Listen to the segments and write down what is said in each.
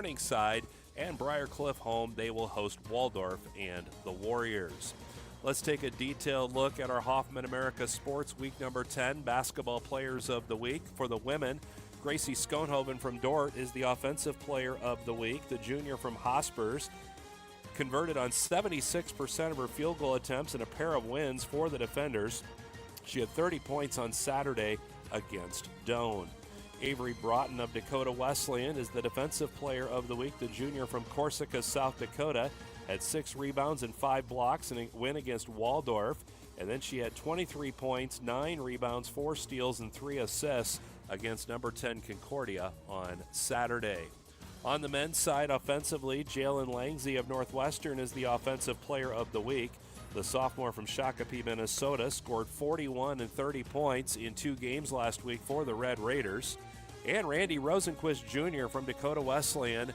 Morningside, and Briarcliff home. They will host Waldorf and the Warriors. Let's take a detailed look at our Hoffman America Sports Week number 10 basketball players of the week. For the women, Gracie Schoenhoven from Dort is the offensive player of the week. The junior from Hospers converted on 76% of her field goal attempts and a pair of wins for the defenders. She had 30 points on Saturday against Doane. Avery Broughton of Dakota Wesleyan is the defensive player of the week. The junior from Corsica, South Dakota, had 6 rebounds and 5 blocks in a win against Waldorf. And then she had 23 points, 9 rebounds, 4 steals, and 3 assists against number 10 Concordia on Saturday. On the men's side, offensively, Jalen Langsey of Northwestern is the offensive player of the week. The sophomore from Shakopee, Minnesota, scored 41 and 30 points in 2 games last week for the Red Raiders. And Randy Rosenquist Jr. from Dakota Wesleyan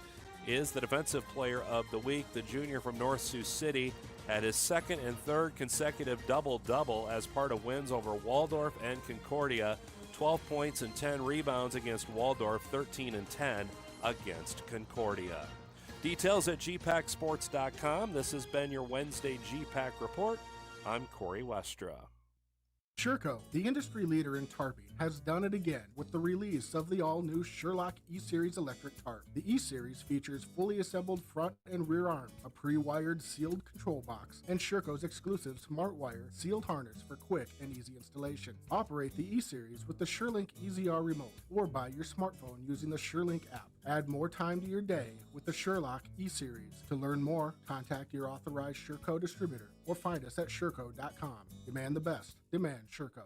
is the defensive player of the week. The junior from North Sioux City had his second and third consecutive double-double as part of wins over Waldorf and Concordia. 12 points and 10 rebounds against Waldorf, 13 and 10 against Concordia. Details at gpacsports.com. This has been your Wednesday GPAC report. I'm Corey Westra. Sherco, the industry leader in tarping, has done it again with the release of the all-new Sherlock E-Series electric tarp. The E-Series features fully assembled front and rear arms, a pre-wired sealed control box, and Sherco's exclusive SmartWire sealed harness for quick and easy installation. Operate the E-Series with the SureLink EZR remote or by your smartphone using the SureLink app. Add more time to your day with the Sherlock E-Series. To learn more, contact your authorized Sherco distributor or find us at Sherco.com. Demand the best. Demand Sherco.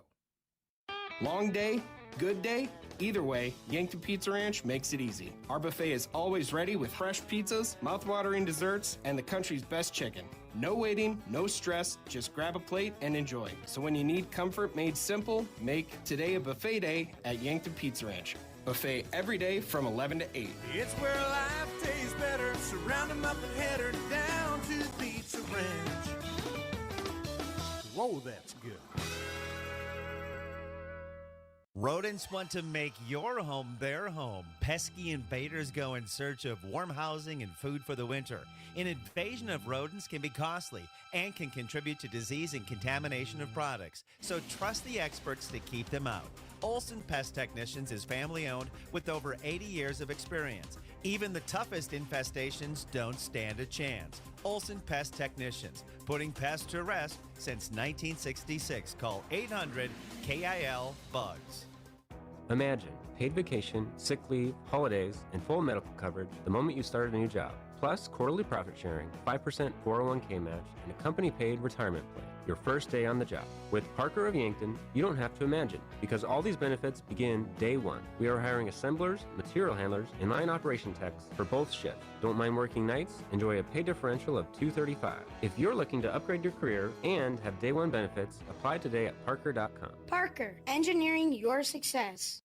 Long day, good day, either way, Yankton Pizza Ranch makes it easy. Our buffet is always ready with fresh pizzas, mouth-watering desserts, and the country's best chicken. No waiting, no stress, just grab a plate and enjoy. So when you need comfort made simple, make today a buffet day at Yankton Pizza Ranch. Buffet every day from 11 to 8. It's where life tastes better. Surround 'em up and head her down to the Pizza Ranch. Whoa, that's good. Rodents want to make your home their home. Pesky invaders go in search of warm housing and food for the winter. An invasion of rodents can be costly and can contribute to disease and contamination of products. So trust the experts to keep them out. Olson Pest Technicians is family-owned with over 80 years of experience. Even the toughest infestations don't stand a chance. Olson Pest Technicians, putting pests to rest since 1966. Call 800-KIL-BUGS. Imagine paid vacation, sick leave, holidays, and full medical coverage the moment you start a new job. Plus quarterly profit sharing, 5% 401k match, and a company-paid retirement plan. Your first day on the job. With Parker of Yankton, you don't have to imagine, because all these benefits begin day one. We are hiring assemblers, material handlers, and line operation techs for both shifts. Don't mind working nights? Enjoy a pay differential of $235. If you're looking to upgrade your career and have day one benefits, apply today at parker.com. Parker, engineering your success.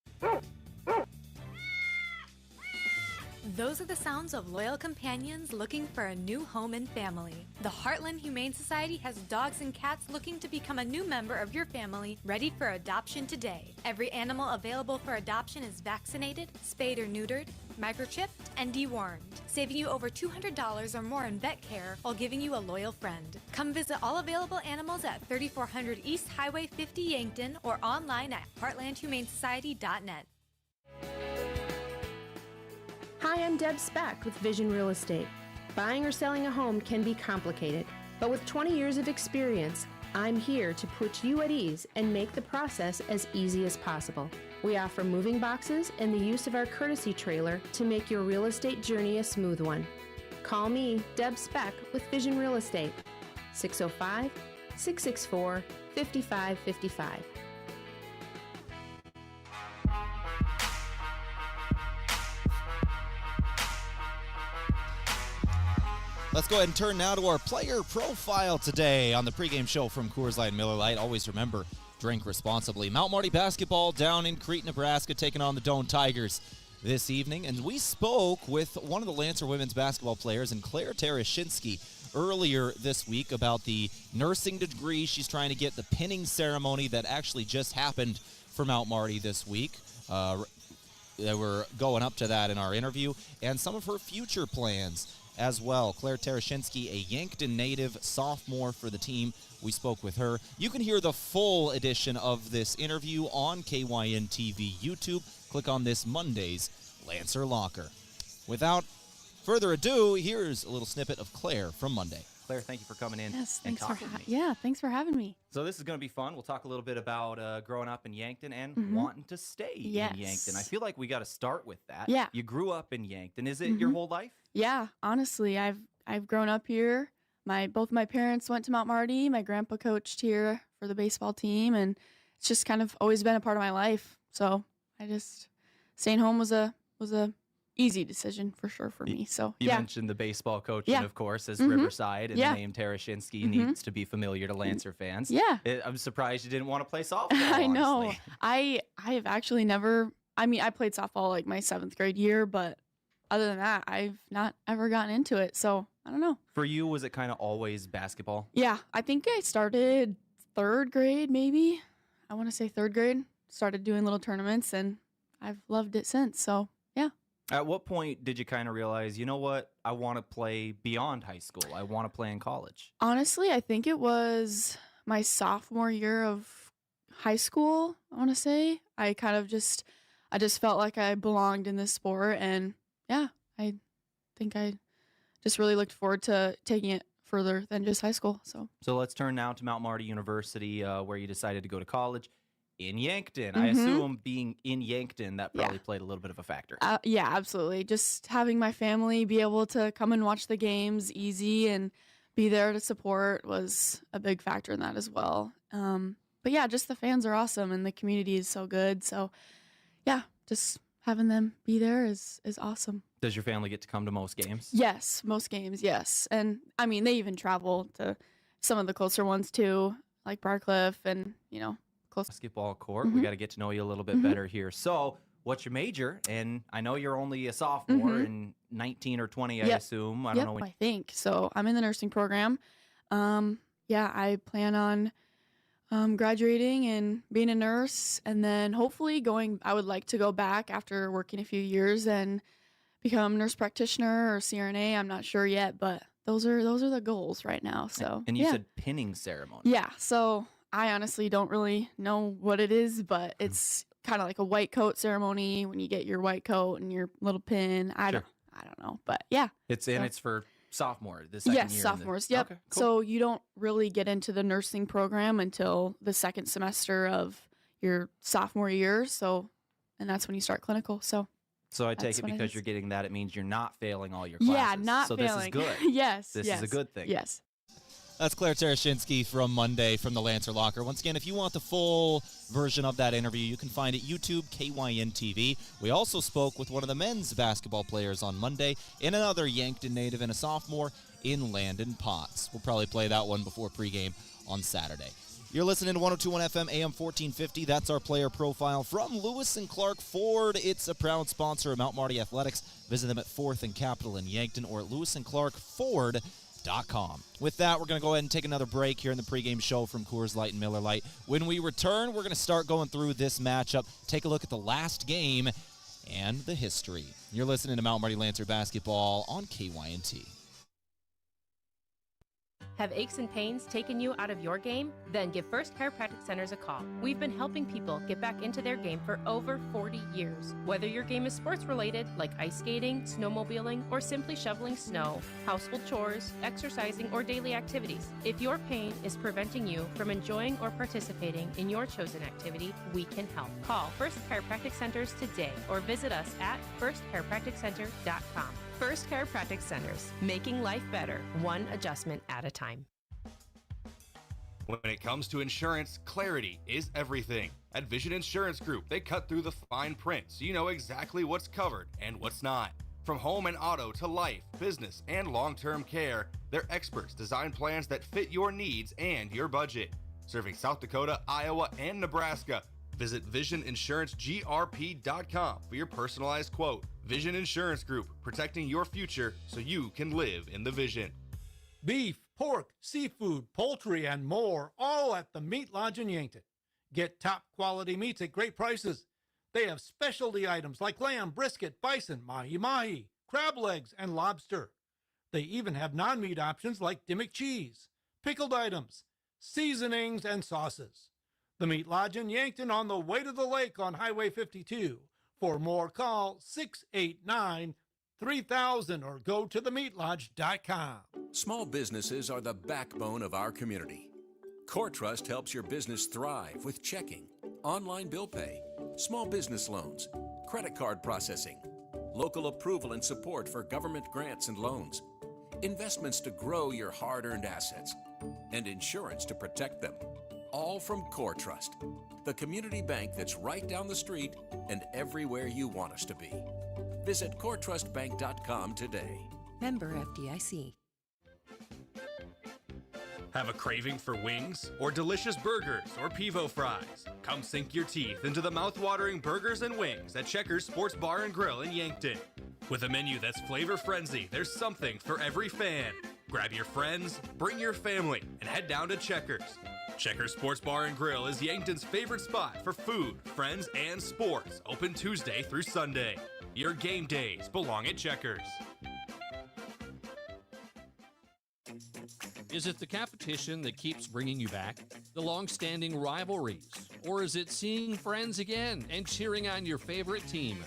Those are the sounds of loyal companions looking for a new home and family. The Heartland Humane Society has dogs and cats looking to become a new member of your family, ready for adoption today. Every animal available for adoption is vaccinated, spayed or neutered, microchipped, and dewormed, saving you over $200 or more in vet care while giving you a loyal friend. Come visit all available animals at 3400 East Highway 50 Yankton or online at heartlandhumanesociety.net. Hi, I'm Deb Speck with Vision Real Estate. Buying or selling a home can be complicated, but with 20 years of experience, I'm here to put you at ease and make the process as easy as possible. We offer moving boxes and the use of our courtesy trailer to make your real estate journey a smooth one. Call me, Deb Speck, with Vision Real Estate, 605-664-5555. Let's go ahead and turn now to our player profile today on the pregame show from Coors Light and Miller Lite. Always remember, drink responsibly. Mount Marty basketball down in Crete, Nebraska, taking on the Doane Tigers this evening. And we spoke with one of the Lancer women's basketball players, and Claire Tereshinski, earlier this week about the nursing degree she's trying to get, the pinning ceremony that actually just happened for Mount Marty this week. that were going up to that in our interview, and some of her future plans as well. Claire Tereshinsky, a Yankton native, sophomore for the team. We spoke with her. You can hear the full edition of this interview on KYN TV YouTube. Click on this Monday's Lancer Locker. Without further ado, here's a little snippet of Claire from Monday. Claire, thank you for coming in Yes, and thanks for talking to me. yeah, thanks for having me. So this is going to be fun. We'll talk a little bit about growing up in Yankton and wanting to stay Yes. in Yankton. I feel like we got to start with that. Yeah. You grew up in Yankton. Is it your whole life? Yeah, honestly, I've grown up here. Both my parents went to Mount Marty. My grandpa coached here for the baseball team, and it's just kind of always been a part of my life. So I just staying home was a easy decision for sure for me. So You mentioned the baseball coaching, of course, as Riverside, and the name Tereshinsky needs to be familiar to Lancer fans. Yeah. I'm surprised you didn't want to play softball. I know. honestly. I have actually never. I mean, I played softball like my 7th grade year, but other than that, I've not ever gotten into it. So I don't know. For you, was it kind of always basketball? Yeah, I think I started 3rd grade, maybe. I want to say 3rd grade. Started doing little tournaments, and I've loved it since. So yeah. At what point did you kind of realize, you know what, I want to play beyond high school? I want to play in college. Honestly, I think it was my sophomore year of high school, I want to say. I just felt like I belonged in this sport, and yeah, I think I just really looked forward to taking it further than just high school. So let's turn now to Mount Marty University, where you decided to go to college in Yankton. I assume being in Yankton, that probably played a little bit of a factor. yeah, absolutely. Just having my family be able to come and watch the games easy and be there to support was a big factor in that as well. But yeah, just the fans are awesome and the community is so good. So yeah, just having them be there is awesome. Does your family get to come to most games? Yes, most games, yes. And I mean, they even travel to some of the closer ones too, like Briarcliff and, close. Basketball court. We got to get to know you a little bit better here. So what's your major? And I know you're only a sophomore and 19 or 20, I assume. I don't know when. I think. So I'm in the nursing program. Yeah, I plan on graduating and being a nurse, and then hopefully I would like to go back after working a few years and become nurse practitioner or CRNA. I'm not sure yet, but those are the goals right now. So And you said pinning ceremony. Yeah, so I honestly don't really know what it is, but it's kind of like a white coat ceremony when you get your white coat and your little pin. I don't know, but yeah. It's for sophomore, the second year. Yes, sophomores. Yep. Okay, cool. So you don't really get into the nursing program until the 2nd semester of your sophomore year. And that's when you start clinical. So I take it because you're getting that, it means you're not failing all your classes. Yeah, not so failing. This is good. Yes. This is a good thing. Yes. That's Claire Tereshinsky from Monday from the Lancer Locker. Once again, if you want the full version of that interview, you can find it YouTube, KYN TV. We also spoke with one of the men's basketball players on Monday, and another Yankton native and a sophomore in Landon Potts. We'll probably play that one before pregame on Saturday. You're listening to 102.1 FM, AM 1450. That's our player profile from Lewis and Clark Ford. It's a proud sponsor of Mount Marty Athletics. Visit them at 4th and Capitol in Yankton or at lewisandclarkford.com. With that, we're going to go ahead and take another break here in the pregame show from Coors Light and Miller Lite. When we return, we're going to start going through this matchup, take a look at the last game and the history. You're listening to Mount Marty Lancer basketball on KYNT. Have aches and pains taken you out of your game? Then give First Chiropractic Centers a call. We've been helping people get back into their game for over 40 years. Whether your game is sports related, like ice skating, snowmobiling, or simply shoveling snow, household chores, exercising, or daily activities, if your pain is preventing you from enjoying or participating in your chosen activity, we can help. Call First Chiropractic Centers today or visit us at firstchiropracticcenter.com. First Chiropractic Centers, making life better, one adjustment at a time. When it comes to insurance, clarity is everything. At Vision Insurance Group, they cut through the fine print so you know exactly what's covered and what's not. From home and auto to life, business, and long-term care, their experts design plans that fit your needs and your budget. Serving South Dakota, Iowa, and Nebraska. Visit VisionInsuranceGRP.com for your personalized quote. Vision Insurance Group, protecting your future so you can live in the vision. Beef, pork, seafood, poultry, and more, all at the Meat Lodge in Yankton. Get top quality meats at great prices. They have specialty items like lamb, brisket, bison, mahi-mahi, crab legs, and lobster. They even have non-meat options like Dimmick cheese, pickled items, seasonings, and sauces. The Meat Lodge in Yankton on the way to the lake on Highway 52. For more, call 689-3000 or go to themeatlodge.com. Small businesses are the backbone of our community. CoreTrust helps your business thrive with checking, online bill pay, small business loans, credit card processing, local approval and support for government grants and loans, investments to grow your hard-earned assets, and insurance to protect them. All from CoreTrust, the community bank that's right down the street and everywhere you want us to be. Visit CoreTrustBank.com today. Member FDIC. Have a craving for wings or delicious burgers or pivo fries? Come sink your teeth into the mouth-watering burgers and wings at Checkers Sports Bar and Grill in Yankton. With a menu that's flavor-frenzy, there's something for every fan. Grab your friends, bring your family, and head down to Checkers. Checkers Sports Bar and Grill is Yankton's favorite spot for food, friends, and sports. Open Tuesday through Sunday. Your game days belong at Checkers. Is it the competition that keeps bringing you back? The long-standing rivalries? Or is it seeing friends again and cheering on your favorite team?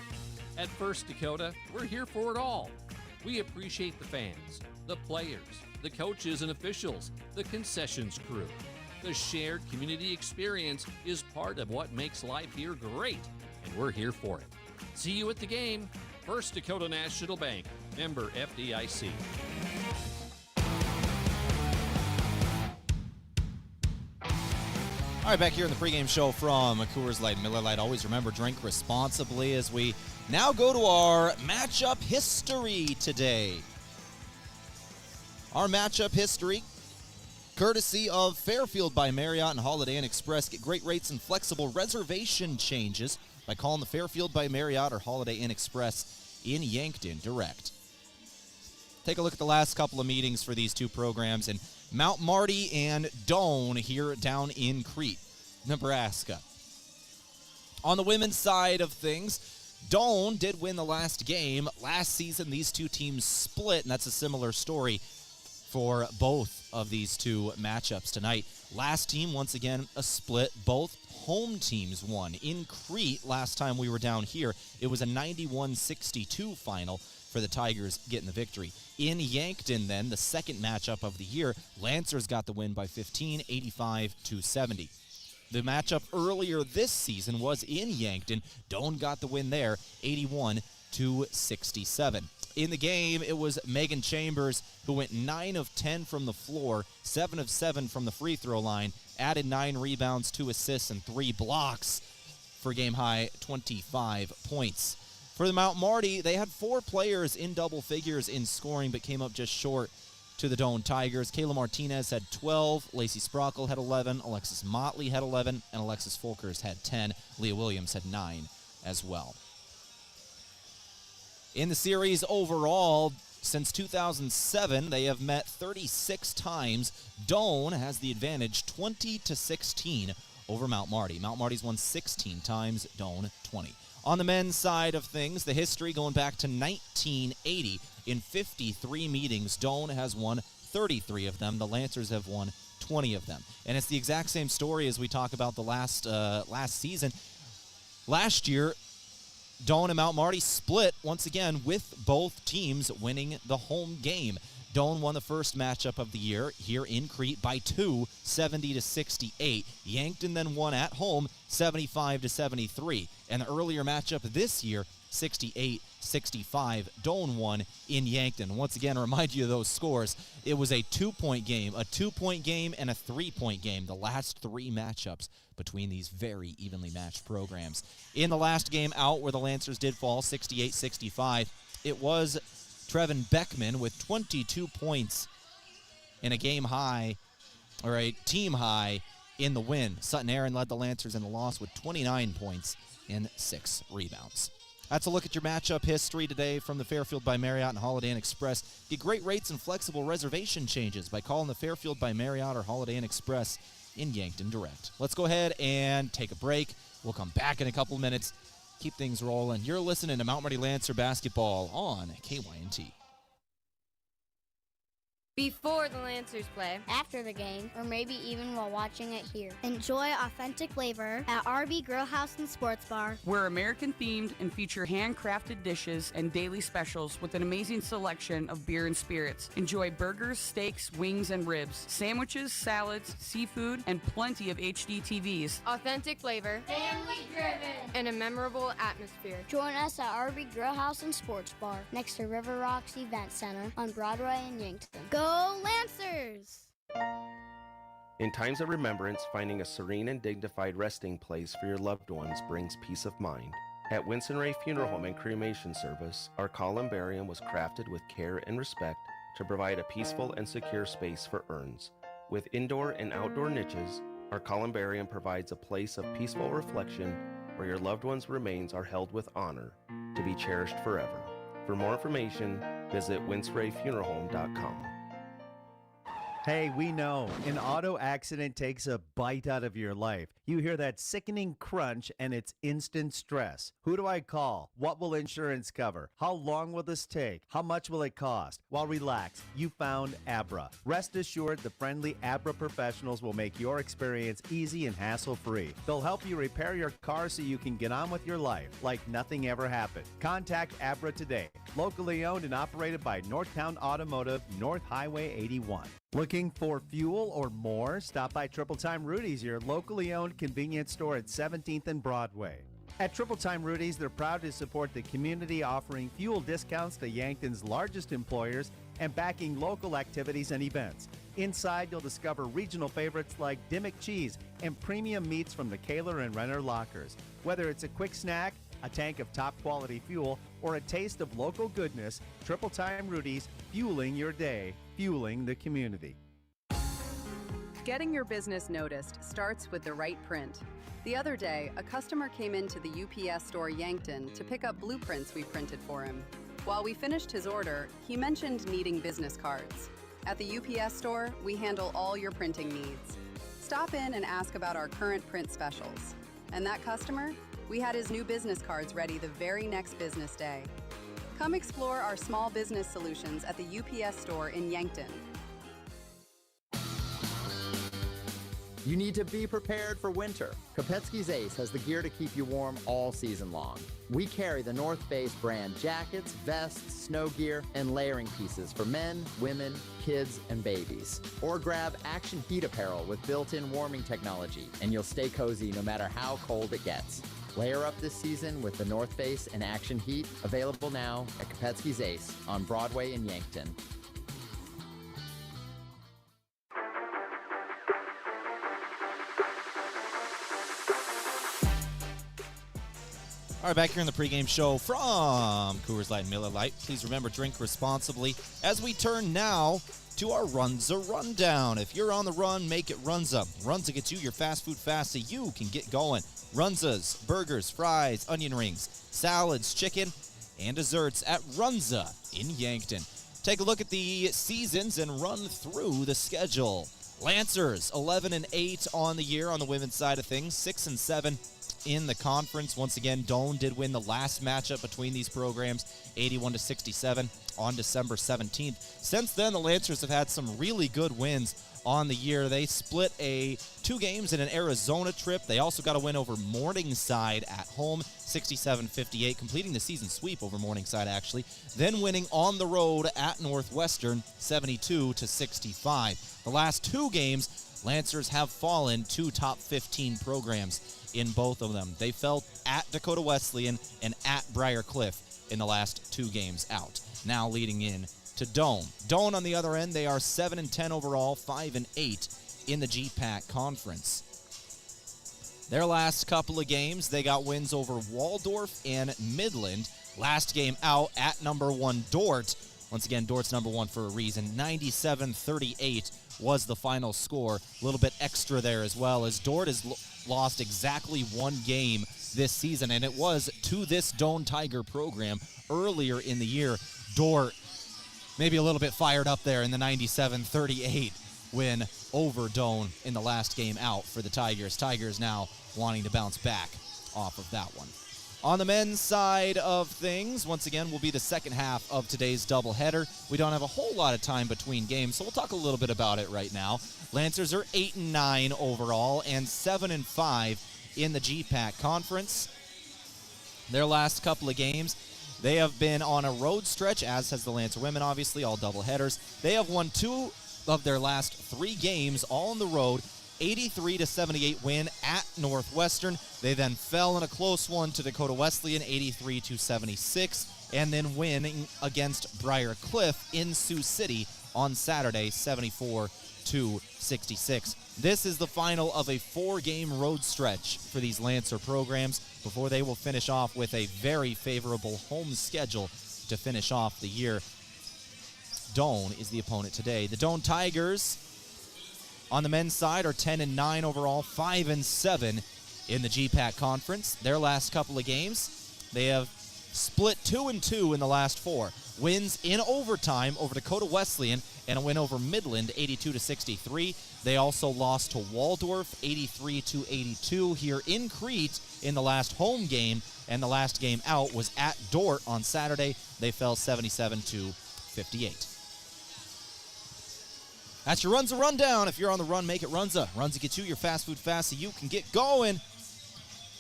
At First Dakota, we're here for it all. We appreciate the fans, the players, the coaches and officials, the concessions crew. The shared community experience is part of what makes life here great, and we're here for it. See you at the game. First Dakota National Bank, member FDIC. All right, back here in the pregame show from Coors Light, Miller Lite. Always remember, drink responsibly as we now go to our matchup history today. Our matchup history, courtesy of Fairfield by Marriott and Holiday Inn Express. Get great rates and flexible reservation changes by calling the Fairfield by Marriott or Holiday Inn Express in Yankton direct. Take a look at the last couple of meetings for these two programs, and Mount Marty and Doane here down in Crete, Nebraska. On the women's side of things, Doane did win the last game. Last season, these two teams split, and that's a similar story for both of these two matchups tonight. Last team, once again, a split. Both home teams won. In Crete, last time we were down here, it was a 91-62 final for the Tigers getting the victory. In Yankton, then, the second matchup of the year, Lancers got the win by 15, 85-70. The matchup earlier this season was in Yankton. Doane got the win there, 81-67. In the game, it was Megan Chambers who went 9 of 10 from the floor, 7 of 7 from the free throw line, added 9 rebounds, 2 assists, and 3 blocks for game-high 25 points. For the Mount Marty, they had 4 players in double figures in scoring, but came up just short to the Doane Tigers. Kayla Martinez had 12, Lacey Sprockle had 11, Alexis Motley had 11, and Alexis Folkers had 10. Leah Williams had 9 as well. In the series overall, since 2007, they have met 36 times. Doane has the advantage 20-16 over Mount Marty. Mount Marty's won 16 times, Doane 20. On the men's side of things, the history going back to 1980. In 53 meetings, Doane has won 33 of them. The Lancers have won 20 of them. And it's the exact same story as we talk about the last season. Last year, Doane and Mount Marty split once again with both teams winning the home game. Doane won the first matchup of the year here in Crete by 2, 70-68. Yankton then won at home 75-73. And the earlier matchup this year, 68-65. Doane won in Yankton. Once again, remind you of those scores. It was a 2-point game, a 2-point game, and a 3-point game. The last 3 matchups between these very evenly matched programs. In the last game out where the Lancers did fall 68-65, it was Trevin Beckman with 22 points in a game high, or a team high, in the win. Sutton Aaron led the Lancers in the loss with 29 points and 6 rebounds. That's a look at your matchup history today from the Fairfield by Marriott and Holiday Inn Express. Get great rates and flexible reservation changes by calling the Fairfield by Marriott or Holiday Inn Express in Yankton direct. Let's go ahead and take a break. We'll come back in a couple minutes keep things rolling. You're listening to Mount Marty Lancer basketball on KYNT. Before the Lancers play, After the game, or maybe even while watching it here. Enjoy authentic flavor at RB Grill House and Sports Bar. We're American themed and feature handcrafted dishes and daily specials with an amazing selection of beer and spirits. Enjoy burgers, steaks, wings, and ribs, sandwiches, salads, seafood, and plenty of HD TVs. authentic flavor, Family driven. and a memorable atmosphere. Join us at RB Grill House and Sports Bar next to River Rocks Event Center on Broadway in Yankton. Go Lancers! In times of remembrance, finding a serene and dignified resting place for your loved ones brings peace of mind. At Winston Ray Funeral Home and Cremation Service, our columbarium was crafted with care and respect to provide a peaceful and secure space for urns. With indoor and outdoor niches, our columbarium provides a place of peaceful reflection where your loved one's remains are held with honor to be cherished forever. For more information, visit winsrayfuneralhome.com. Hey, we know an auto accident takes a bite out of your life. You hear that sickening crunch and it's instant stress. Who do I call? What will insurance cover? How long will this take? How much will it cost? Well, relax. You found Abra. Rest assured, the friendly Abra professionals will make your experience easy and hassle-free. They'll help you repair your car so you can get on with your life like nothing ever happened. Contact Abra today. Locally owned and operated by Northtown Automotive, North Highway 81. Looking for fuel or more? Stop by Triple Time Rudy's, your locally owned convenience store at 17th and Broadway. At Triple Time Rudy's, they're proud to support the community, offering fuel discounts to Yankton's largest employers and backing local activities and events. Inside, you'll discover regional favorites like Dimmick Cheese and premium meats from the Kaler and Renner lockers. Whether it's a quick snack, a tank of top quality fuel, or a taste of local goodness, Triple Time Rudy's, fueling your day, fueling the community. Getting your business noticed starts with the right print. The other day, a customer came into the UPS store Yankton to pick up blueprints we printed for him. While we finished his order, he mentioned needing business cards. At the UPS store, we handle all your printing needs. Stop in and ask about our current print specials. And that customer? We had his new business cards ready the very next business day. Come explore our small business solutions at the UPS store in Yankton. You need to be prepared for winter. Kopetsky's Ace has the gear to keep you warm all season long. We carry the North Face brand jackets, vests, snow gear, and layering pieces for men, women, kids, and babies. Or grab Action Heat apparel with built-in warming technology, and you'll stay cozy no matter how cold it gets. Layer up this season with the North Face and Action Heat, available now at Kopetsky's Ace on Broadway in Yankton. All right, back here in the pregame show from Coors Light and Miller Lite. Please remember, drink responsibly as we turn now to our Runza Rundown. If you're on the run, make it Runza. Runza gets you your fast food fast so you can get going. Runza's, burgers, fries, onion rings, salads, chicken, and desserts at Runza in Yankton. Take a look at the seasons and run through the schedule. Lancers, 11-8 on the year on the women's side of things, 6-7 in the conference. Once again, Doane did win the last matchup between these programs, 81-67 on December 17th. Since then, the Lancers have had some really good wins on the year. They split 2 games in an Arizona trip. They also got a win over Morningside at home, 67-58, completing the season sweep over Morningside, actually. Then winning on the road at Northwestern, 72-65. The last 2 games, Lancers have fallen to top 15 programs in both of them. They fell at Dakota Wesleyan and at Briar Cliff in the last 2 games out. Now leading in to Doane. Doane, on the other end, they are 7-10 overall, 5-8 in the GPAC conference. Their last couple of games, they got wins over Waldorf and Midland. Last game out at number 1 Dort. Once again, Dort's number 1 for a reason. 97-38 was the final score. A little bit extra there as well, as Dort has lost exactly 1 game this season, and it was to this Doane Tiger program earlier in the year. Dort maybe a little bit fired up there in the 97-38 win over Doane in the last game out for the Tigers. Tigers now wanting to bounce back off of that one. On the men's side of things, once again, will be the second half of today's doubleheader. We don't have a whole lot of time between games, so we'll talk a little bit about it right now. Lancers are 8-9 overall and 7-5 in the GPAC conference. Their last couple of games, they have been on a road stretch, as has the Lancer women, obviously, all doubleheaders. They have won 2 of their last 3 games, all on the road. 83-78 win at Northwestern. They then fell in a close one to Dakota Wesleyan, 83-76, and then winning against Briar Cliff in Sioux City on Saturday, 74-66. This is the final of a 4-game road stretch for these Lancer programs before they will finish off with a very favorable home schedule to finish off the year. Doane is the opponent today. The Doane Tigers on the men's side are 10-9 overall, 5-7 in the GPAC conference. Their last couple of games, they have split 2-2 in the last 4. Wins in overtime over Dakota Wesleyan and a win over Midland, 82-63. They also lost to Waldorf, 83-82 here in Crete in the last home game, and the last game out was at Dort on Saturday. They fell 77-58. That's your Runza Rundown. If you're on the run, make it Runza. Runza gets you your fast food fast so you can get going.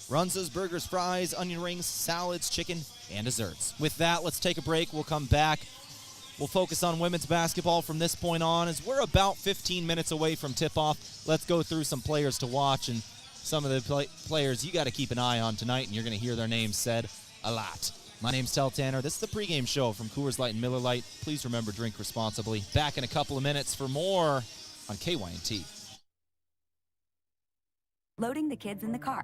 Runza's, burgers, fries, onion rings, salads, chicken, and desserts. With that, let's take a break. We'll come back. We'll focus on women's basketball from this point on, as we're about 15 minutes away from tip-off. Let's go through some players to watch, and some of the players you got to keep an eye on tonight, and you're going to hear their names said a lot. My name's Tehl Tanner. This is the pregame show from Coors Light and Miller Lite. Please remember, drink responsibly. Back in a couple of minutes for more on KYNT. Loading the kids in the car,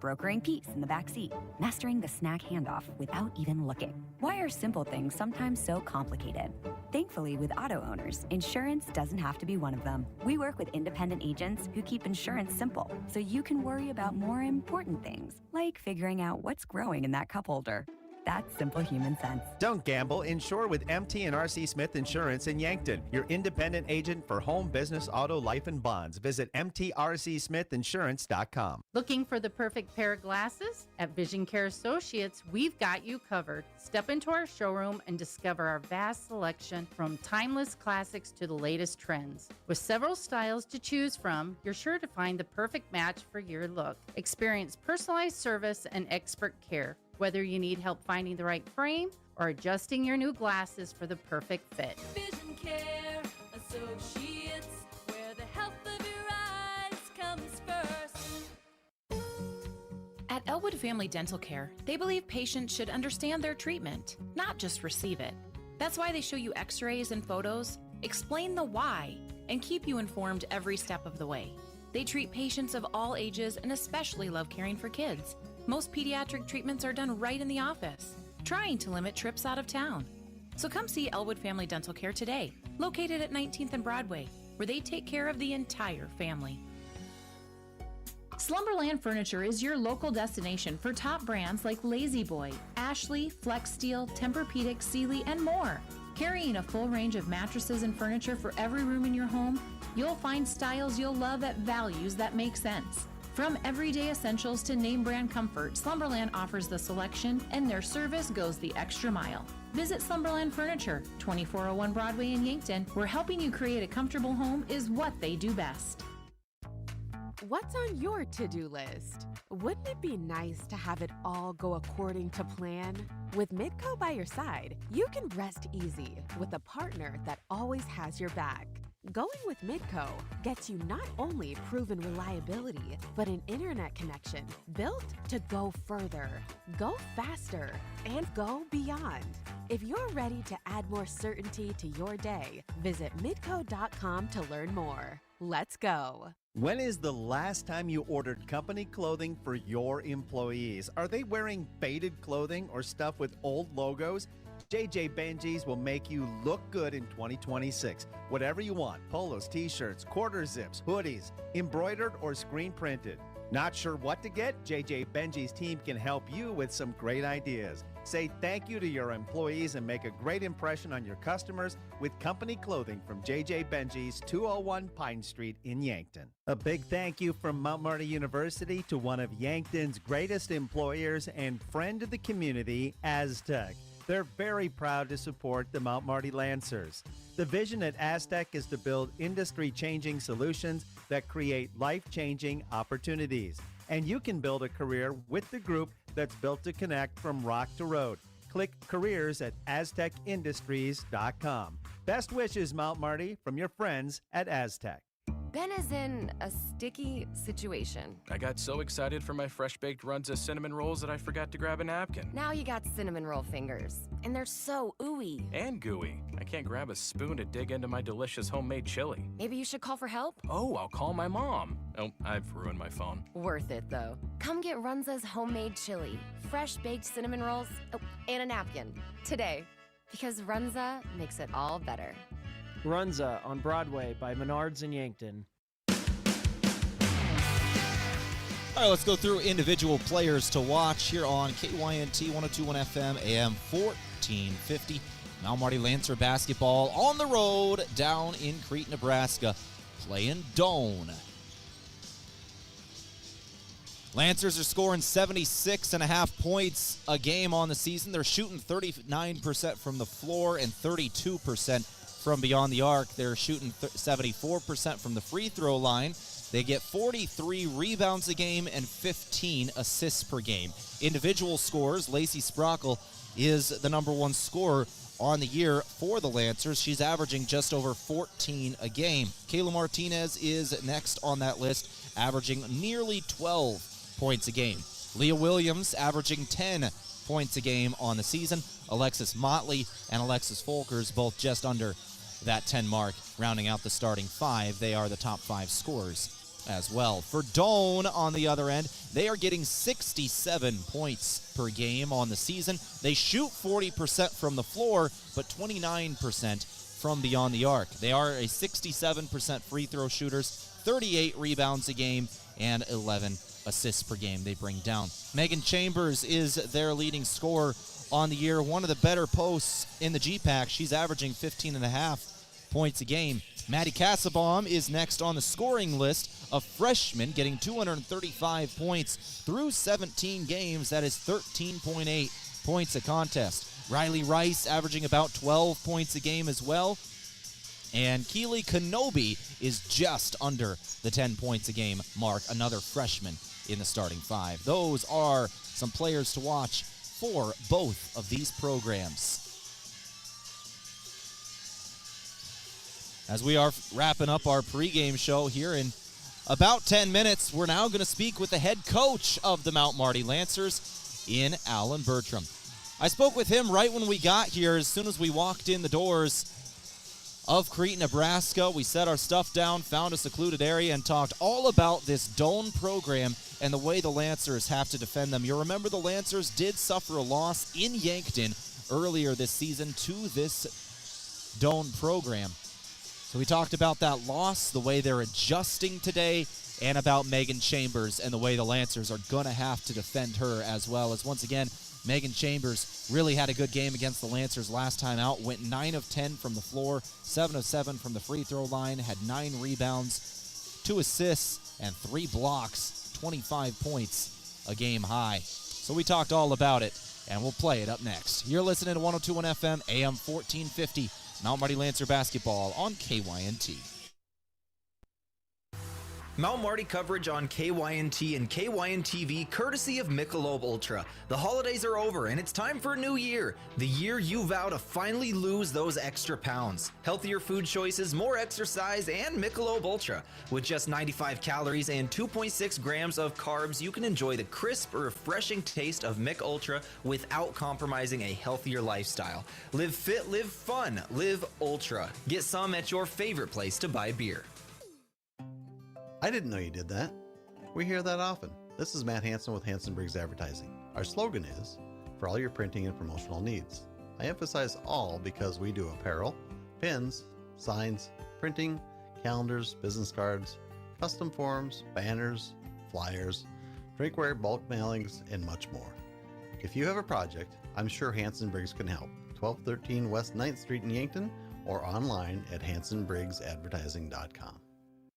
brokering peace in the back seat, mastering the snack handoff without even looking. Why are simple things sometimes so complicated? Thankfully, with auto owners, insurance doesn't have to be one of them. We work with independent agents who keep insurance simple, so you can worry about more important things, like figuring out what's growing in that cup holder. That's simple human sense. Don't gamble. Insure with MT and RC Smith Insurance in Yankton, your independent agent for home, business, auto, life, and bonds. Visit mtrcsmithinsurance.com. Looking for the perfect pair of glasses? At Vision Care Associates, we've got you covered. Step into our showroom and discover our vast selection from timeless classics to the latest trends. With several styles to choose from, you're sure to find the perfect match for your look. Experience personalized service and expert care. Whether you need help finding the right frame or adjusting your new glasses for the perfect fit. Vision Care Associates, where the health of your eyes comes first. At Elwood Family Dental Care, they believe patients should understand their treatment, not just receive it. That's why they show you x-rays and photos, explain the why, and keep you informed every step of the way. They treat patients of all ages and especially love caring for kids. Most pediatric treatments are done right in the office, trying to limit trips out of town. So come see Elwood Family Dental Care today, located at 19th and Broadway, where they take care of the entire family. Slumberland Furniture is your local destination for top brands like Lazy Boy, Ashley, Flex Steel, Tempur-Pedic, Sealy, and more. Carrying a full range of mattresses and furniture for every room in your home, you'll find styles you'll love at values that make sense. From everyday essentials to name brand comfort, Slumberland offers the selection, and their service goes the extra mile. Visit Slumberland Furniture, 2401 Broadway in Yankton, where helping you create a comfortable home is what they do best. What's on your to-do list? Wouldn't it be nice to have it all go according to plan? With Midco by your side, you can rest easy with a partner that always has your back. Going with Midco gets you not only proven reliability, but an internet connection built to go further, go faster, and go beyond. If you're ready to add more certainty to your day, visit midco.com to learn more. Let's go. When is the last time you ordered company clothing for your employees? Are they wearing faded clothing or stuff with old logos? JJ Benji's will make you look good in 2026. Whatever you want, polos, t-shirts, quarter zips, hoodies, embroidered or screen printed. Not sure what to get? JJ Benji's team can help you with some great ideas. Say thank you to your employees and make a great impression on your customers with company clothing from JJ Benji's 201 Pine Street in Yankton. A big thank you from Mount Marty University to one of Yankton's greatest employers and friend of the community, Aztec. They're very proud to support the Mount Marty Lancers. The vision at Aztec is to build industry-changing solutions that create life-changing opportunities. And you can build a career with the group that's built to connect from rock to road. Click careers at aztecindustries.com. Best wishes, Mount Marty, from your friends at Aztec. Ben is in a sticky situation. I got so excited for my fresh-baked Runza cinnamon rolls that I forgot to grab a napkin. Now you got cinnamon roll fingers, and they're so ooey. And gooey. I can't grab a spoon to dig into my delicious homemade chili. Maybe you should call for help? Oh, I'll call my mom. Oh, I've ruined my phone. Worth it, though. Come get Runza's homemade chili, fresh-baked cinnamon rolls, and a napkin today, because Runza makes it all better. Runza on Broadway by Menards in Yankton. All right, let's go through individual players to watch here on KYNT 102.1 FM, AM 1450. Mount Marty Lancer basketball on the road down in Crete, Nebraska, playing Doane. Lancers are scoring 76.5 points a game on the season. They're shooting 39% from the floor and 32% from beyond the arc. They're shooting 74% from the free throw line. They get 43 rebounds a game and 15 assists per game. Individual scores, Lacey Sprockle is the number one scorer on the year for the Lancers. She's averaging just over 14 a game. Kayla Martinez is next on that list, averaging nearly 12 points a game. Leah Williams averaging 10 points a game on the season. Alexis Motley and Alexis Folkers both just under that 10 mark, rounding out the starting five. They are the top five scorers as well. For Doane, on the other end, they are getting 67 points per game on the season. They shoot 40% from the floor, but 29% from beyond the arc. They are a 67% free throw shooters, 38 rebounds a game, and 11 assists per game they bring down. Megan Chambers is their leading scorer on the year, one of the better posts in the GPAC. She's averaging 15.5 points a game. Maddie Kassabaum is next on the scoring list, a freshman getting 235 points through 17 games. That is 13.8 points a contest. Riley Rice averaging about 12 points a game as well. And Keely Kenobi is just under the 10 points a game mark, another freshman in the starting five. Those are some players to watch for both of these programs. As we are wrapping up our pregame show here in about 10 minutes, we're now going to speak with the head coach of the Mount Marty Lancers in Alan Bertram. I spoke with him right when we got here, as soon as we walked in the doors of Crete, Nebraska. We set our stuff down, found a secluded area, and talked all about this Doane program and the way the Lancers have to defend them. You'll remember the Lancers did suffer a loss in Yankton earlier this season to this Doane program. So we talked about that loss, the way they're adjusting today, and about Megan Chambers and the way the Lancers are going to have to defend her as well. As once again, Megan Chambers really had a good game against the Lancers last time out. Went 9 of 10 from the floor, 7 of 7 from the free throw line, had 9 rebounds, 2 assists, and 3 blocks, 25 points a game high. So we talked all about it, and we'll play it up next. You're listening to 102.1 FM, AM 1450. Mount Marty Lancer basketball on KYNT. Mount Marty coverage on KYNT and KYN-TV courtesy of Michelob Ultra. The holidays are over and it's time for a new year. The year you vow to finally lose those extra pounds. Healthier food choices, more exercise, and Michelob Ultra. With just 95 calories and 2.6 grams of carbs, you can enjoy the crisp, refreshing taste of Mich Ultra without compromising a healthier lifestyle. Live fit, live fun, live Ultra. Get some at your favorite place to buy beer. I didn't know you did that. We hear that often. This is Matt Hansen with Hansen Briggs Advertising. Our slogan is, for all your printing and promotional needs. I emphasize all because we do apparel, pins, signs, printing, calendars, business cards, custom forms, banners, flyers, drinkware, bulk mailings, and much more. If you have a project, I'm sure Hanson Briggs can help. 1213 West 9th Street in Yankton or online at hansonbriggsadvertising.com.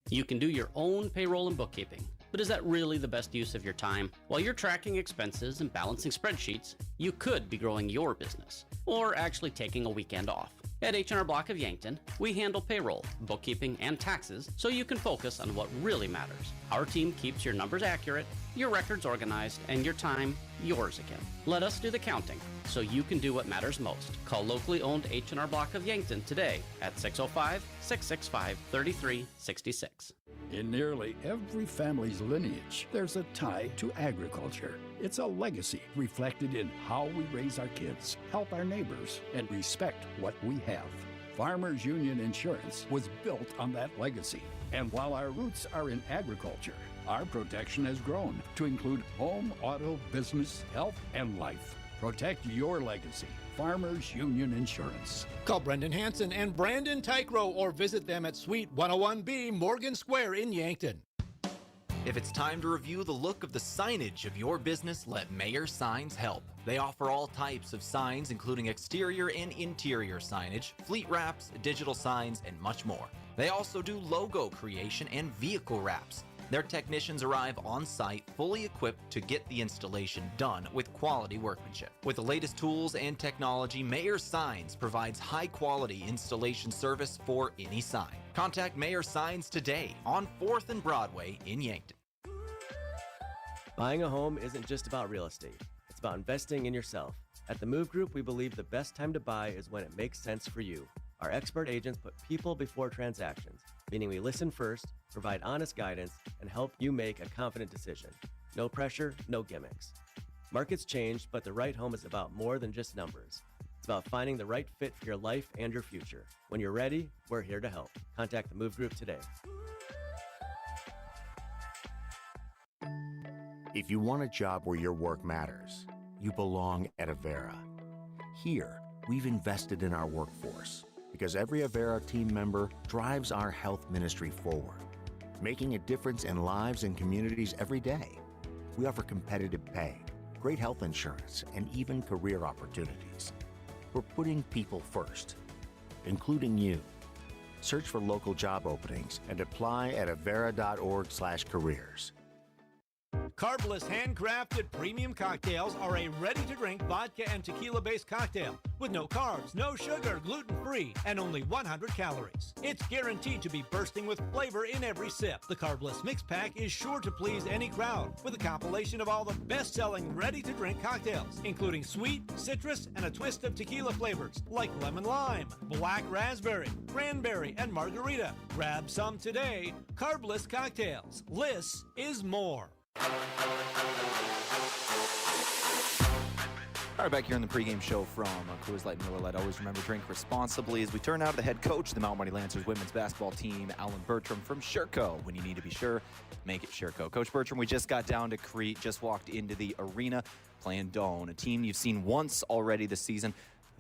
You can do your own payroll and bookkeeping, but is that really the best use of your time? While you're tracking expenses and balancing spreadsheets, you could be growing your business or actually taking a weekend off. At H&R Block of Yankton, we handle payroll, bookkeeping, and taxes so you can focus on what really matters. Our team keeps your numbers accurate, your records organized, and your time yours again. Let us do the counting so you can do what matters most. Call locally owned H&R Block of Yankton today at 605-665-3366. In nearly every family's lineage, there's a tie to agriculture. It's a legacy reflected in how we raise our kids, help our neighbors, and respect what we have. Farmers Union Insurance was built on that legacy. And while our roots are in agriculture, our protection has grown to include home, auto, business, health, and life. Protect your legacy. Farmers Union Insurance. Call Brendan Hansen and Brandon Tykrow or visit them at Suite 101B Morgan Square in Yankton. If it's time to review the look of the signage of your business, let Mayer Signs help. They offer all types of signs, including exterior and interior signage, fleet wraps, digital signs, and much more. They also do logo creation and vehicle wraps. Their technicians arrive on site fully equipped to get the installation done with quality workmanship. With the latest tools and technology, Mayer Signs provides high-quality installation service for any sign. Contact Mayer Signs today on 4th and Broadway in Yankton. Buying a home isn't just about real estate. It's about investing in yourself. At the Move Group, we believe the best time to buy is when it makes sense for you. Our expert agents put people before transactions, meaning we listen first, provide honest guidance, and help you make a confident decision. No pressure, no gimmicks. Markets change, but the right home is about more than just numbers. It's about finding the right fit for your life and your future. When you're ready, we're here to help. Contact the Move Group today. If you want a job where your work matters, you belong at Avera. Here, we've invested in our workforce because every Avera team member drives our health ministry forward, making a difference in lives and communities every day. We offer competitive pay, great health insurance, and even career opportunities. We're putting people first, including you. Search for local job openings and apply at avera.org/careers. Carbless handcrafted premium cocktails are a ready-to-drink vodka and tequila-based cocktail with no carbs, no sugar, gluten-free, and only 100 calories. It's guaranteed to be bursting with flavor in every sip. The Carbless Mix Pack is sure to please any crowd with a compilation of all the best-selling ready-to-drink cocktails, including sweet, citrus, and a twist of tequila flavors like lemon lime, black raspberry, cranberry, and margarita. Grab some today. Carbless Cocktails. Less is more. All right, back here on the pregame show from Coors Light and Miller Lite. Always remember, drink responsibly as we turn out to the head coach of the Mount Marty Lancers women's basketball team, Alan Bertram from Sherco. When you need to be sure, make it Sherco. Coach Bertram, we just got down to Crete, just walked into the arena playing Doane, a team you've seen once already this season.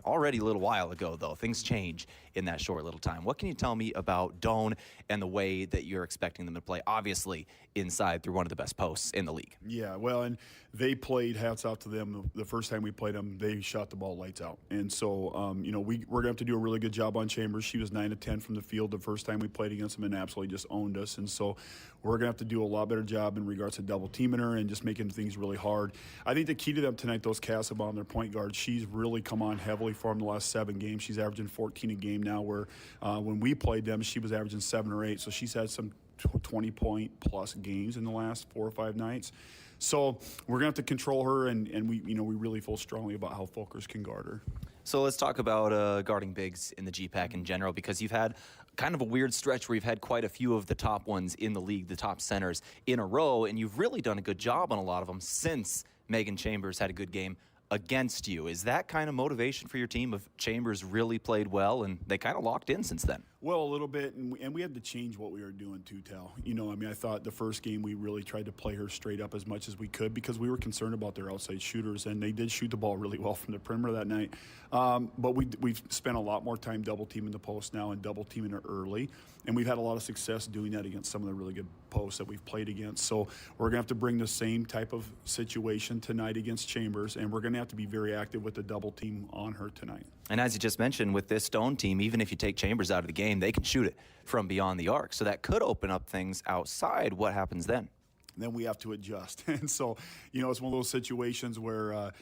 Already a little while ago, though. Things change in that short little time. What can you tell me about Doane and the way that you're expecting them to play? Obviously, inside through one of the best posts in the league. Yeah, well, and they played, hats off to them. The first time we played them, they shot the ball lights out. And so, we're going to have to do a really good job on Chambers. She was 9 of 10 from the field the first time we played against them and absolutely just owned us. And so we're going to have to do a lot better job in regards to double teaming her and just making things really hard. I think the key to them tonight, those Casabon, their point guard, she's really come on heavily for them the last 7 games. She's averaging 14 a game now, where when we played them, she was averaging 7 or 8. So she's had some 20-point plus games in the last 4 or 5 nights. So we're gonna have to control her, and we really feel strongly about how Folkers can guard her. So let's talk about guarding bigs in the GPAC in general, because you've had kind of a weird stretch where you've had quite a few of the top ones in the league, the top centers in a row, and you've really done a good job on a lot of them since Megan Chambers had a good game against you. Is that kind of motivation for your team if Chambers really played well and they kind of locked in since then? Well, a little bit, and we had to change what we were doing too, Tehl. I thought the first game we really tried to play her straight up as much as we could because we were concerned about their outside shooters, and they did shoot the ball really well from the perimeter that night. But we've spent a lot more time double-teaming the post now and double-teaming her early, and we've had a lot of success doing that against some of the really good posts that we've played against. So we're going to have to bring the same type of situation tonight against Chambers, and we're going to have to be very active with the double team on her tonight. And as you just mentioned, with this Doane team, even if you take Chambers out of the game, they can shoot it from beyond the arc. So that could open up things outside. What happens then? Then we have to adjust. And so, it's one of those situations where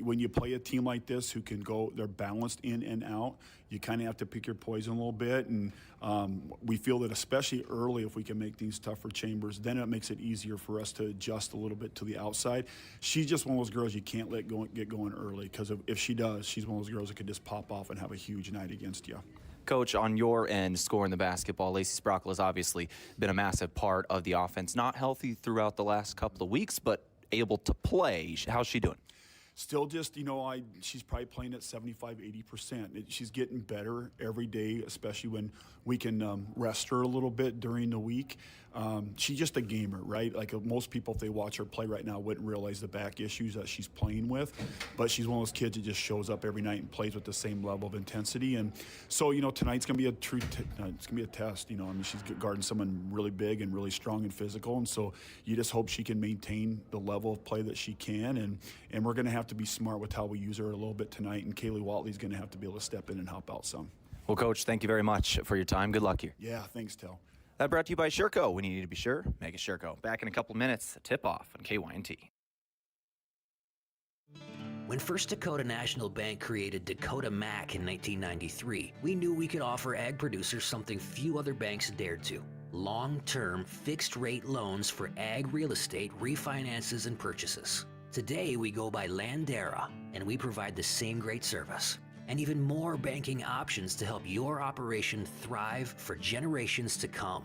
when you play a team like this who can go, they're balanced in and out, you kind of have to pick your poison a little bit. And we feel that especially early, if we can make things tough for Chambers, then it makes it easier for us to adjust a little bit to the outside. She's just one of those girls you can't let get going early, because if she does, she's one of those girls that could just pop off and have a huge night against you. Coach, on your end, scoring the basketball, Lacey Sprockle has obviously been a massive part of the offense. Not healthy throughout the last couple of weeks, but able to play. How's she doing? Still just, she's probably playing at 75, 80%. She's getting better every day, especially when we can rest her a little bit during the week. She's just a gamer, right? Like most people, if they watch her play right now, wouldn't realize the back issues that she's playing with. But she's one of those kids that just shows up every night and plays with the same level of intensity. And so, tonight's going to be it's going to be a test. She's guarding someone really big and really strong and physical. And so you just hope she can maintain the level of play that she can. And we're going to have to be smart with how we use her a little bit tonight. And Kaylee Watley's going to have to be able to step in and help out some. Well, Coach, thank you very much for your time. Good luck here. Yeah, thanks, Tehl. That brought to you by Sherco. When you need to be sure, make it Sherco. Back in a couple minutes, tip-off on KYNT. When First Dakota National Bank created Dakota Mac in 1993, we knew we could offer ag producers something few other banks dared to: long-term, fixed-rate loans for ag real estate refinances and purchases. Today, we go by Landera, and we provide the same great service and even more banking options to help your operation thrive for generations to come.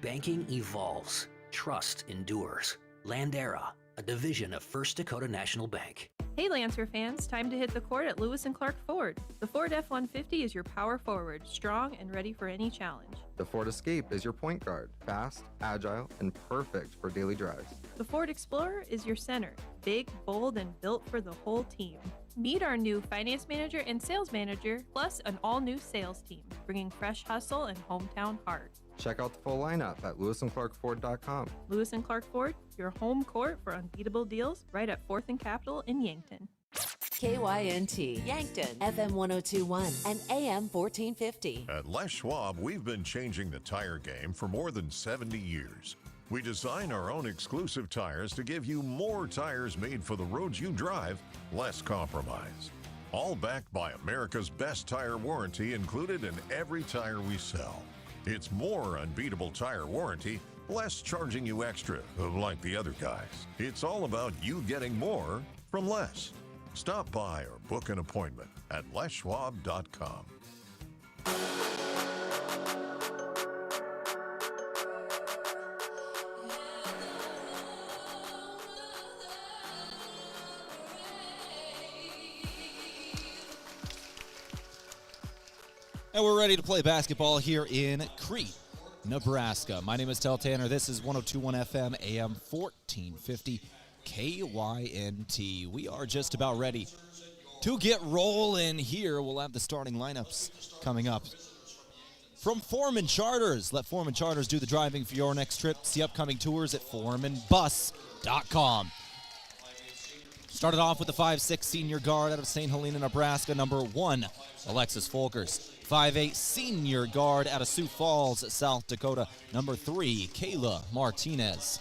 Banking evolves. Trust endures. Landera, a division of First Dakota National Bank. Hey Lancer fans, time to hit the court at Lewis & Clark Ford. The Ford F-150 is your power forward, strong and ready for any challenge. The Ford Escape is your point guard, fast, agile, and perfect for daily drives. The Ford Explorer is your center, big, bold, and built for the whole team. Meet our new finance manager and sales manager, plus an all-new sales team, bringing fresh hustle and hometown heart. Check out the full lineup at lewisandclarkford.com. Lewis & Clark Ford, your home court for unbeatable deals, right at 4th and Capitol in Yankton. KYNT, Yankton, FM 1021 and AM 1450. At Les Schwab, we've been changing the tire game for more than 70 years. We design our own exclusive tires to give you more tires made for the roads you drive, less compromise. All backed by America's best tire warranty included in every tire we sell. It's more unbeatable tire warranty, less charging you extra, like the other guys. It's all about you getting more from less. Stop by or book an appointment at leschwab.com. And we're ready to play basketball here in Crete, Nebraska. My name is Tehl Tanner. This is 102.1 FM, AM 1450, KYNT. We are just about ready to get rolling here. We'll have the starting lineups coming up. From Foreman Charters, let Foreman Charters do the driving for your next trip. See upcoming tours at foremanbus.com. Started off with the 5'6" senior guard out of St. Helena, Nebraska, number 1, Alexis Folkers. 5'8" senior guard out of Sioux Falls, South Dakota, number 3, Kayla Martinez.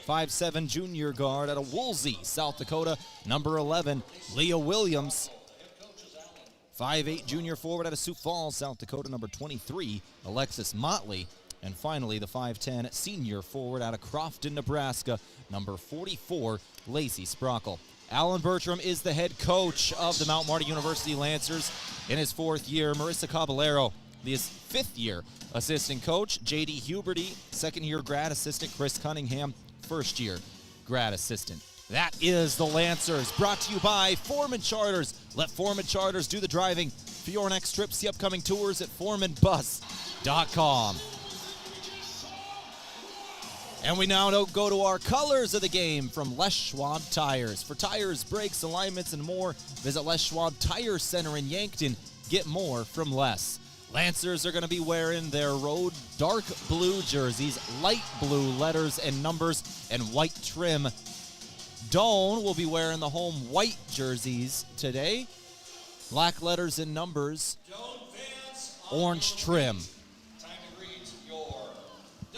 5'7" junior guard out of Woolsey, South Dakota, number 11, Leah Williams. 5'8" junior forward out of Sioux Falls, South Dakota, number 23, Alexis Motley. And finally, the 5'10" senior forward out of Crofton, Nebraska, number 44, Lacey Sprockle. Alan Bertram is the head coach of the Mount Marty University Lancers in his 4th year. Marissa Caballero, his 5th year assistant coach. J.D. Huberty, 2nd year grad assistant. Chris Cunningham, 1st year grad assistant. That is the Lancers, brought to you by Foreman Charters. Let Foreman Charters do the driving. For your next trips, the upcoming tours at foremanbus.com. And we now go to our colors of the game from Les Schwab Tires. For tires, brakes, alignments, and more, visit Les Schwab Tire Center in Yankton. Get more from Les. Lancers are going to be wearing their road dark blue jerseys, light blue letters and numbers, and white trim. Doane will be wearing the home white jerseys today. Black letters and numbers, orange trim.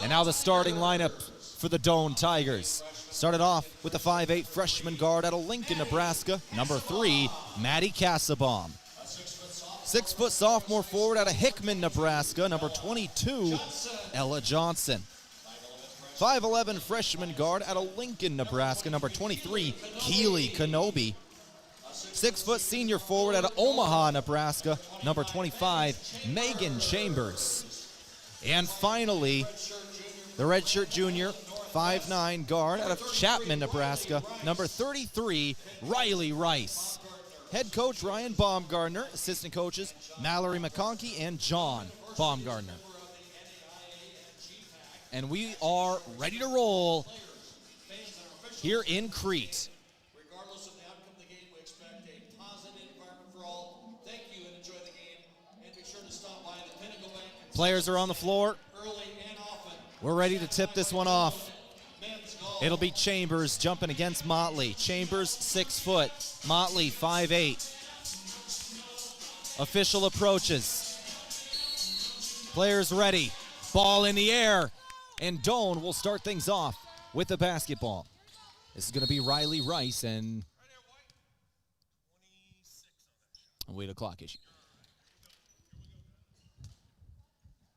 And now the starting lineup for the Doane Tigers. Started off with the 5'8 freshman guard out of Lincoln, Nebraska, number 3, Maddie Kassabaum. 6-foot sophomore forward out of Hickman, Nebraska, number 22, Ella Johnson. 5'11 freshman guard out of Lincoln, Nebraska, number 23, Keely Kenobi. 6-foot senior forward out of Omaha, Nebraska, number 25, Megan Chambers. And finally, the redshirt junior, 5'9 guard out of Chapman, Nebraska, number 33, Riley Rice. Head coach Ryan Baumgartner, assistant coaches Mallory McConkey and John Baumgartner. And we are ready to roll here in Crete. Regardless of the outcome of the game, we expect a positive environment for all. Thank you and enjoy the game. And be sure to stop by the Pinnacle Bank. Players are on the floor. Early and often. We're ready to tip this one off. It'll be Chambers jumping against Motley. Chambers, 6 foot. Motley, 5'8". Official approaches. Players ready. Ball in the air. And Doane will start things off with the basketball. This is going to be Riley Rice and wait a clock issue.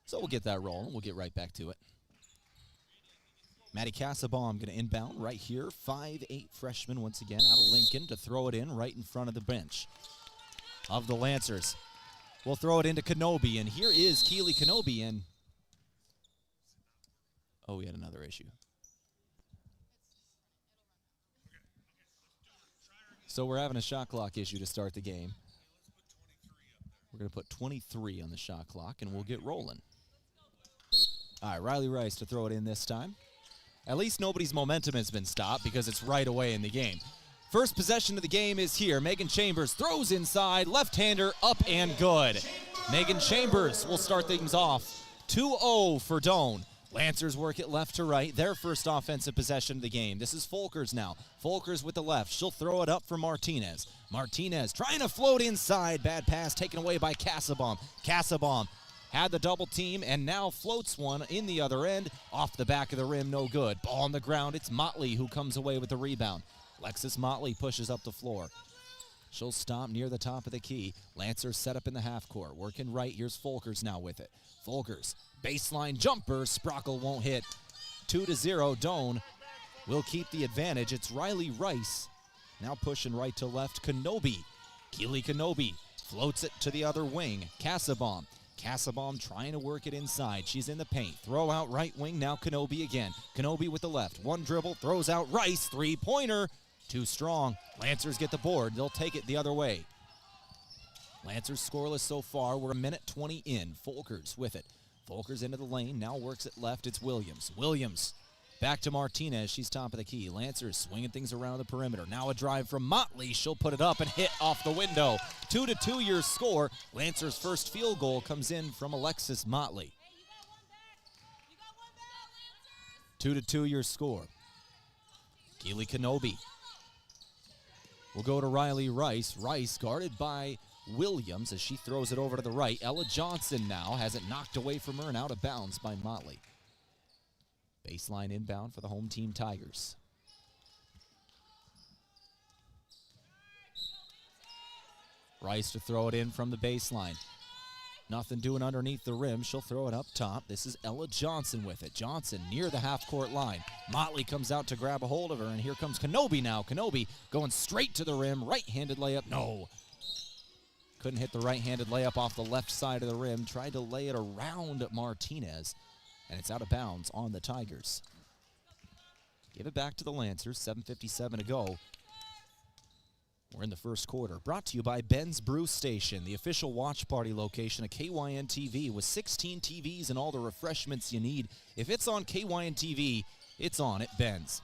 So we'll get that rolling. We'll get right back to it. Maddie Kassabaum going to inbound right here. 5'8 freshman once again out of Lincoln to throw it in right in front of the bench of the Lancers. We'll throw it into Kenobi, and here is Keely Kenobi. And oh, we had another issue. So we're having a shot clock issue to start the game. We're going to put 23 on the shot clock, and we'll get rolling. All right, Riley Rice to throw it in this time. At least nobody's momentum has been stopped because it's right away in the game. First possession of the game is here. Megan Chambers throws inside, left-hander up and good. Megan Chambers will start things off. 2-0 for Doane. Lancers work it left to right, their first offensive possession of the game. This is Folkers now. Folkers with the left. She'll throw it up for Martinez. Martinez trying to float inside. Bad pass taken away by Kassabaum. Kassabaum had the double team and now floats one in the other end. Off the back of the rim, no good. Ball on the ground. It's Motley who comes away with the rebound. Lexus Motley pushes up the floor. She'll stop near the top of the key. Lancers set up in the half court. Working right. Here's Folkers now with it. Folkers, baseline jumper. Sprockle won't hit. 2-0. Doane will keep the advantage. It's Riley Rice now pushing right to left. Kenobi. Keely Kenobi floats it to the other wing. Kassabaum. Kassabaum trying to work it inside. She's in the paint. Throw out right wing. Now Kenobi again. Kenobi with the left. One dribble. Throws out Rice. Three-pointer. Too strong. Lancers get the board. They'll take it the other way. Lancers scoreless so far. We're a minute 20 in. Folkers with it. Folkers into the lane. Now works it left. It's Williams. Williams back to Martinez. She's top of the key. Lancers swinging things around the perimeter. Now a drive from Motley. She'll put it up and hit off the window. 2-2 your score. Lancers' first field goal comes in from Alexis Motley. 2-2 your score. Keely Kenobi. We'll go to Riley Rice. Rice guarded by Williams as she throws it over to the right. Ella Johnson now has it knocked away from her and out of bounds by Motley. Baseline inbound for the home team Tigers. Rice to throw it in from the baseline. Nothing doing underneath the rim. She'll throw it up top. This is Ella Johnson with it. Johnson near the half-court line. Motley comes out to grab a hold of her, and here comes Kenobi now. Kenobi going straight to the rim. Right-handed layup. No. Couldn't hit the right-handed layup off the left side of the rim. Tried to lay it around Martinez, and it's out of bounds on the Tigers. Give it back to the Lancers, 7:57 to go. We're in the first quarter. Brought to you by Ben's Brew Station, the official watch party location of KYN TV with 16 TVs and all the refreshments you need. If it's on KYN TV, it's on at Ben's.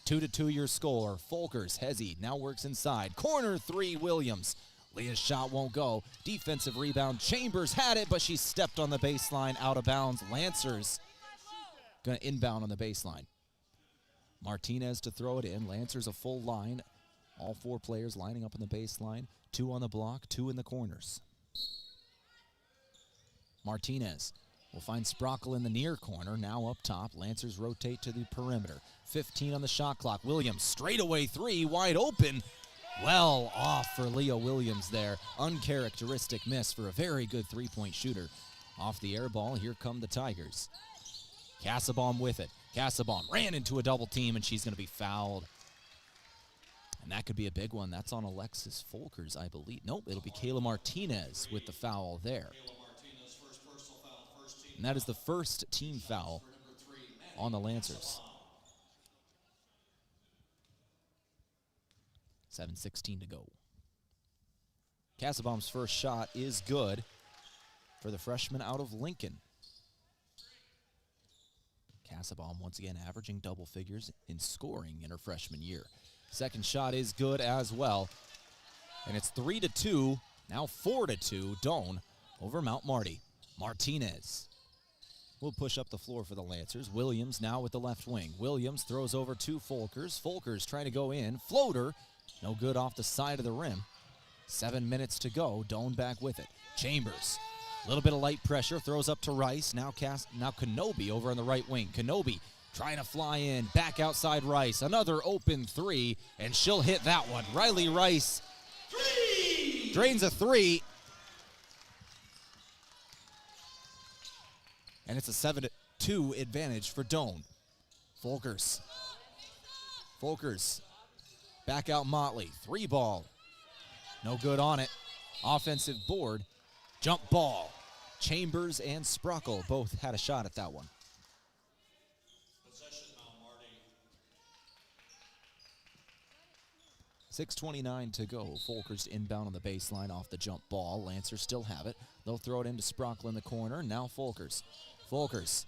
2-2 your score. Folkers, Hezzy now works inside. Corner three, Williams. Leah's shot won't go. Defensive rebound. Chambers had it, but she stepped on the baseline out of bounds. Lancers going to inbound on the baseline. Martinez to throw it in. Lancers a full line. All four players lining up on the baseline. 2 on the block, 2 in the corners. Martinez will find Sprockle in the near corner. Now up top. Lancers rotate to the perimeter. 15 on the shot clock. Williams straightaway 3, wide open. Well off for Leah Williams there. Uncharacteristic miss for a very good three-point shooter. Off the air ball, here come the Tigers. Cassabaum with it. Cassabaum ran into a double team, and she's going to be fouled. And that could be a big one. That's on Alexis Folkers, I believe. Nope, it'll be Kayla Martinez with the foul there. And that is the first team foul on the Lancers. 7:16 to go. Cassabaum's first shot is good for the freshman out of Lincoln. Cassabaum once again averaging double figures in scoring in her freshman year. Second shot is good as well. And it's 3-2, now 4-2, Doane over Mount Marty. Martinez will push up the floor for the Lancers. Williams now with the left wing. Williams throws over to Folkers. Folkers trying to go in. Floater, no good off the side of the rim. 7 minutes to go. Doane back with it. Chambers, a little bit of light pressure, throws up to Rice. Now Kenobi over on the right wing. Kenobi trying to fly in, back outside Rice. Another open 3, and she'll hit that one. Riley Rice drains a 3. And it's a 7-2 advantage for Doane. Folkers back out Motley. 3 ball. No good on it. Offensive board. Jump ball. Chambers and Sprockle both had a shot at that one. 6:29 to go. Folkers inbound on the baseline off the jump ball. Lancers still have it. They'll throw it into Sprockle in the corner. Now Folkers. Folkers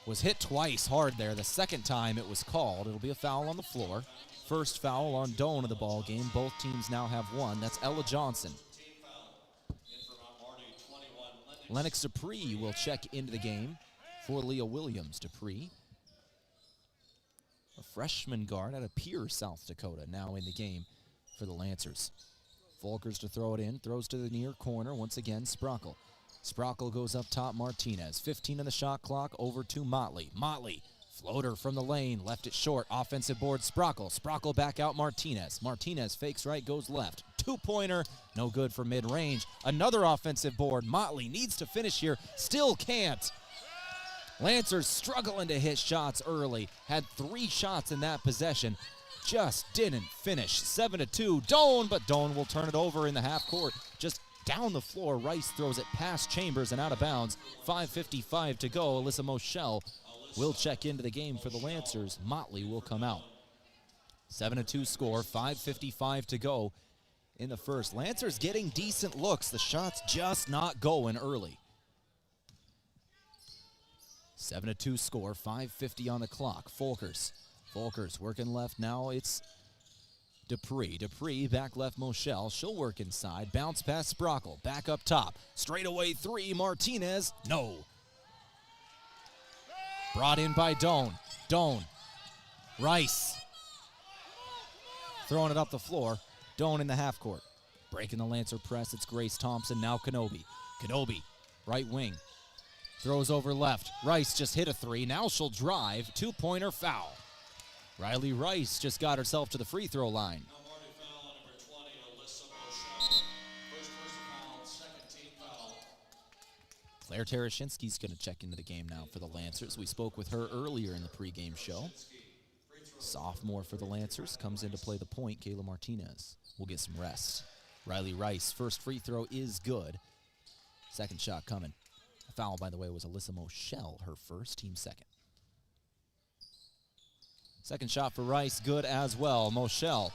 was hit twice hard there. The second time it was called. It'll be a foul on the floor. First foul on Doane of the ball game. Both teams now have one. That's Ella Johnson. Lennox Dupree will check into the game for Leah Williams. Dupree, a freshman guard out of Pierre, South Dakota, now in the game for the Lancers. Folkers to throw it in, throws to the near corner. Once again, Sprockle. Sprockle goes up top, Martinez. 15 on the shot clock, over to Motley. Motley, floater from the lane, left it short. Offensive board, Sprockle. Sprockle back out, Martinez. Martinez fakes right, goes left. 2-pointer, no good for mid-range. Another offensive board. Motley needs to finish here, still can't. Lancers struggling to hit shots early. Had 3 shots in that possession. Just didn't finish. 7-2, Doane, but Doane will turn it over in the half court. Just down the floor, Rice throws it past Chambers and out of bounds. 5:55 to go. Alyssa Moschel will check into the game for the Lancers. Motley will come out. 7-2 score, 5:55 to go in the first. Lancers getting decent looks. The shots just not going early. 7-2 score, 5:50 on the clock. Folkers working left now. It's Dupree. Dupree back left Moschel. She'll work inside. Bounce past Sprockle. Back up top. Straightaway 3. Martinez. No. Brought in by Doane. Doane. Rice. Throwing it up the floor. Doane in the half court. Breaking the Lancer press. It's Grace Thompson. Now Kenobi. Kenobi. Right wing. Throws over left. Rice just hit a 3. Now she'll drive. 2-pointer foul. Riley Rice just got herself to the free throw line. Claire Tereshinski's going to check into the game now for the Lancers. We spoke with her earlier in the pregame show. Sophomore for the Lancers comes in to play the point. Kayla Martinez will get some rest. Riley Rice, first free throw is good. Second shot coming. The foul, by the way, was Alyssa Moschel, her first, team second. Second shot for Rice, good as well. Moschel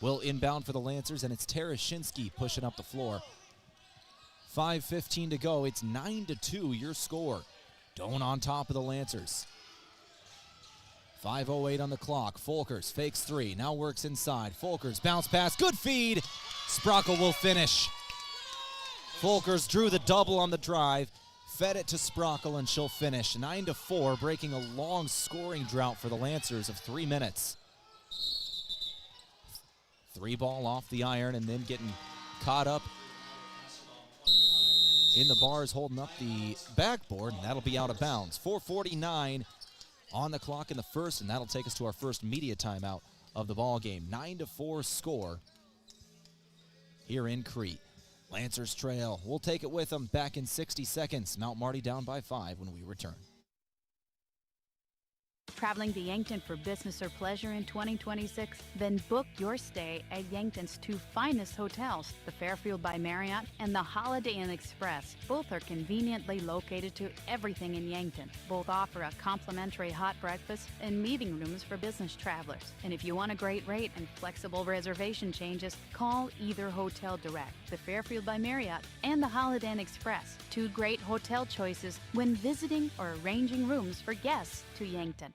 will inbound for the Lancers, and it's Tereshinski pushing up the floor. 5:15 to go. It's 9-2, your score. Doane on top of the Lancers. 5:08 on the clock. Folkers fakes three, now works inside. Folkers bounce pass, good feed. Sprockle will finish. Folkers drew the double on the drive, fed it to Sprockle, and she'll finish. 9-4, breaking a long scoring drought for the Lancers of 3 minutes. Three ball off the iron and then getting caught up in the bars, holding up the backboard, and that'll be out of bounds. 4:49 on the clock in the first, and that'll take us to our first media timeout of the ball game. 9-4 score here in Crete. Lancers trail. We'll take it with them back in 60 seconds. Mount Marty down by 5 when we return. Traveling to Yankton for business or pleasure in 2026? Then book your stay at Yankton's two finest hotels, the Fairfield by Marriott and the Holiday Inn Express. Both are conveniently located to everything in Yankton. Both offer a complimentary hot breakfast and meeting rooms for business travelers. And if you want a great rate and flexible reservation changes, call either hotel direct, the Fairfield by Marriott and the Holiday Inn Express. Two great hotel choices when visiting or arranging rooms for guests to Yankton.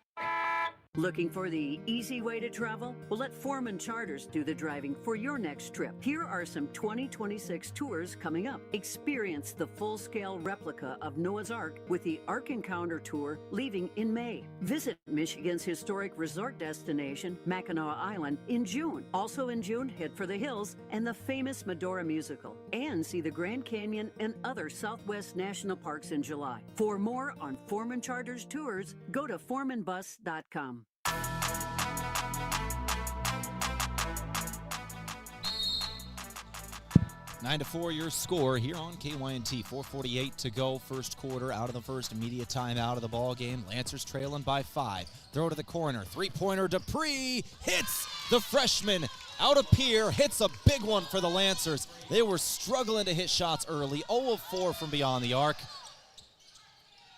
Looking for the easy way to travel? Well, let Foreman Charters do the driving for your next trip. Here are some 2026 tours coming up. Experience the full-scale replica of Noah's Ark with the Ark Encounter Tour leaving in May. Visit Michigan's historic resort destination, Mackinac Island, in June. Also in June, head for the hills and the famous Medora musical. And see the Grand Canyon and other Southwest National Parks in July. For more on Foreman Charters tours, go to foremanbus.com. 9-4 your score here on KYNT. 4:48 to go, first quarter, out of the first, media time out of the ball game. Lancers trailing by 5. Throw to the corner, three-pointer. Dupree hits the freshman out of Pier, hits a big one for the Lancers. They were struggling to hit shots early. 0 of 4 from beyond the arc.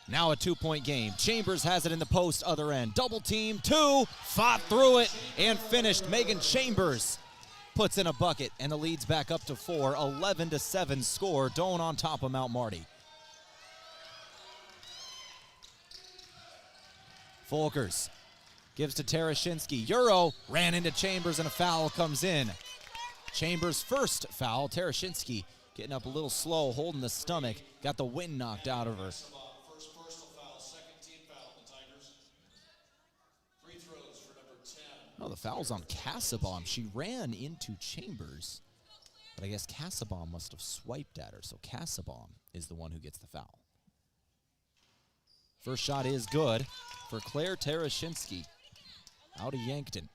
Now a 2-point game. Chambers has it in the post, other end. Double team, 2, fought through it, and finished. Megan Chambers puts in a bucket, and the lead's back up to 4. 11-7 score. Doane on top of Mount Marty. Folkers gives to Tereshinski. Euro ran into Chambers, and a foul comes in. Chambers' first foul. Tereshinski getting up a little slow, holding the stomach. Got the wind knocked out of her. First personal foul, second team foul on the Tigers. Free throws for number 10. Oh, the foul's on Cassabom. She ran into Chambers, but I guess Cassabom must have swiped at her, so Cassabom is the one who gets the foul. First shot is good for Claire Tereshinski out of Yankton.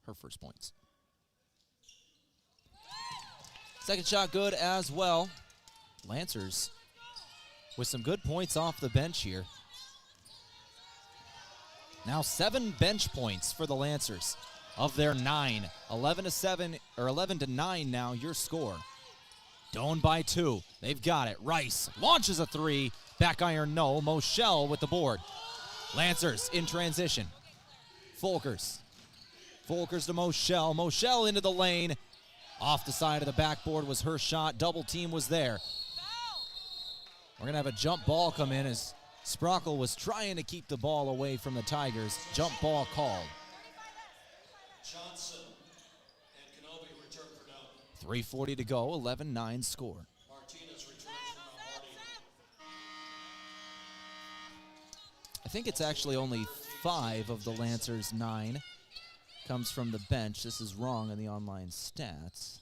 Her first points. Second shot good as well. Lancers with some good points off the bench here. Now 7 bench points for the Lancers of their 9. 11-7 or 11-9 now your score. Doane by 2. They've got it. Rice launches a 3. Back iron no. Moschel with the board. Lancers in transition. Folkers. Folkers to Moschel. Moschel into the lane. Off the side of the backboard was her shot. Double team was there. We're going to have a jump ball come in as Sprockle was trying to keep the ball away from the Tigers. Jump ball called. Johnson and Kenobi return for Doane. 3:40 to go, 11-9 score. Martinez returns for Mount Marty. I think it's actually only 5 of the Lancers' 9 comes from the bench. This is wrong in the online stats.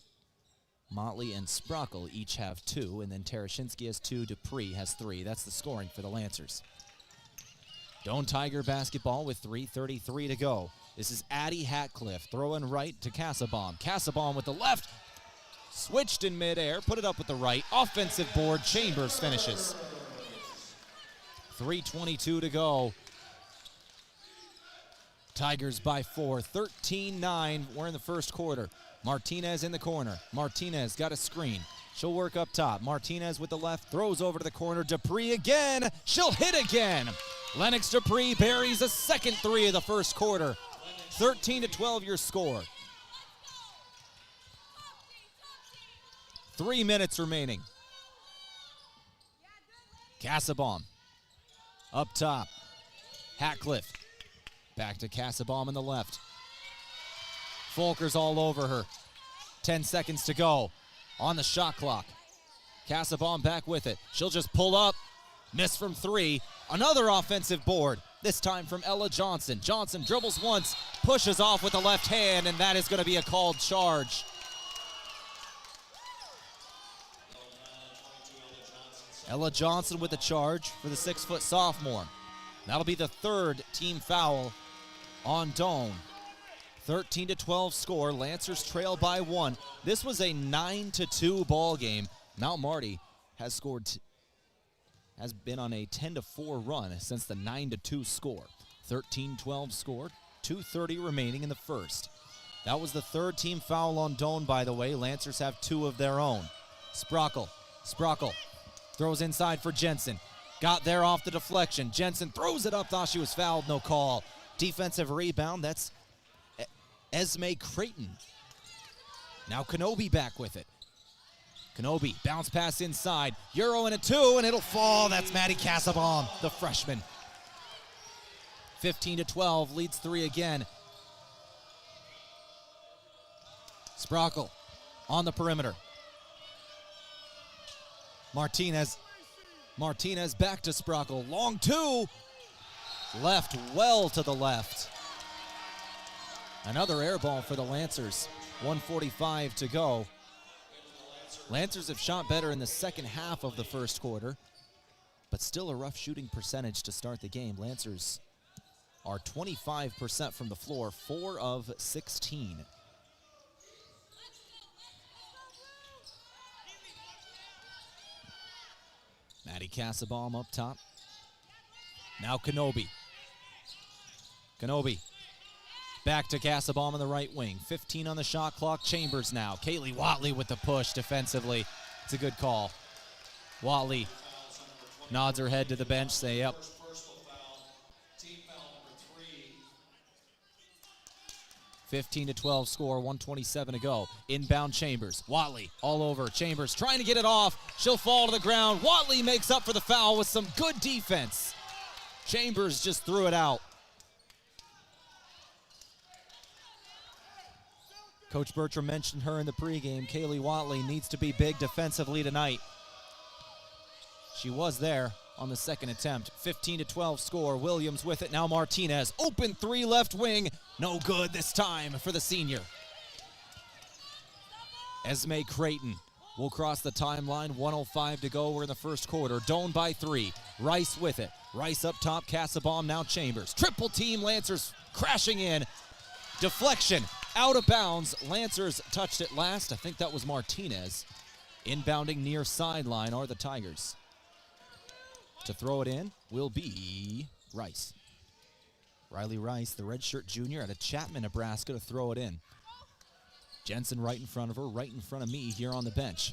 Motley and Sprockle each have 2, and then Tereshinski has 2, Dupree has 3. That's the scoring for the Lancers. Doane Tiger basketball with 3:33 to go. This is Addie Hatcliffe throwing right to Cassabom. Cassabom with the left, switched in midair, put it up with the right. Offensive board, Chambers finishes. 3:22 to go. Tigers by 4, 13-9. We're in the first quarter. Martinez in the corner. Martinez got a screen. She'll work up top. Martinez with the left, throws over to the corner. Dupree again. She'll hit again. Lennox Dupree buries a second three of the first quarter. 13-12 your score. 3 minutes remaining. Cassabaum up top. Hatcliffe back to Cassabaum on the left. Folker's all over her. 10 seconds to go on the shot clock. Cassabaum back with it. She'll just pull up. Miss from three. Another offensive board, this time from Ella Johnson. Johnson dribbles once, pushes off with the left hand, and that is going to be a called charge. Ella Johnson with the charge for the 6-foot sophomore. That'll be the third team foul on Doane. 13-12 score. Lancers trail by 1. This was a 9-2 ball game. Mount Marty has been on a 10-4 run since the 9-2 score. 13-12 scored. 2:30 remaining in the first. That was the third team foul on Doane, by the way. Lancers have 2 of their own. Sprockle throws inside for Jensen. Got there off the deflection. Jensen throws it up, thought she was fouled, no call. Defensive rebound, that's Esme Creighton. Now Kenobi back with it. Kenobi, bounce pass inside. Euro and a 2, and it'll fall. That's Maddie Cassabaum, the freshman. 15-12, leads 3 again. Sprockle on the perimeter. Martinez back to Sprockle. Long 2. Left, well to the left. Another air ball for the Lancers. 1:45 to go. Lancers have shot better in the second half of the first quarter, but still a rough shooting percentage to start the game. Lancers are 25% from the floor, 4 of 16. Maddie Cassabaum up top. Now Kenobi. Back to Cassabaum on the right wing. 15 on the shot clock. Chambers now. Kaylee Watley with the push defensively. It's a good call. Watley nods her head to the bench, say, yep. 15-12 score, 1:27 to go. Inbound Chambers. Watley all over. Chambers trying to get it off. She'll fall to the ground. Watley makes up for the foul with some good defense. Chambers just threw it out. Coach Bertram mentioned her in the pregame. Kaylee Watley needs to be big defensively tonight. She was there on the second attempt. 15-12 score. Williams with it. Now Martinez. Open 3 left wing. No good this time for the senior. Esme Creighton will cross the timeline. 1:05 to go. We're in the first quarter. Doane by 3. Rice with it. Rice up top. Cassabaum now Chambers. Triple team. Lancers crashing in. Deflection. Out of bounds. Lancers touched it last. I think that was Martinez. Inbounding near sideline are the Tigers. To throw it in will be Rice. Riley Rice, the redshirt junior out of Chapman, Nebraska, to throw it in. Jensen right in front of her, right in front of me here on the bench.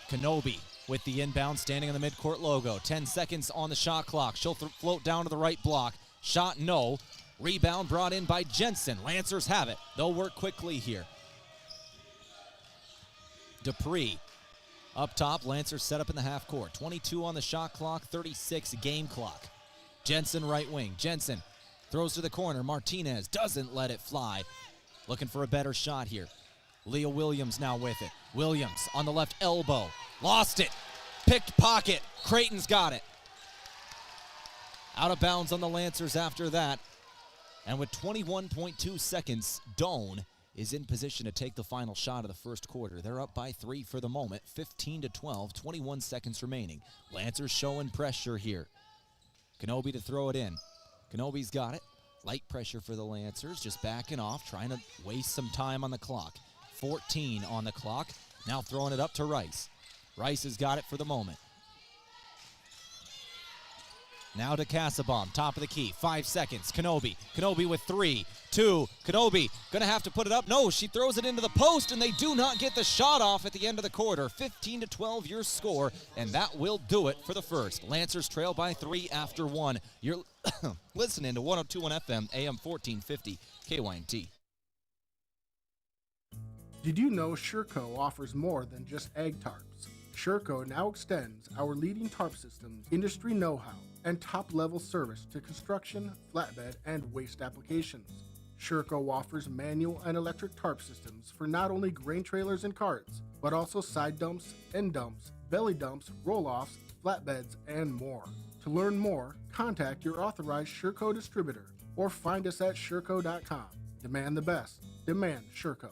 Kenobi with the inbound, standing on the midcourt logo. 10 seconds on the shot clock. She'll float down to the right block. Shot no. Rebound brought in by Jensen. Lancers have it. They'll work quickly here. Dupree up top. Lancers set up in the half court. 22 on the shot clock, 36 game clock. Jensen right wing. Jensen throws to the corner. Martinez doesn't let it fly. Looking for a better shot here. Leah Williams now with it. Williams on the left elbow. Lost it. Picked pocket. Creighton's got it. Out of bounds on the Lancers after that. And with 21.2 seconds, Doane is in position to take the final shot of the first quarter. They're up by 3 for the moment. 15-12, 21 seconds remaining. Lancers showing pressure here. Kenobi to throw it in. Kenobi's got it. Light pressure for the Lancers, just backing off, trying to waste some time on the clock. 14 on the clock. Now throwing it up to Rice. Rice has got it for the moment. Now to Casabom, top of the key, 5 seconds. Kenobi with 3, 2. Kenobi gonna have to put it up. No, she throws it into the post, and they do not get the shot off at the end of the quarter. 15-12 your score, and that will do it for the first. Lancers trail by 3 after 1. You're listening to 102.1 FM, AM 1450, KYNT. Did you know Sureco offers more than just egg tarps? Sureco now extends our leading tarp systems, industry know-how, and top-level service to construction, flatbed, and waste applications. Sureco offers manual and electric tarp systems for not only grain trailers and carts, but also side dumps, end dumps, belly dumps, roll-offs, flatbeds, and more. To learn more, contact your authorized Sureco distributor or find us at sureco.com. Demand the best. Demand Sureco.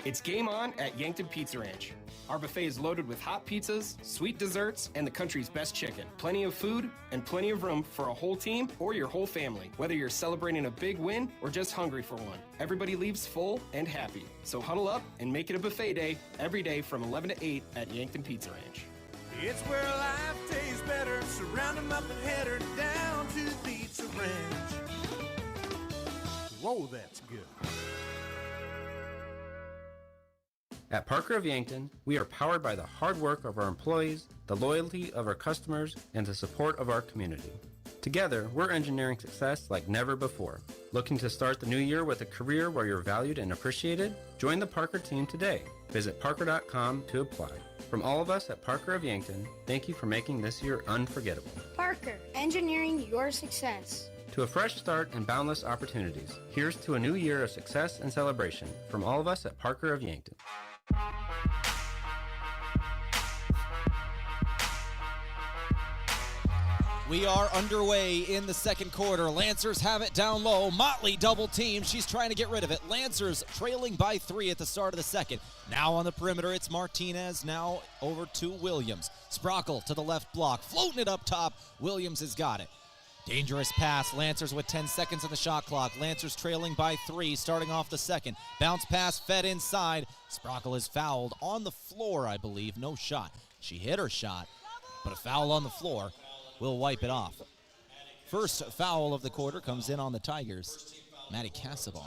It's game on at Yankton Pizza Ranch. Our buffet is loaded with hot pizzas, sweet desserts, and the country's best chicken. Plenty of food and plenty of room for a whole team or your whole family, whether you're celebrating a big win or just hungry for one. Everybody leaves full and happy. So huddle up and make it a buffet day every day from 11 to 8 at Yankton Pizza Ranch. It's where life tastes better. Surround 'em up and head her down to the Pizza Ranch. Whoa, that's good. At Parker of Yankton, we are powered by the hard work of our employees, the loyalty of our customers, and the support of our community. Together, we're engineering success like never before. Looking to start the new year with a career where you're valued and appreciated? Join the Parker team today. Visit parker.com to apply. From all of us at Parker of Yankton, thank you for making this year unforgettable. Parker, engineering your success. To a fresh start and boundless opportunities, here's to a new year of success and celebration from all of us at Parker of Yankton. We are underway in the second quarter. Lancers have it down low. Motley double team. She's trying to get rid of it. Lancers trailing by 3 at the start of the second. Now on the perimeter, it's Martinez. Now over to Williams. Sprockle to the left block. Floating it up top. Williams has got it. Dangerous pass. Lancers with 10 seconds on the shot clock. Lancers trailing by 3, starting off the second. Bounce pass fed inside. Sprockle is fouled on the floor, I believe. No shot. She hit her shot, but a foul on the floor will wipe it off. First foul of the quarter comes in on the Tigers. Maddie Casabon.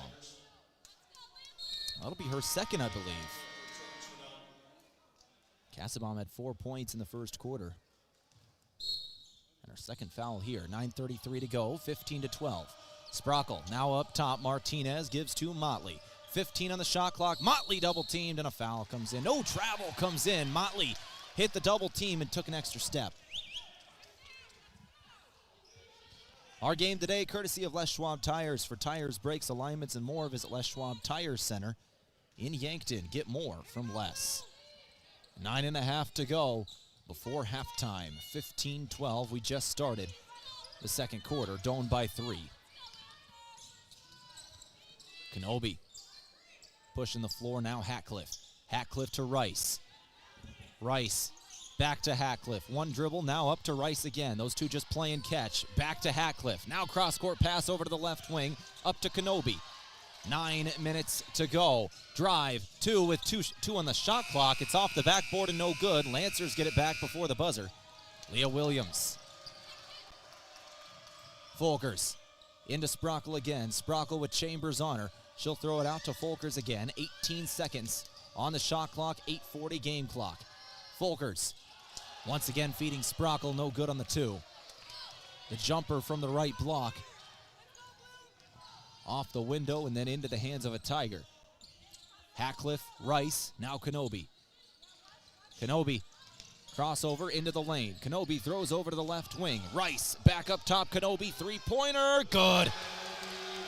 That'll be her second, I believe. Casabon had 4 points in the first quarter. And her second foul here. 9:33 to go, 15-12. Sprockle now up top. Martinez gives to Motley. 15 on the shot clock. Motley double teamed and a foul comes in. No travel comes in. Motley hit the double team and took an extra step. Our game today, courtesy of Les Schwab Tires. For tires, brakes, alignments, and more, visit Les Schwab Tire Center in Yankton. Get more from Les. 9.5 to go before halftime. 15-12. We just started the second quarter. Doane by 3. Kenobi pushing the floor now. Hatcliffe to Rice. Rice back to Hatcliffe. One dribble, now up to Rice again. Those two just playing catch. Back to Hatcliffe. Now cross-court pass over to the left wing. Up to Kenobi. 9 minutes to go. Drive, 2 with two on the shot clock. It's off the backboard and no good. Lancers get it back before the buzzer. Leah Williams. Folkers into Sprockle again. Sprockle with Chambers on her. She'll throw it out to Folkers again. 18 seconds on the shot clock. 8:40 game clock. Folkers once again feeding Sprockle. No good on the 2. The jumper from the right block. Off the window and then into the hands of a Tiger. Hatcliffe, Rice, now Kenobi. Kenobi, crossover into the lane. Kenobi throws over to the left wing. Rice, back up top, Kenobi, three-pointer, good.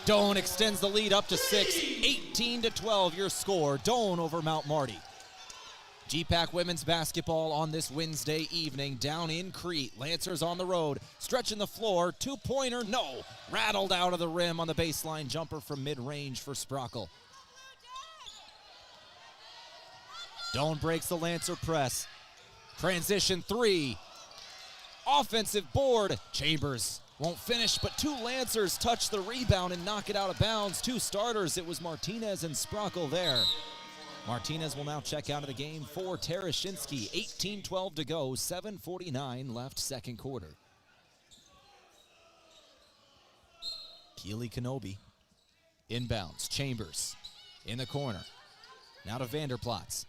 Doane extends the lead up to 6. 18-12 your score. Doane over Mount Marty. GPAC women's basketball on this Wednesday evening down in Crete. Lancers on the road, stretching the floor. Two-pointer, no. Rattled out of the rim on the baseline. Jumper from mid-range for Sprockle. Doane breaks the Lancer press. Transition 3. Offensive board. Chambers won't finish, but 2 Lancers touch the rebound and knock it out of bounds. 2 starters. It was Martinez and Sprockle there. Martinez will now check out of the game for Terashinsky. 18-12 to go, 7:49 left second quarter. Keely Kenobi. Inbounds. Chambers in the corner. Now to Vanderplatz.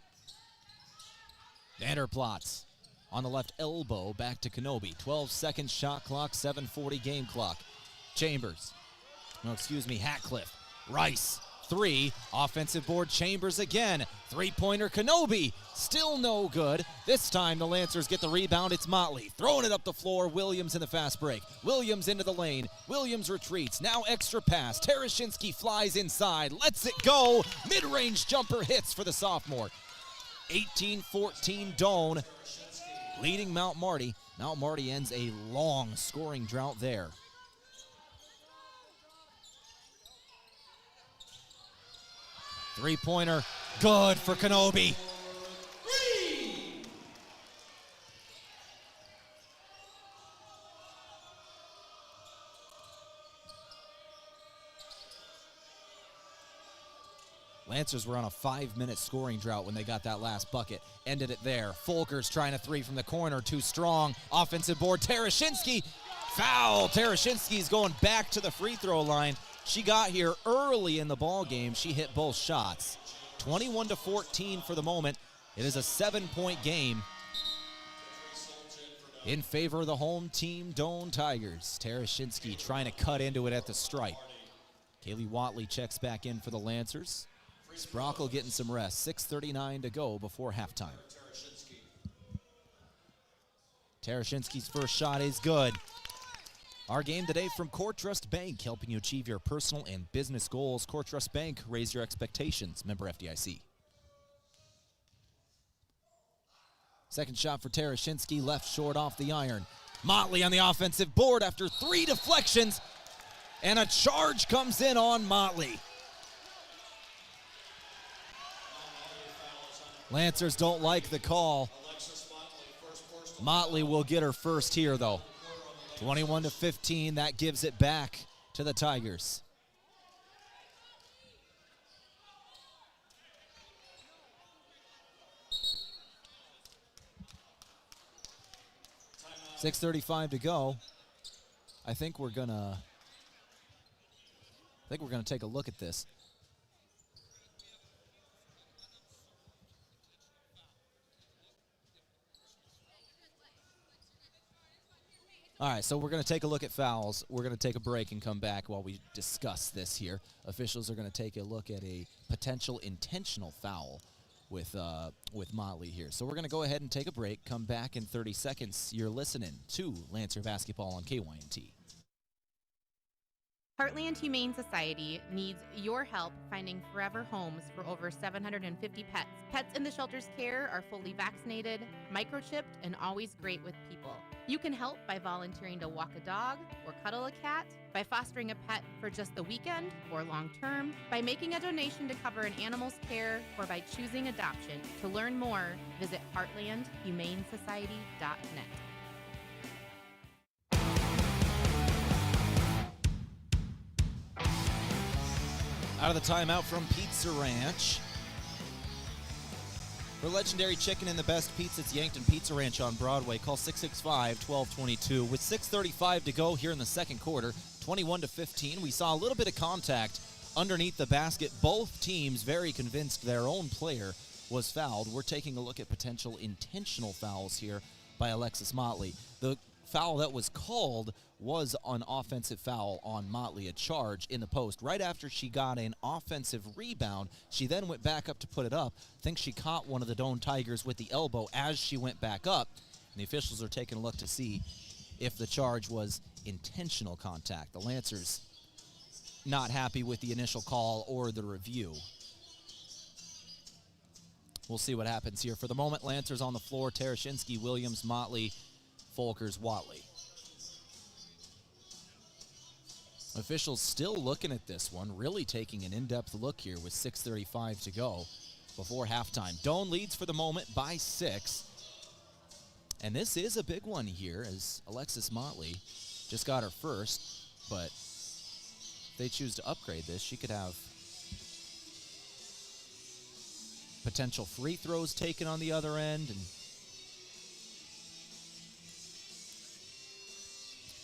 Vanderplatz on the left elbow, back to Kenobi. 12-second shot clock, 7:40 game clock. Chambers. No, excuse me, Hatcliffe. Rice, 3. Offensive board, Chambers again. Three-pointer, Kenobi. Still no good. This time the Lancers get the rebound. It's Motley. Throwing it up the floor. Williams in the fast break. Williams into the lane. Williams retreats. Now extra pass. Tereshinski flies inside. Lets it go. Mid-range jumper hits for the sophomore. 18-14 Doane leading Mount Marty. Mount Marty ends a long scoring drought there. Three-pointer, good for Kenobi. Lancers were on a 5-minute scoring drought when they got that last bucket. Ended it there. Fulker's trying a 3 from the corner. Too strong. Offensive board. Tereshinski. Foul. Tereshinski's going back to the free throw line. She got here early in the ball game. She hit both shots. 21-14 for the moment. It is a 7-point game in favor of the home team, Doane Tigers. Tereshinski trying to cut into it at the stripe. Kaylee Watley checks back in for the Lancers. Sprockle getting some rest. 6:39 to go before halftime. Tereshinski's first shot is good. Our game today from Core Trust Bank, helping you achieve your personal and business goals. Core Trust Bank, raise your expectations. Member FDIC. Second shot for Tereshinski, left short off the iron. Motley on the offensive board after 3 deflections, and a charge comes in on Motley. Lancers don't like the call. Motley will get her first here, though. 21-15, that gives it back to the Tigers. .635 to go. I think we're gonna take a look at this. All right, so we're going to take a look at fouls. We're going to take a break and come back while we discuss this here. Officials are going to take a look at a potential intentional foul with Motley here. So we're going to go ahead and take a break, come back in 30 seconds. You're listening to Lancer Basketball on KYNT. Heartland Humane Society needs your help finding forever homes for over 750 pets. Pets in the shelter's care are fully vaccinated, microchipped, and always great with people. You can help by volunteering to walk a dog or cuddle a cat, by fostering a pet for just the weekend or long term, by making a donation to cover an animal's care, or by choosing adoption. To learn more, visit heartlandhumanesociety.net. Out of the timeout from Pizza Ranch. For legendary chicken and the best pizza, it's Yankton Pizza Ranch on Broadway. Call 665-1222. With 6:35 to go here in the second quarter, 21-15. We saw a little bit of contact underneath the basket. Both teams very convinced their own player was fouled. We're taking a look at potential intentional fouls here by Alexis Motley. The foul that was called was an offensive foul on Motley, a charge in the post. Right after she got an offensive rebound, she then went back up to put it up. I think she caught one of the Doane Tigers with the elbow as she went back up, and the officials are taking a look to see if the charge was intentional contact. The Lancers not happy with the initial call or the review. We'll see what happens here. For the moment, Lancers on the floor. Tereshinski, Williams, Motley, Folkers, Watley. Officials still looking at this one, really taking an in-depth look here with 6:35 to go before halftime. Doane leads for the moment by 6. And this is a big one here, as Alexis Motley just got her first, but if they choose to upgrade this, she could have potential free throws taken on the other end, and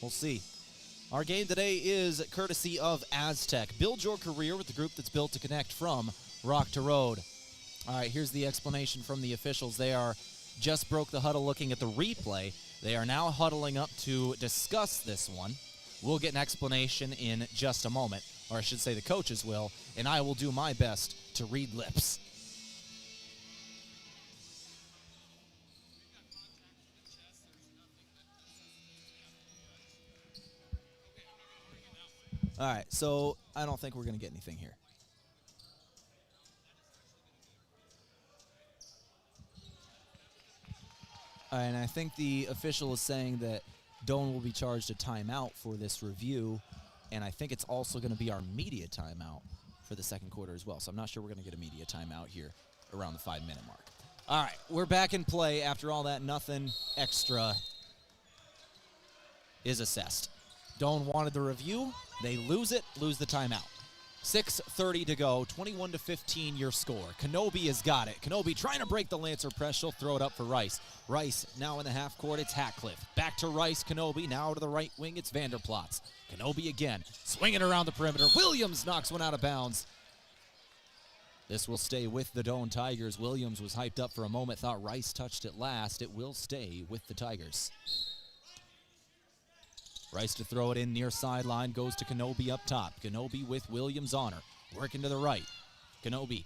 we'll see. Our game today is courtesy of Aztec. Build your career with the group that's built to connect from rock to road. All right, here's the explanation from the officials. They are just broke the huddle looking at the replay. They are now huddling up to discuss this one. We'll get an explanation in just a moment, or I should say the coaches will, and I will do my best to read lips. All right, so I don't think we're going to get anything here. All right, and I think the official is saying that Doane will be charged a timeout for this review, and I think it's also going to be our media timeout for the second quarter as well. So I'm not sure we're going to get a media timeout here around the 5-minute mark. All right, we're back in play. After all that, nothing extra is assessed. Doane wanted the review. They lose it, lose the timeout. 6:30 to go, 21-15 your score. Kenobi has got it. Kenobi trying to break the Lancer press. She'll throw it up for Rice. Rice now in the half court, it's Hatcliffe. Back to Rice, Kenobi. Now to the right wing, it's Vanderplots. Kenobi again, swinging around the perimeter. Williams knocks one out of bounds. This will stay with the Doane Tigers. Williams was hyped up for a moment, thought Rice touched it last. It will stay with the Tigers. Rice to throw it in near sideline, goes to Kenobi up top. Kenobi with Williams on her, working to the right. Kenobi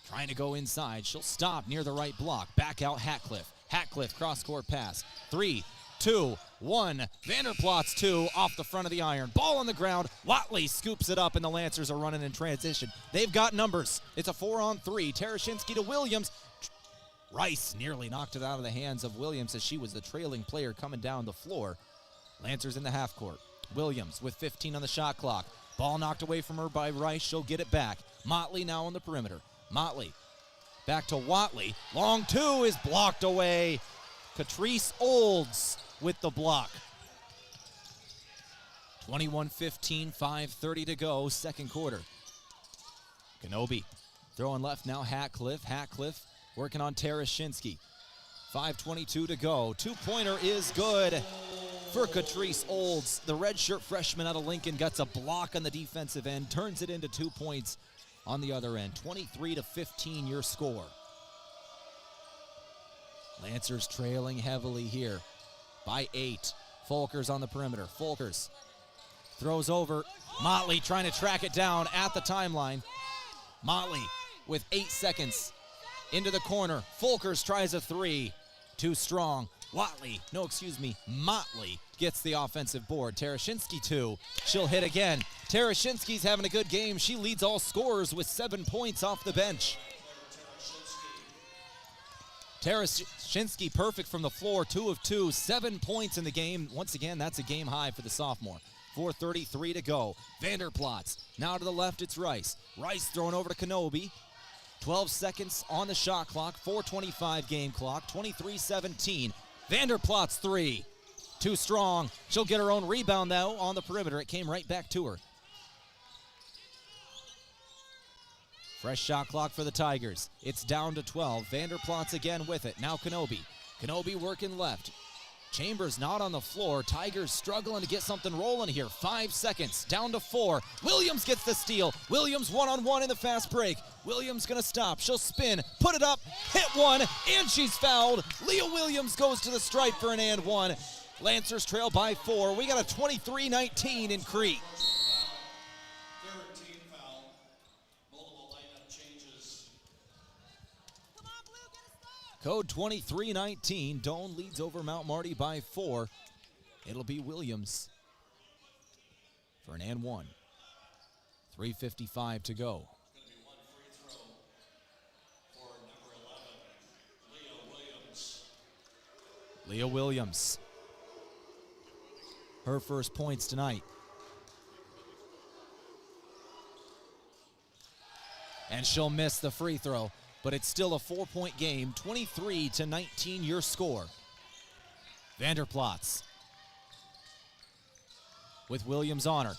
trying to go inside. She'll stop near the right block. Back out Hatcliffe. Hatcliffe cross-court pass. 3, 2, 1. Vanderplots 2 off the front of the iron. Ball on the ground. Watley scoops it up, and the Lancers are running in transition. They've got numbers. It's a 4-on-3. Tarashinsky to Williams. Rice nearly knocked it out of the hands of Williams as she was the trailing player coming down the floor. Lancers in the half court. Williams with 15 on the shot clock. Ball knocked away from her by Rice. She'll get it back. Motley now on the perimeter. Motley back to Watley. Long two is blocked away. Catrice Olds with the block. 21-15, 5:30 to go, second quarter. Kenobi throwing left now, Hatcliffe. Hatcliffe working on Tarashinsky. 5:22 to go. Two-pointer is good for Catrice Olds. The redshirt freshman out of Lincoln gets a block on the defensive end, turns it into 2 points on the other end. 23-15 your score. Lancers trailing heavily here by 8. Folkers on the perimeter. Folkers throws over. Motley trying to track it down at the timeline. Motley with 8 seconds into the corner. Folkers tries a 3. Too strong. Motley gets the offensive board. Tarashinsky 2. She'll hit again. Tarashinsky's having a good game. She leads all scorers with 7 points off the bench. Tarashinsky perfect from the floor, 2 of 2, 7 points in the game. Once again, that's a game high for the sophomore. 4:33 to go. Vanderplots. Now to the left, it's Rice. Rice thrown over to Kenobi. 12 seconds on the shot clock. 4:25 game clock. 23-17. Vanderplots 3. Too strong. She'll get her own rebound, though, on the perimeter. It came right back to her. Fresh shot clock for the Tigers. It's down to 12. Vanderplots again with it. Now Kenobi. Kenobi working left. Chambers not on the floor. Tigers struggling to get something rolling here. 5 seconds. Down to 4. Williams gets the steal. Williams one-on-one in the fast break. Williams going to stop. She'll spin. Put it up. Hit one. And she's fouled. Leah Williams goes to the stripe for an and one. Lancers trail by 4. We got a 23-19 in Crete. Code 23-19. Doane leads over Mount Marty by 4. It'll be Williams for an and one. 3:55 to go. Leah Williams. Her first points tonight. And she'll miss the free throw. But it's still a 4-point game, 23-19 your score. Vanderplots with Williams on her.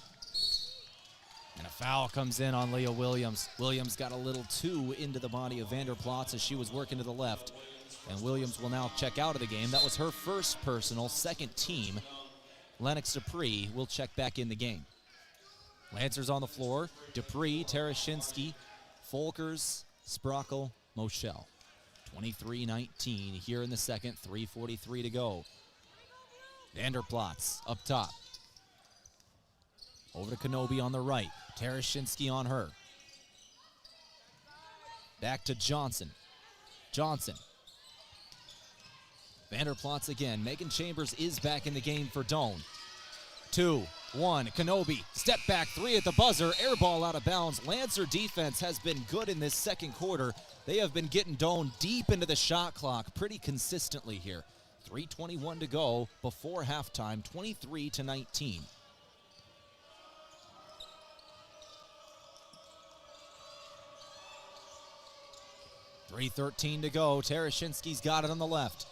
And a foul comes in on Leah Williams. Williams got a little too into the body of Vanderplots as she was working to the left. And Williams will now check out of the game. That was her first personal, second team. Lennox Dupree will check back in the game. Lancers on the floor. Dupree, Terashinsky, Folkers, Sprockle, Moschel. 23-19 here in the second, 3:43 to go. Vanderplatz up top. Over to Kenobi on the right. Terashinsky on her. Back to Johnson. Johnson. Vanderplatz again. Megan Chambers is back in the game for Doane. 2-1. Kenobi. Step back three at the buzzer. Air ball out of bounds. Lancer defense has been good in this second quarter. They have been getting Doane deep into the shot clock pretty consistently here. 3:21 to go before halftime. 23-19. .313 to go. Terashinsky's got it on the left.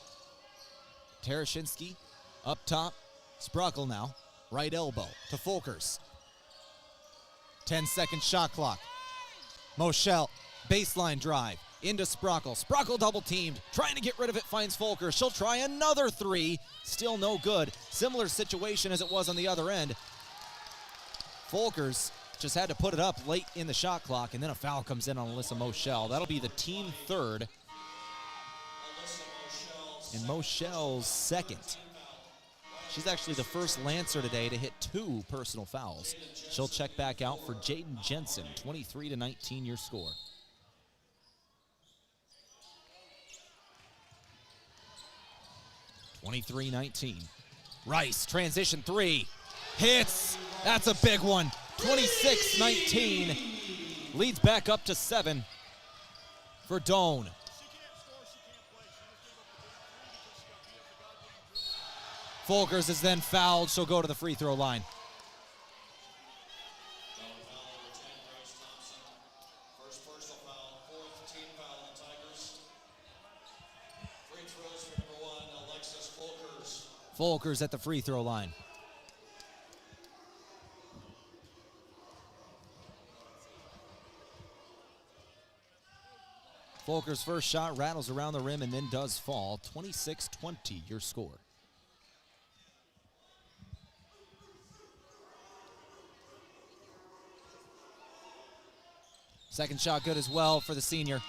Terashinsky up top. Sprockle now. Right elbow to Folkers. 10-second shot clock. Moschel, baseline drive into Sprockle. Sprockle double teamed, trying to get rid of it, finds Folkers. She'll try another three. Still no good. Similar situation as it was on the other end. Folkers just had to put it up late in the shot clock, and then a foul comes in on Alyssa Moschel. That'll be the team third. And Mochel's second. She's actually the first Lancer today to hit 2 personal fouls. She'll check back out for Jaden Jensen. 23-19 your score. .23-19. Rice, transition three. Hits. That's a big one. 26-19. Leads back up to 7 for Doane. Folkers is then fouled. She'll go to the free throw line. First personal foul, 4th team foul on the Tigers. Free throws for number 1, Alexis Folkers. Folkers at the free throw line. Folkers' first shot rattles around the rim and then does fall. 26-20 your score. Second shot good as well for the senior.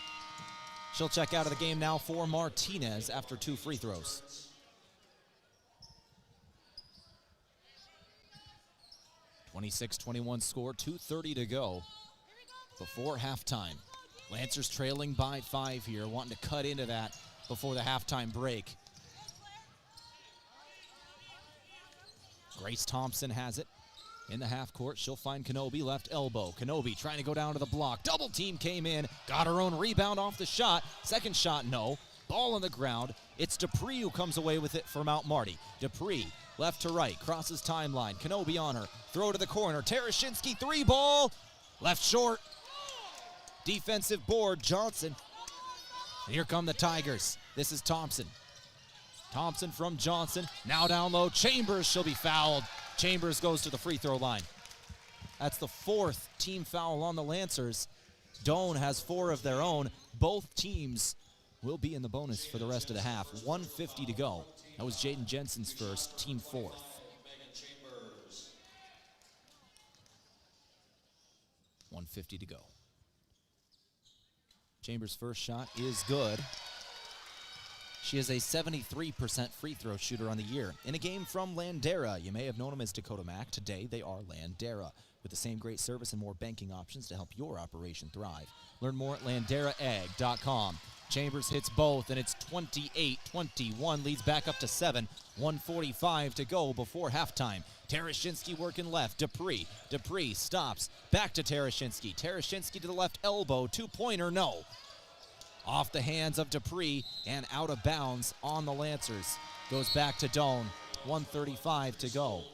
She'll check out of the game now for Martinez after 2 free throws. .26-21 score, 2:30 to go before halftime. Lancers trailing by 5 here, wanting to cut into that before the halftime break. Grace Thompson has it. In the half court, she'll find Kenobi, left elbow. Kenobi trying to go down to the block. Double team came in, got her own rebound off the shot. Second shot, no. Ball on the ground. It's Dupree who comes away with it for Mount Marty. Dupree, left to right, crosses timeline. Kenobi on her, throw to the corner. Terashinsky, 3 ball. Left short. Defensive board, Johnson. And here come the Tigers. This is Thompson. Thompson from Johnson. Now down low. Chambers, she'll be fouled. Chambers goes to the free throw line. That's the 4th team foul on the Lancers. Doane has 4 of their own. Both teams will be in the bonus for the rest of the half. 1:50 to go. That was Jaden Jensen's first, team 4th. 1:50 to go. Chambers' first shot is good. She is a 73% free throw shooter on the year. In a game from Landera, you may have known them as Dakota Mac. Today, they are Landera, with the same great service and more banking options to help your operation thrive. Learn more at landeraag.com. Chambers hits both, and it's 28-21, leads back up to 7. 1:45 to go before halftime. Terashinsky working left. Dupree stops. Back to Terashinsky. Terashinsky to the left elbow. 2-pointer, no. Off the hands of Dupree and out of bounds on the Lancers. Goes back to Doane. 1:35 to go.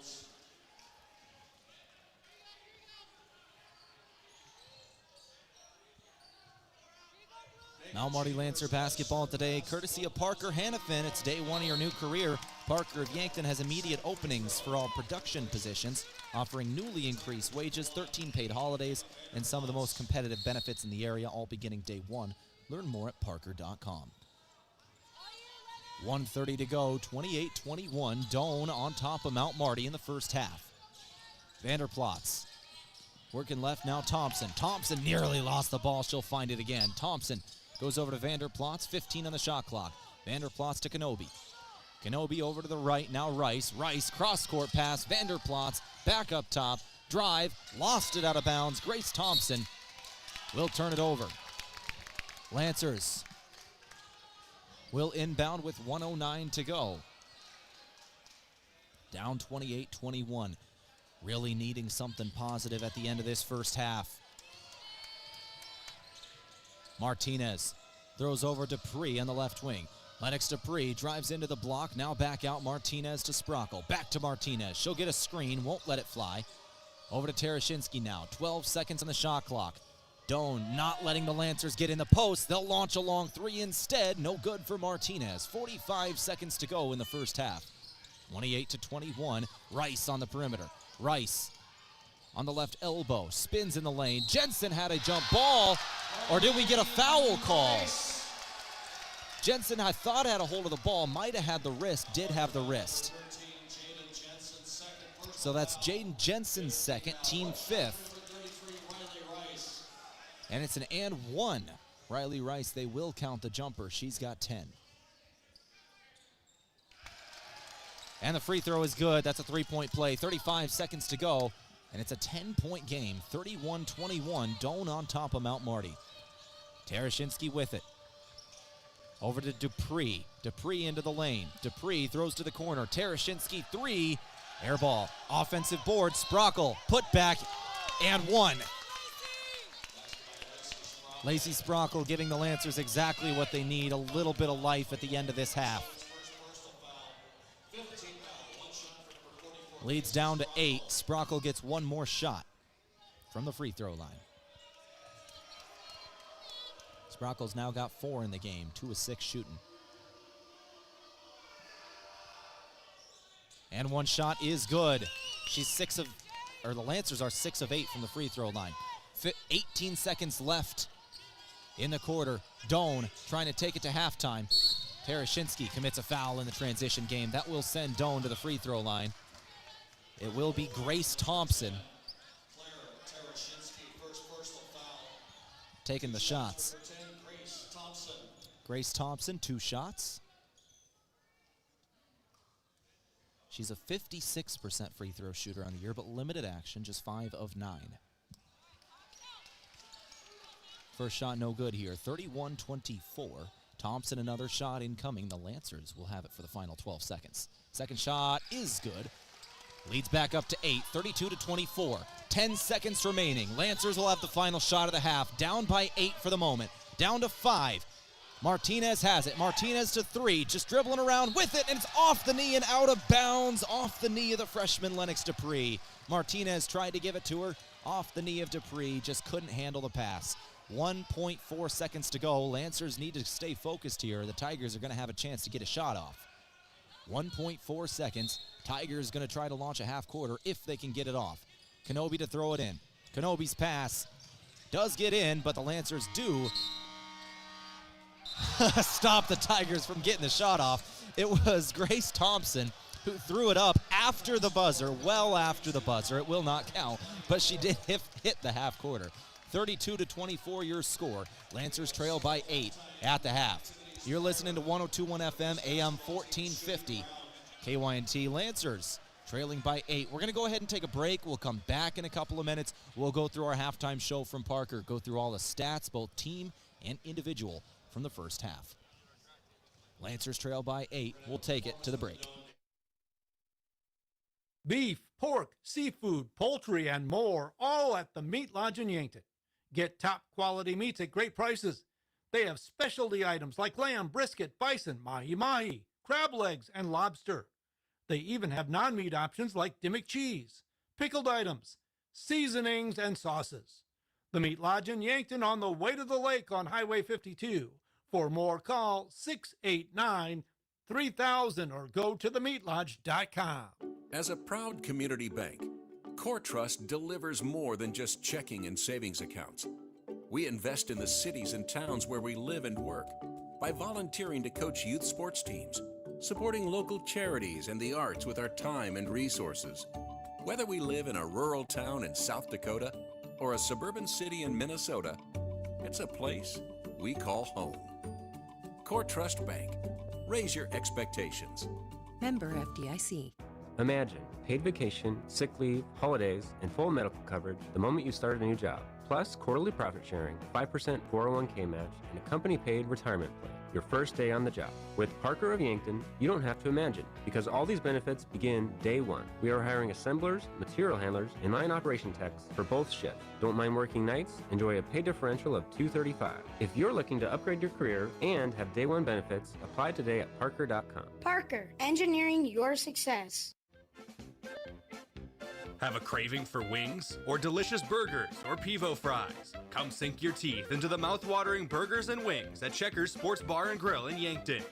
Now Marty Lancer basketball today, courtesy of Parker Hannafin. It's day 1 of your new career. Parker of Yankton has immediate openings for all production positions, offering newly increased wages, 13 paid holidays, and some of the most competitive benefits in the area, all beginning day 1. Learn more at parker.com. 1:30 to go, 28-21. Doane on top of Mount Marty in the first half. Vanderplots working left now. Thompson nearly lost the ball. She'll find it again. Thompson goes over to Vanderplots, 15 on the shot clock. Vanderplots to Kenobi. Kenobi over to the right, now Rice. Rice, cross-court pass, Vanderplots, back up top, drive, lost it out of bounds. Grace Thompson will turn it over. Lancers will inbound with 1:09 to go. Down 28-21. Really needing something positive at the end of this first half. Martinez throws over Dupree on the left wing. Lennox Dupree drives into the block, now back out. Martinez to Sprockle, back to Martinez. She'll get a screen, won't let it fly. Over to Tereshinski now, 12 seconds on the shot clock. Doane not letting the Lancers get in the post. They'll launch a long three instead. No good for Martinez. 45 seconds to go in the first half. 28-21. Rice on the perimeter. Rice on the left elbow. Spins in the lane. Jensen had a jump ball. Or did we get a foul call? Jensen, I thought, had a hold of the ball. Might have had the wrist. Did have the wrist. So that's Jaden Jensen's second. Team fifth. And it's an and one. Riley Rice, they will count the jumper. She's got 10. And the free throw is good. That's a three-point play. 35 seconds to go. And it's a 10-point game. 31-21. Doane on top of Mount Marty. Tereshinski with it. Over to Dupree. Dupree into the lane. Dupree throws to the corner. Tereshinski, three. Air ball. Offensive board. Sprockle. Put back. And one. Lacey Sprockle giving the Lancers exactly what they need. A little bit of life at the end of this half. Leads down to 8. Sprockle gets one more shot from the free throw line. Sprockle's now got 4 in the game, 2 of 6 shooting. And one shot is good. The Lancers are 6 of 8 from the free throw line. 18 seconds left in the quarter. Doane trying to take it to halftime. Tereshinski commits a foul in the transition game. That will send Doane to the free throw line. It will be Grace Thompson taking the shots. Grace Thompson, 2 shots. She's a 56% free throw shooter on the year, but limited action, just 5 of 9. First shot no good here, 31-24. Thompson another shot incoming. The Lancers will have it for the final 12 seconds. Second shot is good. Leads back up to 8, 32-24. 10 seconds remaining. Lancers will have the final shot of the half. Down by 8 for the moment. Down to 5. Martinez has it. Martinez to 3. Just dribbling around with it, and it's off the knee and out of bounds. Off the knee of the freshman Lennox Dupree. Martinez tried to give it to her. Off the knee of Dupree. Just couldn't handle the pass. 1.4 seconds to go. Lancers need to stay focused here. The Tigers are going to have a chance to get a shot off. 1.4 seconds. Tigers going to try to launch a half quarter if they can get it off. Kenobi to throw it in. Kenobi's pass does get in, but the Lancers do stop the Tigers from getting the shot off. It was Grace Thompson who threw it up after the buzzer, well after the buzzer. It will not count, but she did hit the half quarter. 32-24 your score. Lancers trail by 8 at the half. You're listening to 102.1 FM, AM 1450. KYNT. Lancers trailing by 8. We're going to go ahead and take a break. We'll come back in a couple of minutes. We'll go through our halftime show from Parker, go through all the stats, both team and individual, from the first half. Lancers trail by 8. We'll take it to the break. Beef, pork, seafood, poultry, and more, all at the Meat Lodge in Yankton. Get top quality meats at great prices. They have specialty items like lamb, brisket, bison, mahi-mahi, crab legs, and lobster. They even have non-meat options like Dimmick cheese, pickled items, seasonings, and sauces. The Meat Lodge in Yankton on the way to the lake on Highway 52. For more, call 689-3000 or go to themeatlodge.com. As a proud community bank, Core Trust delivers more than just checking and savings accounts. We invest in the cities and towns where we live and work by volunteering to coach youth sports teams, supporting local charities and the arts with our time and resources. Whether we live in a rural town in South Dakota or a suburban city in Minnesota, it's a place we call home. Core Trust Bank. Raise your expectations. Member FDIC. Imagine paid vacation, sick leave, holidays, and full medical coverage the moment you start a new job. Plus quarterly profit sharing, 5% 401k match, and a company-paid retirement plan. Your first day on the job. With Parker of Yankton, you don't have to imagine, because all these benefits begin day one. We are hiring assemblers, material handlers, and line operation techs for both shifts. Don't mind working nights? Enjoy a pay differential of $235. If you're looking to upgrade your career and have day one benefits, apply today at parker.com. Parker, engineering your success. Have a craving for wings or delicious burgers or pivo fries? Come sink your teeth into the mouth-watering burgers and wings at Checkers Sports Bar and Grill in Yankton.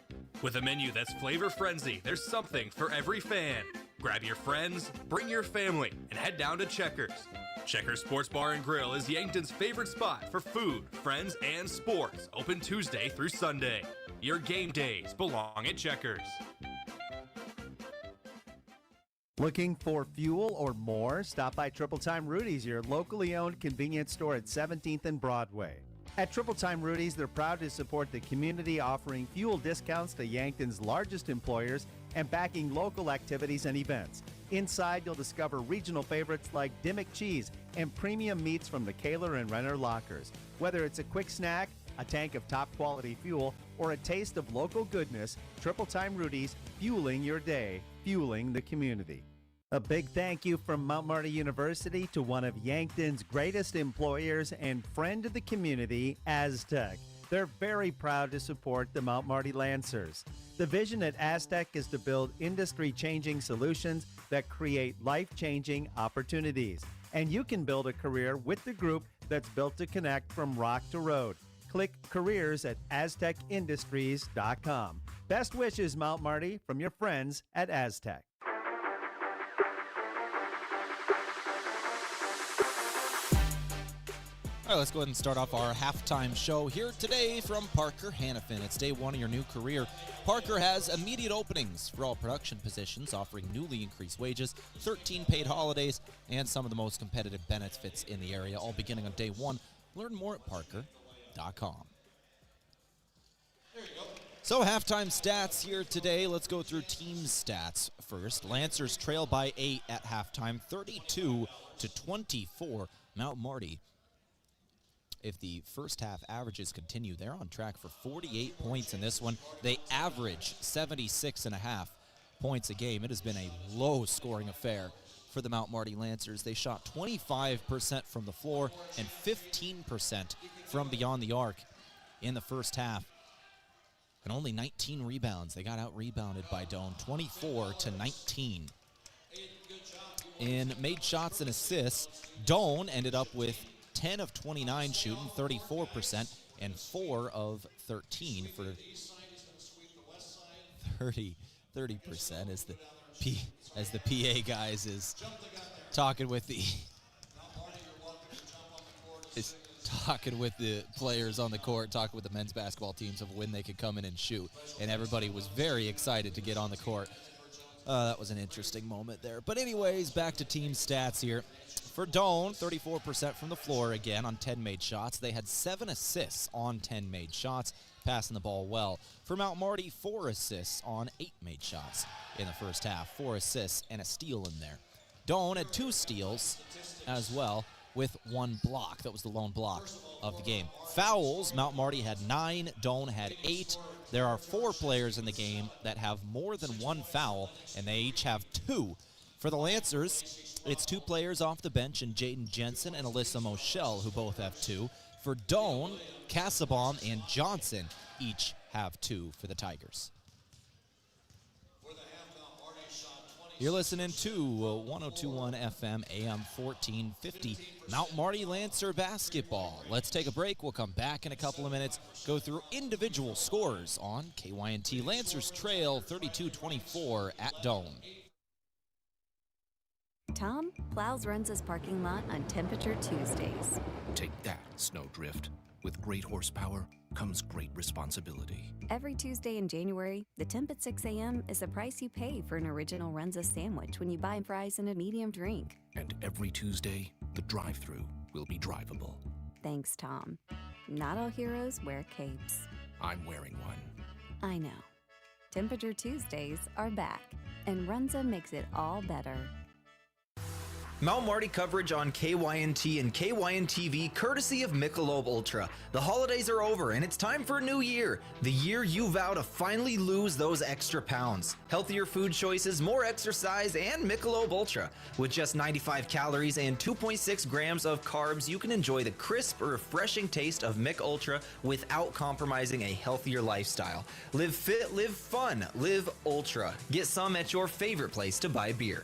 With a menu that's flavor frenzy, there's something for every fan. Grab your friends, bring your family, and head down to Checkers. Checkers Sports Bar and Grill is Yankton's favorite spot for food, friends, and sports. Open Tuesday through Sunday. Your game days belong at Checkers. Looking for fuel or more? Stop by Triple Time Rudy's, your locally owned convenience store at 17th and Broadway. At Triple Time Rudy's, they're proud to support the community, offering fuel discounts to Yankton's largest employers and backing local activities and events. Inside, you'll discover regional favorites like Dimmick cheese and premium meats from the Kaler and Renner lockers. Whether it's a quick snack, a tank of top quality fuel, or a taste of local goodness, Triple Time Rudy's, fueling your day, fueling the community. A big thank you from Mount Marty University to one of Yankton's greatest employers and friend of the community, Aztec. They're very proud to support the Mount Marty Lancers. The vision at Aztec is to build industry-changing solutions that create life-changing opportunities. And you can build a career with the group that's built to connect from rock to road. Click careers at aztecindustries.com. Best wishes, Mount Marty, from your friends at Aztec. All right, let's go ahead and start off our halftime show here today from Parker Hannafin. It's day one of your new career. Parker has immediate openings for all production positions, offering newly increased wages, 13 paid holidays, and some of the most competitive benefits in the area, all beginning on day one. Learn more at parker.com. So halftime stats here today. Let's go through team stats first. Lancers trail by 8 at halftime, 32-24. Mount Marty, if the first half averages continue, they're on track for 48 points in this one. They average 76.5 points a game. It has been a low-scoring affair for the Mount Marty Lancers. They shot 25% from the floor and 15% from beyond the arc in the first half. And only 19 rebounds. They got out-rebounded by Doane, 24-19. In made shots and assists, Doane ended up with 10 of 29 shooting, 34%, and 4 of 13 for 30% as the PA guys is talking with the players on the court, talking with the men's basketball teams of when they could come in and shoot, and everybody was very excited to get on the court. That was an interesting moment there. But anyways, back to team stats here. For Doane, 34% from the floor again on 10 made shots. They had 7 assists on 10 made shots, passing the ball well. For Mount Marty, 4 assists on 8 made shots in the first half. 4 assists and a steal in there. Doane had 2 steals as well, with 1 block. That was the lone block of the game. Fouls, Mount Marty had 9, Doane had 8. There are 4 players in the game that have more than 1 foul, and they each have 2. For the Lancers, it's 2 players off the bench, and Jaden Jensen and Alyssa Moschel, who both have 2. For Doane, Cassabaum and Johnson each have 2 for the Tigers. You're listening to 102.1 FM, AM 1450, Mount Marty Lancer basketball. Let's take a break. We'll come back in a couple of minutes, go through individual scores on KYNT. Lancers trail 32-24 at Doane. Tom plows runs his parking lot on Temperature Tuesdays. Take that, Snowdrift. With great horsepower comes great responsibility. Every Tuesday in January, the temp at 6 a.m. is the price you pay for an original Runza sandwich when you buy fries and a medium drink. And every Tuesday, the drive-thru will be drivable. Thanks, Tom. Not all heroes wear capes. I'm wearing one. I know. Temperature Tuesdays are back, and Runza makes it all better. Mount Marty coverage on KYNT and KYN-TV courtesy of Michelob Ultra. The holidays are over and it's time for a new year. The year you vow to finally lose those extra pounds. Healthier food choices, more exercise, and Michelob Ultra. With just 95 calories and 2.6 grams of carbs, you can enjoy the crisp, refreshing taste of Mich Ultra without compromising a healthier lifestyle. Live fit, live fun, live Ultra. Get some at your favorite place to buy beer.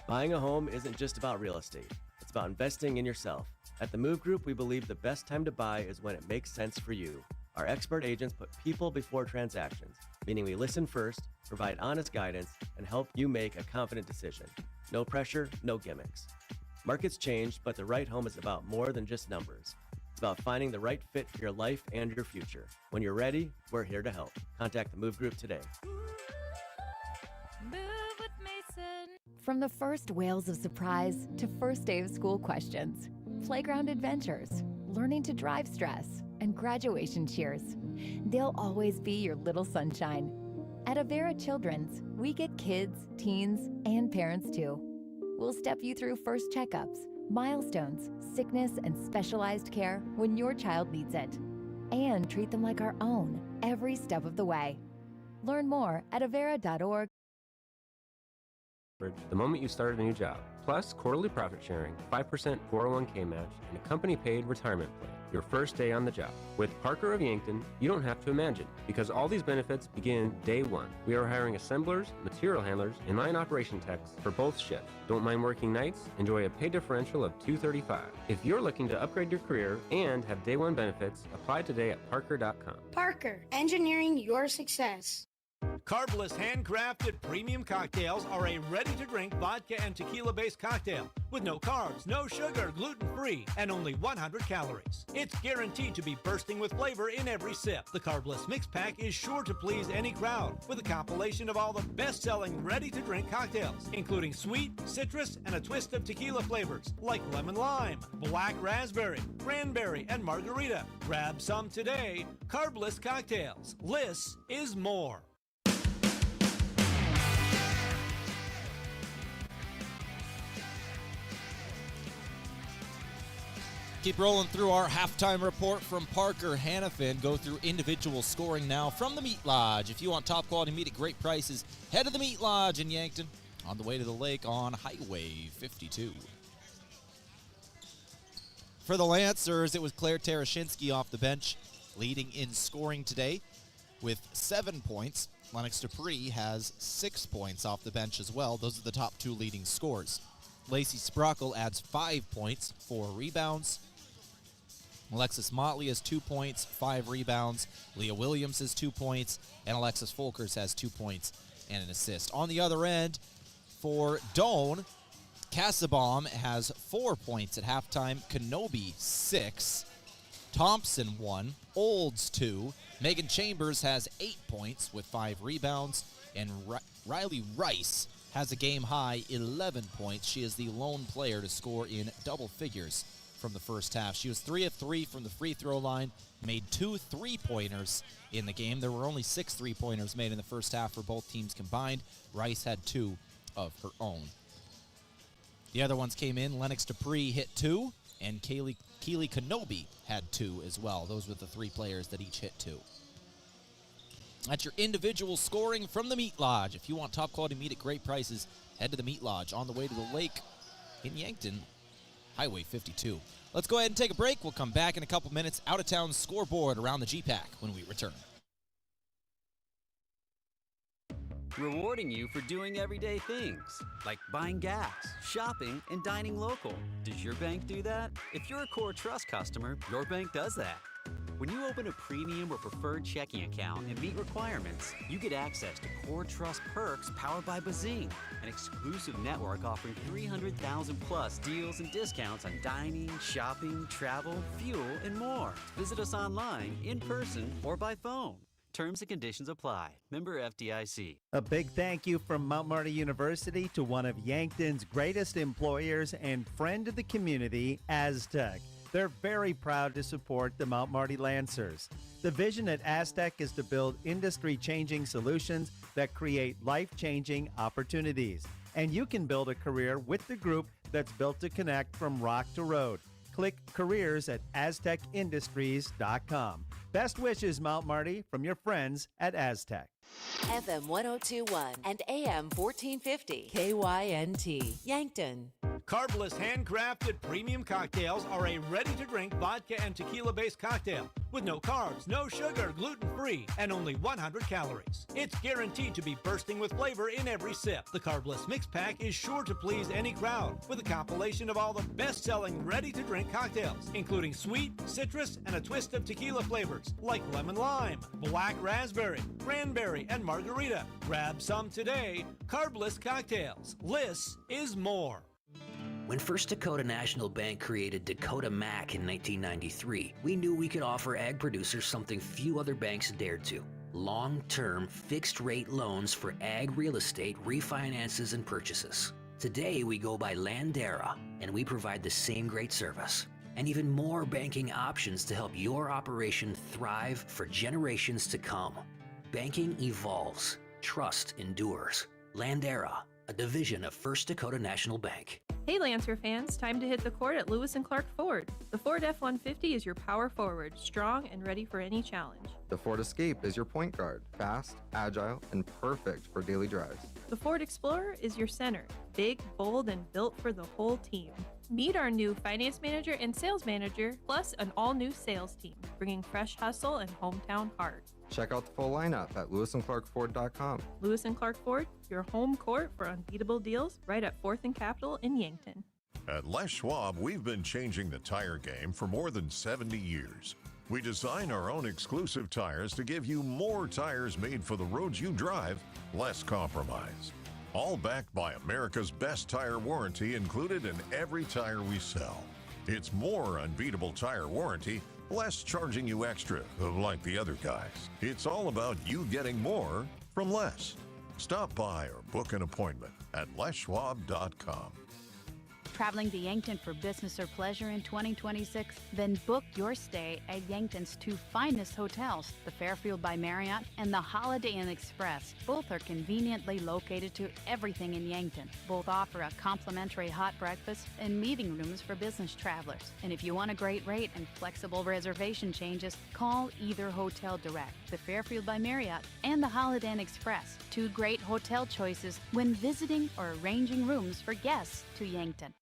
Buying a home isn't just about real estate. It's about investing in yourself. At the Move Group, we believe the best time to buy is when it makes sense for you. Our expert agents put people before transactions, meaning we listen first, provide honest guidance, and help you make a confident decision. No pressure, no gimmicks. Markets change, but the right home is about more than just numbers. It's about finding the right fit for your life and your future. When you're ready, we're here to help. Contact the Move Group today. From the first wails of surprise to first day of school questions, playground adventures, learning to drive stress, and graduation cheers, they'll always be your little sunshine. At Avera Children's, we get kids, teens, and parents too. We'll step you through first checkups, milestones, sickness, and specialized care when your child needs it, and treat them like our own every step of the way. Learn more at avera.org. The moment you start a new job, plus quarterly profit sharing, 5% 401k match, and a company-paid retirement plan. Your first day on the job. With Parker of Yankton, you don't have to imagine, because all these benefits begin day one. We are hiring assemblers, material handlers, and line operation techs for both shifts. Don't mind working nights? Enjoy a pay differential of $235. If you're looking to upgrade your career and have day one benefits, apply today at parker.com. Parker, engineering your success. Carbless handcrafted premium cocktails are a ready-to-drink vodka and tequila-based cocktail with no carbs, no sugar, gluten-free, and only 100 calories. It's guaranteed to be bursting with flavor in every sip. The Carbless Mix Pack is sure to please any crowd with a compilation of all the best-selling ready-to-drink cocktails, including sweet, citrus, and a twist of tequila flavors like lemon lime, black raspberry, cranberry, and margarita. Grab some today. Carbless cocktails. Less is more. Keep rolling through our halftime report from Parker Hannafin. Go through individual scoring now from the Meat Lodge. If you want top quality meat at great prices, head to the Meat Lodge in Yankton on the way to the lake on Highway 52. For the Lancers, it was Claire Tarashinsky off the bench, leading in scoring today with 7 points. Lennox Dupree has 6 points off the bench as well. Those are the top two leading scorers. Lacey Sprockle adds 5 points, 4 rebounds. Alexis Motley has 2 points, 5 rebounds. Leah Williams has 2 points, and Alexis Folkers has 2 points and an assist. On the other end, for Doane, Kassabaum has 4 points at halftime. Kenobi, 6. Thompson, 1. Olds, 2. Megan Chambers has 8 points with 5 rebounds. And Riley Rice has a game-high 11 points. She is the lone player to score in double figures from the first half. She was 3 of 3 from the free throw line, made 2 3-pointers in the game. There were only 6 3-pointers made in the first half for both teams combined. Rice had 2 of her own. The other ones came in. Lennox Dupree hit 2, and Keely Kenobi had 2 as well. Those were the 3 players that each hit 2. That's your individual scoring from the Meat Lodge. If you want top quality meat at great prices, head to the Meat Lodge on the way to the lake in Yankton, Highway 52. Let's go ahead and take a break. We'll come back in a couple minutes. Out of town scoreboard around the GPAC when we return. Rewarding you for doing everyday things, like buying gas, shopping, and dining local. Does your bank do that? If you're a Core Trust customer, your bank does that. When you open a premium or preferred checking account and meet requirements, you get access to Core Trust perks powered by Bazing, an exclusive network offering 300,000 plus deals and discounts on dining, shopping, travel, fuel, and more. Visit us online, in person, or by phone. Terms and conditions apply. Member FDIC. A big thank you from Mount Marty University to one of Yankton's greatest employers and friend of the community, Aztec. They're very proud to support the Mount Marty Lancers. The vision at Aztec is to build industry-changing solutions that create life-changing opportunities. And you can build a career with the group that's built to connect from rock to road. Click careers at aztecindustries.com. Best wishes, Mount Marty, from your friends at Aztec. FM 1021 and AM 1450. KYNT, Yankton. Carbless handcrafted premium cocktails are a ready-to-drink vodka and tequila-based cocktail with no carbs, no sugar, gluten-free, and only 100 calories. It's guaranteed to be bursting with flavor in every sip. The Carbless Mix Pack is sure to please any crowd with a compilation of all the best-selling ready-to-drink cocktails, including sweet, citrus, and a twist of tequila flavors like lemon lime, black raspberry, cranberry, and margarita. Grab some today. Carbless cocktails. Less is more. When First Dakota National Bank created Dakota Mac in 1993, we knew we could offer ag producers something few other banks dared to. Long-term, fixed-rate loans for ag real estate refinances and purchases. Today, we go by Landera, and we provide the same great service. And even more banking options to help your operation thrive for generations to come. Banking evolves. Trust endures. Landera, a division of First Dakota National Bank. Hey Lancer fans, time to hit the court at Lewis & Clark Ford. The Ford F-150 is your power forward, strong and ready for any challenge. The Ford Escape is your point guard, fast, agile, and perfect for daily drives. The Ford Explorer is your center, big, bold, and built for the whole team. Meet our new finance manager and sales manager, plus an all-new sales team, bringing fresh hustle and hometown heart. Check out the full lineup at lewisandclarkford.com. Lewis & Clark Ford, your home court for unbeatable deals right at 4th and Capitol in Yankton. At Les Schwab, we've been changing the tire game for more than 70 years. We design our own exclusive tires to give you more tires made for the roads you drive, less compromise. All backed by America's best tire warranty included in every tire we sell. It's more unbeatable tire warranty, less charging you extra, like the other guys. It's all about you getting more from less. Stop by or book an appointment at leschwab.com. Traveling to Yankton for business or pleasure in 2026? Then book your stay at Yankton's two finest hotels, the Fairfield by Marriott and the Holiday Inn Express. Both are conveniently located to everything in Yankton. Both offer a complimentary hot breakfast and meeting rooms for business travelers. And if you want a great rate and flexible reservation changes, call either hotel direct, the Fairfield by Marriott and the Holiday Inn Express. Two great hotel choices when visiting or arranging rooms for guests to Yankton.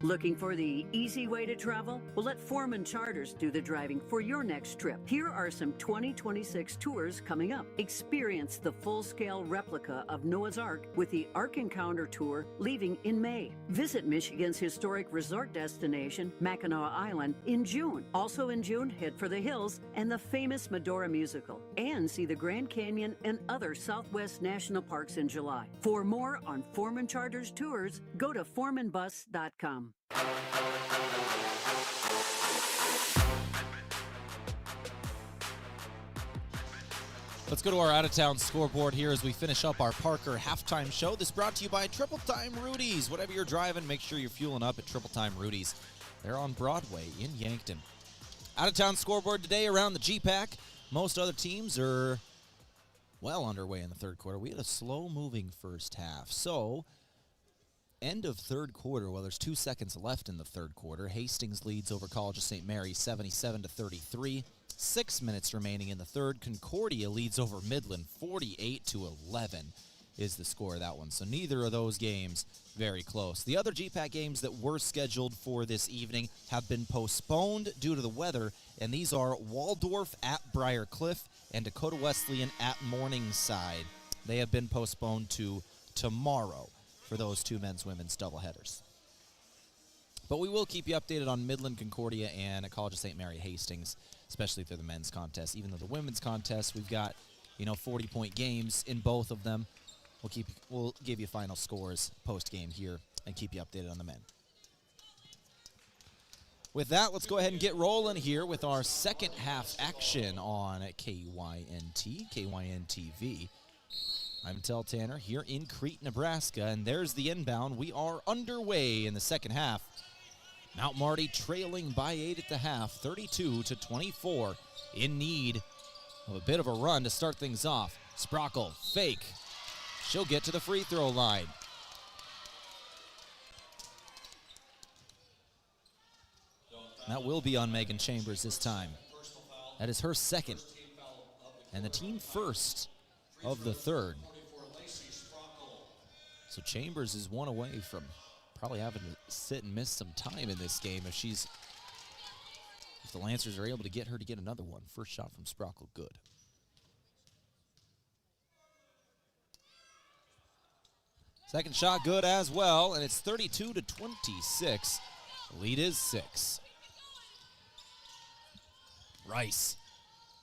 Looking for the easy way to travel? Well, let Foreman Charters do the driving for your next trip. Here are some 2026 tours coming up. Experience the full-scale replica of Noah's Ark with the Ark Encounter Tour leaving in May. Visit Michigan's historic resort destination, Mackinac Island, in June. Also in June, head for the hills and the famous Medora musical. And see the Grand Canyon and other Southwest National Parks in July. For more on Foreman Charters tours, go to foremanbus.com. Let's go to our out-of-town scoreboard here as we finish up our Parker halftime show. This brought to you by Triple Time Rudy's. Whatever you're driving, make sure you're fueling up at Triple Time Rudy's. They're on Broadway in Yankton. Out-of-town scoreboard today around the GPAC. Most other teams are well underway in the third quarter. We had a slow-moving first half. So, end of third quarter, well, there's 2 seconds left in the third quarter. Hastings leads over College of St. Mary 77-33. 6 minutes remaining in the third. Concordia leads over Midland 48-11 is the score of that one. So neither of those games very close. The other GPAC games that were scheduled for this evening have been postponed due to the weather, and these are Waldorf at Briar Cliff and Dakota Wesleyan at Morningside. They have been postponed to tomorrow for those two men's-women's doubleheaders. But we will keep you updated on Midland, Concordia, and College of St. Mary Hastings especially through the men's contest. Even though the women's contest, we've got, 40-point games in both of them. We'll give you final scores post-game here and keep you updated on the men. With that, let's go ahead and get rolling here with our second half action on KYNT-TV. I'm Tehl Tanner here in Crete, Nebraska, and there's the inbound. We are underway in the second half. Mount Marty trailing by 8 at the half, 32-24, in need of a bit of a run to start things off. Sprockle, fake. She'll get to the free throw line. That will be on Megan Chambers this time. That is her second, and the team first of the third. So Chambers is one away from probably having to sit and miss some time in this game if the Lancers are able to get her to get another one. First shot from Sprockle, good. Second shot good as well, and it's 32-26. The lead is 6. Rice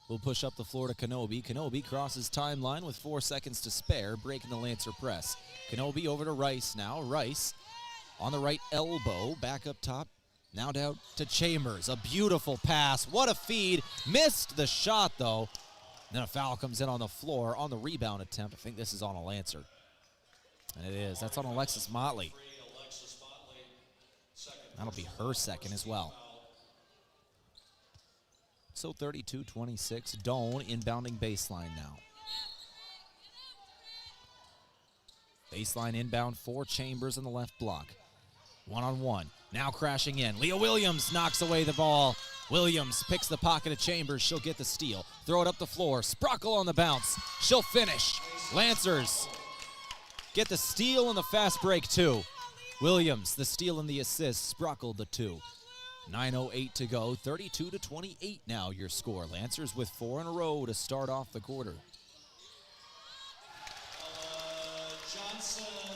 will push up the floor to Kenobi. Kenobi crosses timeline with 4 seconds to spare, breaking the Lancer press. Kenobi over to Rice now. Rice on the right elbow, back up top. Now down to Chambers. A beautiful pass. What a feed. Missed the shot, though. And then a foul comes in on the floor on the rebound attempt. I think this is on a Lancer. And it is. That's on Alexis Motley. That'll be her second as well. So 32-26, Doane inbounding baseline now. Baseline inbound for Chambers in the left block. One-on-one, now crashing in. Leah Williams knocks away the ball. Williams picks the pocket of Chambers. She'll get the steal. Throw it up the floor. Sprockle on the bounce. She'll finish. Lancers get the steal and the fast break too. Williams, the steal and the assist. Sprockle the 2. 9:08 to go, 32-28 now your score. Lancers with 4 in a row to start off the quarter.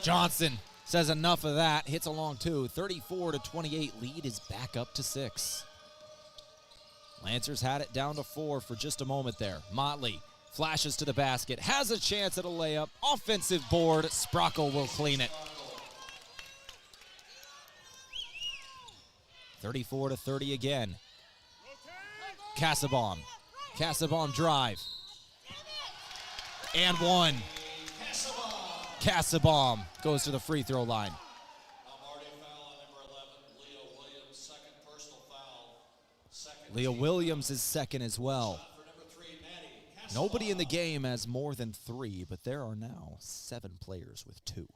Johnson says enough of that, hits a long 2. 34-28, lead is back up to 6. Lancers had it down to 4 for just a moment there. Motley flashes to the basket, has a chance at a layup. Offensive board, Sprockle will clean it. 34-30 again. Casaubon. Casaubon drive. And one. Casaubon goes to the free throw line. Leah Williams is second as well. Nobody in the game has more than 3, but there are now 7 players with 2.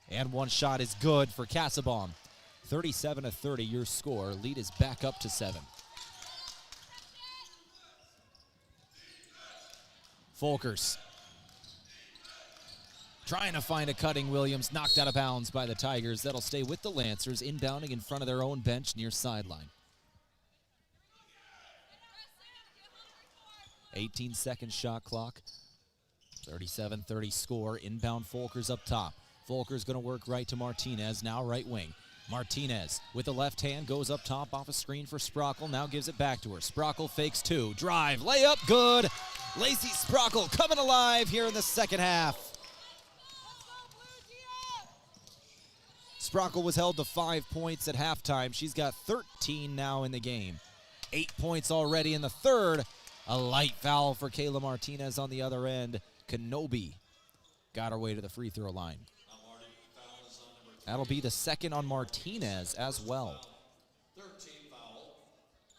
And one shot is good for Casaubon. 37-30 your score. Lead is back up to 7. Folkers trying to find a cutting Williams, knocked out of bounds by the Tigers. That'll stay with the Lancers, inbounding in front of their own bench near sideline. 18-second shot clock. 37-30 score. Inbound Folkers up top. Folkers going to work right to Martinez, now right wing. Martinez with the left hand goes up top off a screen for Sprockle. Now gives it back to her. Sprockle fakes 2. Drive. Layup. Good. Lacey Sprockle coming alive here in the second half. Sprockle was held to 5 points at halftime. She's got 13 now in the game. 8 points already in the third. A light foul for Kayla Martinez on the other end. Kenobi got her way to the free throw line. That'll be the second on Martinez as well.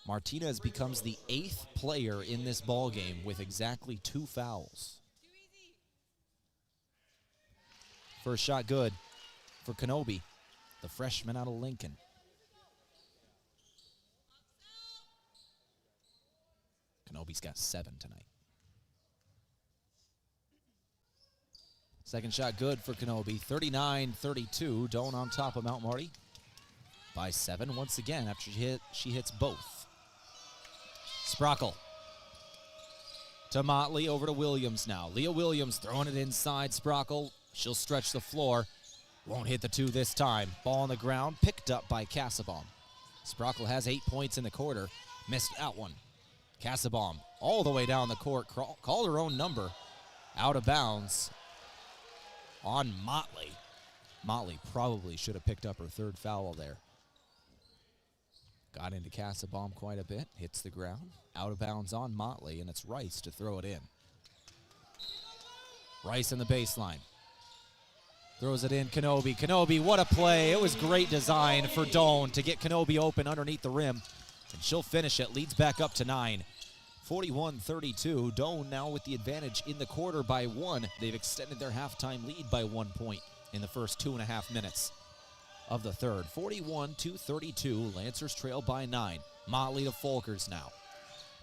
Martinez becomes the 8th player in this ballgame with exactly 2 fouls. First shot good for Kenobi, the freshman out of Lincoln. Kenobi's got 7 tonight. Second shot good for Kenobi. 39-32. Doane on top of Mount Marty by 7 once again after she hits both. Sprockle to Motley, over to Williams now. Leah Williams throwing it inside Sprockle. She'll stretch the floor. Won't hit the 2 this time. Ball on the ground, picked up by Casaubon. Sprockle has 8 points in the quarter. Missed that one. Casabom all the way down the court. Called her own number. Out of bounds on Motley. Motley probably should have picked up her third foul there. Got into Casabom quite a bit. Hits the ground. Out of bounds on Motley, and it's Rice to throw it in. Rice in the baseline. Throws it in, Kenobi. Kenobi, what a play. It was great design for Doane to get Kenobi open underneath the rim. And she'll finish it. Leads back up to 9. 41-32. Doane now with the advantage in the quarter by 1. They've extended their halftime lead by 1 point in the first 2.5 minutes of the third. 41-32. Lancers trail by 9. Motley to Folkers now.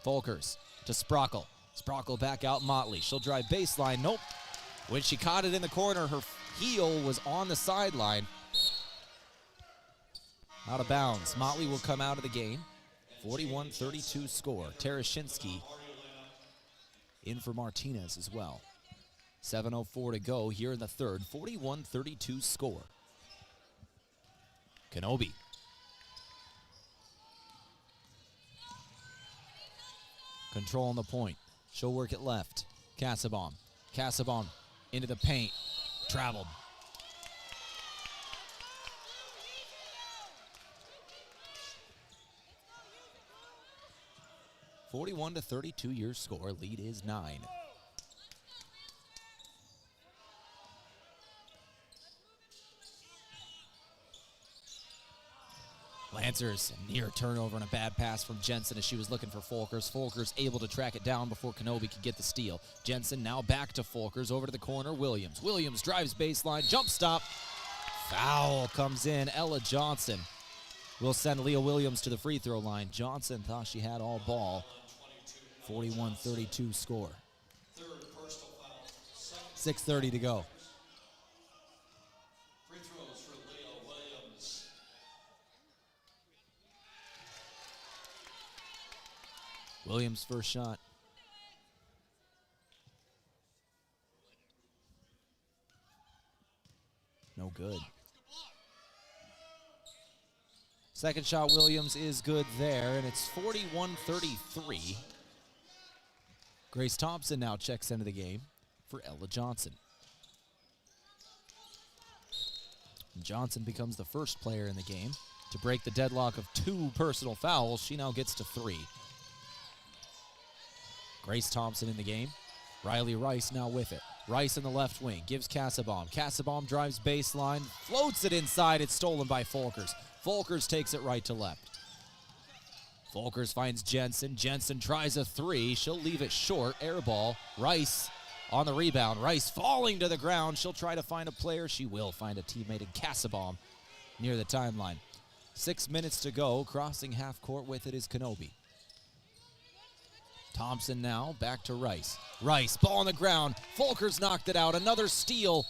Folkers to Sprockle. Sprockle back out Motley. She'll drive baseline. Nope. When she caught it in the corner, her heel was on the sideline. Out of bounds. Motley will come out of the game. 41-32 score. Terashinsky in for Martinez as well. 7:04 to go here in the third. 41-32 score. Kenobi. Controlling the point. She'll work it left. Casabom. Casabom into the paint. Traveled. (41-32) your score. Lead is 9. Lancers, near turnover and a bad pass from Jensen as she was looking for Folkers. Folkers able to track it down before Kenobi could get the steal. Jensen now back to Folkers, over to the corner, Williams. Williams drives baseline, jump stop. Foul comes in, Ella Johnson will send Leah Williams to the free throw line. Johnson thought she had all ball. 41-32 score. 6:30 to go. Williams' first shot. No good. Second shot, Williams, is good there, and it's 41-33. Grace Thompson now checks into the game for Ella Johnson. And Johnson becomes the first player in the game to break the deadlock of 2 personal fouls. She now gets to 3. Grace Thompson in the game. Riley Rice now with it. Rice in the left wing. Gives Casabom. Casabom drives baseline. Floats it inside. It's stolen by Folkers. Folkers takes it right to left. Folkers finds Jensen. Jensen tries a 3. She'll leave it short. Air ball. Rice on the rebound. Rice falling to the ground. She'll try to find a player. She will find a teammate in Casabom near the timeline. 6 minutes to go. Crossing half court with it is Kenobi. Thompson now back to Rice. Rice, ball on the ground. Folkers knocked it out. Another steal.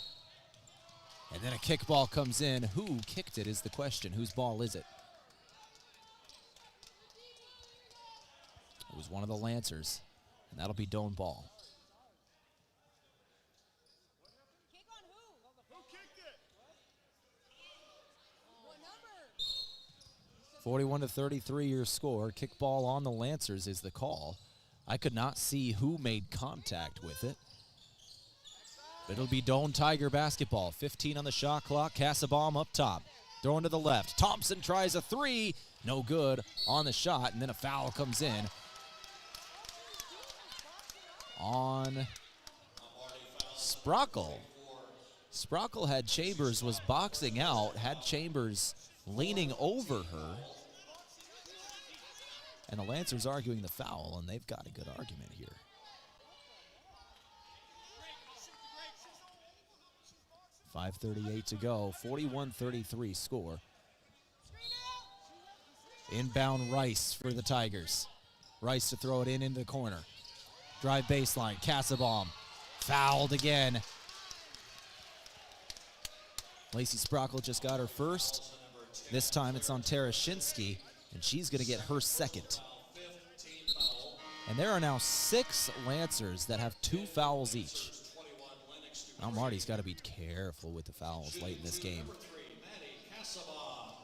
And then a kickball comes in. Who kicked it is the question. Whose ball is it? It was one of the Lancers, and that'll be Doane ball. (41-33) your score. Kickball on the Lancers is the call. I could not see who made contact with it. But it'll be Doane Tiger basketball. 15 on the shot clock. Casabom up top. Throwing to the left. Thompson tries a 3. No good on the shot. And then a foul comes in on Sprockle. Sprockle had Chambers was boxing out. Had Chambers leaning over her. And the Lancers arguing the foul, and they've got a good argument here. .5:38 to go. 41-33 score. Inbound Rice for the Tigers. Rice to throw it in into the corner. Drive baseline. Casabom fouled again. Lacey Sprockle just got her first. This time it's on Terashinsky, and she's going to get her second. And there are now 6 Lancers that have 2 fouls each. Now Marty's got to be careful with the fouls late in this game.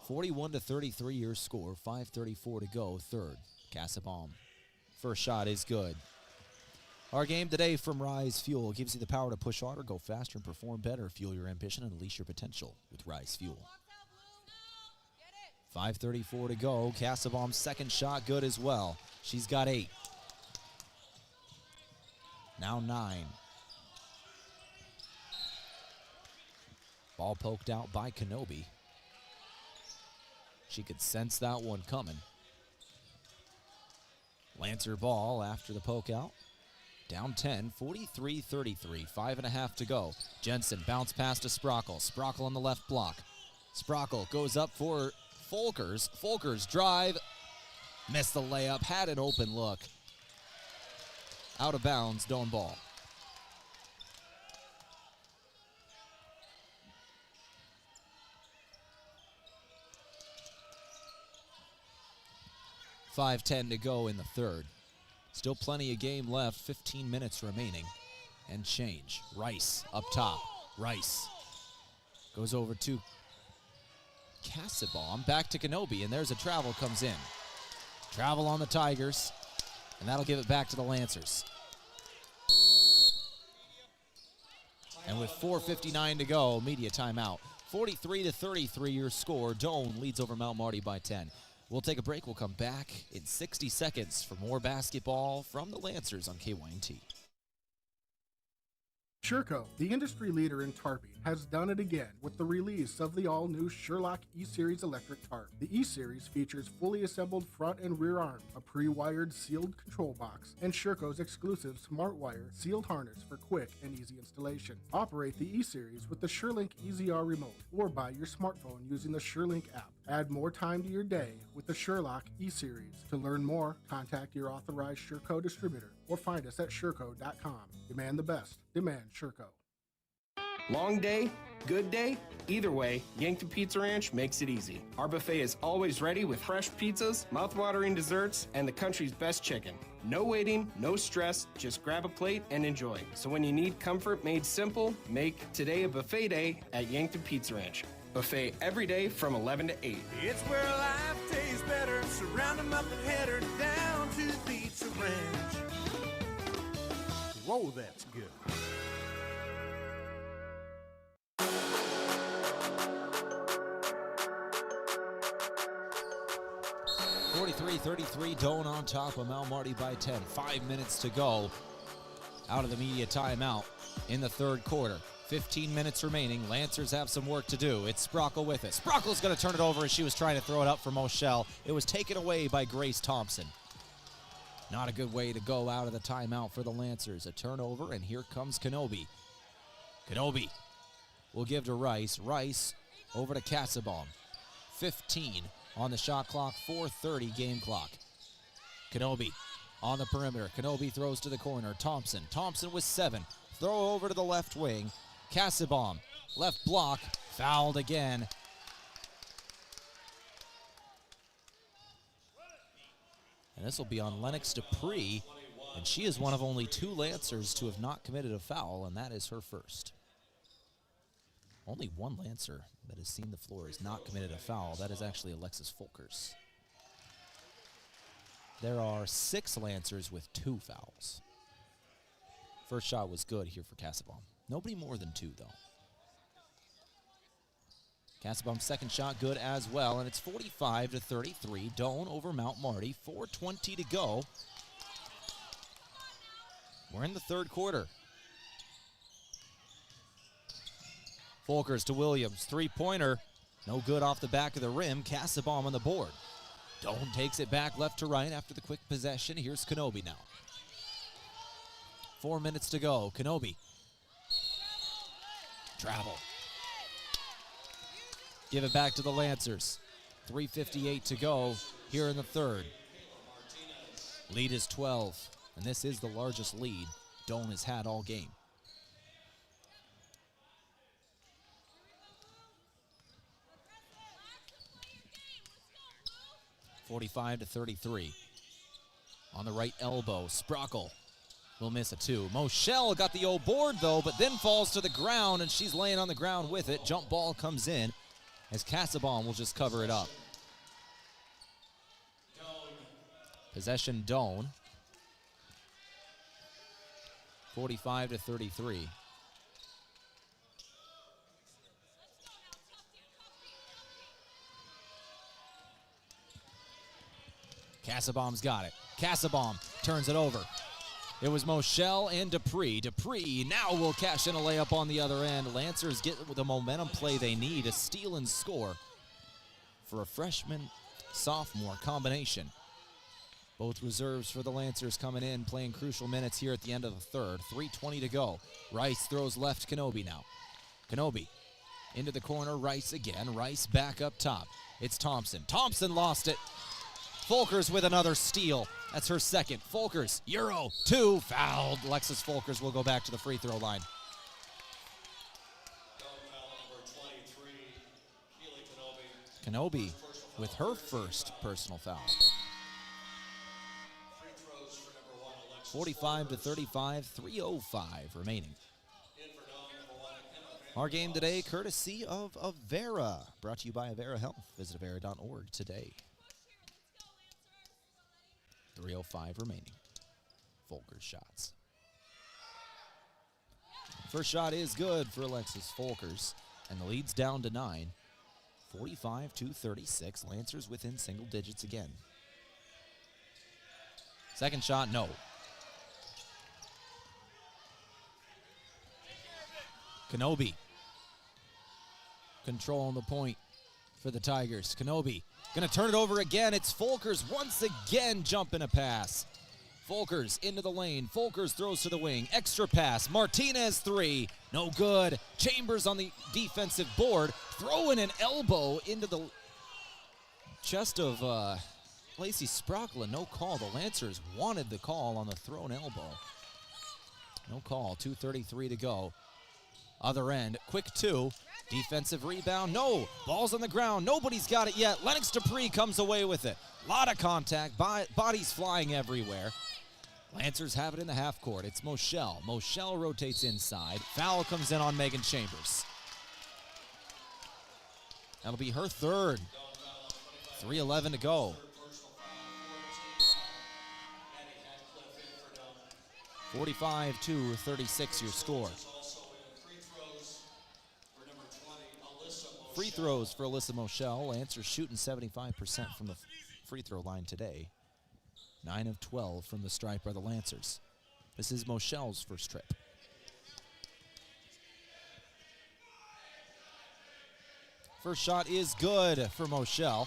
41-33 your score, 5:34 to go, third. Cassabaum. First shot is good. Our game today from Rise Fuel gives you the power to push harder, go faster, and perform better. Fuel your ambition and unleash your potential with Rise Fuel. 5:34 to go. Cassabaum's second shot good as well. She's got 8. Now 9. Ball poked out by Kenobi. She could sense that one coming. Lancer ball after the poke out. Down 10, 43-33, 5.5 to go. Jensen bounce pass to Sprockle. Sprockle on the left block. Sprockle goes up for Folkers. Folkers drive. Missed the layup, had an open look. Out of bounds, Doane ball. .5:10 to go in the third. Still plenty of game left, 15 minutes remaining. And change. Rice up top. Rice goes over to Cassabaum. Back to Kenobi, and there's a travel comes in. Travel on the Tigers, and that'll give it back to the Lancers. And with 4:59 to go, media timeout. 43-33 your score. Doane leads over Mount Marty by 10. We'll take a break. We'll come back in 60 seconds for more basketball from the Lancers on KYNT. Sherco, the industry leader in tarping, has done it again with the release of the all-new Sherlock E-Series electric tarp. The E-Series features fully assembled front and rear arms, a pre-wired sealed control box, and Sherco's exclusive smart wire sealed harness for quick and easy installation. Operate the E-Series with the SureLink EZR remote or by your smartphone using the SureLink app. Add more time to your day with the Sherlock E-Series. To learn more, contact your authorized Sherco distributor or find us at Sherco.com. Demand the best. Demand Sherco. Long day, good day, either way, Yankton Pizza Ranch makes it easy. Our buffet is always ready with fresh pizzas, mouth-watering desserts, and the country's best chicken. No waiting, no stress, just grab a plate and enjoy. So when you need comfort made simple, make today a buffet day at Yankton Pizza Ranch. Buffet every day from 11 to 8. It's where life tastes better. Surround 'em up and head her down to the Pizza Ranch. Whoa, that's good. .33 Doane on top of Mount Marty by 10. 5 minutes to go out of the media timeout in the third quarter. 15 minutes remaining. Lancers have some work to do. It's Sprockle with it. Sprockle's going to turn it over as she was trying to throw it up for Moschel. It was taken away by Grace Thompson. Not a good way to go out of the timeout for the Lancers. A turnover, and here comes Kenobi. Kenobi will give to Rice. Rice over to Cassabaum. 15 on the shot clock, 4:30 game clock. Kenobi on the perimeter. Kenobi throws to the corner. Thompson with 7. Throw over to the left wing. Cassabaum, left block, fouled again. And this will be on Lennox Dupree, and she is one of only 2 Lancers to have not committed a foul, and that is her first. Only 1 Lancer that has seen the floor has not committed a foul. That is actually Alexis Folkers. There are 6 Lancers with 2 fouls. First shot was good here for Cassabaum. Nobody more than 2, though. Cassabaum's second shot good as well, and it's 45-33. Doane over Mount Marty. 4:20 to go. We're in the third quarter. Folkers to Williams. 3-pointer. No good off the back of the rim. Cassabaum on the board. Doane takes it back left to right after the quick possession. Here's Kenobi now. 4 minutes to go. Kenobi. Travel. Give it back to the Lancers. 3:58 to go here in the third. Lead is 12, and this is the largest lead Doane has had all game. .45-33. On the right elbow, Sprockle will miss a 2. Moschel got the old board, though, but then falls to the ground, and she's laying on the ground with it. Jump ball comes in as Cassabaum will just cover it up. Possession Doane. 45-33. Casabaum's got it. Casabaum turns it over. It was Moshel and Dupree. Dupree now will cash in a layup on the other end. Lancers get the momentum play they need, a steal and score for a freshman-sophomore combination. Both reserves for the Lancers coming in, playing crucial minutes here at the end of the third. 3:20 to go. Rice throws left. Kenobi now. Kenobi into the corner. Rice again. Rice back up top. It's Thompson. Thompson lost it. Folkers with another steal. That's her second. Folkers, Euro, 2, fouled. Alexis Folkers will go back to the free throw line. Kenobi with her first personal foul. 45-35, 3:05 remaining. Our game today, courtesy of Avera. Brought to you by Avera Health. Visit Avera.org today. 3:05 remaining. Folkers shots. First shot is good for Alexis Folkers, and the lead's down to 9. 45-36. Lancers within single digits again. Second shot, no. Kenobi controlling the point for the Tigers. Kenobi gonna turn it over again. It's Folkers once again jumping a pass. Folkers into the lane. Folkers throws to the wing. Extra pass. Martinez 3. No good. Chambers on the defensive board. Throwing an elbow into the chest of Lacey Sprockler. No call. The Lancers wanted the call on the thrown elbow. No call. 2:33 to go. Other end, quick 2, defensive rebound, no, ball's on the ground, nobody's got it yet. Lennox Dupree comes away with it. Lot of contact, bodies flying everywhere. Lancers have it in the half court. It's Moshel. Moshel rotates inside. Foul comes in on Megan Chambers. That'll be her third. 3:11 to go. 45-36 your score. Free throws for Alyssa Moshel. Lancers shooting 75% from the free throw line today. 9 of 12 from the stripe by the Lancers. This is Moshel's first trip. First shot is good for Moshel.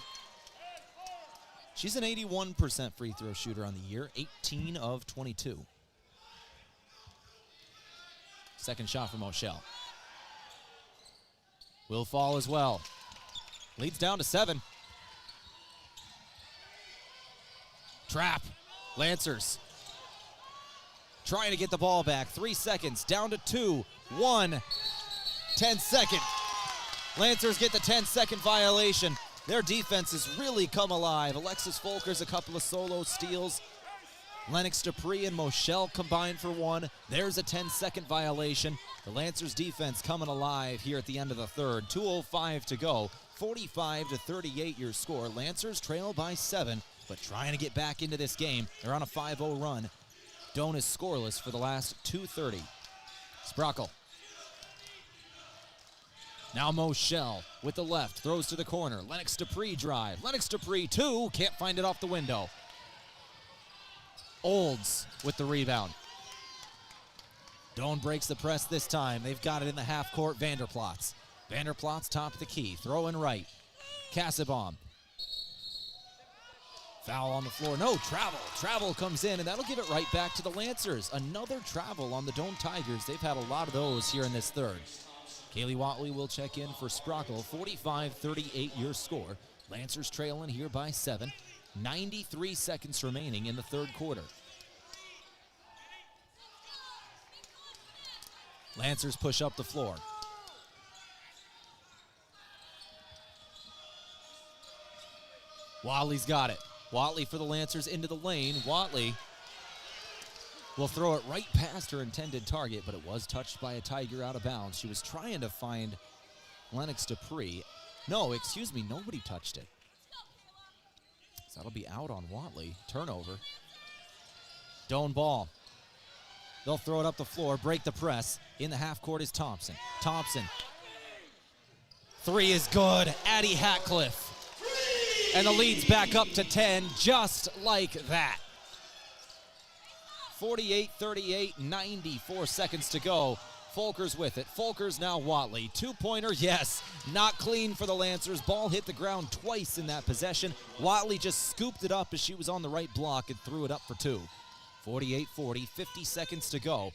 She's an 81% free throw shooter on the year, 18 of 22. Second shot for Moshel. Will fall as well. Leads down to 7. Trap. Lancers trying to get the ball back. 3 seconds. Down to 2. 1. 10-second. Lancers get the 10-second violation. Their defense has really come alive. Alexis Folkers, a couple of solo steals. Lennox Dupree and Moshel combined for 1. There's a 10-second violation. The Lancers defense coming alive here at the end of the third. 2:05 to go. 45-38 your score. Lancers trail by 7, but trying to get back into this game. They're on a 5-0 run. Doane is scoreless for the last 2:30. Sprockle. Now Moshel with the left. Throws to the corner. Lennox Dupree drive. Lennox Dupree 2. Can't find it off the window. Olds with the rebound. Doane breaks the press this time. They've got it in the half court. Vanderplots. Vanderplots top of the key. Throwing right. Casabaum. Foul on the floor. No, travel. Travel comes in, and that'll give it right back to the Lancers. Another travel on the Doane Tigers. They've had a lot of those here in this third. Kaylee Watley will check in for Sprockle. 45-38 your score. Lancers trailing here by 7. 93 seconds remaining in the third quarter. Lancers push up the floor. Watley's got it. Watley for the Lancers into the lane. Watley will throw it right past her intended target, but it was touched by a Tiger out of bounds. She was trying to find Lennox Dupree. No, excuse me, nobody touched it. So that'll be out on Watley. Turnover. Doane ball. They'll throw it up the floor, break the press. In the half court is Thompson. Thompson. Three is good. Addie Hatcliffe. And the lead's back up to 10, just like that. 48-38, 94 seconds to go. Folkers with it. Folkers now Watley. Two-pointer, yes. Not clean for the Lancers. Ball hit the ground twice in that possession. Watley just scooped it up as she was on the right block and threw it up for two. 48-40, 50 seconds to go.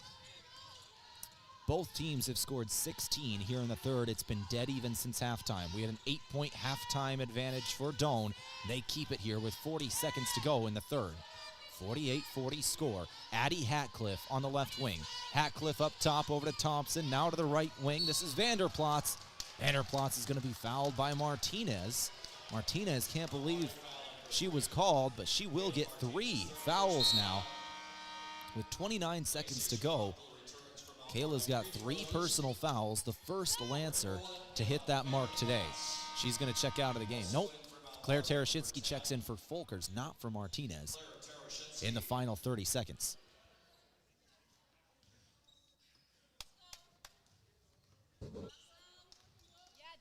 Both teams have scored 16 here in the third. It's been dead even since halftime. We had an 8-point halftime advantage for Doane. They keep it here with 40 seconds to go in the third. 48-40 score. Addie Hatcliffe on the left wing. Hatcliffe up top over to Thompson. Now to the right wing. This is Vanderplatz. Vanderplatz is going to be fouled by Martinez. Martinez can't believe she was called, but she will get 3 fouls now. With 29 seconds to go, Kayla's got 3 personal fouls, the first Lancer to hit that mark today. She's going to check out of the game. Nope. Claire Tereshinski checks in for Folkers, not for Martinez, in the final 30 seconds. Yeah,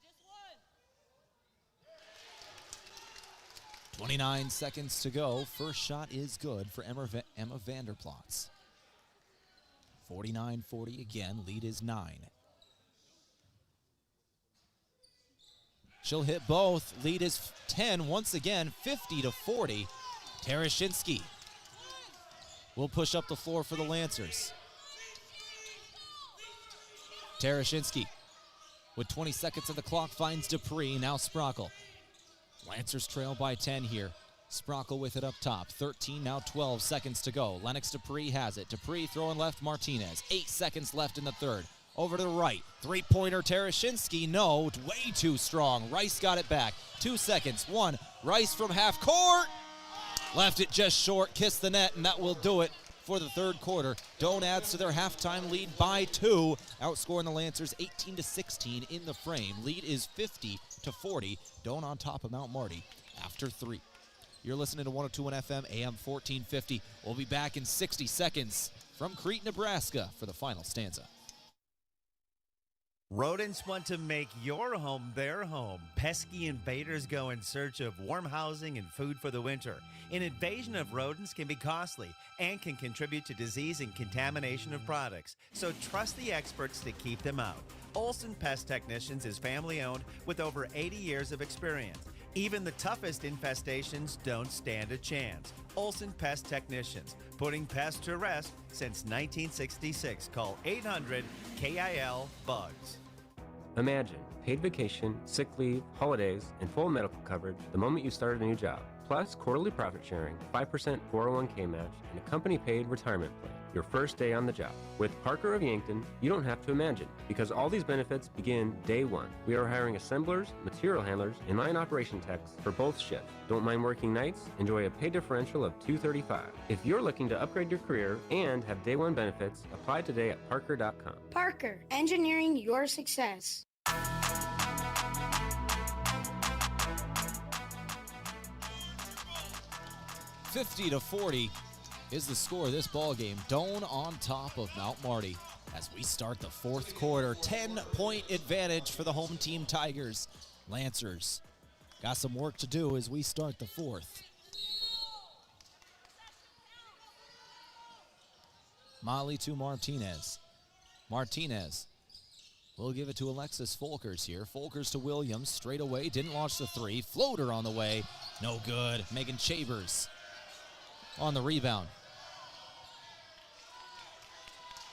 just one. 29 seconds to go. First shot is good for Emma Vanderplatz. 49-40 again, lead is 9. She'll hit both, lead is 10 once again, 50-40. Tereshinski will push up the floor for the Lancers. Tereshinski with 20 seconds of the clock finds Dupree, now Sprockle. Lancers trail by 10 here. Sprockle with it up top. 13, now 12 seconds to go. Lennox Dupree has it. Dupree throwing left Martinez. 8 seconds left in the third. Over to the right. Three-pointer Tereshinski. No, way too strong. Rice got it back. 2 seconds. 1. Rice from half court. Left it just short. Kissed the net, and that will do it for the third quarter. Doane adds to their halftime lead by 2. Outscoring the Lancers 18-16 in the frame. Lead is 50-40. Doane on top of Mount Marty after 3. You're listening to 102.1 FM, AM 1450. We'll be back in 60 seconds from Crete, Nebraska for the final stanza. Rodents want to make your home their home. Pesky invaders go in search of warm housing and food for the winter. An invasion of rodents can be costly and can contribute to disease and contamination of products. So trust the experts to keep them out. Olson Pest Technicians is family-owned with over 80 years of experience. Even the toughest infestations don't stand a chance. Olson Pest Technicians, putting pests to rest since 1966. Call 800-KIL-BUGS. Imagine paid vacation, sick leave, holidays, and full medical coverage the moment you start a new job. Plus quarterly profit sharing, 5% 401k match, and a company-paid retirement plan. Your first day on the job. With Parker of Yankton, you don't have to imagine, because all these benefits begin day one. We are hiring assemblers, material handlers, and line operation techs for both shifts. Don't mind working nights? Enjoy a pay differential of $235. If you're looking to upgrade your career and have day one benefits, apply today at parker.com. Parker, engineering your success. 50-40 is the score of this ball game. Doane on top of Mount Marty as we start the fourth quarter. 10-point advantage for the home team Tigers. Lancers got some work to do as we start the fourth. Molly to Martinez. Martinez will give it to Alexis Folkers here. Folkers to Williams, straight away, didn't launch the three. Floater on the way, no good. Megan Chavers on the rebound.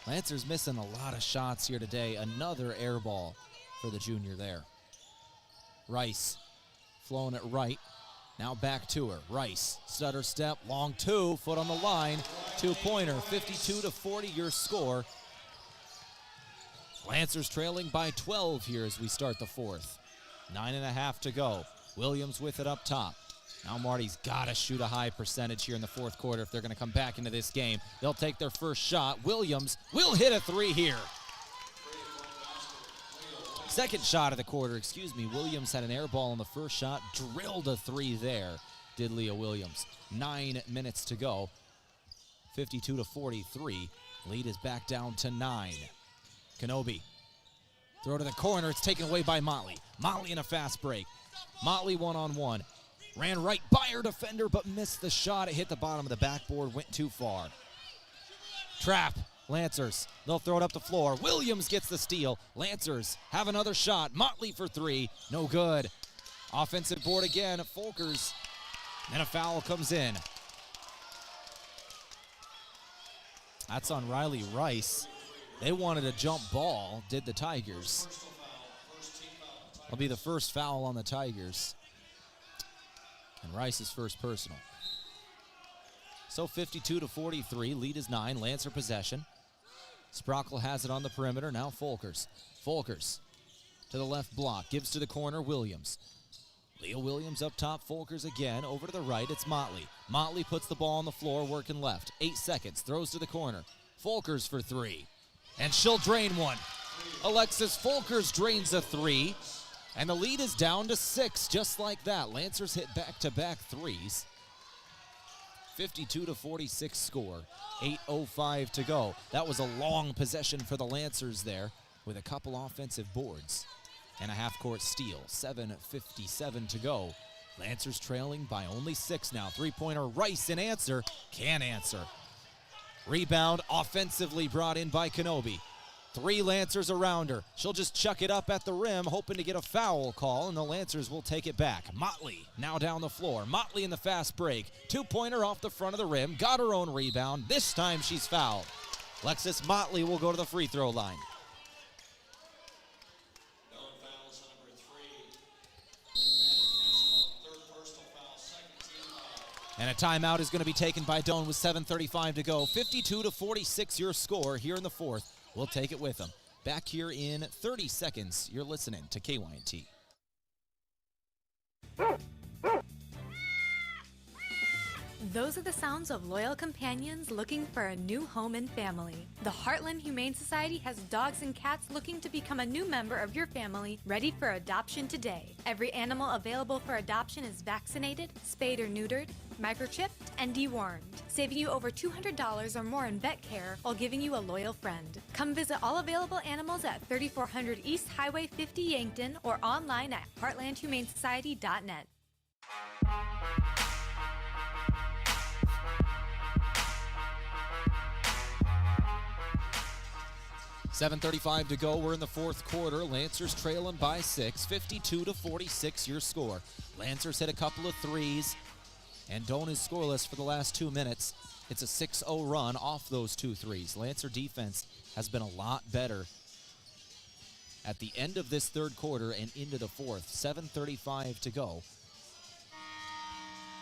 Lancers missing a lot of shots here today. Another air ball for the junior there. Rice flowing it right. Now back to her. Rice, stutter step, long two, foot on the line. Two-pointer, 52-40 your score. Lancers trailing by 12 here as we start the fourth. 9.5 to go. Williams with it up top. Now Marty's got to shoot a high percentage here in the fourth quarter if they're going to come back into this game. They'll take their first shot. Williams will hit a three here. Second shot of the quarter, Williams had an air ball on the first shot, drilled a three there. did Leah Williams. 9 minutes to go. 52-43. Lead is back down to 9. Kenobi. Throw to the corner. It's taken away by Motley. Motley in a fast break. Motley one-on-one. Ran right by her defender, but missed the shot. It hit the bottom of the backboard, went too far. Trap. Lancers. They'll throw it up the floor. Williams gets the steal. Lancers have another shot. Motley for 3. No good. Offensive board again. Folkers. And a foul comes in. That's on Riley Rice. They wanted a jump ball, did the Tigers. That'll be the first foul on the Tigers. And Rice's first personal. So 52-43, lead is 9, Lancer possession. Sprockle has it on the perimeter, now Folkers. Folkers to the left block, gives to the corner, Williams. Leah Williams up top, Folkers again, over to the right, it's Motley. Motley puts the ball on the floor, working left. 8 seconds, throws to the corner. Folkers for 3, and she'll drain one. Alexis Folkers drains a 3, and the lead is down to 6, just like that. Lancers hit back-to-back threes. 52-46 score, 8:05 to go. That was a long possession for the Lancers there with a couple offensive boards and a half-court steal. 7:57 to go. Lancers trailing by only 6 now. Three-pointer Rice in answer, can answer. Rebound offensively brought in by Kenobi. 3 Lancers around her. She'll just chuck it up at the rim, hoping to get a foul call, and the Lancers will take it back. Motley now down the floor. Motley in the fast break. 2-pointer off the front of the rim. Got her own rebound. This time she's fouled. Alexis Motley will go to the free throw line. And a timeout is going to be taken by Doane with 7:35 to go. 52-46 your score here in the fourth. We'll take it with them. Back here in 30 seconds, you're listening to KYNT. Those are the sounds of loyal companions looking for a new home and family. The Heartland Humane Society has dogs and cats looking to become a new member of your family, ready for adoption today. Every animal available for adoption is vaccinated, spayed or neutered, microchipped, and dewormed, saving you over $200 or more in vet care while giving you a loyal friend. Come visit all available animals at 3400 East Highway 50 Yankton or online at heartlandhumanesociety.net. 7:35 to go. We're in the fourth quarter. Lancers trailing by 6, 52-46 your score. Lancers hit a couple of threes, and Doane is scoreless for the last 2 minutes. It's a 6-0 run off those 2 threes. Lancer defense has been a lot better at the end of this third quarter and into the fourth. 7:35 to go.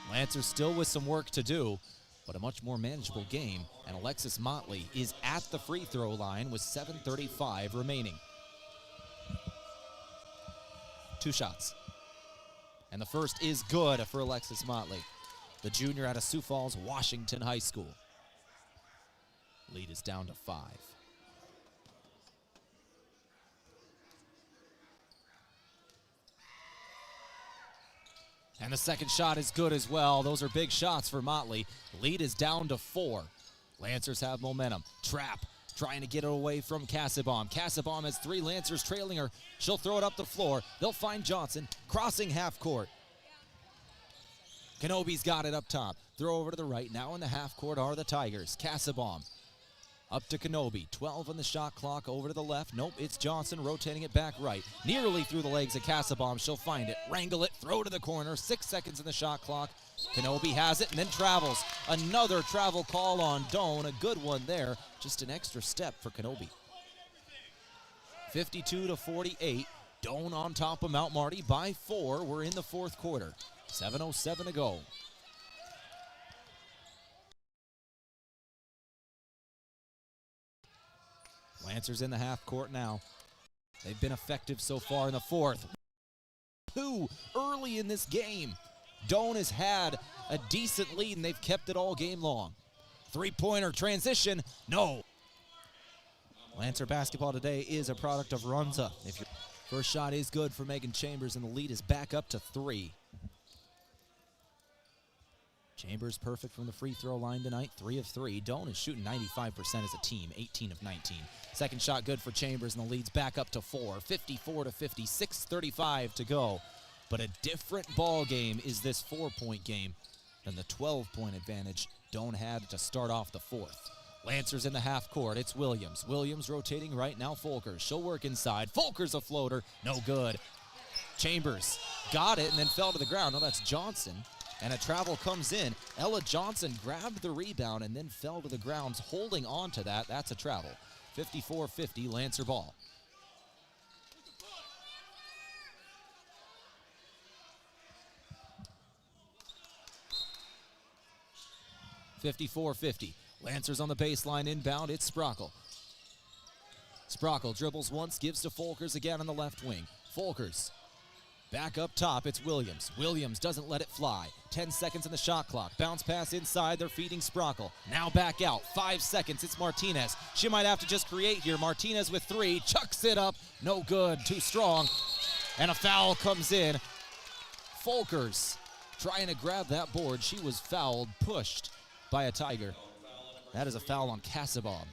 Lancers still with some work to do, but a much more manageable game, and Alexis Motley is at the free throw line with 7:35 remaining. 2 shots. And the first is good for Alexis Motley, the junior out of Sioux Falls, Washington High School. Lead is down to 5. And the second shot is good as well. Those are big shots for Motley. Lead is down to 4. Lancers have momentum. Trap trying to get it away from Casaubon. Casaubon has 3 Lancers trailing her. She'll throw it up the floor. They'll find Johnson crossing half court. Kenobi's got it up top. Throw over to the right. Now in the half court are the Tigers. Casaubon up to Kenobi. 12 on the shot clock. Over to the left. Nope, it's Johnson rotating it back right. Nearly through the legs of Casaubon. She'll find it. Wrangle it. Throw to the corner. 6 seconds in the shot clock. Kenobi has it and then travels. Another travel call on Doane. A good one there. Just an extra step for Kenobi. 52-48. Doane on top of Mount Marty by 4. We're in the fourth quarter. 7:07 to go. Lancers in the half court now. They've been effective so far in the fourth. 2 early in this game. Doane has had a decent lead, and they've kept it all game long. 3-pointer transition, no. Lancer basketball today is a product of Runza. If your first shot is good for Megan Chambers, and the lead is back up to 3. Chambers perfect from the free throw line tonight, 3 of 3. Doane is shooting 95% as a team, 18 of 19. Second shot good for Chambers, and the lead's back up to 4, 54-50, 6:35 to go. But a different ball game is this 4-point game than the 12-point advantage Doane had to start off the fourth. Lancers in the half court. It's Williams. Williams rotating right now. Folkers. She'll work inside. Folkers a floater. No good. Chambers got it and then fell to the ground. No, that's Johnson. And a travel comes in. Ella Johnson grabbed the rebound and then fell to the ground, holding on to that. That's a travel. 54-50, Lancer ball. (54-50). Lancers on the baseline inbound. It's Sprockle. Sprockle dribbles once, gives to Folkers again on the left wing. Folkers back up top. It's Williams. Williams doesn't let it fly. 10 seconds in the shot clock. Bounce pass inside. They're feeding Sprockle. Now back out. 5 seconds. It's Martinez. She might have to just create here. Martinez with 3. Chucks it up. No good. Too strong. And a foul comes in. Folkers trying to grab that board. She was fouled, pushed by a Tiger. That is a foul on Cassabon.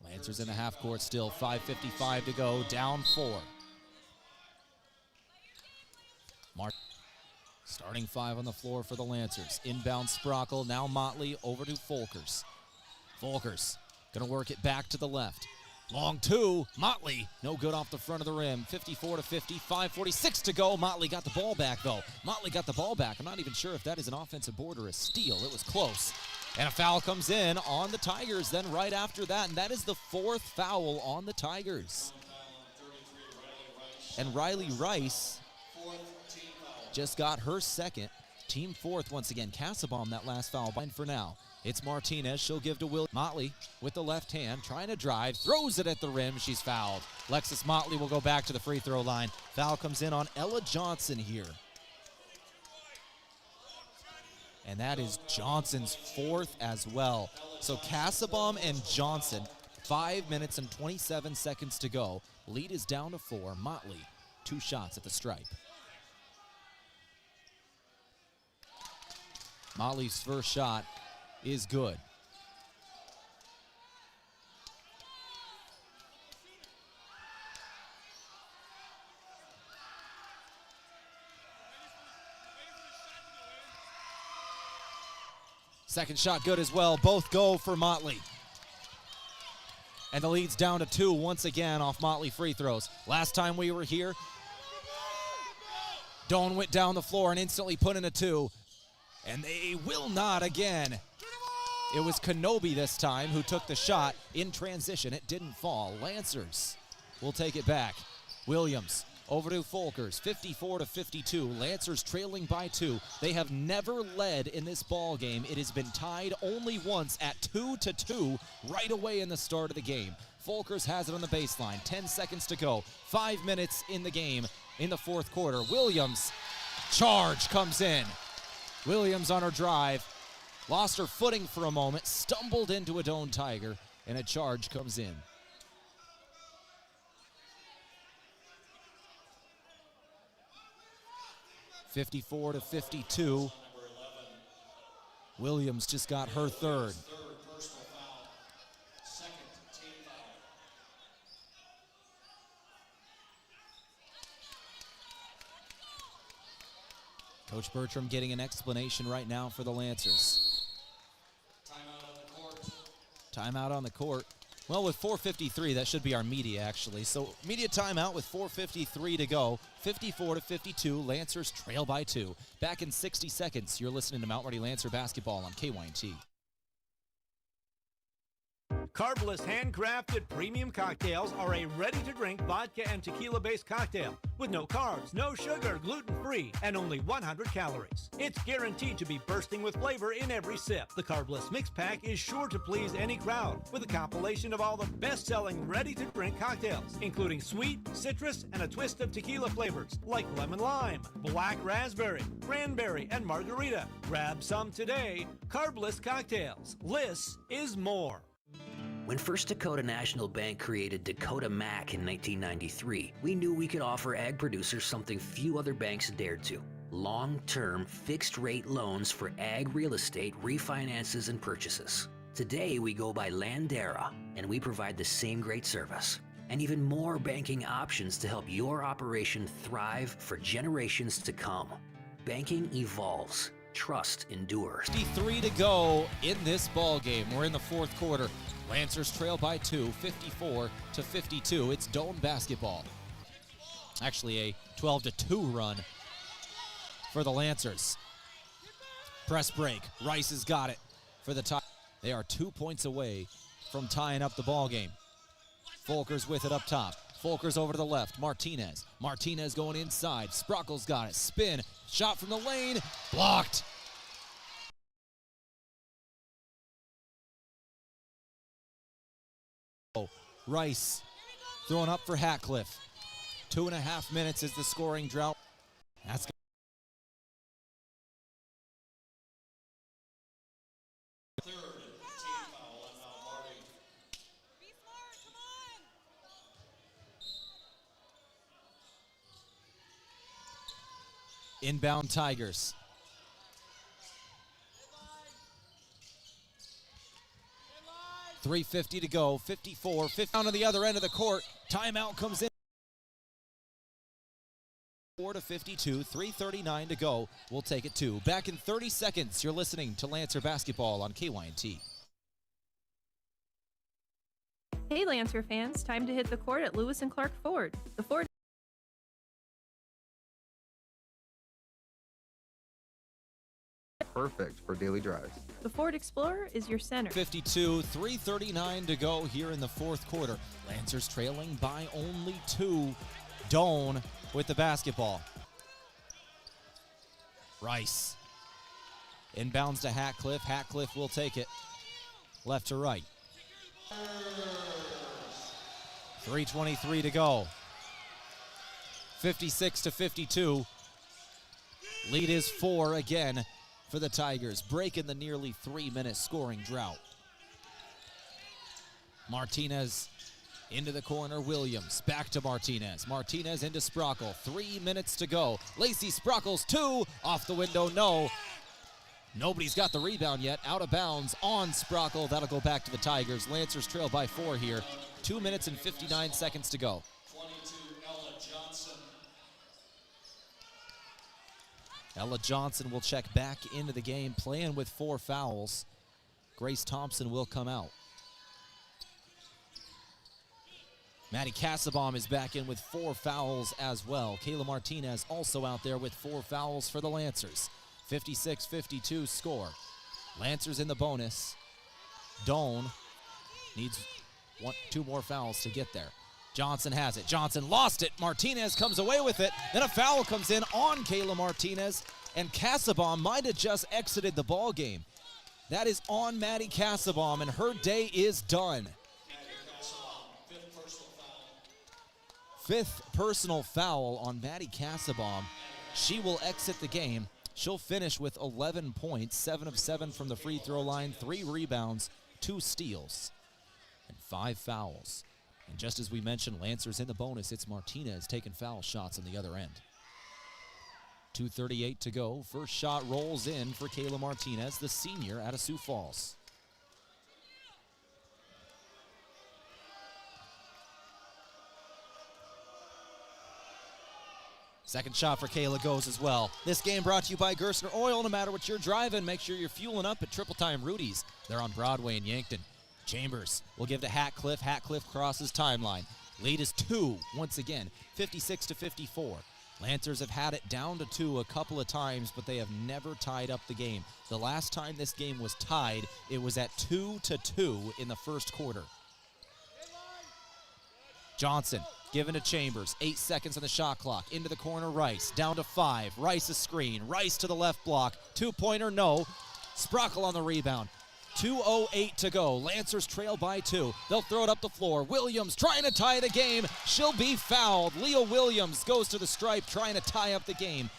Lancers in the half court still, 5:55 to go, down 4. Marty, starting 5 on the floor for the Lancers. Inbound Sprockle, now Motley over to Folkers. Folkers gonna work it back to the left. Long 2, Motley, no good off the front of the rim. 54-50, 5:46 to go. Motley got the ball back though. Motley got the ball back. I'm not even sure if that is an offensive board or a steal. It was close. And a foul comes in on the Tigers then right after that, and that is the 4th foul on the Tigers. And Riley Rice just got her 2nd. Team 4th once again. Cassabon that last foul. For now, it's Martinez. She'll give to Will. Motley with the left hand, trying to drive, throws it at the rim. She's fouled. Lexus Motley will go back to the free throw line. Foul comes in on Ella Johnson here. And that is Johnson's 4th as well. So Cassabon and Johnson, 5 minutes and 27 seconds to go. Lead is down to 4. Motley, 2 shots at the stripe. Motley's first shot is good. Second shot good as well. Both go for Motley. And the lead's down to 2 once again off Motley free throws. Last time we were here, Doane went down the floor and instantly put in a 2. And they will not again. It was Kenobi this time who took the shot in transition. It didn't fall. Lancers will take it back. Williams over to Folkers, 54-52. Lancers trailing by 2. They have never led in this ball game. It has been tied only once at 2-2 right away in the start of the game. Folkers has it on the baseline. 10 seconds to go. 5 minutes in the game in the 4th quarter. Williams, charge comes in. Williams on her drive, lost her footing for a moment, stumbled into a Doane Tiger, and a charge comes in. (54-52). Williams just got her 3rd. Coach Bertram getting an explanation right now for the Lancers. Timeout on the court. Well, with 4:53, that should be our media, actually. So, media timeout with 4:53 to go. 54-52, Lancers trail by 2. Back in 60 seconds, you're listening to Mount Marty Lancer basketball on KYNT. Carbless handcrafted premium cocktails are a ready-to-drink vodka and tequila-based cocktail with no carbs, no sugar, gluten-free, and only 100 calories. It's guaranteed to be bursting with flavor in every sip. The Carbless Mix Pack is sure to please any crowd with a compilation of all the best-selling ready-to-drink cocktails, including sweet, citrus, and a twist of tequila flavors like lemon lime, black raspberry, cranberry, and margarita. Grab some today. Carbless Cocktails. Less is more. When First Dakota National Bank created Dakota MAC in 1993, we knew we could offer ag producers something few other banks dared to. long-term fixed-rate loans for ag real estate refinances and purchases. Today, we go by Landera, and we provide the same great service and even more banking options to help your operation thrive for generations to come. Banking evolves. Trust endures. 53 to go in this ball game. We're in the fourth quarter. Lancers trail by 2, 54-52. It's Doane basketball. Actually, a 12-2 run for the Lancers. Press break. Rice has got it for the tie. They are 2 points away from tying up the ball game. Volker's with it up top. Volker's over to the left. Martinez. Martinez going inside. Sprockle's got it. Spin. Shot from the lane. Blocked. Rice throwing up for Hatcliffe. 2.5 minutes is the scoring drought. That's inbound Tigers. .350 to go, 54-50 down to the other end of the court. Timeout comes in. 4-52, 3:39 to go. We'll take it 2. Back in 30 seconds. You're listening to Lancer Basketball on KYNT. Hey Lancer fans, time to hit the court at Lewis and Clark Ford. The Ford perfect for daily drives. The Ford Explorer is your center. 52, 3:39 to go here in the fourth quarter. Lancers trailing by only 2. Doane with the basketball. Rice. Inbounds to Hatcliffe. Hatcliffe will take it. Left to right. 3:23 to go. 56-52. Lead is 4 again for the Tigers, breaking the nearly 3-minute scoring drought. Martinez into the corner, Williams back to Martinez. Martinez into Sprockle, 3 minutes to go. Lacey Sprockle's 2, off the window, no. Nobody's got the rebound yet, out of bounds on Sprockle. That'll go back to the Tigers. Lancers trail by 4 here. 2 minutes and 59 seconds to go. Ella Johnson will check back into the game, playing with 4 fouls. Grace Thompson will come out. Maddie Cassabaum is back in with 4 fouls as well. Kayla Martinez also out there with 4 fouls for the Lancers. 56-52 score. Lancers in the bonus. Doane needs 2 more fouls to get there. Johnson has it. Johnson lost it. Martinez comes away with it. Then a foul comes in on Kayla Martinez, and Cassabaum might have just exited the ball game. That is on Maddie Cassabaum, and her day is done. 5th personal foul on Maddie Cassabaum. She will exit the game. She'll finish with 11 points, 7 of 7 from the free throw line, 3 rebounds, 2 steals, and 5 fouls. And just as we mentioned, Lancers in the bonus, it's Martinez taking foul shots on the other end. 2:38 to go. First shot rolls in for Kayla Martinez, the senior out of Sioux Falls. Second shot for Kayla goes as well. This game brought to you by Gerstner Oil. No matter what you're driving, make sure you're fueling up at Triple Time Rudy's. They're on Broadway in Yankton. Chambers will give to Hatcliffe. Hatcliffe crosses timeline. Lead is 2 once again, 56-54. Lancers have had it down to 2 a couple of times, but they have never tied up the game. The last time this game was tied, it was at 2-2 in the first quarter. Johnson given to Chambers. 8 seconds on the shot clock. Into the corner, Rice. Down to 5. Rice a screen. Rice to the left block. 2-pointer, no. Sprockle on the rebound. 2:08 to go. Lancers trail by 2. They'll throw it up the floor. Williams trying to tie the game. She'll be fouled. Leah Williams goes to the stripe trying to tie up the game.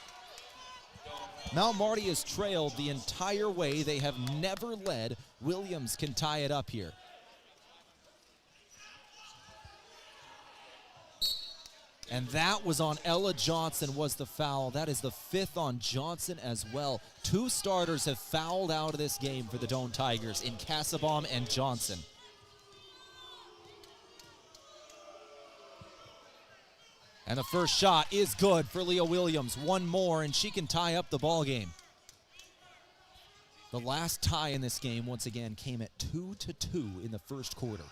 Mount Marty has trailed the entire way. They have never led. Williams can tie it up here. And that was on Ella Johnson was the foul. That is the 5th on Johnson as well. 2 starters have fouled out of this game for the Doane Tigers in Kassabaum and Johnson. And the first shot is good for Leah Williams. One more and she can tie up the ball game. The last tie in this game once again came at 2-2 in the first quarter.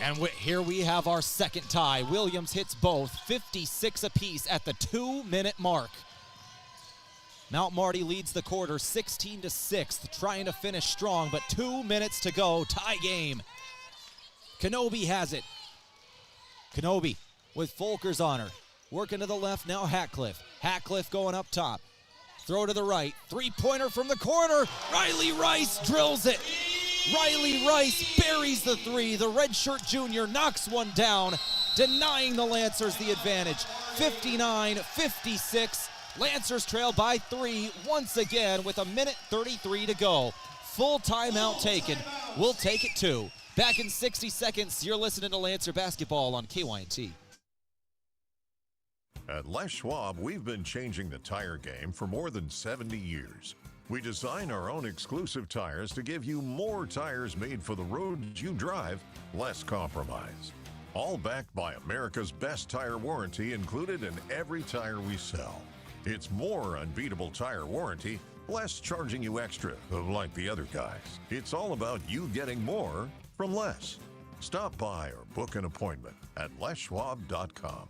And here we have our second tie. Williams hits both, 56 apiece at the 2-minute mark. Mount Marty leads the quarter 16-6, trying to finish strong, but 2 minutes to go, tie game. Kenobi has it. Kenobi with Folkers on her. Working to the left now, Hatcliffe. Hatcliffe going up top. Throw to the right. 3-pointer from the corner. Riley Rice drills it. Riley Rice buries the 3. The redshirt junior knocks one down, denying the Lancers the advantage. 59-56. Lancers trail by 3 once again with 1:33 to go. Full timeout taken. We'll take it 2. Back in 60 seconds, you're listening to Lancer Basketball on KYNT. At Les Schwab, we've been changing the tire game for more than 70 years. We design our own exclusive tires to give you more tires made for the roads you drive, less compromise. All backed by America's best tire warranty included in every tire we sell. It's more unbeatable tire warranty, less charging you extra, like the other guys. It's all about you getting more from less. Stop by or book an appointment at leschwab.com.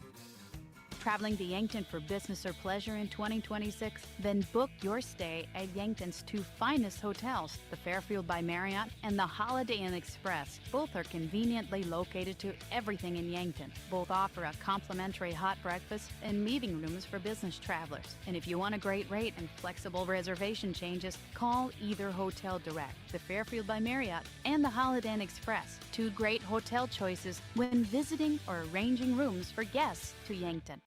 Traveling to Yankton for business or pleasure in 2026? Then book your stay at Yankton's 2 finest hotels, the Fairfield by Marriott and the Holiday Inn Express. Both are conveniently located to everything in Yankton. Both offer a complimentary hot breakfast and meeting rooms for business travelers. And if you want a great rate and flexible reservation changes, call either hotel direct, the Fairfield by Marriott and the Holiday Inn Express. 2 great hotel choices when visiting or arranging rooms for guests to Yankton.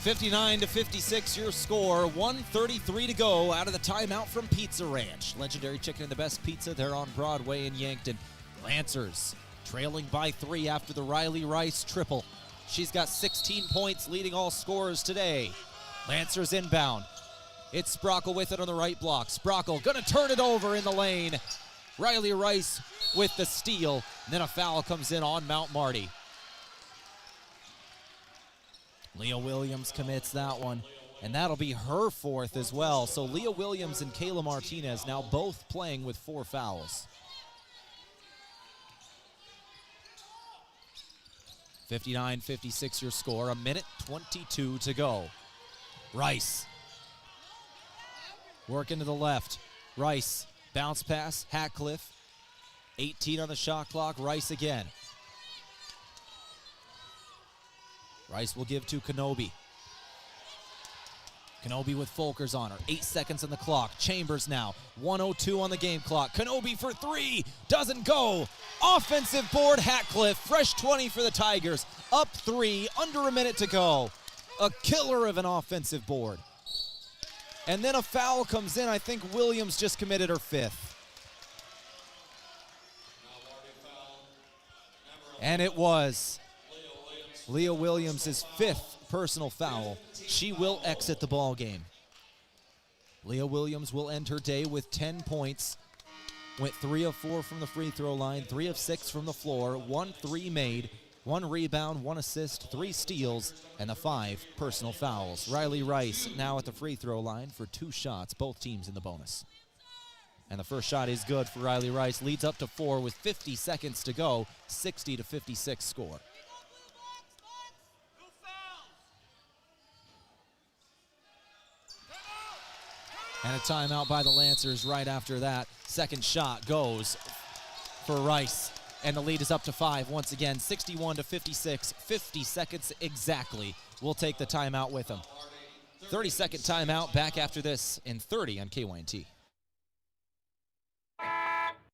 59-56 your score, 1:33 to go out of the timeout from Pizza Ranch. Legendary chicken and the best pizza, they're on Broadway in Yankton. Lancers trailing by 3 after the Riley Rice triple. She's got 16 points, leading all scorers today. Lancers inbound. It's Sprockle with it on the right block. Sprockle gonna turn it over in the lane. Riley Rice with the steal. And then a foul comes in on Mount Marty. Leah Williams commits that one, and that'll be her 4th as well. So Leah Williams and Kayla Martinez now both playing with 4 fouls. 59-56 your score, 1:22 to go. Rice working to the left. Rice, bounce pass, Hatcliffe. 18 on the shot clock, Rice again. Rice will give to Kenobi. Kenobi with Folkers on her. 8 seconds on the clock. Chambers now. 1:02 on the game clock. Kenobi for 3. Doesn't go. Offensive board, Hatcliffe. Fresh 20 for the Tigers. Up 3. Under a minute to go. A killer of an offensive board. And then a foul comes in. I think Williams just committed her 5th. And it was Leah Williams' 5th personal foul. She will exit the ball game. Leah Williams will end her day with 10 points. Went 3 of 4 from the free throw line, 3 of 6 from the floor, 1 3 made, 1 rebound, 1 assist, 3 steals, and the 5 personal fouls. Riley Rice now at the free throw line for 2 shots, both teams in the bonus. And the first shot is good for Riley Rice. Leads up to 4 with 50 seconds to go, 60-56 score. And a timeout by the Lancers right after that. Second shot goes for Rice. And the lead is up to 5 once again, 61-56, 50 seconds exactly. We'll take the timeout with them. 30-second timeout, back after this in 30 on KYNT.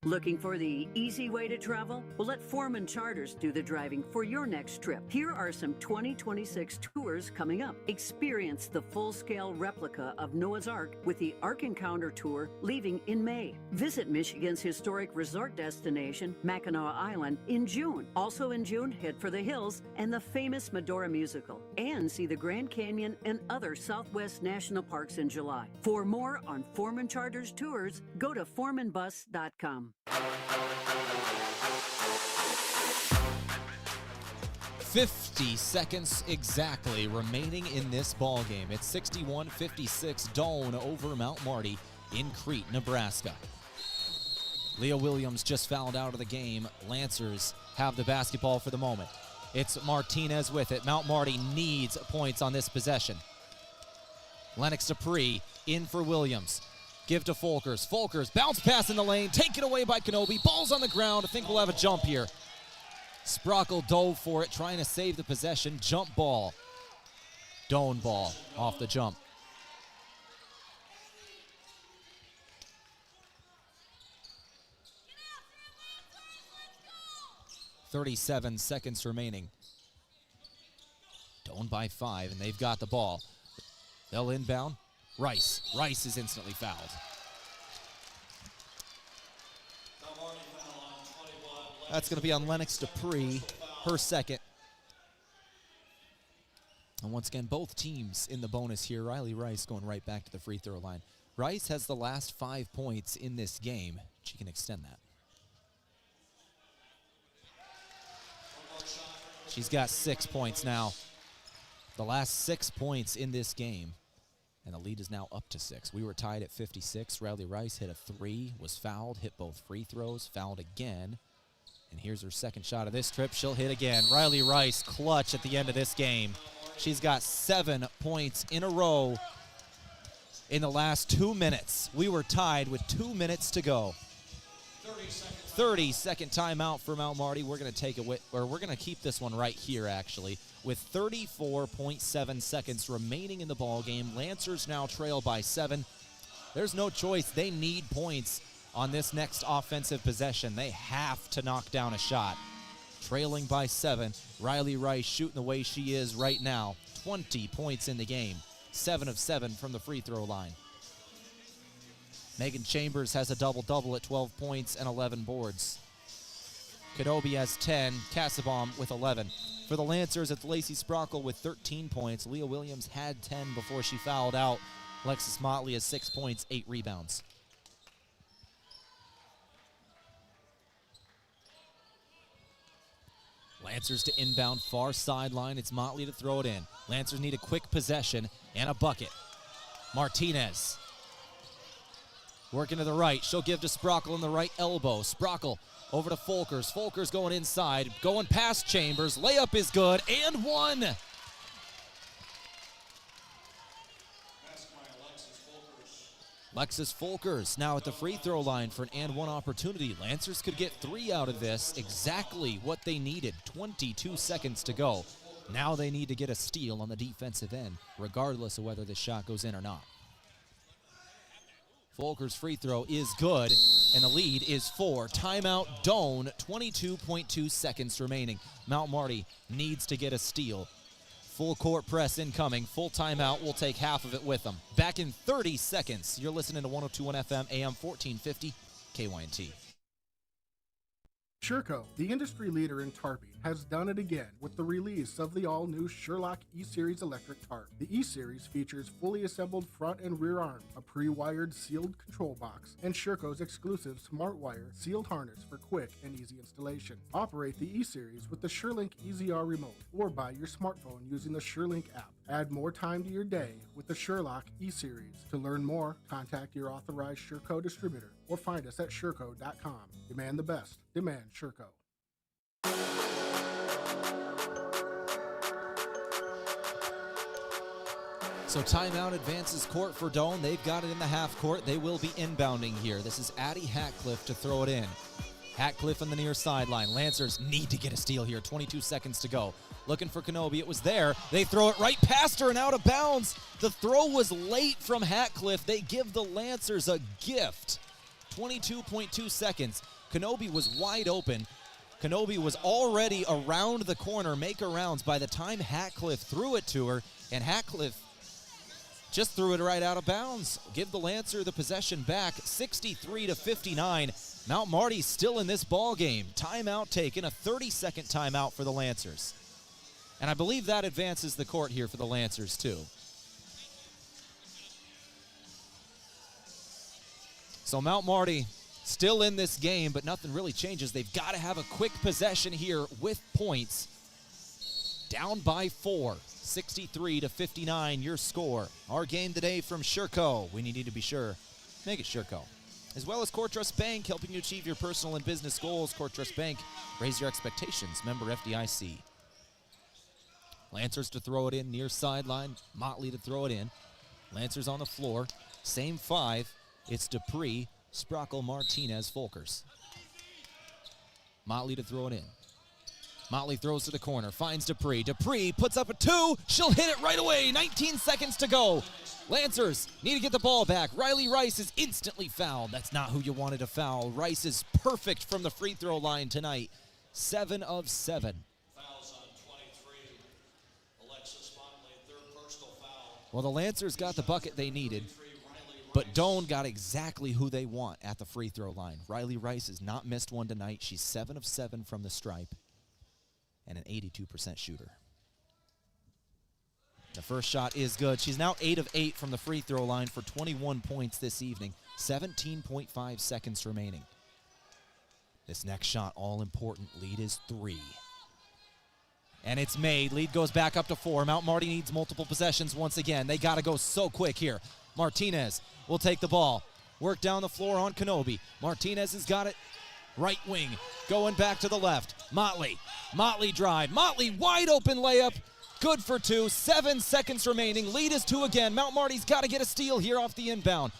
Looking for the easy way to travel? Well, let Foreman Charters do the driving for your next trip. Here are some 2026 tours coming up. Experience the full-scale replica of Noah's Ark with the Ark Encounter Tour leaving in May. Visit Michigan's historic resort destination, Mackinac Island, in June. Also in June, head for the hills and the famous Medora musical. And see the Grand Canyon and other Southwest National Parks in July. For more on Foreman Charters tours, go to foremanbus.com. 50 seconds exactly remaining in this ball game. It's 61-56 Doane over Mount Marty in Crete, Nebraska. Leah Williams just fouled out of the game. Lancers have the basketball for the moment. It's Martinez with it. Mount Marty needs points on this possession. Lennox Dupree in for Williams. Give to Folkers. Folkers, bounce pass in the lane, taken away by Kenobi. Ball's on the ground. I think we'll have a jump here. Sprockle dove for it, trying to save the possession. Jump ball. Doane ball off the jump. .37 seconds remaining. Doane by 5, and they've got the ball. They'll inbound. Rice. Rice is instantly fouled. That's going to be on Lennox Dupree, her second. And once again, both teams in the bonus here. Riley Rice going right back to the free throw line. Rice has the last 5 points in this game. She can extend that. She's got 6 points now. The last 6 points in this game. And the lead is now up to 6. We were tied at 56. Riley Rice hit a 3, was fouled, hit both free throws, fouled again. And here's her second shot of this trip. She'll hit again. Riley Rice clutch at the end of this game. She's got 7 points in a row in the last 2 minutes. We were tied with 2 minutes to go. 30-second timeout for Mount Marty. We're going to take it, or we're going to keep this one right here, actually, with 34.7 seconds remaining in the ball game. Lancers now trail by 7. There's no choice. They need points on this next offensive possession. They have to knock down a shot. Trailing by 7. Riley Rice shooting the way she is right now. 20 points in the game. 7 of 7 from the free throw line. Megan Chambers has a double-double at 12 points and 11 boards. Kenobi has 10. Casabom with 11. For the Lancers, it's Lacey Sprockle with 13 points. Leah Williams had 10 before she fouled out. Alexis Motley has 6 points, 8 rebounds. Lancers to inbound, far sideline. It's Motley to throw it in. Lancers need a quick possession and a bucket. Martinez working to the right. She'll give to Sprockle in the right elbow. Sprockle over to Folkers. Folkers going inside, going past Chambers. Layup is good, and one. Alexis Folkers now at the free throw line for an and one opportunity. Lancers could get 3 out of this, exactly what they needed. 22 seconds to go. Now they need to get a steal on the defensive end, regardless of whether this shot goes in or not. Folkers' free throw is good, and the lead is 4. Timeout, Doane, 22.2 seconds remaining. Mount Marty needs to get a steal. Full court press incoming. Full timeout. We'll take half of it with them. Back in 30 seconds. You're listening to 102.1 FM, AM 1450, KYNT. Sherco, the industry leader in tarping, has done it again with the release of the all-new Sherlock E-Series electric tarp. The E-Series features fully assembled front and rear arms, a pre-wired sealed control box, and Sherco's exclusive SmartWire sealed harness for quick and easy installation. Operate the E-Series with the SureLink EZR remote or by your smartphone using the SureLink app. Add more time to your day with the Sherlock E-Series. To learn more, contact your authorized Sherco distributor or find us at Sherco.com. Demand the best. Demand Sherco. So timeout advances court for Doane. They've got it in the half court. They will be inbounding here. This is Addie Hatcliffe to throw it in. Hatcliffe on the near sideline. Lancers need to get a steal here. 22 seconds to go. Looking for Kenobi. It was there. They throw it right past her and out of bounds. The throw was late from Hatcliffe. They give the Lancers a gift. 22.2 seconds. Kenobi was wide open. Kenobi was already around the corner, make her rounds by the time Hatcliffe threw it to her, and Hatcliffe just threw it right out of bounds. Give the Lancer the possession back, 63-59. Mount Marty still in this ball game. Timeout taken, a 30-second timeout for the Lancers. And I believe that advances the court here for the Lancers too. So Mount Marty still in this game, but nothing really changes. They've got to have a quick possession here with points. Down by 4, 63-59, your score. Our game today from Sherco. We need to be sure, make it Sherco. As well as Core Trust Bank, helping you achieve your personal and business goals. Core Trust Bank, raise your expectations. Member FDIC. Lancers to throw it in near sideline. Motley to throw it in. Lancers on the floor. Same 5. It's Dupree, Sprockle, Martinez, Folkers. Motley to throw it in. Motley throws to the corner, finds Dupree. Dupree puts up a 2. She'll hit it right away. 19 seconds to go. Lancers need to get the ball back. Riley Rice is instantly fouled. That's not who you wanted to foul. Rice is perfect from the free throw line tonight. 7 of 7. Well, the Lancers got the bucket they needed, but Doane got exactly who they want at the free throw line. Riley Rice has not missed one tonight. She's 7 of 7 from the stripe and an 82% shooter. The first shot is good. She's now 8 of 8 from the free throw line for 21 points this evening. 17.5 seconds remaining. This next shot, all important. Lead is 3. And it's made. Lead goes back up to 4. Mount Marty needs multiple possessions once again. They got to go so quick here. Martinez will take the ball. Work down the floor on Kenobi. Martinez has got it. Right wing. Going back to the left. Motley. Motley drive. Motley wide open layup. Good for 2. 7 seconds remaining. Lead is 2 again. Mount Marty's got to get a steal here off the inbound.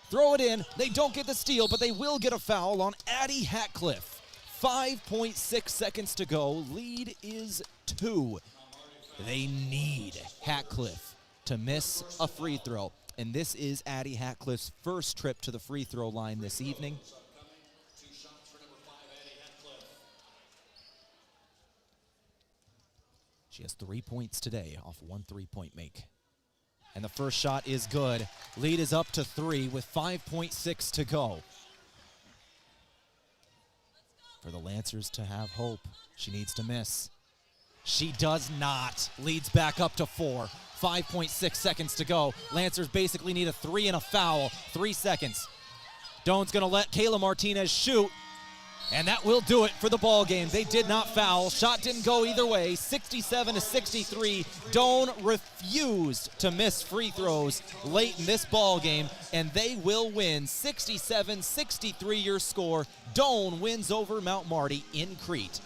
Throw it in. They don't get the steal, but they will get a foul on Addie Hatcliffe. 5.6 seconds to go. Lead is 2. They need Hatcliffe to miss a free throw. And this is Addie Hatcliffe's first trip to the free throw line this evening. She has 3 points today off 1 3-point make. And the first shot is good. Lead is up to 3 with 5.6 to go. For the Lancers to have hope, she needs to miss. She does not. Leads back up to 4. 5.6 seconds to go. Lancers basically need a 3 and a foul. 3 seconds. Doane's going to let Kayla Martinez shoot. And that will do it for the ball game. They did not foul. Shot didn't go either way. 67-63. Doane refused to miss free throws late in this ball game, and they will win. 67-63 your score. Doane wins over Mount Marty in Crete.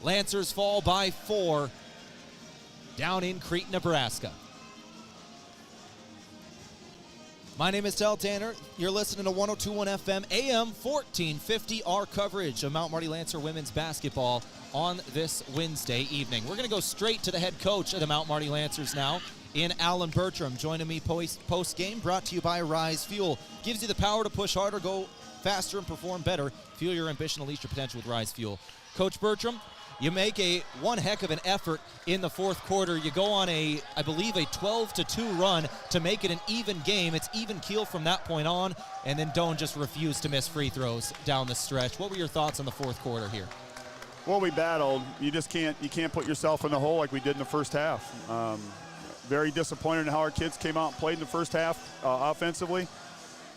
Lancers fall by 4 down in Crete, Nebraska. My name is Tehl Tanner. You're listening to 102.1 FM, AM 1450, our coverage of Mount Marty Lancer women's basketball on this Wednesday evening. We're going to go straight to the head coach of the Mount Marty Lancers now, in Alan Bertram. Joining me post-game, brought to you by Rise Fuel. Gives you the power to push harder, go faster, and perform better. Fuel your ambition, unleash your potential with Rise Fuel. Coach Bertram, you make one heck of an effort in the fourth quarter. You go on I believe a 12-2 run to make it an even game. It's even keel from that point on, and then Doane just refused to miss free throws down the stretch. What were your thoughts on the fourth quarter here? Well, we battled. You can't put yourself in the hole like we did in the first half. Very disappointed in how our kids came out and played in the first half offensively.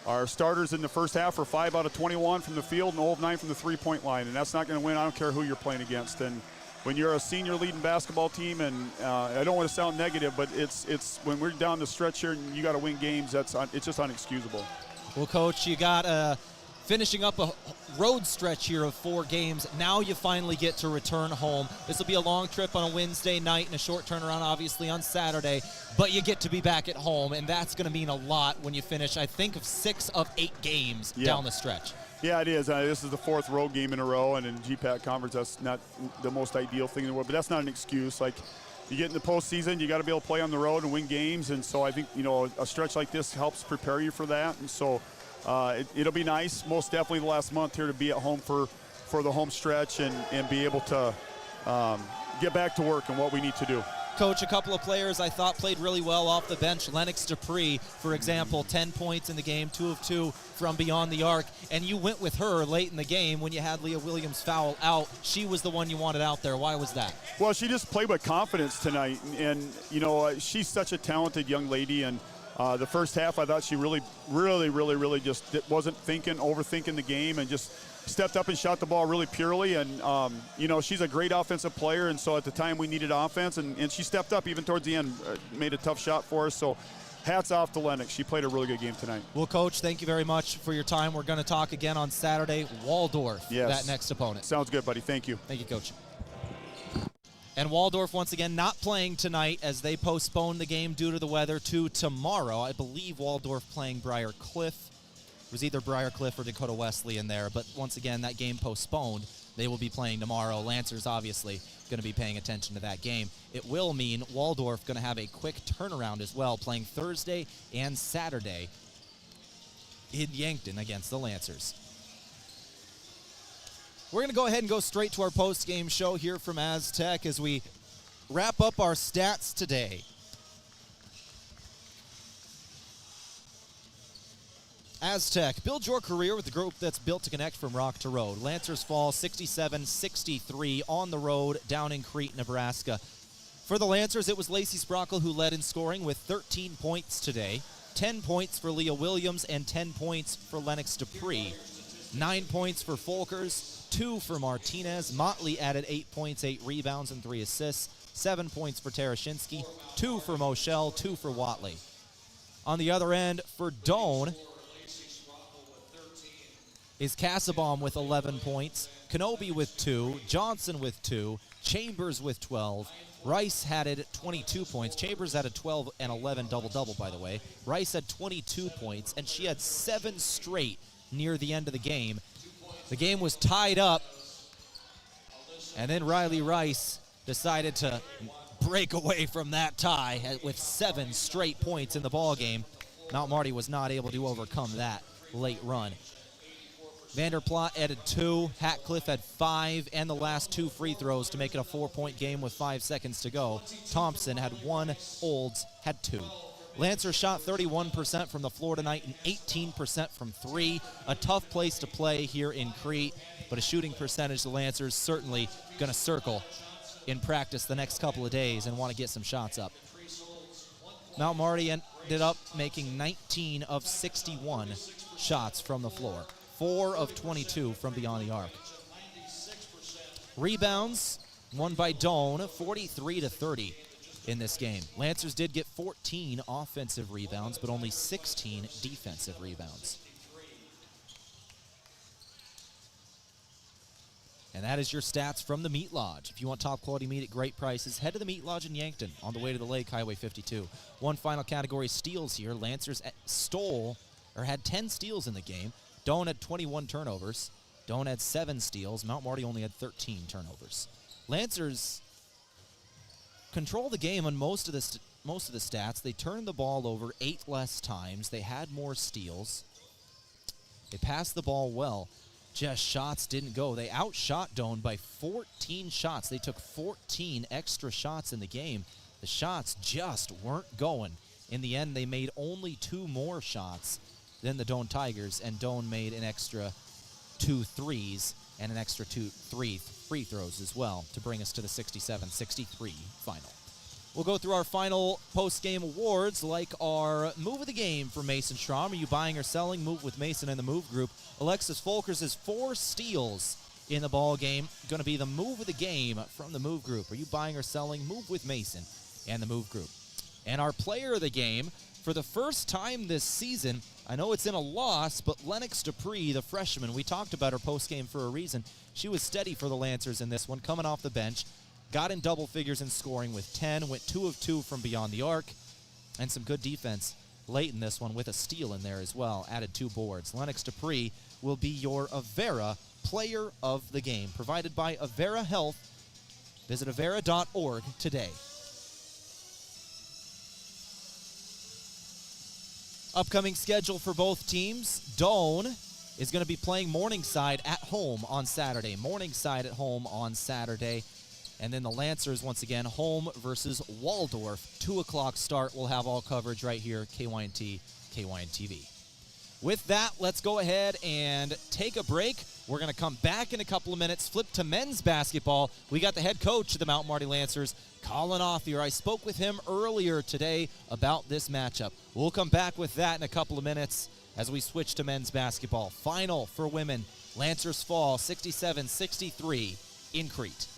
Our starters in the first half were 5 out of 21 from the field and 0 of 9 from the three-point line, and that's not going to win. I don't care who you're playing against. And when you're a senior leading basketball team, and I don't want to sound negative, but it's when we're down the stretch here and you got to win games, it's just unexcusable. Well, Coach, you got finishing up a road stretch here of 4 games. Now you finally get to return home. This will be a long trip on a Wednesday night and a short turnaround, obviously, on Saturday. But you get to be back at home, and that's going to mean a lot when you finish, I think, of 6 of 8 games down the stretch. Yeah, it is. This is the 4th road game in a row, and in GPAC conference, that's not the most ideal thing in the world. But that's not an excuse. Like, you get in the postseason, you got to be able to play on the road and win games. And so I think, a stretch like this helps prepare you for that. And so it'll be nice, most definitely the last month here, to be at home for the home stretch and be able to get back to work and what we need to do. Coach, a couple of players I thought played really well off the bench. Lennox Dupree, for example, 10 points in the game, 2 of 2 from beyond the arc. And you went with her late in the game when you had Leah Williams foul out. She was the one you wanted out there. Why was that? Well, she just played with confidence tonight. And you know, she's such a talented young lady. And the first half, I thought she really just wasn't overthinking the game and just stepped up and shot the ball really purely. And, you know, she's a great offensive player, and so at the time we needed offense, and she stepped up even towards the end, made a tough shot for us. So hats off to Lennox. She played a really good game tonight. Well, Coach, thank you very much for your time. We're going to talk again on Saturday. Waldorf, yes, that next opponent. Sounds good, buddy. Thank you. Thank you, Coach. And Waldorf, once again, not playing tonight as they postponed the game due to the weather to tomorrow. I believe Waldorf playing Briar Cliff. It was either Briar Cliff or Dakota Wesley in there, but once again, that game postponed. They will be playing tomorrow. Lancers, obviously, going to be paying attention to that game. It will mean Waldorf going to have a quick turnaround as well, playing Thursday and Saturday in Yankton against the Lancers. We're going to go ahead and go straight to our post-game show here from Aztec as we wrap up our stats today. Aztec, build your career with the group that's built to connect from rock to road. Lancers fall 67-63 on the road down in Crete, Nebraska. For the Lancers, it was Lacey Sprockle who led in scoring with 13 points today. 10 points for Leah Williams and 10 points for Lennox Dupree. 9 points for Folkers, 2 for Martinez. Motley added 8 points, 8 rebounds, and 3 assists. 7 points for Tarashinsky, 2 for Moshel, 2 for Watley. On the other end, for Doane, is Cassabaum with 11 points, Kenobi with 2, Johnson with 2, Chambers with 12. Rice had 22 points. Chambers had a 12 and 11 double-double, by the way. Rice had 22 points, and she had 7 straight near the end of the game. The game was tied up, and then Riley Rice decided to break away from that tie with 7 straight points in the ballgame. Mount Marty was not able to overcome that late run. Vanderplot added 2, Hatcliffe had 5, and the last 2 free throws to make it a 4-point game with 5 seconds to go. Thompson had 1, Olds had 2. Lancers shot 31% from the floor tonight and 18% from 3. A tough place to play here in Crete, but a shooting percentage the Lancers certainly going to circle in practice the next couple of days and want to get some shots up. Mount Marty ended up making 19 of 61 shots from the floor. 4 of 22 from beyond the arc. Rebounds, won by Doane, 43-30 in this game. Lancers did get 14 offensive rebounds, but only 16 defensive rebounds. And that is your stats from the Meat Lodge. If you want top quality meat at great prices, head to the Meat Lodge in Yankton on the way to the lake, Highway 52. One final category, steals here. Lancers had 10 steals in the game. Doane had 21 turnovers. Doane had 7 steals. Mount Marty only had 13 turnovers. Lancers control the game on most of the stats. They turned the ball over 8 less times. They had more steals. They passed the ball well. Just shots didn't go. They outshot Doane by 14 shots. They took 14 extra shots in the game. The shots just weren't going. In the end, they made only 2 more shots than the Doane Tigers, and Doane made an extra 2 threes and an extra 3 free throws as well to bring us to the 67-63 final. We'll go through our final post-game awards, like our Move of the Game for Mason Strom. Are you buying or selling? Move with Mason and the Move Group. Alexis Folkers has 4 steals in the ball game. Going to be the Move of the Game from the Move Group. Are you buying or selling? Move with Mason and the Move Group. And our Player of the Game, for the first time this season, I know it's in a loss, but Lennox Dupree, the freshman, we talked about her post-game for a reason. She was steady for the Lancers in this one, coming off the bench. Got in double figures in scoring with 10, went 2 of 2 from beyond the arc, and some good defense late in this one with a steal in there as well, added 2 boards. Lennox Dupree will be your Avera Player of the Game, provided by Avera Health. Visit avera.org today. Upcoming schedule for both teams. Doane is going to be playing Morningside at home on Saturday. Morningside at home on Saturday. And then the Lancers, once again, home versus Waldorf. 2 o'clock start. We'll have all coverage right here, KYNT, KYNTV. With that, let's go ahead and take a break. We're going to come back in a couple of minutes, flip to men's basketball. We got the head coach of the Mount Marty Lancers, Colin Othier. I spoke with him earlier today about this matchup. We'll come back with that in a couple of minutes as we switch to men's basketball. Final for women, Lancers fall 67-63 in Crete.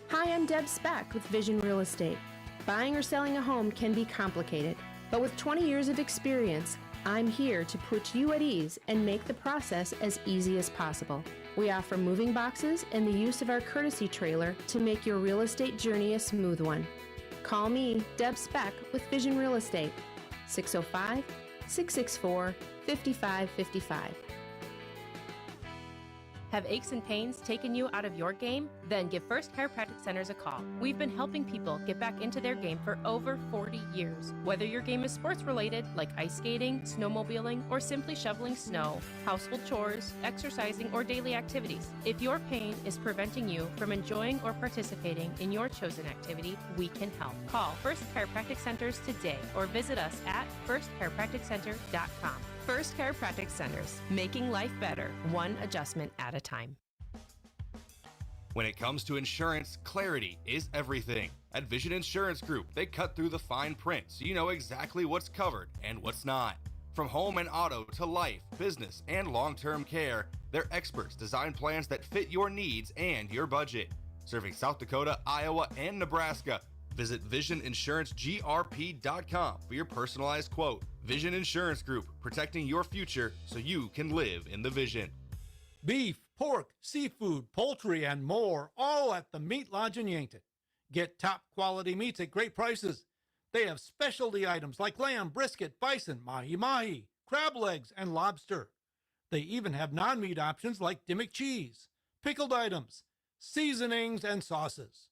Hi, I'm Deb Speck with Vision Real Estate. Buying or selling a home can be complicated, but with 20 years of experience, I'm here to put you at ease and make the process as easy as possible. We offer moving boxes and the use of our courtesy trailer to make your real estate journey a smooth one. Call me, Deb Speck, with Vision Real Estate, 605-664-5555. Have aches and pains taken you out of your game? Then give First Chiropractic Centers a call. We've been helping people get back into their game for over 40 years. Whether your game is sports related, like ice skating, snowmobiling, or simply shoveling snow, household chores, exercising, or daily activities, if your pain is preventing you from enjoying or participating in your chosen activity, we can help. Call First Chiropractic Centers today or visit us at firstchiropracticcenter.com. First Chiropractic Centers, making life better, one adjustment at a time. When it comes to insurance, clarity is everything. At Vision Insurance Group, they cut through the fine print so you know exactly what's covered and what's not. From home and auto to life, business, and long-term care, their experts design plans that fit your needs and your budget. Serving South Dakota, Iowa, and Nebraska, visit VisionInsuranceGRP.com for your personalized quote. Vision Insurance Group, protecting your future so you can live in the vision. Beef, pork, seafood, poultry, and more, all at the Meat Lodge in Yankton. Get top quality meats at great prices. They have specialty items like lamb, brisket, bison, mahi-mahi, crab legs, and lobster. They even have non-meat options like Dimmick cheese, pickled items, seasonings, and sauces.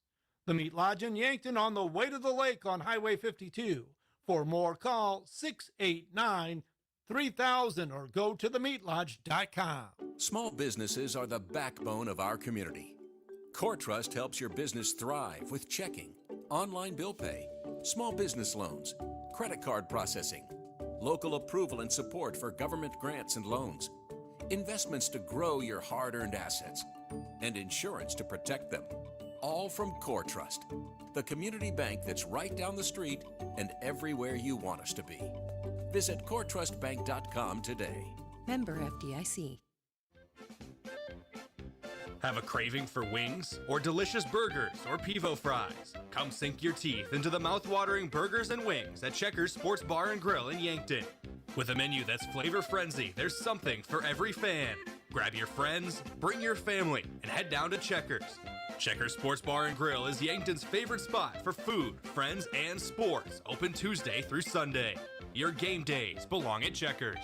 The Meat Lodge in Yankton on the way to the lake on Highway 52. For more, call 689-3000 or go to themeatlodge.com. Small businesses are the backbone of our community. CoreTrust helps your business thrive with checking, online bill pay, small business loans, credit card processing, local approval and support for government grants and loans, investments to grow your hard-earned assets, and insurance to protect them. All from CoreTrust, the community bank that's right down the street and everywhere you want us to be. Visit CoreTrustBank.com today. Member FDIC. Have a craving for wings or delicious burgers or pivo fries? Come sink your teeth into the mouth-watering burgers and wings at Checkers Sports Bar and Grill in Yankton. With a menu that's flavor frenzy, there's something for every fan. Grab your friends, bring your family, and head down to Checkers. Checkers Sports Bar and Grill is Yankton's favorite spot for food, friends, and sports. Open Tuesday through Sunday. Your game days belong at Checkers.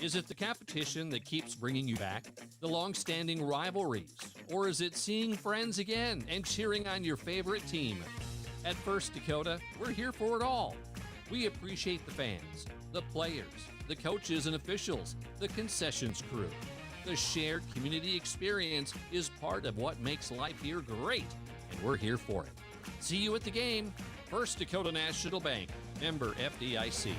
Is it the competition that keeps bringing you back? The long-standing rivalries? Or is it seeing friends again and cheering on your favorite team? At First Dakota, we're here for it all. We appreciate the fans, the players, the coaches and officials, the concessions crew. The shared community experience is part of what makes life here great, and we're here for it. See you at the game. First Dakota National Bank, member FDIC.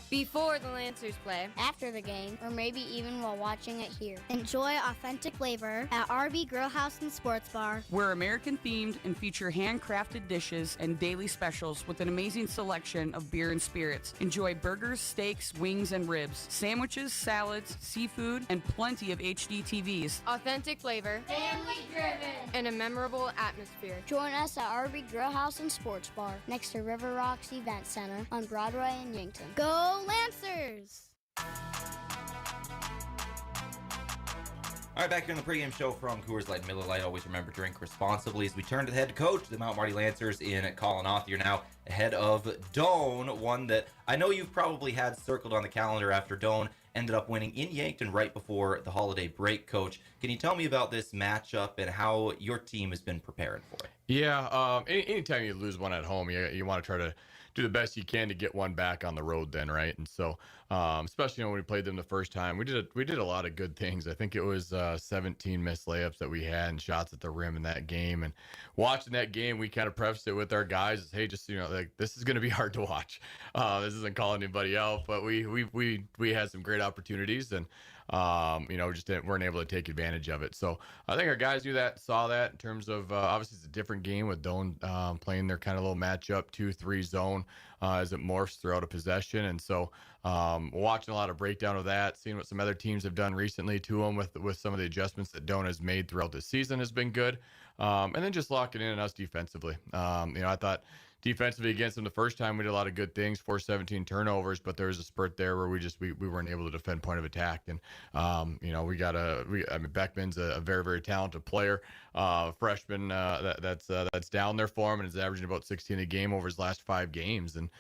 Before the Lancers play, after the game, or maybe even while watching it here. Enjoy authentic flavor at RV Grill House and Sports Bar. We're American themed and feature handcrafted dishes and daily specials with an amazing selection of beer and spirits. Enjoy burgers, steaks, wings, and ribs, sandwiches, salads, seafood, and plenty of HD TVs. Authentic flavor, family driven, and a memorable atmosphere. Join us at RV Grill House and Sports Bar next to River Rocks Event Center on Broadway in Yankton. Go Lancers! All right, back here on the pregame show from Coors Light and Miller Lite. Always remember, drink responsibly as we turn to the head coach of the Mount Marty Lancers in Colin Othier now ahead of Doane, one that I know you've probably had circled on the calendar after Doane ended up winning in Yankton right before the holiday break. Coach, can you tell me about this matchup and how your team has been preparing for it? Yeah, anytime you lose one at home, you want to try to do the best you can to get one back on the road then, right? And so, especially when we played them the first time, we did a lot of good things. I think it was 17 missed layups that we had and shots at the rim in that game. And watching that game, we kind of prefaced it with our guys, as, hey, just, like, this is going to be hard to watch. This isn't calling anybody out, but we had some great opportunities, and just weren't able to take advantage of it. So I think our guys saw that in terms of, obviously it's a different game with Doane playing their kind of little matchup 2-3 zone as it morphs throughout a possession. And so watching a lot of breakdown of that, seeing what some other teams have done recently to them with some of the adjustments that Doane has made throughout the season has been good. And then just locking in on us defensively. I thought defensively against them the first time we did a lot of good things, 17 turnovers, but there was a spurt there where we weren't able to defend point of attack. And Beckman's a very, very talented player, freshman that's down there for him and is averaging about 16 a game over his last 5 games, and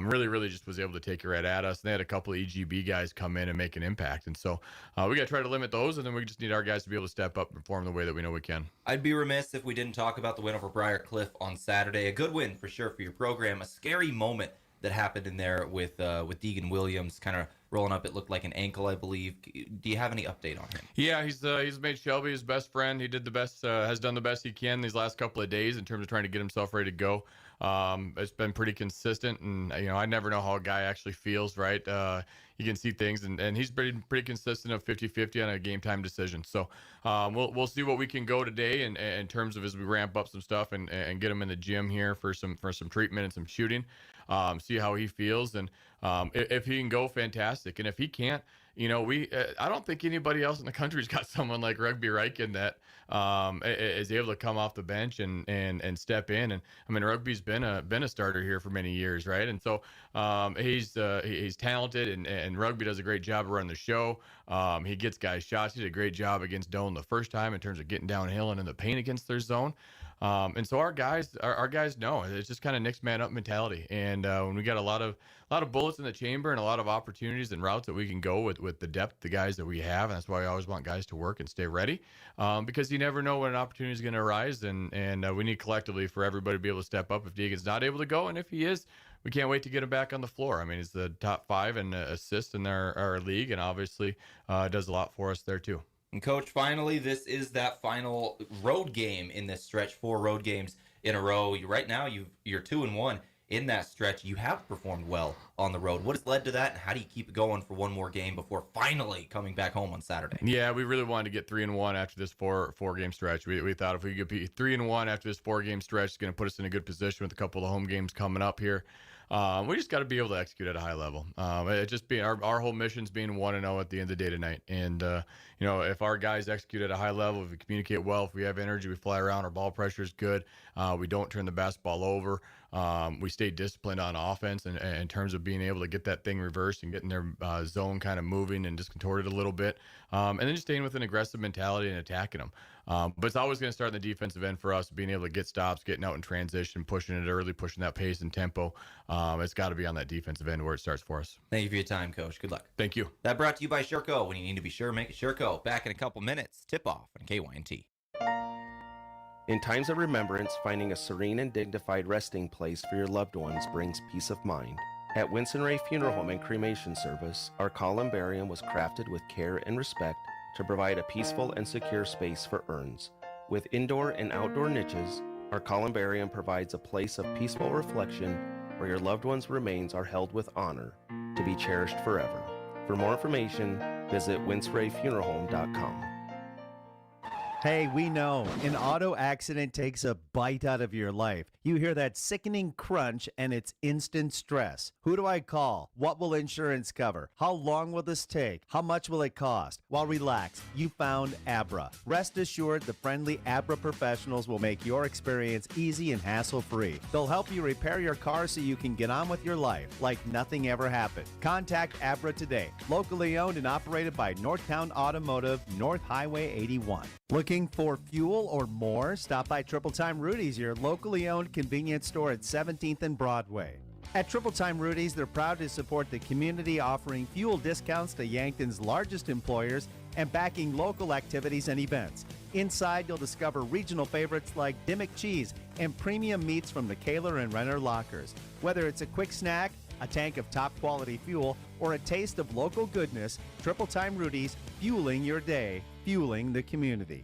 really just was able to take it right at us. And they had a couple of EGB guys come in and make an impact, and so we got to try to limit those, and then we just need our guys to be able to step up and perform the way that we know we can. I'd be remiss if we didn't talk about the win over Briar Cliff on Saturday. A good win for sure for your program. A scary moment that happened in there with Deegan Williams kind of rolling up. It looked like an ankle, I believe. Do you have any update on him? Yeah, he's made Shelby his best friend. He did the best, has done the best he can these last couple of days in terms of trying to get himself ready to go. It's been pretty consistent, and I never know how a guy actually feels, right? You can see things, and he's pretty consistent of 50-50 on a game time decision. So we'll see what we can go today in terms of as we ramp up some stuff and get him in the gym here for some treatment and some shooting. See how he feels, and if he can go, fantastic. And if he can't, I don't think anybody else in the country's got someone like Rugby Reichen that is able to come off the bench and step in. And I mean, Rugby's been a starter here for many years, right? And so he's talented, and Rugby does a great job of running the show. He gets guys shots. He did a great job against Doane the first time in terms of getting downhill and in the paint against their zone. And so our guys know it's just kind of next man up mentality. And when we got a lot of bullets in the chamber and a lot of opportunities and routes that we can go with the depth, the guys that we have, and that's why I always want guys to work and stay ready, because you never know when an opportunity is going to arise, and we need collectively for everybody to be able to step up if Deegan's not able to go, and if he is, we can't wait to get him back on the floor. I mean, he's the top 5 in assists in our league, and obviously does a lot for us there too. And Coach, finally, this is that final road game in this stretch. 4 road games in a row. Right now, you're 2-1 in that stretch. You have performed well on the road. What has led to that, and how do you keep it going for one more game before finally coming back home on Saturday? Yeah, we really wanted to get 3-1 after this four game stretch. We thought if we could be 3-1 after this 4-game stretch, it's going to put us in a good position with a couple of home games coming up here. We just got to be able to execute at a high level. It just being our whole mission's being 1-0 at the end of the day tonight. And if our guys execute at a high level, if we communicate well, if we have energy, we fly around, our ball pressure is good. We don't turn the basketball over. We stay disciplined on offense, and in terms of being able to get that thing reversed and getting their zone kind of moving and just contorted a little bit, and then just staying with an aggressive mentality and attacking them. But it's always going to start in the defensive end for us, being able to get stops, getting out in transition, pushing it early, pushing that pace and tempo. It's got to be on that defensive end where it starts for us. Thank you for your time, Coach. Good luck. Thank you. That brought to you by Sherco. When you need to be sure, make it Sherco. Back in a couple minutes. Tip-off on KYNT. In times of remembrance, finding a serene and dignified resting place for your loved ones brings peace of mind. At Winston Ray Funeral Home and Cremation Service, our columbarium was crafted with care and respect to provide a peaceful and secure space for urns. With indoor and outdoor niches, our columbarium provides a place of peaceful reflection where your loved one's remains are held with honor, to be cherished forever. For more information, visit winsrayfuneralhome.com. Hey, we know an auto accident takes a bite out of your life. You hear that sickening crunch and it's instant stress. Who do I call? What will insurance cover? How long will this take? How much will it cost? Well, relax. You found Abra. Rest assured, the friendly Abra professionals will make your experience easy and hassle-free. They'll help you repair your car so you can get on with your life like nothing ever happened. Contact Abra today. Locally owned and operated by Northtown Automotive, North Highway 81. Looking for fuel or more? Stop by Triple Time Rudy's, your locally owned convenience store at 17th and Broadway. At Triple Time Rudy's, they're proud to support the community, offering fuel discounts to Yankton's largest employers and backing local activities and events. Inside, you'll discover regional favorites like Dimmick cheese and premium meats from the Kaler and Renner lockers. Whether it's a quick snack, a tank of top-quality fuel, or a taste of local goodness, Triple Time Rudy's, fueling your day, fueling the community.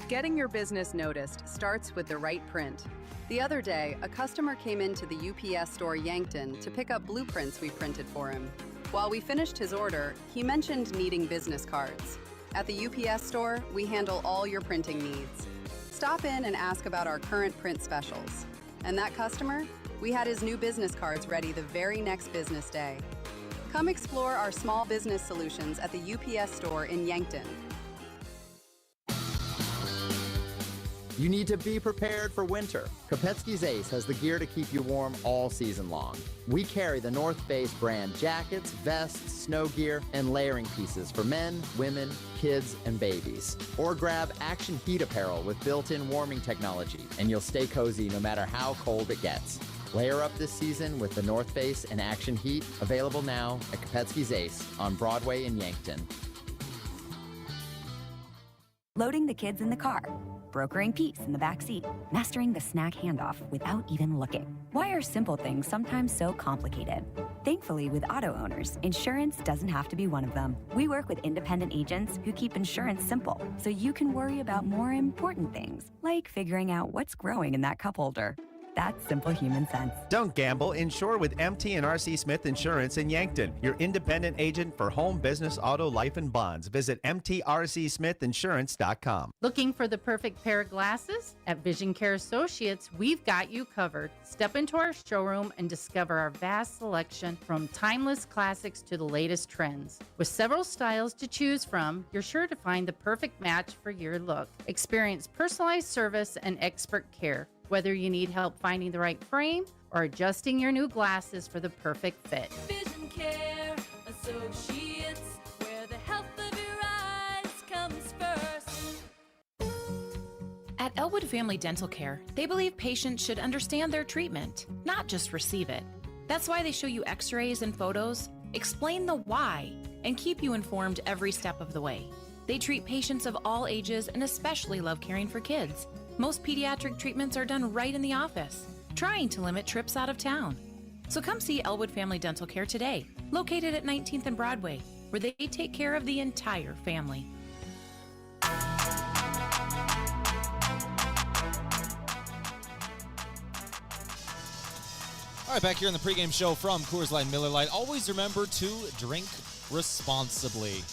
Getting your business noticed starts with the right print. The other day, a customer came into the UPS store Yankton to pick up blueprints we printed for him. While we finished his order, he mentioned needing business cards. At the UPS store, we handle all your printing needs. Stop in and ask about our current print specials. And that customer? We had his new business cards ready the very next business day. Come explore our small business solutions at the UPS store in Yankton. You need to be prepared for winter. Kopetsky's Ace has the gear to keep you warm all season long. We carry the North Face brand jackets, vests, snow gear, and layering pieces for men, women, kids, and babies. Or grab Action Heat apparel with built-in warming technology, and you'll stay cozy no matter how cold it gets. Layer up this season with the North Face and Action Heat, available now at Kopetsky's Ace on Broadway in Yankton. Loading the kids in the car, brokering peace in the back seat, mastering the snack handoff without even looking. Why are simple things sometimes so complicated? Thankfully, with auto owners, insurance doesn't have to be one of them. We work with independent agents who keep insurance simple, so you can worry about more important things, like figuring out what's growing in that cup holder. That's simple human sense. Don't gamble. Insure with MT and RC Smith Insurance in Yankton, your independent agent for home, business, auto, life, and bonds. Visit mtrcsmithinsurance.com. Looking for the perfect pair of glasses? At Vision Care Associates, we've got you covered. Step into our showroom and discover our vast selection from timeless classics to the latest trends. With several styles to choose from, you're sure to find the perfect match for your look. Experience personalized service and expert care. Whether you need help finding the right frame or adjusting your new glasses for the perfect fit. Vision Care Associates, where the health of your eyes comes first. At Elwood Family Dental Care, they believe patients should understand their treatment, not just receive it. That's why they show you x-rays and photos, explain the why, and keep you informed every step of the way. They treat patients of all ages and especially love caring for kids. Most pediatric treatments are done right in the office, trying to limit trips out of town. So come see Elwood Family Dental Care today, located at 19th and Broadway, where they take care of the entire family. All right, back here in the pregame show from Coors Light Miller Lite. Always remember to drink responsibly.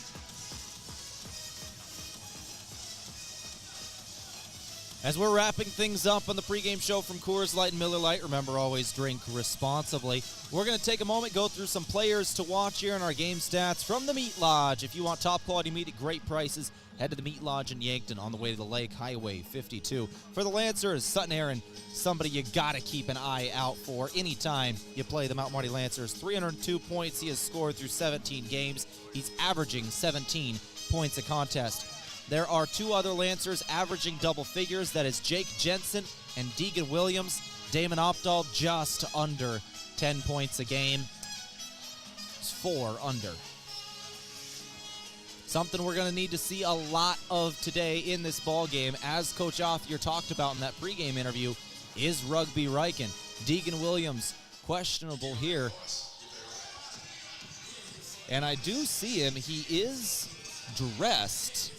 As we're wrapping things up on the pregame show from Coors Light and Miller Lite, remember, always drink responsibly. We're going to take a moment, go through some players to watch here in our game stats from the Meat Lodge. If you want top quality meat at great prices, head to the Meat Lodge in Yankton on the way to the Lake, Highway 52. For the Lancers, Sutton Aaron, somebody you got to keep an eye out for anytime you play the Mount Marty Lancers. 302 points he has scored through 17 games. He's averaging 17 points a contest. There are two other Lancers averaging double figures. That is Jake Jensen and Deegan Williams. Damon Opdahl just under 10 points a game. It's 4 under. Something we're going to need to see a lot of today in this ball game, as Coach Othier talked about in that pregame interview, is Rugby Riken. Deegan Williams questionable here. And I do see him. He is dressed,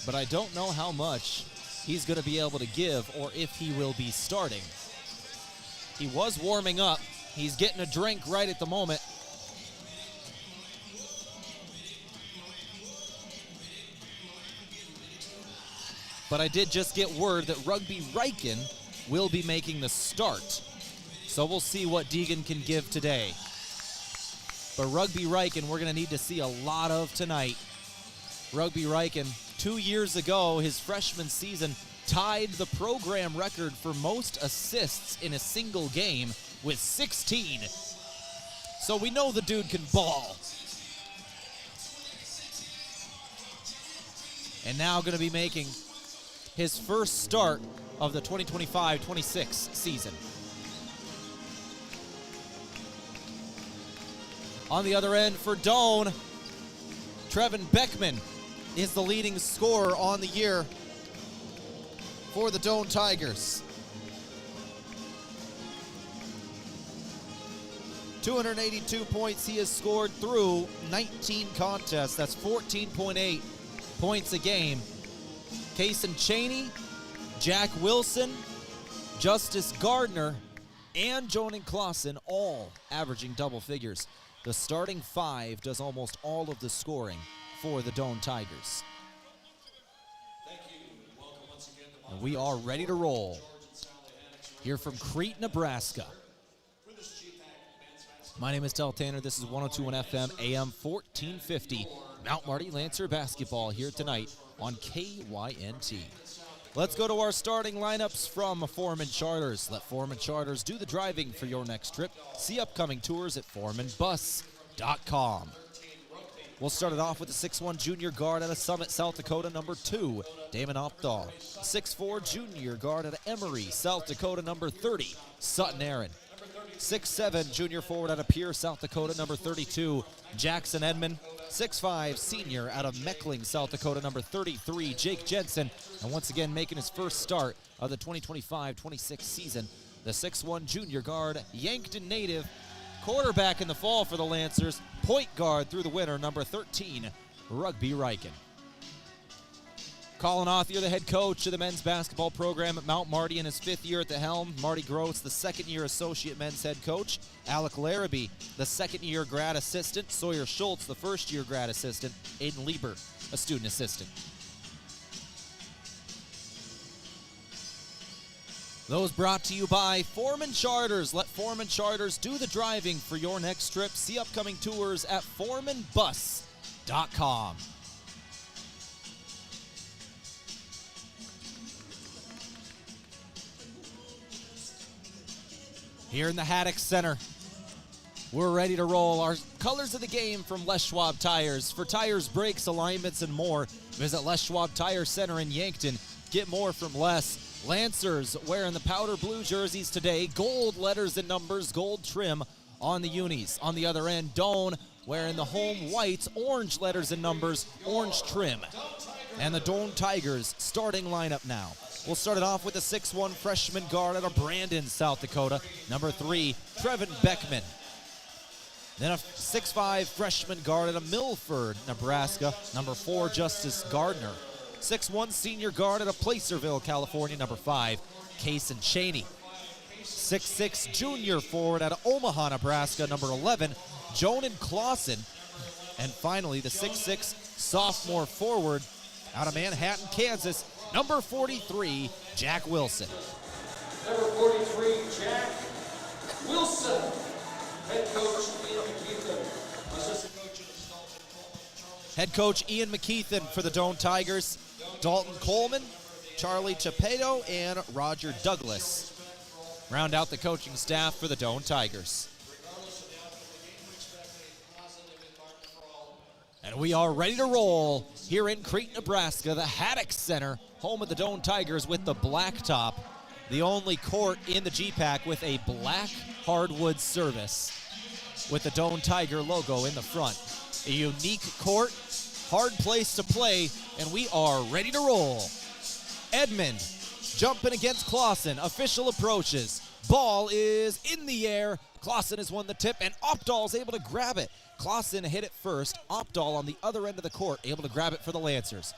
but I don't know how much he's going to be able to give or if he will be starting. He was warming up. He's getting a drink right at the moment. But I did just get word that Rugby Riken will be making the start. So we'll see what Deegan can give today. But Rugby Riken, we're going to need to see a lot of tonight. Rugby Riken, 2 years ago, his freshman season, tied the program record for most assists in a single game with 16. So we know the dude can ball. And now going to be making his first start of the 2025-26 season. On the other end for Doane, Trevin Beckman is the leading scorer on the year for the Doane Tigers. 282 points he has scored through 19 contests. That's 14.8 points a game. Kason Chaney, Jack Wilson, Justice Gardner, and Jonan Clausen all averaging double figures. The starting five does almost all of the scoring for the Doane Tigers. And we are ready to roll here from Crete, Nebraska. My name is Tehl Tanner. This is 102.1 FM, AM 1450. Mount Marty Lancer basketball here tonight on KYNT. Let's go to our starting lineups from Foreman Charters. Let Foreman Charters do the driving for your next trip. See upcoming tours at foremanbus.com. We'll start it off with the 6'1 junior guard out of Summit, South Dakota, number 2, Damon Opdahl. 6'4 junior guard out of Emory, South Dakota, number 30, Sutton Aaron. 6'7 junior forward out of Pierre, South Dakota, number 32, Jackson Edmond. 6'5 senior out of Meckling, South Dakota, number 33, Jake Jensen. And once again, making his first start of the 2025-26 season, the 6'1 junior guard, Yankton native, quarterback in the fall for the Lancers, point guard through the winter, number 13, Rugby Riken. Colin Othier, the head coach of the men's basketball program at Mount Marty in his 5th year at the helm. Marty Gross, the 2nd-year associate men's head coach. Alec Larrabee, the 2nd-year grad assistant. Sawyer Schultz, the 1st-year grad assistant. Aiden Lieber, a student assistant. Those brought to you by Foreman Charters. Let Foreman Charters do the driving for your next trip. See upcoming tours at foremanbus.com. Here in the Haddock Center, we're ready to roll. Our colors of the game from Les Schwab Tires. For tires, brakes, alignments, and more, visit Les Schwab Tire Center in Yankton. Get more from Les. Lancers wearing the powder blue jerseys today. Gold letters and numbers, gold trim on the unis. On the other end, Doane wearing the home whites, orange letters and numbers, orange trim. And the Doane Tigers starting lineup now. We'll start it off with the 6'1 freshman guard out of Brandon, South Dakota, number 3, Trevin Beckman. Then a 6'5 freshman guard out of Milford, Nebraska, number 4, Justice Gardner. 6'1 senior guard out of Placerville, California, number 5, Kason Chaney. 6'6 junior forward out of Omaha, Nebraska, number 11, Jonan Clausen. And finally, the 6'6 sophomore forward out of Manhattan, Kansas, number 43, Jack Wilson. Number 43, Jack Wilson. Head coach Ian McKeithen. Assistant coach Head coach Ian McKeithen for the Doane Tigers. Dalton Coleman, Charlie Chapedo, and Roger Douglas round out the coaching staff for the Doane Tigers. And we are ready to roll here in Crete, Nebraska, the Haddock Center, home of the Doane Tigers with the blacktop, the only court in the GPAC with a black hardwood service with the Doane Tiger logo in the front. A unique court, hard place to play, and we are ready to roll. Edmond jumping against Clausen. Official approaches. Ball is in the air. Clausen has won the tip, and Opdahl's able to grab it. Clausen hit it first. Opdahl on the other end of the court, able to grab it for the Lancers.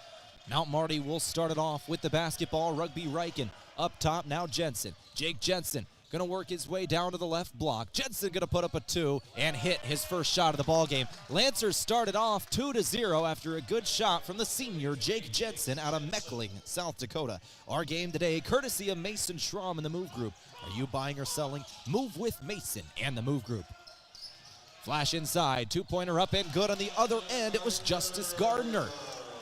Mount Marty will start it off with the basketball. Rugby Riken up top, now Jensen. Jake Jensen going to work his way down to the left block. Jensen going to put up a 2 and hit his first shot of the ball game. Lancers started off 2-0 after a good shot from the senior Jake Jensen out of Meckling, South Dakota. Our game today, courtesy of Mason Schramm and the Move Group. Are you buying or selling? Move with Mason and the Move Group. Flash inside, 2-pointer up and good. On the other end, it was Justice Gardner.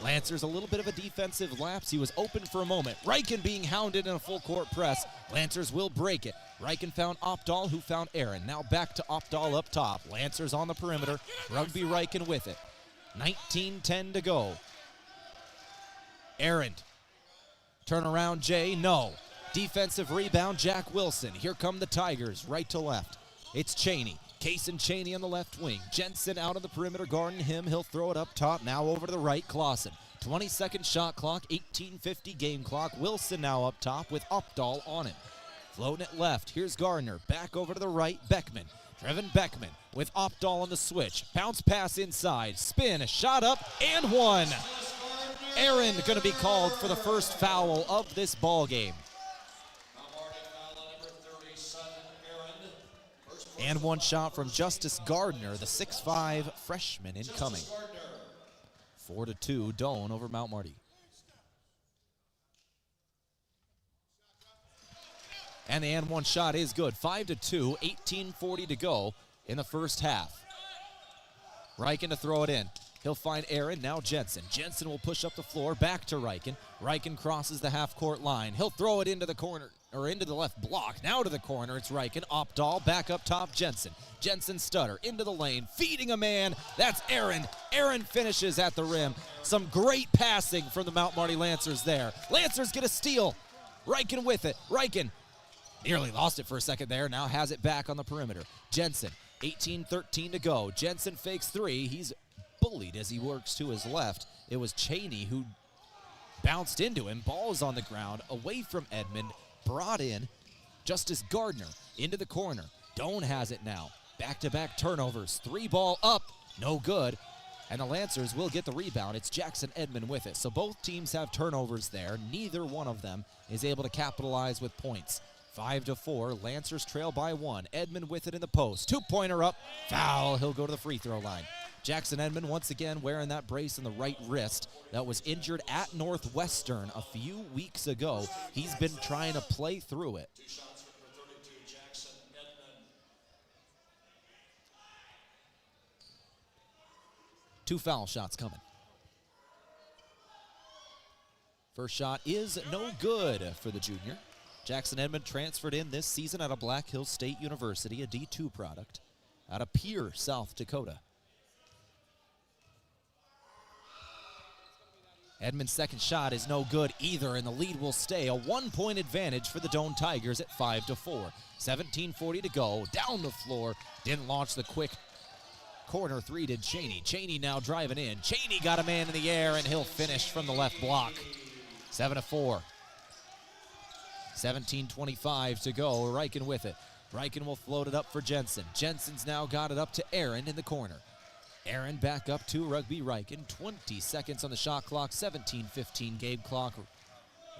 Lancers a little bit of a defensive lapse. He was open for a moment. Riken being hounded in a full court press. Lancers will break it. Riken found Opdahl, who found Aaron. Now back to Opdahl up top. Lancers on the perimeter. Rugby Riken with it. 19-10 to go. Aaron. Turnaround Jay, no. Defensive rebound, Jack Wilson. Here come the Tigers, right to left. It's Chaney. Case and Cheney on the left wing. Jensen out of the perimeter guarding him. He'll throw it up top. Now over to the right. Clausen. 20-second shot clock. 18:50 game clock. Wilson now up top with Updahl on him. Floating it left. Here's Gardner. Back over to the right. Beckman. Trevin Beckman with Updahl on the switch. Bounce pass inside. Spin. A shot up and one. Aaron going to be called for the first foul of this ball game. And one shot from Justice Gardner, the 6'5 freshman incoming. 4-2, Doane over Mount Marty. And the and one shot is good. 5-2, 18:40 to go in the first half. Reichen to throw it in. He'll find Aaron, now Jensen. Jensen will push up the floor, back to Reichen. Reichen crosses the half-court line. He'll throw it into the corner, or into the left block. Now to the corner, it's Reichen. Updahl, back up top, Jensen. Jensen stutter, into the lane, feeding a man. That's Aaron. Aaron finishes at the rim. Some great passing from the Mount Marty Lancers there. Lancers get a steal. Reichen with it. Reichen nearly lost it for a second there, now has it back on the perimeter. Jensen, 18:13 to go. Jensen fakes three. He's bullied as he works to his left. It was Cheney who bounced into him. Ball is on the ground, away from Edmond, brought in. Justice Gardner into the corner. Doane has it now. Back-to-back turnovers. 3-ball up, no good. And the Lancers will get the rebound. It's Jackson Edmond with it. So both teams have turnovers there. Neither one of them is able to capitalize with points. 5-4, Lancers trail by 1. Edmond with it in the post. 2-pointer up, foul. He'll go to the free throw line. Jackson Edmond once again wearing that brace in the right wrist that was injured at Northwestern a few weeks ago. He's been trying to play through it. Two foul shots coming. First shot is no good for the junior. Jackson Edmond transferred in this season out of Black Hills State University, a D2 product, out of Pierre, South Dakota. Edmond's second shot is no good either, and the lead will stay. A 1-point advantage for the Doane Tigers at 5-4. 17:40 to go. Down the floor. Didn't launch the quick corner three, did Cheney. Cheney now driving in. Cheney got a man in the air, and he'll finish from the left block. 7-4. 17:25 to go. Reichen with it. Reichen will float it up for Jensen. Jensen's now got it up to Aaron in the corner. Aaron back up to Rugby Reichen. 20 seconds on the shot clock. 17:15 game clock.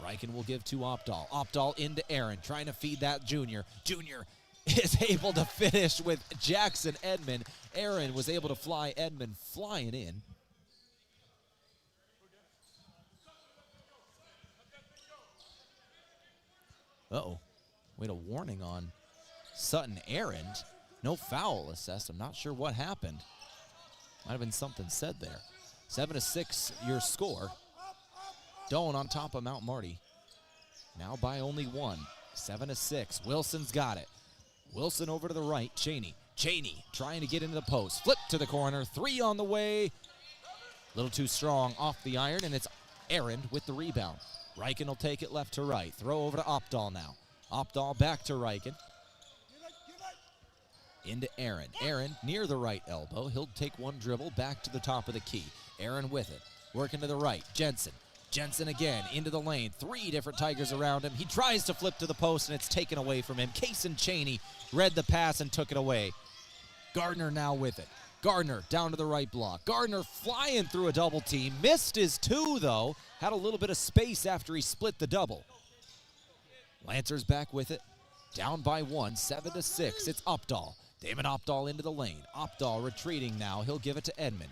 Reichen will give to Updahl. Updahl into Aaron, trying to feed that junior. Junior is able to finish with Jackson Edmond. Aaron was able to fly Edmond flying in. Uh-oh. We had a warning on Sutton Errand. No foul assessed. I'm not sure what happened. Might have been something said there. 7-6 your score. Doane on top of Mount Marty. Now by only 1. 7-6. Wilson's got it. Wilson over to the right. Cheney. Cheney trying to get into the post. Flip to the corner. 3 on the way. A little too strong off the iron, and it's Aaron with the rebound. Reichen will take it left to right. Throw over to Updahl now. Updahl back to Reichen. Into Aaron. Aaron near the right elbow. He'll take one dribble back to the top of the key. Aaron with it. Working to the right. Jensen. Jensen again into the lane. 3 different Tigers around him. He tries to flip to the post, and it's taken away from him. Case and Cheney read the pass and took it away. Gardner now with it. Gardner down to the right block. Gardner flying through a double team. Missed his 2, though. Had a little bit of space after he split the double. Lancers back with it. Down by 1, 7-6. It's Updahl. Damon Updahl into the lane. Updahl retreating now. He'll give it to Edmond.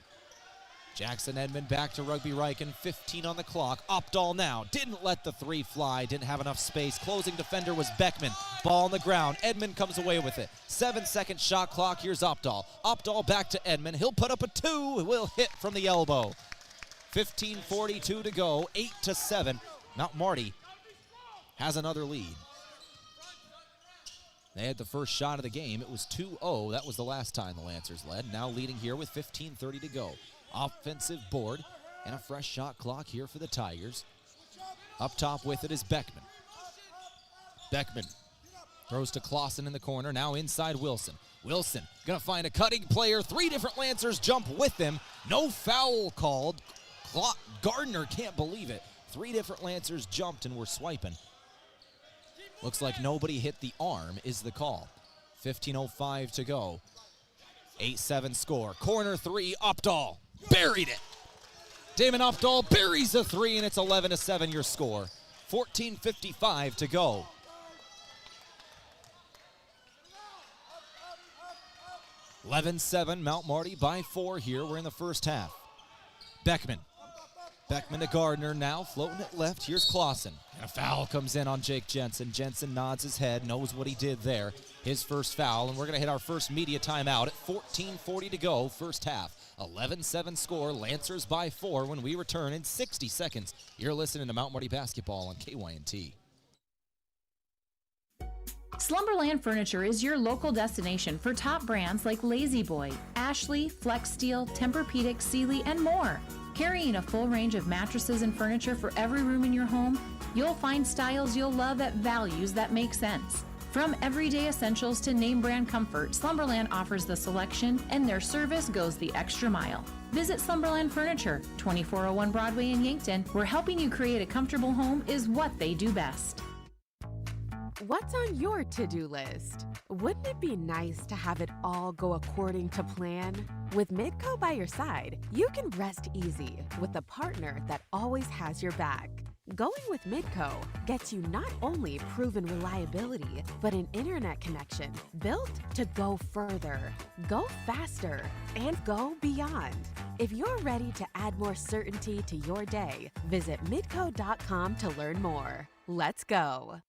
Jackson Edmond back to Rugby Reichen. 15 on the clock. Updahl now. Didn't let the 3 fly. Didn't have enough space. Closing defender was Beckman. Ball on the ground. Edmond comes away with it. 7-second shot clock. Here's Updahl. Updahl back to Edmond. He'll put up a 2. Will hit from the elbow. 15:42 to go. 8-7. Mount Marty has another lead. They had the first shot of the game. It was 2-0. That was the last time the Lancers led. Now leading here with 15:30 to go. Offensive board and a fresh shot clock here for the Tigers. Up top with it is Beckman. Beckman throws to Clausen in the corner. Now inside Wilson. Wilson gonna find a cutting player. 3 different Lancers jump with him. No foul called. Gardner can't believe it. 3 different Lancers jumped and were swiping. Looks like nobody hit the arm is the call. 15:05 to go. 8-7 score. Corner 3, Updahl buried it. Damon Updahl buries a 3, and it's 11-7 your score. 14:55 to go. (11-7) Mount Marty by 4 here. We're in the first half. Beckman to Gardner now, floating it left. Here's Clausen. And a foul comes in on Jake Jensen. Jensen nods his head, knows what he did there. His first foul, and we're going to hit our first media timeout at 14:40 to go, first half. 11-7 score, Lancers by 4 when we return in 60 seconds. You're listening to Mount Marty Basketball on KYNT. Slumberland Furniture is your local destination for top brands like Lazy Boy, Ashley, Flex Steel, Tempur-Pedic, Sealy, and more. Carrying a full range of mattresses and furniture for every room in your home, you'll find styles you'll love at values that make sense. From everyday essentials to name brand comfort, Slumberland offers the selection, and their service goes the extra mile. Visit Slumberland Furniture, 2401 Broadway in Yankton, where helping you create a comfortable home is what they do best. What's on your to-do list? Wouldn't it be nice to have it all go according to plan? With Midco by your side, you can rest easy with a partner that always has your back. Going with Midco gets you not only proven reliability, but an internet connection built to go further, go faster, and go beyond. If you're ready to add more certainty to your day, visit midco.com to learn more. Let's go.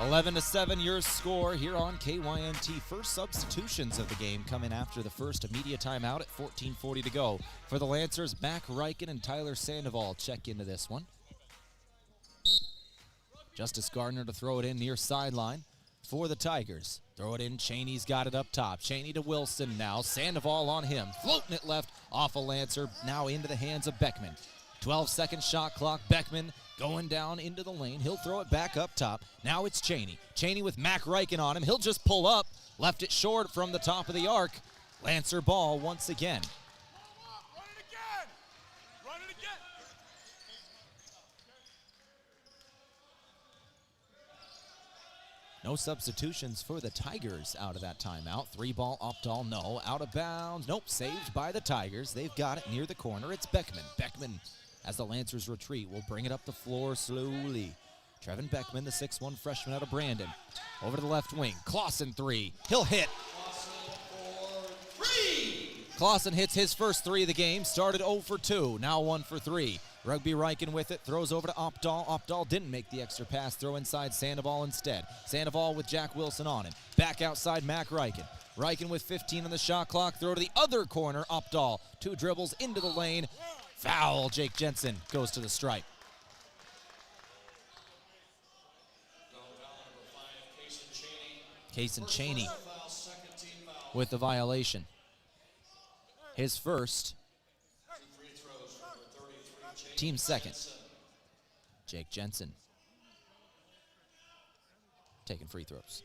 11-7 your score here on KYNT. First substitutions of the game coming after the first media timeout at 14:40 to go. For the Lancers, Mac Reichen and Tyler Sandoval check into this one. Justice Gardner to throw it in near sideline for the Tigers. Throw it in, Cheney's got it up top. Cheney to Wilson now, Sandoval on him. Floating it left off a Lancer, now into the hands of Beckman. 12-second shot clock, Beckman going down into the lane. He'll throw it back up top. Now it's Cheney. Cheney with Mac Reichen on him. He'll just pull up. Left it short from the top of the arc. Lancer ball once again. Run it again. No substitutions for the Tigers out of that timeout. 3-ball, Updahl, no. Out of bounds. Nope, saved by the Tigers. They've got it near the corner. It's Beckman. Beckman, as the Lancers retreat, will bring it up the floor slowly. Trevin Beckman, the 6'1 freshman out of Brandon. Over to the left wing. Clausen 3. He'll hit. Clausen hits his first 3 of the game. Started 0 for 2. Now 1 for 3. Rugby Reichen with it. Throws over to Updahl. Updahl didn't make the extra pass. Throw inside Sandoval instead. Sandoval with Jack Wilson on him. Back outside Mac Reichen. Reichen with 15 on the shot clock. Throw to the other corner. Updahl. 2 dribbles into the lane. Foul. Jake Jensen goes to the stripe. Cason Cheney with the violation. His first. Team second. Jake Jensen taking free throws.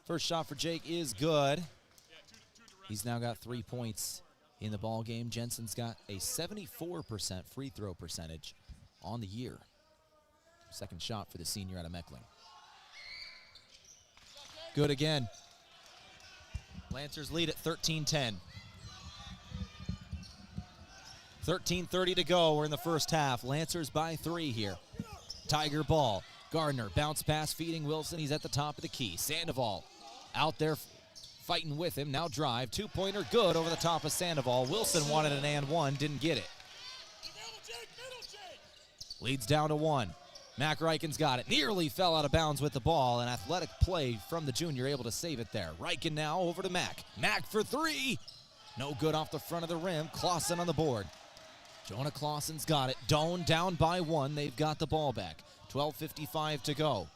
First shot for Jake is good. He's now got 3 points in the ball game. Jensen's got a 74% free throw percentage on the year. Second shot for the senior out of Meckling. Good again. Lancers lead at 13-10. 13:30 to go. We're in the first half. Lancers by 3 here. Tiger ball. Gardner bounce pass feeding Wilson. He's at the top of the key. Sandoval out there fighting with him. Now drive. 2-pointer good over the top of Sandoval. Wilson wanted an and one. Didn't get it. Leads down to 1. Mac Reichen's got it. Nearly fell out of bounds with the ball. An athletic play from the junior, able to save it there. Reichen now over to Mac. Mac for 3. No good off the front of the rim. Clausen on the board. Jonah Clausen's got it. Doane down by 1. They've got the ball back. 12:55 to go.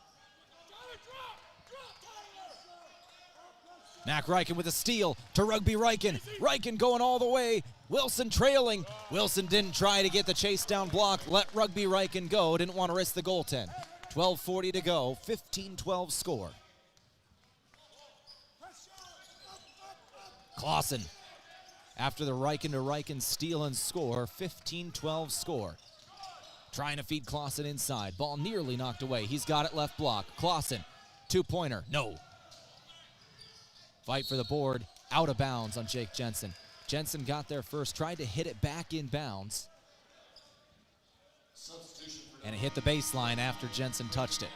Mac Reichen with a steal to Rugby Reichen. Reichen going all the way. Wilson trailing. Wilson didn't try to get the chase down block. Let Rugby Reichen go. Didn't want to risk the goaltend. 12:40 to go. 15-12 score. Clausen. After the Reichen to Reichen steal and score. 15-12 score. Trying to feed Clausen inside. Ball nearly knocked away. He's got it left block. Clausen. Two-pointer. No. Fight for the board. Out of bounds on Jake Jensen. Jensen got there first. Tried to hit it back in bounds. And it hit the baseline after Jensen touched it.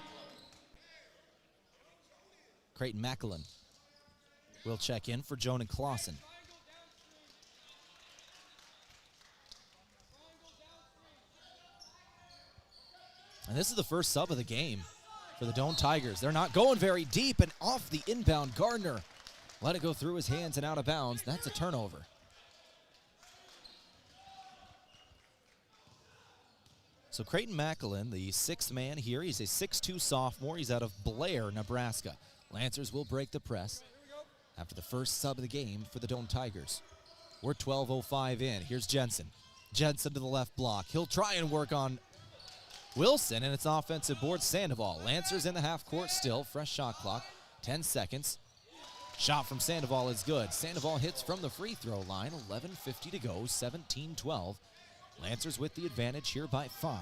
Creighton Macklin will check in for Doane and Clausen. And this is the first sub of the game for the Doane Tigers. They're not going very deep, and off the inbound, Gardner let it go through his hands and out of bounds. That's a turnover. So Creighton Macklin, the sixth man here, he's a 6'2 sophomore. He's out of Blair, Nebraska. Lancers will break the press after the first sub of the game for the Doane Tigers. We're 12:05 in. Here's Jensen. Jensen to the left block. He'll try and work on Wilson, and it's offensive board. Sandoval. Lancers in the half court still. Fresh shot clock. 10 seconds. Shot from Sandoval is good. Sandoval hits from the free throw line. 11:50 to go. 17-12. Lancers with the advantage here by 5.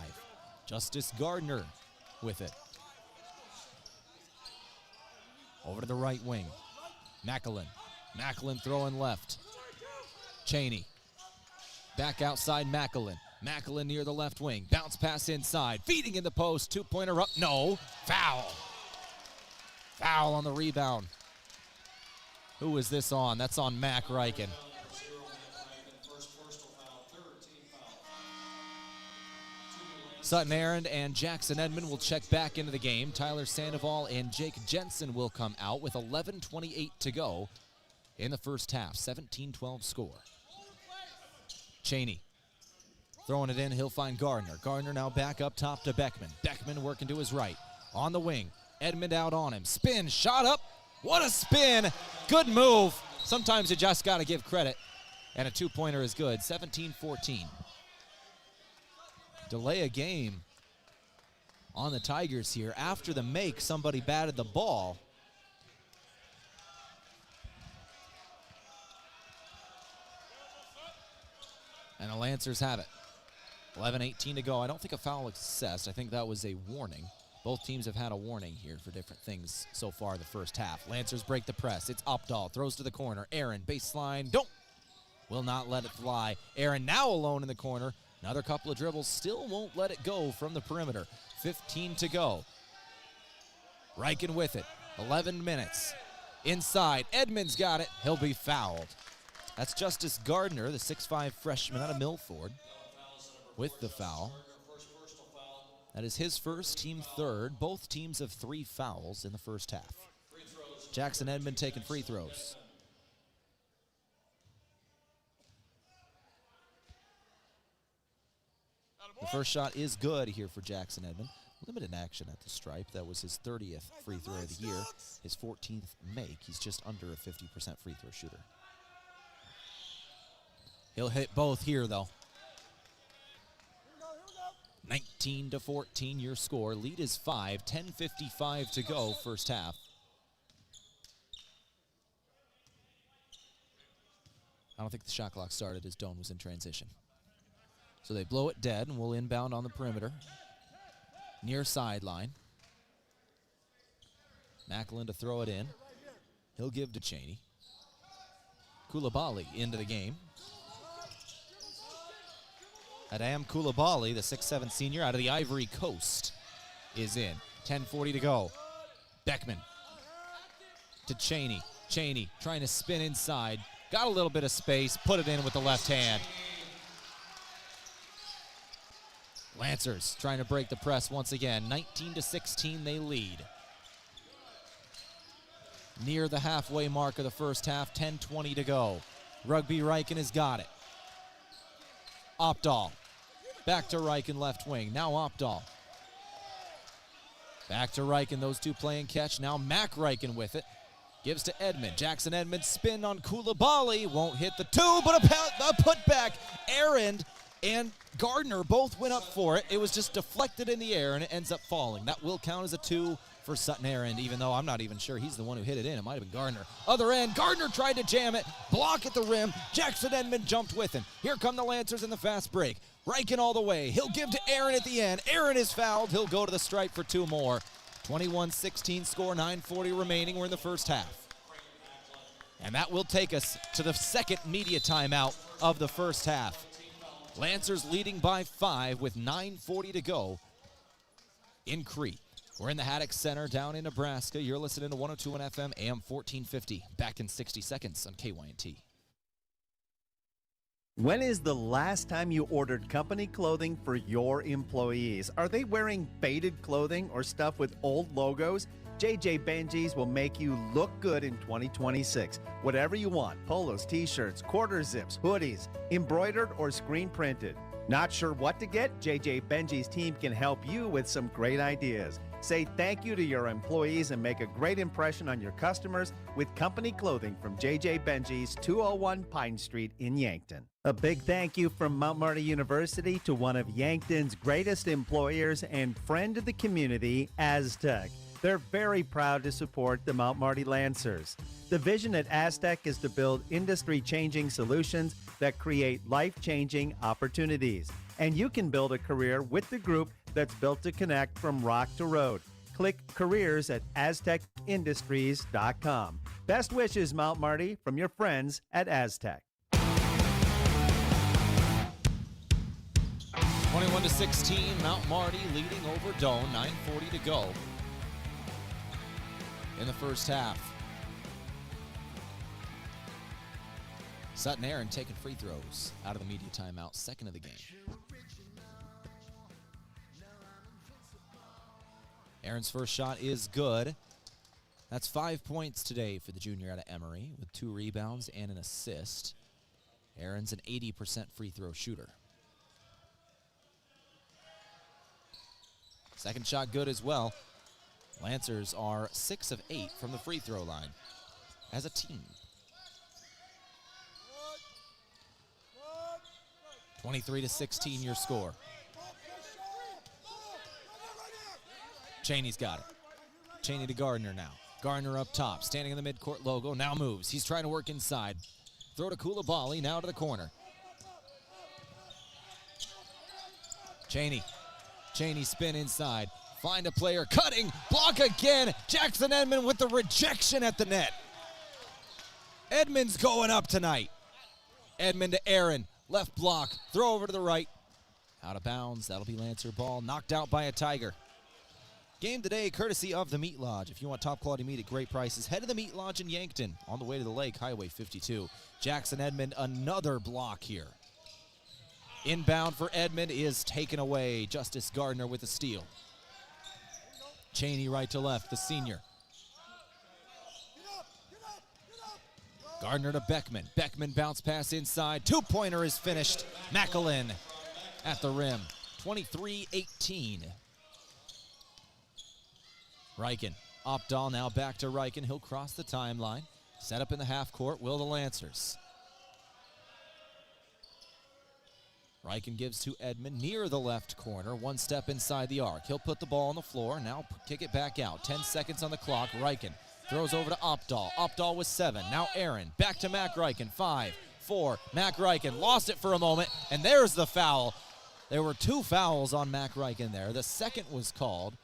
Justice Gardner with it. Over to the right wing. Macklin. Macklin throwing left. Cheney. Back outside Macklin. Macklin near the left wing. Bounce pass inside. Feeding in the post. Two-pointer up. No. Foul. Foul on the rebound. Who is this on? That's on Mac Reichen. Sutton Errand and Jackson Edmond will check back into the game. Tyler Sandoval and Jake Jensen will come out with 11:28 to go in the first half. 17-12 score. Cheney throwing it in. He'll find Gardner. Gardner now back up top to Beckman. Beckman working to his right. On the wing. Edmond out on him. Spin. Shot up. What a spin. Good move. Sometimes you just got to give credit. And a two-pointer is good. 17-14. Delay a game on the Tigers here. After the make, somebody batted the ball. And the Lancers have it. 11:18 to go. I don't think a foul was assessed. I think that was a warning. Both teams have had a warning here for different things so far the first half. Lancers break the press. It's Opdahl. Throws to the corner. Aaron, baseline. Don't. Will not let it fly. Aaron now alone in the corner. Another couple of dribbles. Still won't let it go from the perimeter. 15 to go. Reichen with it. 11 minutes. Inside. Edmonds got it. He'll be fouled. That's Justice Gardner, the 6'5 freshman out of Milford, with the foul. That is his first, team third. Both teams have 3 fouls in the first half. Jackson Edmond taking free throws. The first shot is good here for Jackson Edmond. Limited action at the stripe. That was his 30th free throw of the year. His 14th make. He's just under a 50% free throw shooter. He'll hit both here, though. 19-14 your score. Lead is 5. 10:55 to go first half. I don't think the shot clock started as Doane was in transition. So they blow it dead and will inbound on the perimeter. Near sideline. Macklin to throw it in. He'll give to Cheney. Koulibaly into the game. Adam Koulibaly, the 6'7 senior out of the Ivory Coast, is in. 10:40 to go. Beckman to Cheney. Cheney trying to spin inside. Got a little bit of space. Put it in with the left hand. Lancers trying to break the press once again. 19-16 they lead. Near the halfway mark of the first half. 10:20 to go. Rugby Reichen has got it. Opdahl. Back to Reichen left wing. Now Opdahl. Back to Reichen. Those two playing catch. Now Mac Reichen with it. Gives to Edmond. Jackson Edmond spin on Koulibaly. Won't hit the two, but a putback. Aaron and Gardner both went up for it. It was just deflected in the air, and it ends up falling. That will count as a 2 for Sutton Aaron, even though I'm not even sure he's the one who hit it in. It might have been Gardner. Other end, Gardner tried to jam it. Block at the rim. Jackson Edmond jumped with him. Here come the Lancers in the fast break. Reichen all the way. He'll give to Aaron at the end. Aaron is fouled. He'll go to the stripe for 2 more. 21-16 score, 9:40 remaining. We're in the first half. And that will take us to the second media timeout of the first half. Lancers leading by 5 with 9:40 to go in Crete. We're in the Haddock Center down in Nebraska. You're listening to 102.1 FM, AM 1450. Back in 60 seconds on KYNT. When is the last time you ordered company clothing for your employees? Are they wearing faded clothing or stuff with old logos? JJ Benji's will make you look good in 2026. Whatever you want, polos, t-shirts, quarter zips, hoodies, embroidered or screen printed. Not sure what to get? JJ Benji's team can help you with some great ideas. Say thank you to your employees and make a great impression on your customers with company clothing from JJ Benji's, 201 Pine Street in Yankton. A big thank you from Mount Marty University to one of Yankton's greatest employers and friend of the community, Aztec. They're very proud to support the Mount Marty Lancers. The vision at Aztec is to build industry-changing solutions that create life-changing opportunities. And you can build a career with the group that's built to connect from rock to road. Click careers at aztecindustries.com. Best wishes, Mount Marty, from your friends at Aztec. 21-16, Mount Marty leading over Doane, 9:40 to go in the first half. Sutton Aaron taking free throws out of the media timeout, second of the game. Aaron's first shot is good. That's 5 points today for the junior out of Emory with 2 rebounds and an assist. Aaron's an 80% free throw shooter. Second shot good as well. Lancers are 6 of 8 from the free throw line as a team. 23-16 your score. Cheney's got it. Cheney to Gardner now. Gardner up top, standing in the midcourt logo, now moves. He's trying to work inside. Throw to Koulibaly, now to the corner. Cheney spin inside. Find a player, cutting, block again. Jackson Edmond with the rejection at the net. Edmond's going up tonight. Edmond to Aaron, left block, throw over to the right. Out of bounds, that'll be Lancer ball, knocked out by a Tiger. Game today, courtesy of the Meat Lodge. If you want top quality meat at great prices, head to the Meat Lodge in Yankton, on the way to the lake, Highway 52. Jackson Edmond, another block here. Inbound for Edmond is taken away. Justice Gardner with a steal. Cheney right to left, the senior. Gardner to Beckman. Beckman bounce pass inside. 2-pointer is finished. Macklin at the rim. 23-18. Reichen. Opdahl now back to Reichen. He'll cross the timeline. Set up in the half court. Will the Lancers. Reichen gives to Edmond near the left corner. 1 step inside the arc. He'll put the ball on the floor. Now kick it back out. 10 seconds on the clock. Reichen throws over to Opdahl. Opdahl with 7. Now Aaron. Back to Mac Reichen. 5, 4. Mac Reichen lost it for a moment. And there's the foul. There were 2 fouls on Mac Reichen there. The second was called.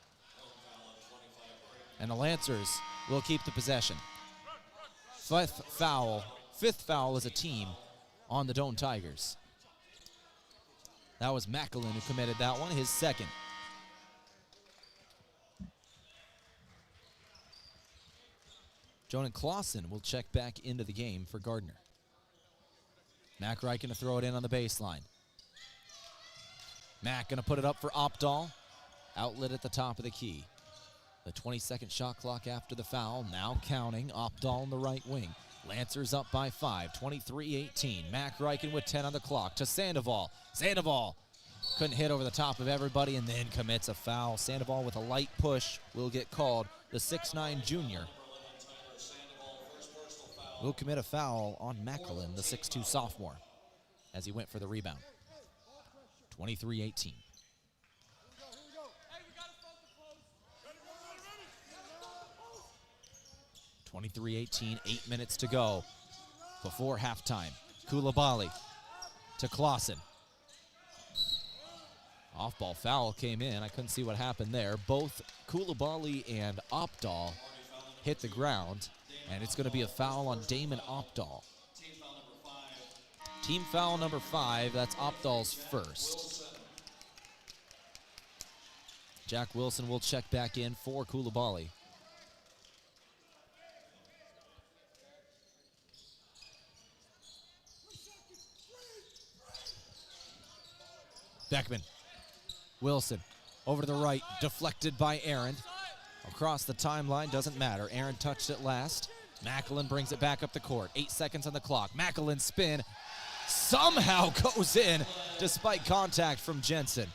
And the Lancers will keep the possession. 5th foul as a team on the Doane Tigers. That was Macklin who committed that one, his second. Jonan Clausen will check back into the game for Gardner. Mac Reichen to throw it in on the baseline. Mac going to put it up for Opdahl. Outlet at the top of the key. The 20-second shot clock after the foul, now counting. Opdahl in the right wing. Lancers up by 5, 23-18. Mac Reichen with 10 on the clock to Sandoval. Sandoval couldn't hit over the top of everybody and then commits a foul. Sandoval with a light push will get called. The 6'9 junior will commit a foul on Macklin, the 6'2 sophomore, as he went for the rebound. 23-18. (23-18), 8 minutes to go before halftime. Koulibaly to Clausen. Off-ball foul came in. I couldn't see what happened there. Both Koulibaly and Opdahl hit the ground, and it's going to be a foul on Damon Opdahl. Team foul number 5. That's Opdahl's first. Jack Wilson will check back in for Koulibaly. Beckman. Wilson over to the right, deflected by Aaron. Across the timeline, doesn't matter. Aaron touched it last. Macklin brings it back up the court. 8 seconds on the clock. Macklin spin somehow goes in despite contact from Jensen.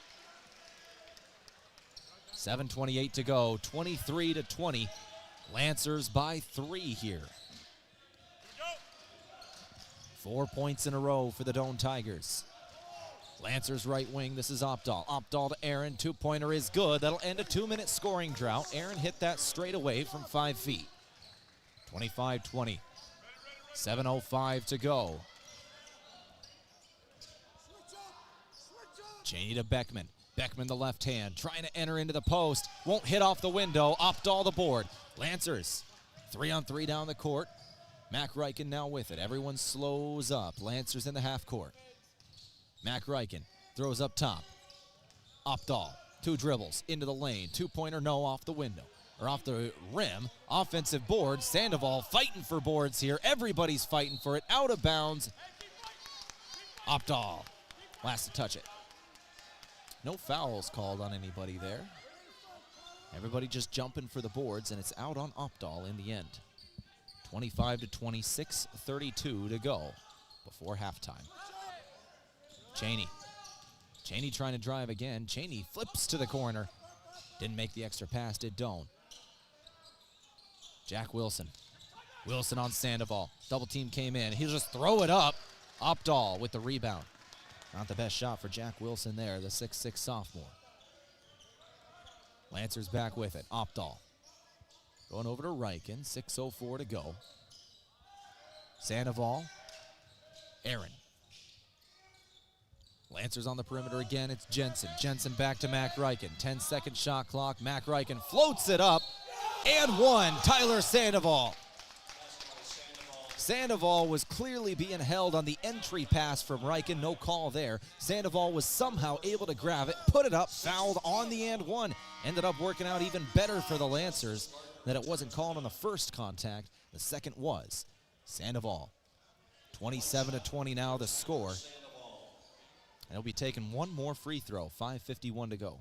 7:28 to go, 23-20. Lancers by 3 here. 4 points in a row for the Doane Tigers. Lancers right wing, this is Opdahl. Opdahl to Aaron, 2-pointer is good. That'll end a 2-minute scoring drought. Aaron hit that straight away from 5 feet. 25-20. 7:05 to go. Cheney to Beckman. Beckman the left hand, trying to enter into the post. Won't hit off the window. Opdahl the board. Lancers, 3-on-3 down the court. Mac Ryken now with it. Everyone slows up. Lancers in the half court. Mac Ryken throws up top. Opdahl, 2 dribbles into the lane. 2-pointer, no, off the window. Or off the rim. Offensive board. Sandoval fighting for boards here. Everybody's fighting for it. Out of bounds. Opdahl, last to touch it. No fouls called on anybody there. Everybody just jumping for the boards, and it's out on Opdahl in the end. 25-26, 32 to go before halftime. Cheney. Cheney trying to drive again. Cheney flips to the corner. Didn't make the extra pass, did Doane. Jack Wilson. Wilson on Sandoval. Double team came in. He'll just throw it up. Opdahl with the rebound. Not the best shot for Jack Wilson there, the 6'6 sophomore. Lancers back with it. Opdahl. Going over to Ryken. 6:04 to go. Sandoval. Aaron. Lancers on the perimeter again. It's Jensen. Jensen back to Mac Ryken. 10-second shot clock. Mac Ryken floats it up. And one. Tyler Sandoval. Sandoval was clearly being held on the entry pass from Ryken. No call there. Sandoval was somehow able to grab it, put it up, fouled on the and one. Ended up working out even better for the Lancers that it wasn't called on the first contact. The second was. Sandoval. 27-20 now the score. And he'll be taking one more free throw. 5:51 to go.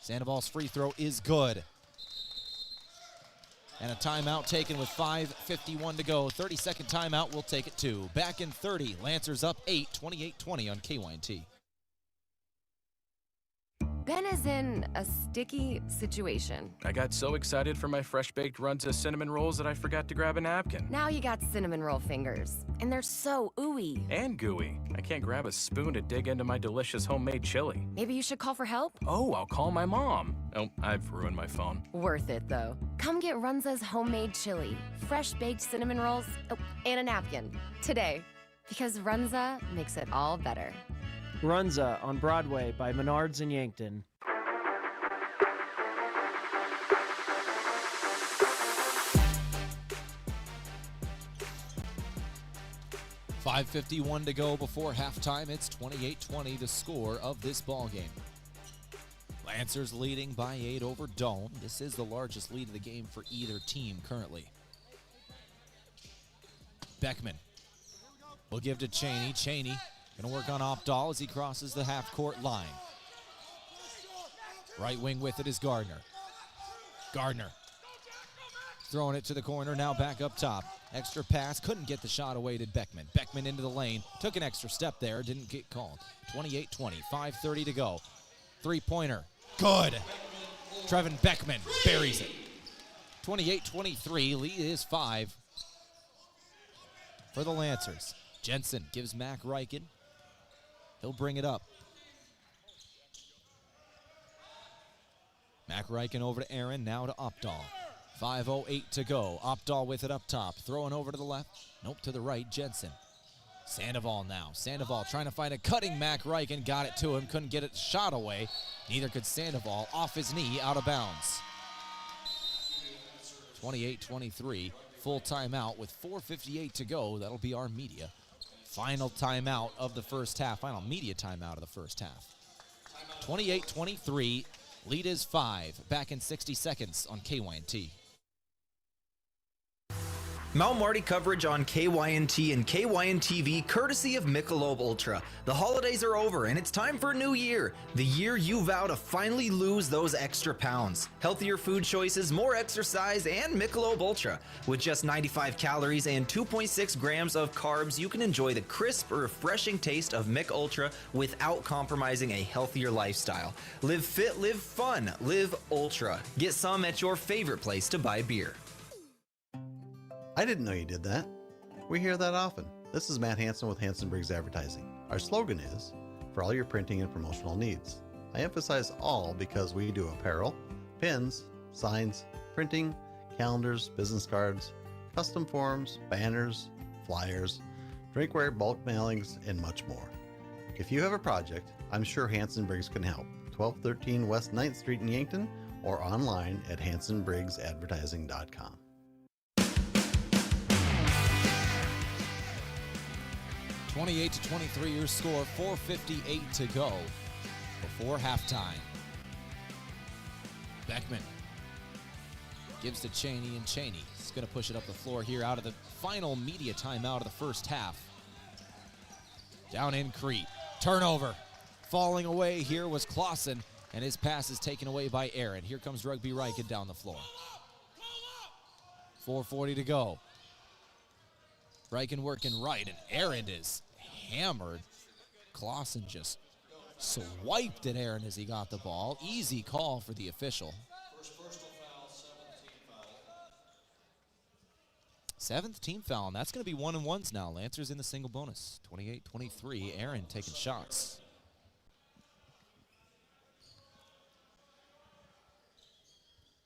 Sandoval's free throw is good. And a timeout taken with 5:51 to go. 30-second timeout, we'll take it too. Back in 30, Lancers up 8, 28-20 on KYNT. Ben is in a sticky situation. I got so excited for my fresh-baked Runza cinnamon rolls that I forgot to grab a napkin. Now you got cinnamon roll fingers, and they're so ooey. And gooey. I can't grab a spoon to dig into my delicious homemade chili. Maybe you should call for help? Oh, I'll call my mom. Oh, I've ruined my phone. Worth it, though. Come get Runza's homemade chili, fresh-baked cinnamon rolls, and a napkin today, because Runza makes it all better. Runza on Broadway by Menards in Yankton. .551 to go before halftime. It's 28-20 the score of this ball game. Lancers leading by 8 over Doane. This is the largest lead of the game for either team currently. Beckman will give to Cheney. Cheney going to work on Opdahl as he crosses the half-court line. Right wing with it is Gardner. Gardner throwing it to the corner, now back up top. Extra pass, couldn't get the shot away to Beckman. Beckman into the lane, took an extra step there, didn't get called. 28-20, 5:30 to go. Three-pointer, good. Trevin Beckman buries it. 28-23, lead is 5 for the Lancers. Jensen gives Mac Riken. He'll bring it up. Mac Riken over to Aaron, now to Opdahl. 5:08 to go. Opdahl with it up top. Throwing over to the left. Nope, to the right. Jensen. Sandoval now. Sandoval trying to find a cutting Mac Riken. Got it to him. Couldn't get it shot away. Neither could Sandoval. Off his knee, out of bounds. 28-23. Full timeout with 4:58 to go. That'll be our media. Final timeout of the first half. Final media timeout of the first half. 28-23. Lead is 5. Back in 60 seconds on KYNT. Mount Marty coverage on KYNT and KYN-TV courtesy of Michelob Ultra. The holidays are over and it's time for a new year. The year you vow to finally lose those extra pounds. Healthier food choices, more exercise, and Michelob Ultra. With just 95 calories and 2.6 grams of carbs, you can enjoy the crisp, refreshing taste of Mich Ultra without compromising a healthier lifestyle. Live fit, live fun, live Ultra. Get some at your favorite place to buy beer. I didn't know you did that. We hear that often. This is Matt Hansen with Hansen Briggs Advertising. Our slogan is, for all your printing and promotional needs. I emphasize all because we do apparel, pins, signs, printing, calendars, business cards, custom forms, banners, flyers, drinkware, bulk mailings, and much more. If you have a project, I'm sure Hansen Briggs can help. 1213 West 9th Street in Yankton or online at hansenbriggsadvertising.com. 28-23 your score, 4:58 to go before halftime. Beckman gives to Cheney, and Cheney is going to push it up the floor here out of the final media timeout of the first half. Down in Crete. Turnover. Falling away here was Clausen, and his pass is taken away by Aaron. Here comes Rugby Riken down the floor. 4:40 to go. Riken working right, and Aaron is hammered. Clausen just swiped at Aaron as he got the ball. Easy call for the official. Seventh team foul, and that's going to be 1-and-1s now. Lancers in the single bonus. 28-23, Aaron taking shots.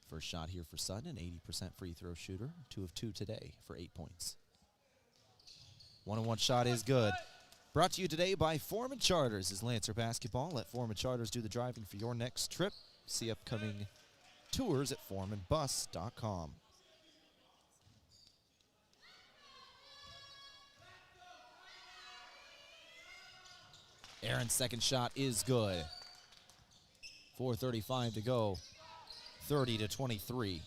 First shot here for Sutton, an 80% free throw shooter. 2 of 2 today for 8 points. 1-and-1 shot is good. Brought to you today by Foreman Charters is Lancer Basketball. Let Foreman Charters do the driving for your next trip. See upcoming tours at foremanbus.com. Aaron's second shot is good. 4:35 to go. 30-23.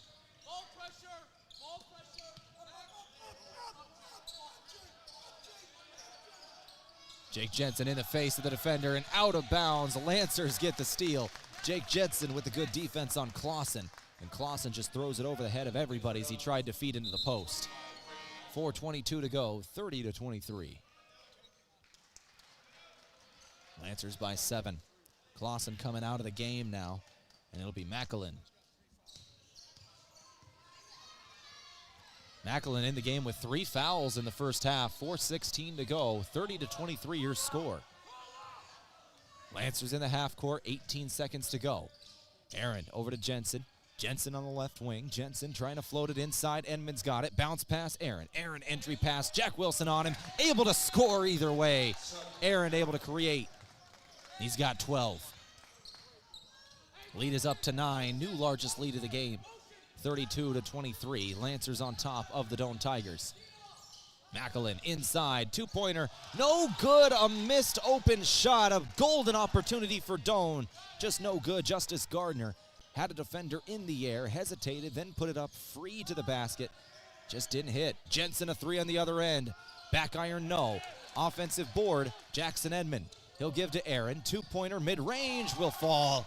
Jake Jensen in the face of the defender and out of bounds. The Lancers get the steal. Jake Jensen with the good defense on Clausen. And Clausen just throws it over the head of everybody as he tried to feed into the post. 4:22 to go, 30-23. Lancers by 7. Clausen coming out of the game now, and it'll be Macklin. Macklin in the game with 3 fouls in the first half. 4:16 to go. 30-23 your score. Lancers in the half court. 18 seconds to go. Aaron over to Jensen. Jensen on the left wing. Jensen trying to float it inside. Edmonds got it. Bounce pass Aaron. Aaron entry pass. Jack Wilson on him. Able to score either way. Aaron able to create. He's got 12. Lead is up to 9. New largest lead of the game. 32-23. Lancers on top of the Doane Tigers. Macklin inside. 2-pointer. No good. A missed open shot. A golden opportunity for Doane. Just no good. Justice Gardner had a defender in the air. Hesitated. Then put it up free to the basket. Just didn't hit. Jensen a 3 on the other end. Back iron no. Offensive board. Jackson Edmond. He'll give to Aaron. 2-pointer mid-range will fall.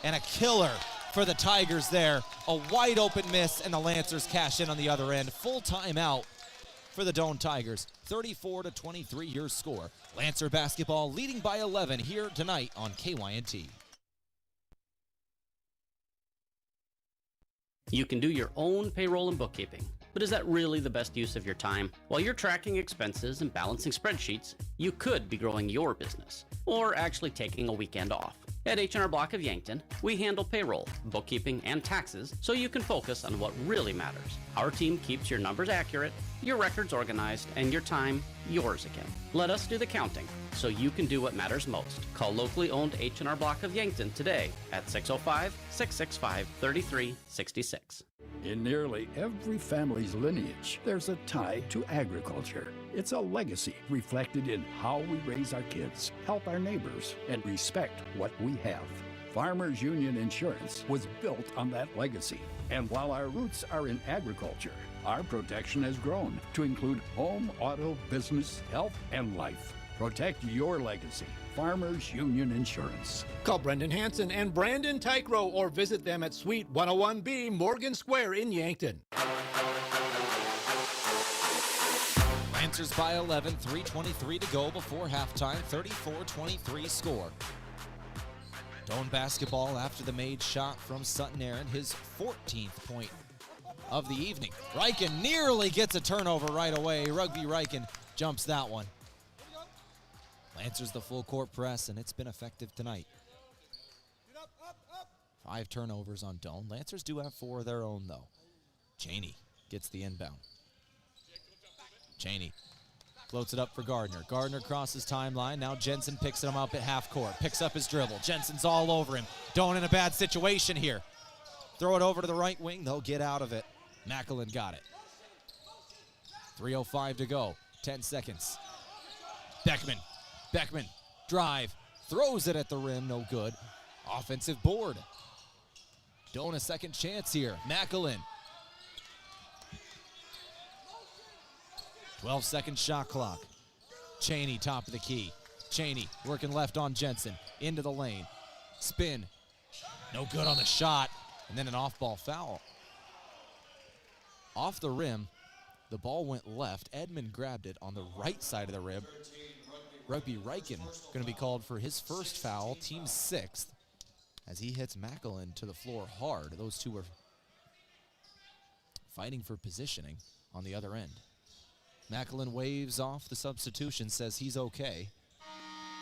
And a killer for the Tigers there. A wide open miss, and the Lancers cash in on the other end. Full timeout for the Doane Tigers. 34-23 your score. Lancer basketball leading by 11 here tonight on KYNT. You can do your own payroll and bookkeeping. But is that really the best use of your time? While you're tracking expenses and balancing spreadsheets, you could be growing your business or actually taking a weekend off. At H&R Block of Yankton, we handle payroll, bookkeeping, and taxes so you can focus on what really matters. Our team keeps your numbers accurate, your records organized, and your time yours again. Let us do the counting so you can do what matters most. Call locally owned H&R Block of Yankton today at 605-665-3366. In nearly every family's lineage, there's a tie to agriculture. It's a legacy reflected in how we raise our kids, help our neighbors, and respect what we have. Farmers Union Insurance was built on that legacy. And while our roots are in agriculture, our protection has grown to include home, auto, business, health, and life. Protect your legacy. Farmers Union Insurance. Call Brendan Hansen and Brandon Tykrow or visit them at Suite 101B Morgan Square in Yankton. Lancers by 11, 3:23 to go before halftime, 34-23 score. Doane basketball after the made shot from Sutton Aaron, his 14th point of the evening. Reichen nearly gets a turnover right away. Rugby Reichen jumps that one. Lancers the full court press, and it's been effective tonight. 5 turnovers on Doane. Lancers do have 4 of their own, though. Cheney gets the inbound. Cheney floats it up for Gardner. Gardner crosses timeline. Now Jensen picks him up at half court. Picks up his dribble. Jensen's all over him. Doane in a bad situation here. Throw it over to the right wing. They'll get out of it. Macklin got it. 3:05 to go. 10 seconds. Beckman drive, throws it at the rim, no good. Offensive board. Doane a second chance here. Macklin. 12-second shot clock. Cheney top of the key. Cheney working left on Jensen. Into the lane. Spin. No good on the shot. And then an off-ball foul. Off the rim. The ball went left. Edmond grabbed it on the right side of the rim. Rugby Reichen going to be called for his first foul, team 6th, as he hits Macklin to the floor hard. Those two are fighting for positioning on the other end. Macklin waves off the substitution, says he's okay,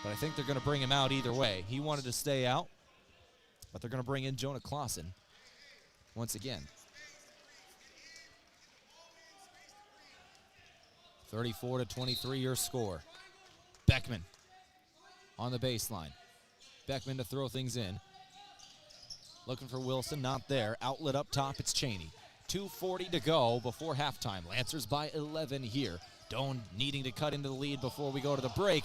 but I think they're going to bring him out either way. He wanted to stay out, but they're going to bring in Jonah Clausen once again. 34-23 your score. Beckman on the baseline. Beckman to throw things in. Looking for Wilson, not there. Outlet up top, it's Cheney. 2:40 to go before halftime. Lancers by 11 here. Doane needing to cut into the lead before we go to the break.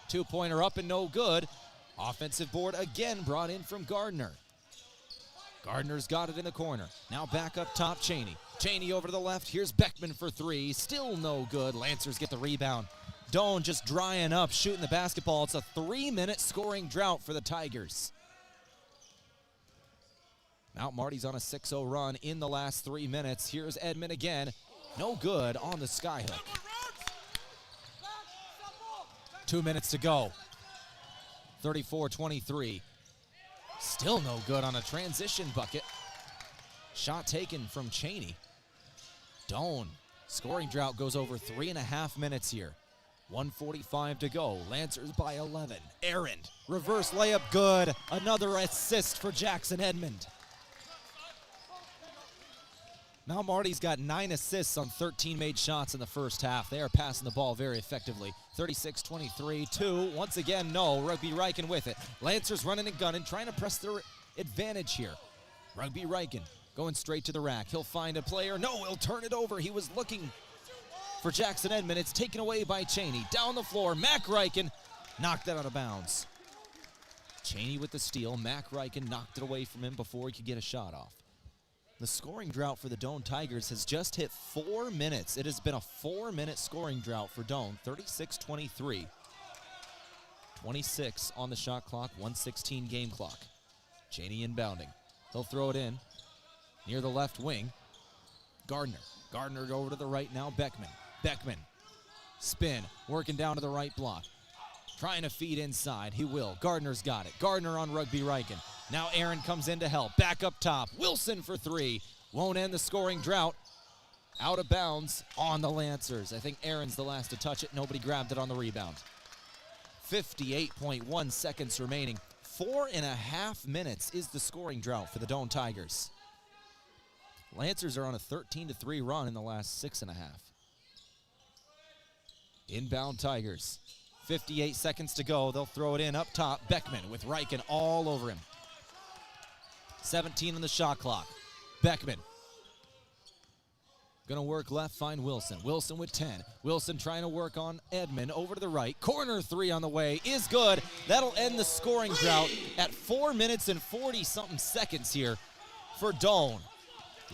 2-pointer up and no good. Offensive board again brought in from Gardner. Gardner's got it in the corner. Now back up top, Cheney. Cheney over to the left. Here's Beckman for 3. Still no good. Lancers get the rebound. Doane just drying up, shooting the basketball. It's a 3-minute scoring drought for the Tigers. Mount Marty's on a 6-0 run in the last 3 minutes. Here's Edmond again. No good on the skyhook. 2 minutes to go. 34-23. Still no good on a transition bucket. Shot taken from Cheney. Doane. Scoring drought goes over 3.5 minutes here. 1:45 to go. Lancers by 11. Errand. Reverse layup good. Another assist for Jackson Edmond. Mount Marty's got 9 assists on 13 made shots in the first half. They are passing the ball very effectively. 36-23, 2. Once again, no. Rugby Reichen with it. Lancers running and gunning, trying to press their advantage here. Rugby Reichen going straight to the rack. He'll find a player. No, he'll turn it over. He was looking for Jackson Edmond. It's taken away by Cheney. Down the floor, Mac Reichen knocked that out of bounds. Cheney with the steal. Mac Reichen knocked it away from him before he could get a shot off. The scoring drought for the Doane Tigers has just hit 4 minutes. It has been a 4-minute scoring drought for Doane. 36-23. 26 on the shot clock, 1:16 game clock. Cheney inbounding. He'll throw it in near the left wing. Gardner over to the right now. Beckman. Spin. Working down to the right block. Trying to feed inside. He will. Gardner's got it. Gardner on Rugby Reichen. Now Aaron comes in to help. Back up top. Wilson for 3. won't end the scoring drought. Out of bounds on the Lancers. I think Aaron's the last to touch it. Nobody grabbed it on the rebound. 58.1 seconds remaining. 4.5 minutes is the scoring drought for the Doane Tigers. Lancers are on a 13-3 run in the last 6.5. Inbound Tigers. 58 seconds to go. They'll throw it in up top. Beckman with Reichen all over him. 17 on the shot clock. Beckman. Gonna work left, find Wilson. Wilson with 10. Wilson trying to work on Edmond over to the right. Corner three on the way is good. That'll end the scoring drought at 4 minutes and 40-something seconds here for Doane.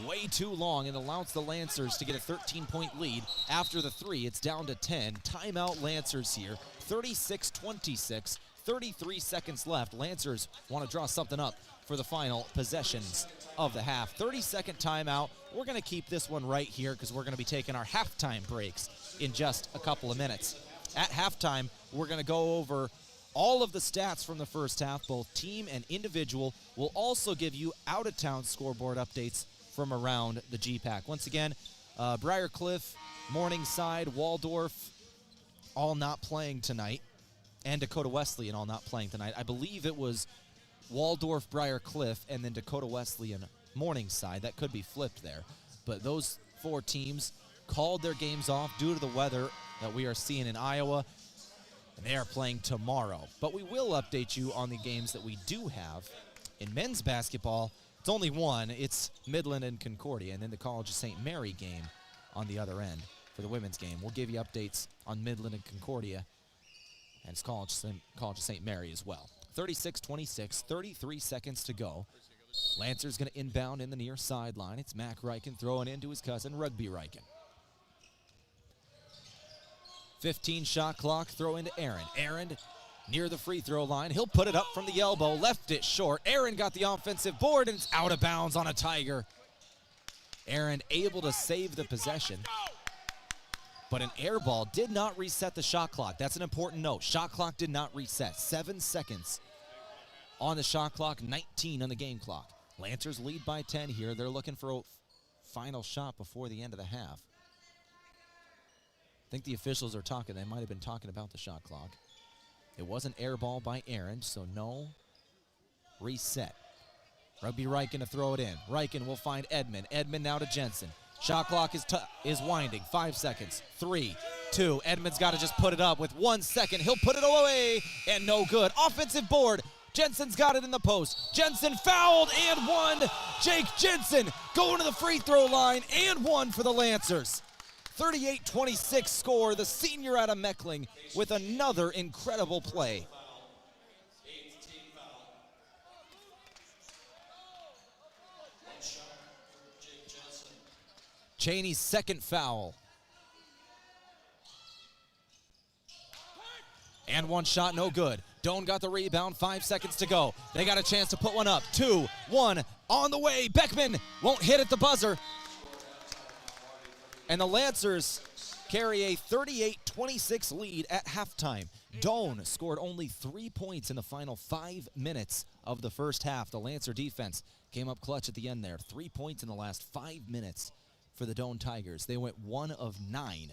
Way too long. It allows the Lancers to get a 13-point lead. After the three, it's down to 10. Timeout Lancers here. 36-26. 33 seconds left. Lancers want to draw something up for the final possessions of the half. 30-second timeout. We're going to keep this one right here because we're going to be taking our halftime breaks in just a couple of minutes. At halftime, we're going to go over all of the stats from the first half, both team and individual. We'll also give you out-of-town scoreboard updates from around the GPAC. Once again, Briarcliff, Morningside, Waldorf, all not playing tonight, and Dakota Wesleyan all not playing tonight. I believe it was Waldorf, Briarcliff, and then Dakota Wesleyan, Morningside. That could be flipped there. But those four teams called their games off due to the weather that we are seeing in Iowa, and they are playing tomorrow. But we will update you on the games that we do have. In men's basketball, it's only one. It's Midland and Concordia, and then the College of St. Mary game on the other end for the women's game. We'll give you updates on Midland and Concordia, and it's College of St. Mary as well. 36-26, 33 seconds to go. Lancers going to inbound in the near sideline. It's Mac Reichen throwing into his cousin, Rugby Reichen. 15 shot clock, throw into Aaron. Aaron near the free throw line. He'll put it up from the elbow, left it short. Aaron got the offensive board, and it's out of bounds on a Tiger. Aaron able to save the possession, but an air ball did not reset the shot clock. That's an important note. Shot clock did not reset. 7 seconds on the shot clock, 19 on the game clock. Lancers lead by 10 here. They're looking for a final shot before the end of the half. I think the officials are talking. They might have been talking about the shot clock. It was an air ball by Aaron, so no reset. Rugby Reichen to throw it in. Reichen will find Edmond. Edmond now to Jensen. Shot clock is winding. 5 seconds. 3, 2. Edmond's got to just put it up with 1 second. He'll put it away, and no good. Offensive board. Jensen's got it in the post. Jensen fouled and one. Jake Jensen going to the free throw line and one for the Lancers. 38-26 score. The senior out of Meckling with another incredible play. Cheney's second foul. And one shot, no good. Doane got the rebound, 5 seconds to go. They got a chance to put one up. 2, 1, on the way. Beckman won't hit at the buzzer. And the Lancers carry a 38-26 lead at halftime. Doane scored only 3 points in the final 5 minutes of the first half. The Lancer defense came up clutch at the end there. 3 points in the last 5 minutes for the Doane Tigers. They went 1 of 9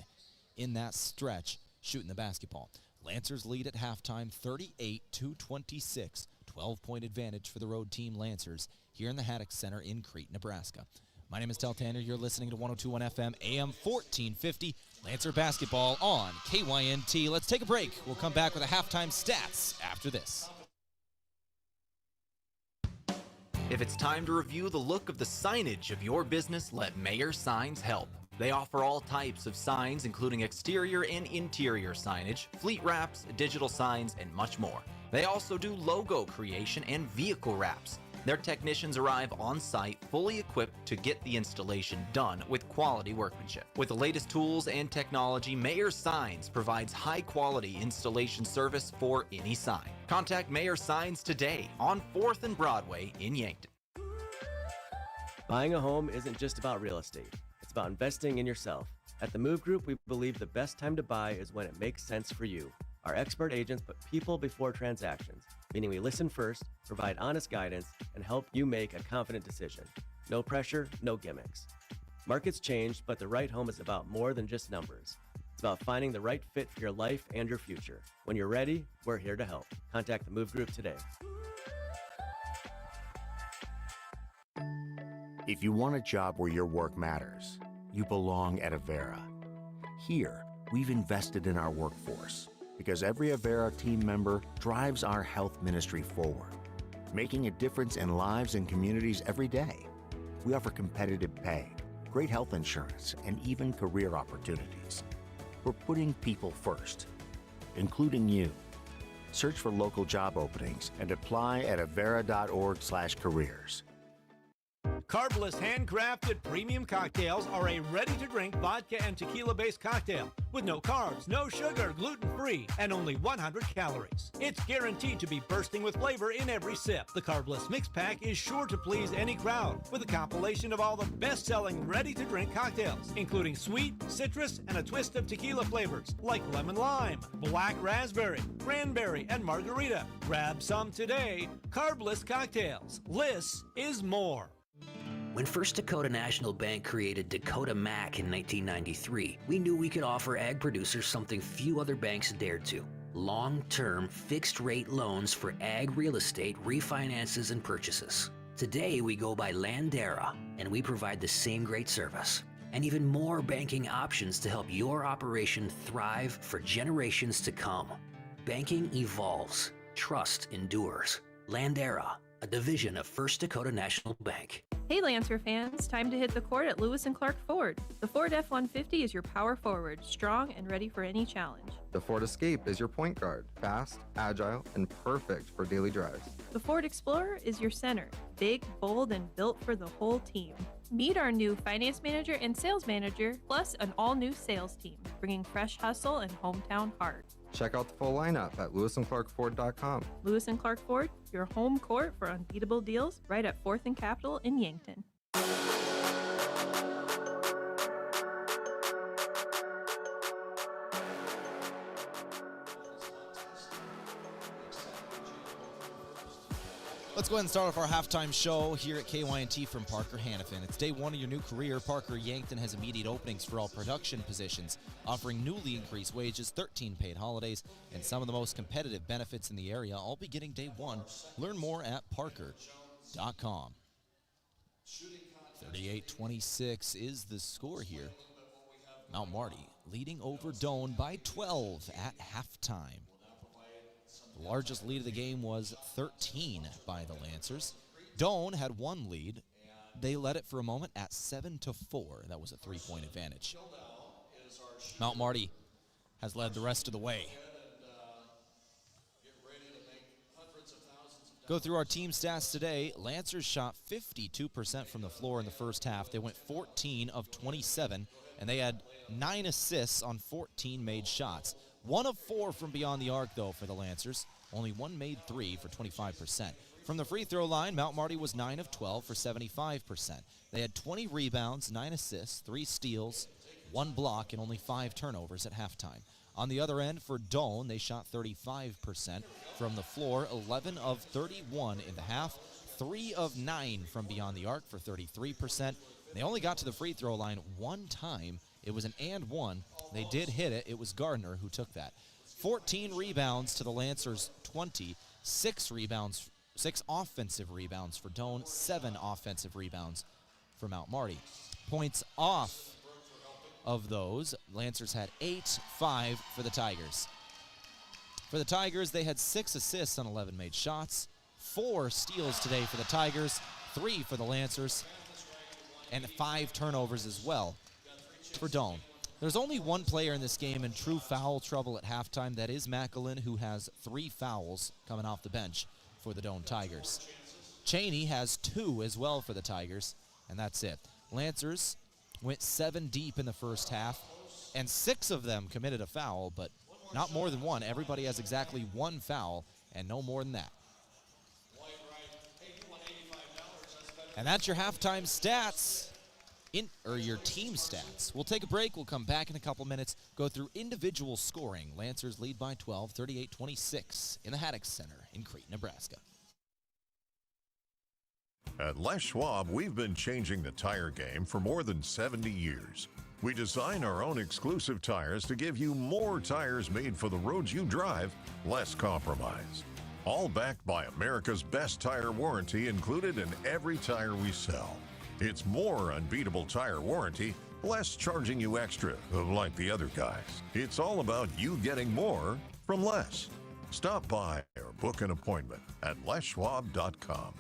in that stretch shooting the basketball. Lancers lead at halftime 38-26. 12-point advantage for the road team Lancers here in the Haddock Center in Crete, Nebraska. My name is Tehl Tanner. You're listening to 102.1 FM, AM 1450. Lancer basketball on KYNT. Let's take a break. We'll come back with a halftime stats after this. If it's time to review the look of the signage of your business, let Mayer Signs help. They offer all types of signs, including exterior and interior signage, fleet wraps, digital signs, and much more. They also do logo creation and vehicle wraps. Their technicians arrive on site, fully equipped to get the installation done with quality workmanship. With the latest tools and technology, Mayer Signs provides high-quality installation service for any sign. Contact Mayer Signs today on 4th and Broadway in Yankton. Buying a home isn't just about real estate. It's about investing in yourself. At the Move Group, we believe the best time to buy is when it makes sense for you. Our expert agents put people before transactions, meaning we listen first, provide honest guidance, and help you make a confident decision. No pressure, no gimmicks. Markets change, but the right home is about more than just numbers. It's about finding the right fit for your life and your future. When you're ready, we're here to help. Contact the Move Group today. If you want a job where your work matters, you belong at Avera. Here, we've invested in our workforce because every Avera team member drives our health ministry forward, making a difference in lives and communities every day. We offer competitive pay, great health insurance, and even career opportunities. We're putting people first, including you. Search for local job openings and apply at avera.org/careers. Carbless handcrafted premium cocktails are a ready-to-drink vodka and tequila-based cocktail with no carbs, no sugar, gluten-free, and only 100 calories. It's guaranteed to be bursting with flavor in every sip. The Carbless Mix Pack is sure to please any crowd with a compilation of all the best-selling ready-to-drink cocktails, including sweet, citrus, and a twist of tequila flavors like lemon lime, black raspberry, cranberry, and margarita. Grab some today. Carbless cocktails. Less is more. When First Dakota National Bank created Dakota Mac in 1993, we knew we could offer ag producers something few other banks dared to. Long-term, fixed-rate loans for ag real estate refinances and purchases. Today, we go by Landera, and we provide the same great service. And even more banking options to help your operation thrive for generations to come. Banking evolves. Trust endures. Landera, a division of First Dakota National Bank. Hey Lancer fans, time to hit the court at Lewis & Clark Ford. The Ford F-150 is your power forward, strong and ready for any challenge. The Ford Escape is your point guard, fast, agile, and perfect for daily drives. The Ford Explorer is your center, big, bold, and built for the whole team. Meet our new finance manager and sales manager, plus an all-new sales team, bringing fresh hustle and hometown heart. Check out the full lineup at lewisandclarkford.com. Lewis & Clark Ford, your home court for unbeatable deals, right at 4th and Capitol in Yankton. Let's go ahead and start off our halftime show here at KYNT from Parker Hannafin. It's day one of your new career. Parker Yankton has immediate openings for all production positions, offering newly increased wages, 13 paid holidays, and some of the most competitive benefits in the area, all beginning day one. Learn more at parker.com. 38-26 is the score here. Mount Marty leading over Doane by 12 at halftime. The largest lead of the game was 13 by the Lancers. Doane had one lead. They led it for a moment at 7-4. That was a 3-point advantage. Mount Marty has led the rest of the way. Go through our team stats today. Lancers shot 52% from the floor in the first half. They went 14 of 27, and they had 9 assists on 14 made shots. 1 of 4 from beyond the arc, though, for the Lancers. Only one made 3 for 25%. From the free throw line, Mount Marty was 9 of 12 for 75%. They had 20 rebounds, 9 assists, 3 steals, 1 block, and only 5 turnovers at halftime. On the other end, for Doane, they shot 35% from the floor, 11 of 31 in the half, 3 of 9 from beyond the arc for 33%. They only got to the free throw line 1 time. It was an and 1. They did hit it. It was Gardner who took that. 14 rebounds to the Lancers' 20. 6 offensive rebounds for Doane. 7 offensive rebounds for Mount Marty. Points off of those, Lancers had 8-5 for the Tigers. For the Tigers, they had 6 assists on 11 made shots. 4 steals today for the Tigers. 3 for the Lancers. And 5 turnovers as well for Doane. There's only one player in this game in true foul trouble at halftime. That is Macklin, who has 3 fouls coming off the bench for the Doane Tigers. Cheney has 2 as well for the Tigers, and that's it. Lancers went 7 deep in the first half, and 6 of them committed a foul, but not more than 1. Everybody has exactly 1 foul, and no more than that. And that's your halftime stats. your team stats. We'll take a break. We'll come back in a couple minutes, go through individual scoring. Lancers lead by 12, 38-26 in the Haddock Center in Crete, Nebraska. At Les Schwab, we've been changing the tire game for more than 70 years. We design our own exclusive tires to give you more tires made for the roads you drive, less compromise. All backed by America's best tire warranty included in every tire we sell. It's more unbeatable tire warranty, less charging you extra, like the other guys. It's all about you getting more from less. Stop by or book an appointment at leschwab.com.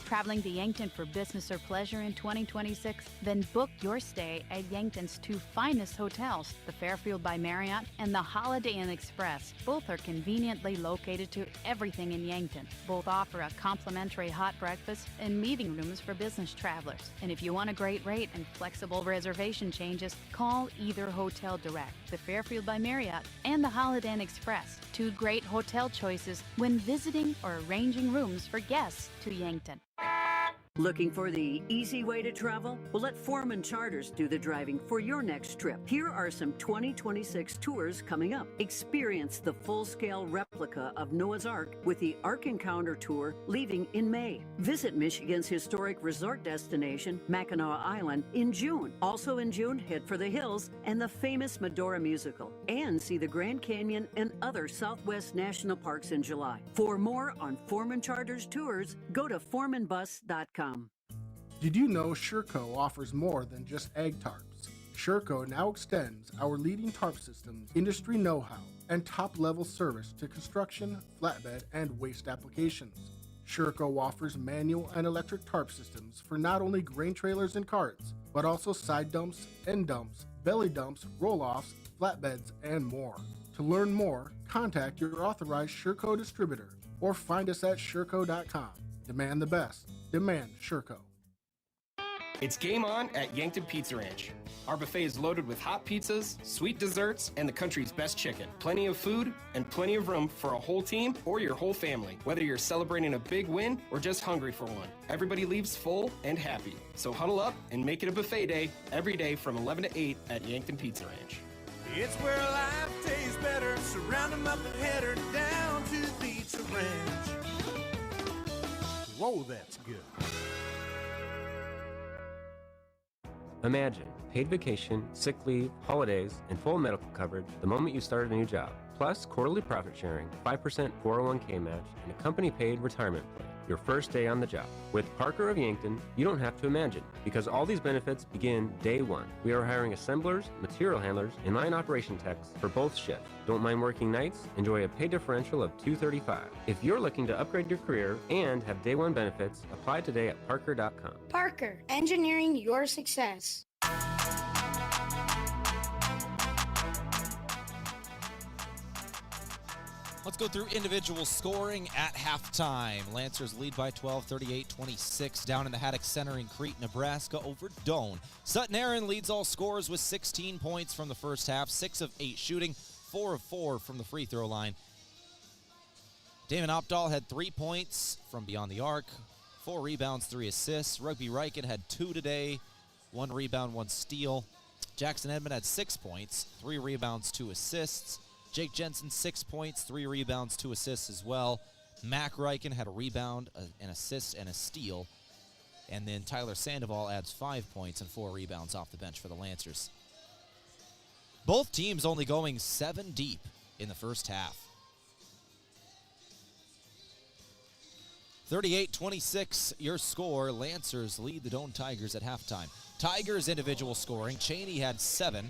Traveling to Yankton for business or pleasure in 2026? Then book your stay at Yankton's two finest hotels, the Fairfield by Marriott and the Holiday Inn Express. Both are conveniently located to everything in Yankton. Both offer a complimentary hot breakfast and meeting rooms for business travelers. And if you want a great rate and flexible reservation changes, call either hotel direct, the Fairfield by Marriott and the Holiday Inn Express. Two great hotel choices when visiting or arranging rooms for guests to Yankton. Looking for the easy way to travel? Well, let Foreman Charters do the driving for your next trip. Here are some 2026 tours coming up. Experience the full-scale replica of Noah's Ark with the Ark Encounter Tour leaving in May. Visit Michigan's historic resort destination, Mackinac Island, in June. Also in June, head for the hills and the famous Medora musical. And see the Grand Canyon and other Southwest National Parks in July. For more on Foreman Charters tours, go to foremanbus.com. Did you know Sherco offers more than just egg tarps? Sherco now extends our leading tarp systems, industry know-how, and top-level service to construction, flatbed, and waste applications. Sherco offers manual and electric tarp systems for not only grain trailers and carts, but also side dumps, end dumps, belly dumps, roll-offs, flatbeds, and more. To learn more, contact your authorized Sherco distributor or find us at Sherco.com. Demand the best. Demand Sherco. It's game on at Yankton Pizza Ranch. Our buffet is loaded with hot pizzas, sweet desserts, and the country's best chicken. Plenty of food and plenty of room for a whole team or your whole family, whether you're celebrating a big win or just hungry for one. Everybody leaves full and happy. So huddle up and make it a buffet day every day from 11 to 8 at Yankton Pizza Ranch. It's where life tastes better. Surround them up and head her down to the Pizza Ranch. Whoa, that's good. Imagine paid vacation, sick leave, holidays, and full medical coverage the moment you start a new job. Plus quarterly profit sharing, 5% 401k match, and a company-paid retirement plan. Your first day on the job. With Parker of Yankton, you don't have to imagine, because all these benefits begin day one. We are hiring assemblers, material handlers, and line operation techs for both shifts. Don't mind working nights? Enjoy a pay differential of $235. If you're looking to upgrade your career and have day one benefits, apply today at Parker.com. Parker, engineering your success. Let's go through individual scoring at halftime. Lancers lead by 12, 38-26 down in the Haddock Center in Crete, Nebraska over Doane. Sutton Aaron leads all scorers with 16 points from the first half, 6 of 8 shooting, 4 of 4 from the free throw line. Damon Opdahl had 3 points from beyond the arc, 4 rebounds, 3 assists. Rugby Riken had 2 today, 1 rebound, 1 steal. Jackson Edmond had 6 points, 3 rebounds, 2 assists. Jake Jensen, 6 points, 3 rebounds, 2 assists as well. Mac Riken had a rebound, an assist, and a steal. And then Tyler Sandoval adds 5 points and 4 rebounds off the bench for the Lancers. Both teams only going 7 deep in the first half. 38-26, your score. Lancers lead the Doane Tigers at halftime. Tigers individual scoring. Cheney had 7.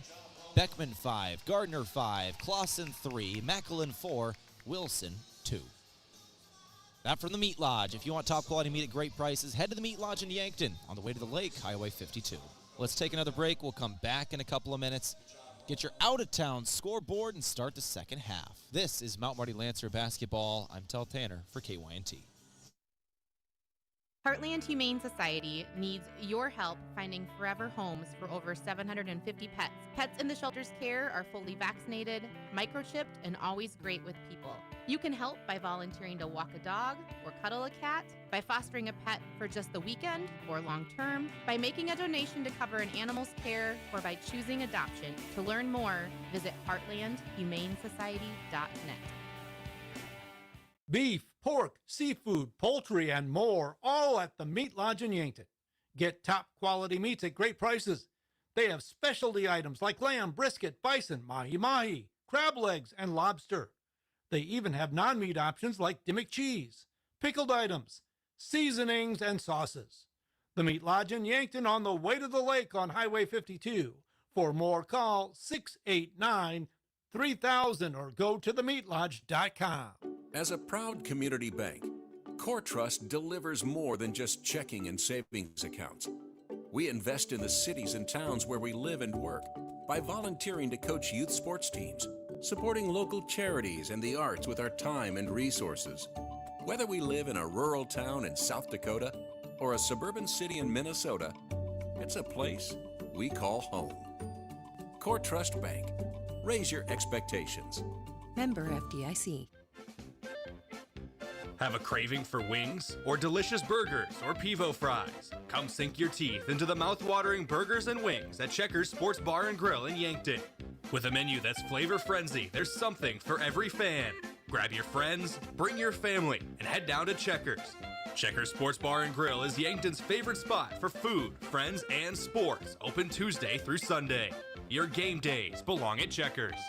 Beckman 5, Gardner 5, Clausen 3, Macklin 4, Wilson 2. That from the Meat Lodge. If you want top quality meat at great prices, head to the Meat Lodge in Yankton on the way to the lake, Highway 52. Let's take another break. We'll come back in a couple of minutes. Get your out-of-town scoreboard and start the second half. This is Mount Marty Lancer basketball. I'm Tehl Tanner for KYNT. Heartland Humane Society needs your help finding forever homes for over 750 pets. Pets in the shelter's care are fully vaccinated, microchipped, and always great with people. You can help by volunteering to walk a dog or cuddle a cat, by fostering a pet for just the weekend or long term, by making a donation to cover an animal's care, or by choosing adoption. To learn more, visit heartlandhumanesociety.net. Beef, pork, seafood, poultry, and more, all at the Meat Lodge in Yankton. Get top quality meats at great prices. They have specialty items like lamb, brisket, bison, mahi-mahi, crab legs, and lobster. They even have non-meat options like Dimmick cheese, pickled items, seasonings, and sauces. The Meat Lodge in Yankton on the way to the lake on Highway 52. For more, call 689-3000 or go to themeatlodge.com. As a proud community bank, Core Trust delivers more than just checking and savings accounts. We invest in the cities and towns where we live and work by volunteering to coach youth sports teams, supporting local charities and the arts with our time and resources. Whether we live in a rural town in South Dakota or a suburban city in Minnesota, it's a place we call home. Core Trust Bank. Raise your expectations. Member FDIC. Have a craving for wings or delicious burgers or pivo fries? Come sink your teeth into the mouth-watering burgers and wings at Checkers Sports Bar and Grill in Yankton. With a menu that's flavor frenzy, there's something for every fan. Grab your friends, bring your family, and head down to Checkers. Checkers Sports Bar and Grill is Yankton's favorite spot for food, friends, and sports. Open Tuesday through Sunday. Your game days belong at Checkers.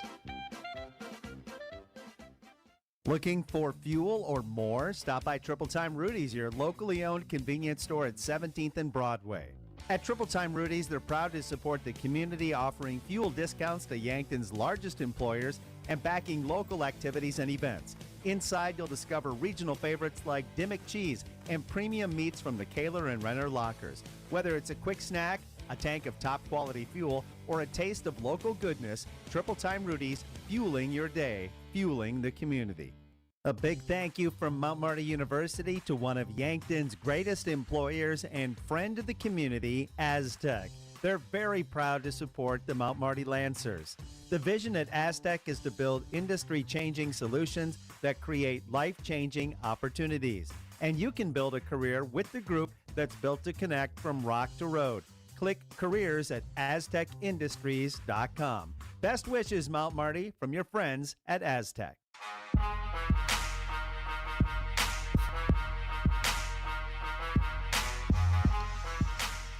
Looking for fuel or more? Stop by Triple Time Rudy's, your locally owned convenience store at 17th and Broadway. At Triple Time Rudy's, they're proud to support the community, offering fuel discounts to Yankton's largest employers and backing local activities and events. Inside, you'll discover regional favorites like Dimmick cheese and premium meats from the Kaler and Renner lockers. Whether it's a quick snack, a tank of top quality fuel, or a taste of local goodness, Triple Time Rudy's, fueling your day, fueling the community. A big thank you from Mount Marty University to one of Yankton's greatest employers and friend of the community, Aztec. They're very proud to support the Mount Marty Lancers. The vision at Aztec is to build industry-changing solutions that create life-changing opportunities. And you can build a career with the group that's built to connect from rock to road. Click careers at aztecindustries.com. Best wishes, Mount Marty, from your friends at Aztec.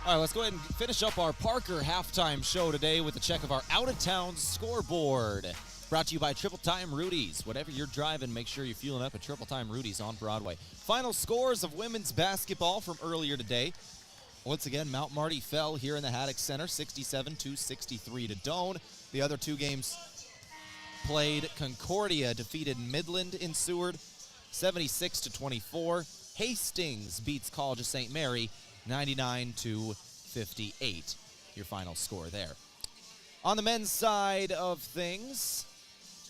All right, let's go ahead and finish up our Parker halftime show today with a check of our out-of-town scoreboard. Brought to you by Triple Time Rudy's. Whatever you're driving, make sure you're fueling up at Triple Time Rudy's on Broadway. Final scores of women's basketball from earlier today. Once again, Mount Marty fell here in the Haddock Center, 67-63 to Doane. The other two games played. Concordia defeated Midland in Seward, 76-24. Hastings beats College of St. Mary, 99-58. Your final score there. On the men's side of things,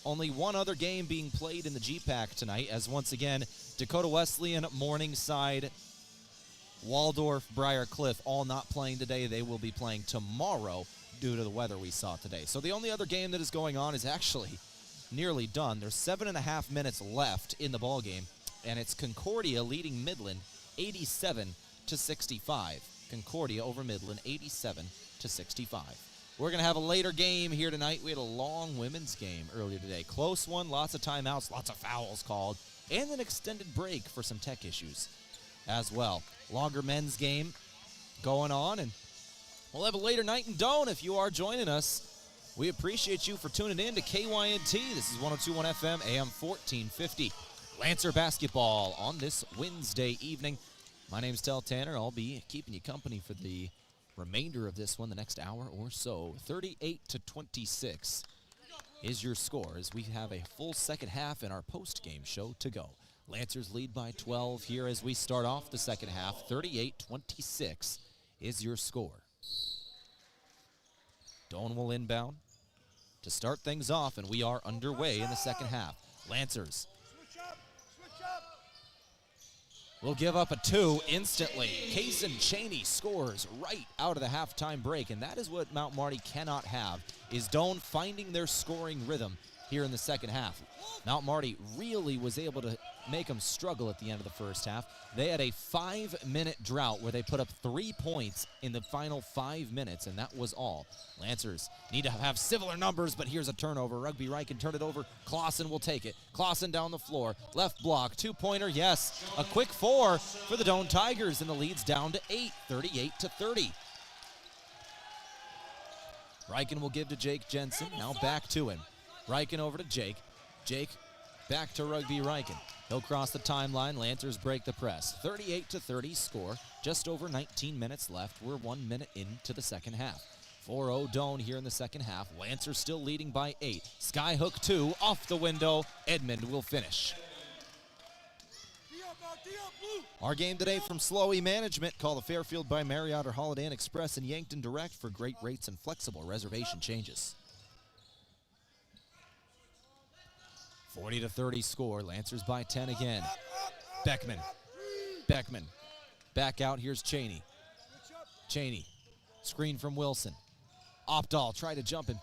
only one other game being played in the GPAC tonight, as once again, Dakota Wesleyan, Morningside, Waldorf, Briar Cliff, all not playing today. They will be playing tomorrow due to the weather we saw today. So the only other game that is going on is actually nearly done. There's 7.5 minutes left in the ball game, and it's Concordia leading Midland 87-65. Concordia over Midland 87-65. We're going to have a later game here tonight. We had a long women's game earlier today. Close one, lots of timeouts, lots of fouls called, and an extended break for some tech issues as well. Longer men's game going on, and we'll have a later night in Doane if you are joining us. We appreciate you for tuning in to KYNT. This is 102.1 FM, AM 1450. Lancer basketball on this Wednesday evening. My name's Tehl Tanner. I'll be keeping you company for the remainder of this one, the next hour or so. 38-26 is your score as we have a full second half in our post-game show to go. Lancers lead by 12 here as we start off the second half. 38-26 is your score. Doane will inbound to start things off, and we are underway in the second half. Lancers will give up a 2 instantly. Kaysen Cheney scores right out of the halftime break, and that is what Mount Marty cannot have, is Doane finding their scoring rhythm here in the second half. Mount Marty really was able to make them struggle at the end of the first half. They had a 5-minute drought where they put up 3 points in the final 5 minutes, and that was all. Lancers need to have similar numbers, but here's a turnover. Rugby Wright can turn it over. Clausen will take it. Clausen down the floor. Left block. 2-pointer, yes. A quick 4 for the Doane Tigers, and the lead's down to 8, 38-30. Riken will give to Jake Jensen. Now back to him. Riken over to Jake. Jake back to Rugby Riken. He'll cross the timeline. Lancers break the press. 38-30 score. Just over 19 minutes left. We're 1 minute into the second half. 4-0 Doane here in the second half. Lancers still leading by 8. Skyhook 2 off the window. Edmond will finish. Our game today from Slowey Management. Call the Fairfield by Marriott or Holiday Inn Express and Yankton Direct for great rates and flexible reservation changes. 40-30 score. Lancers by 10 again. Beckman. Back out. Here's Cheney. Cheney. Screen from Wilson. Opdahl try to jump him.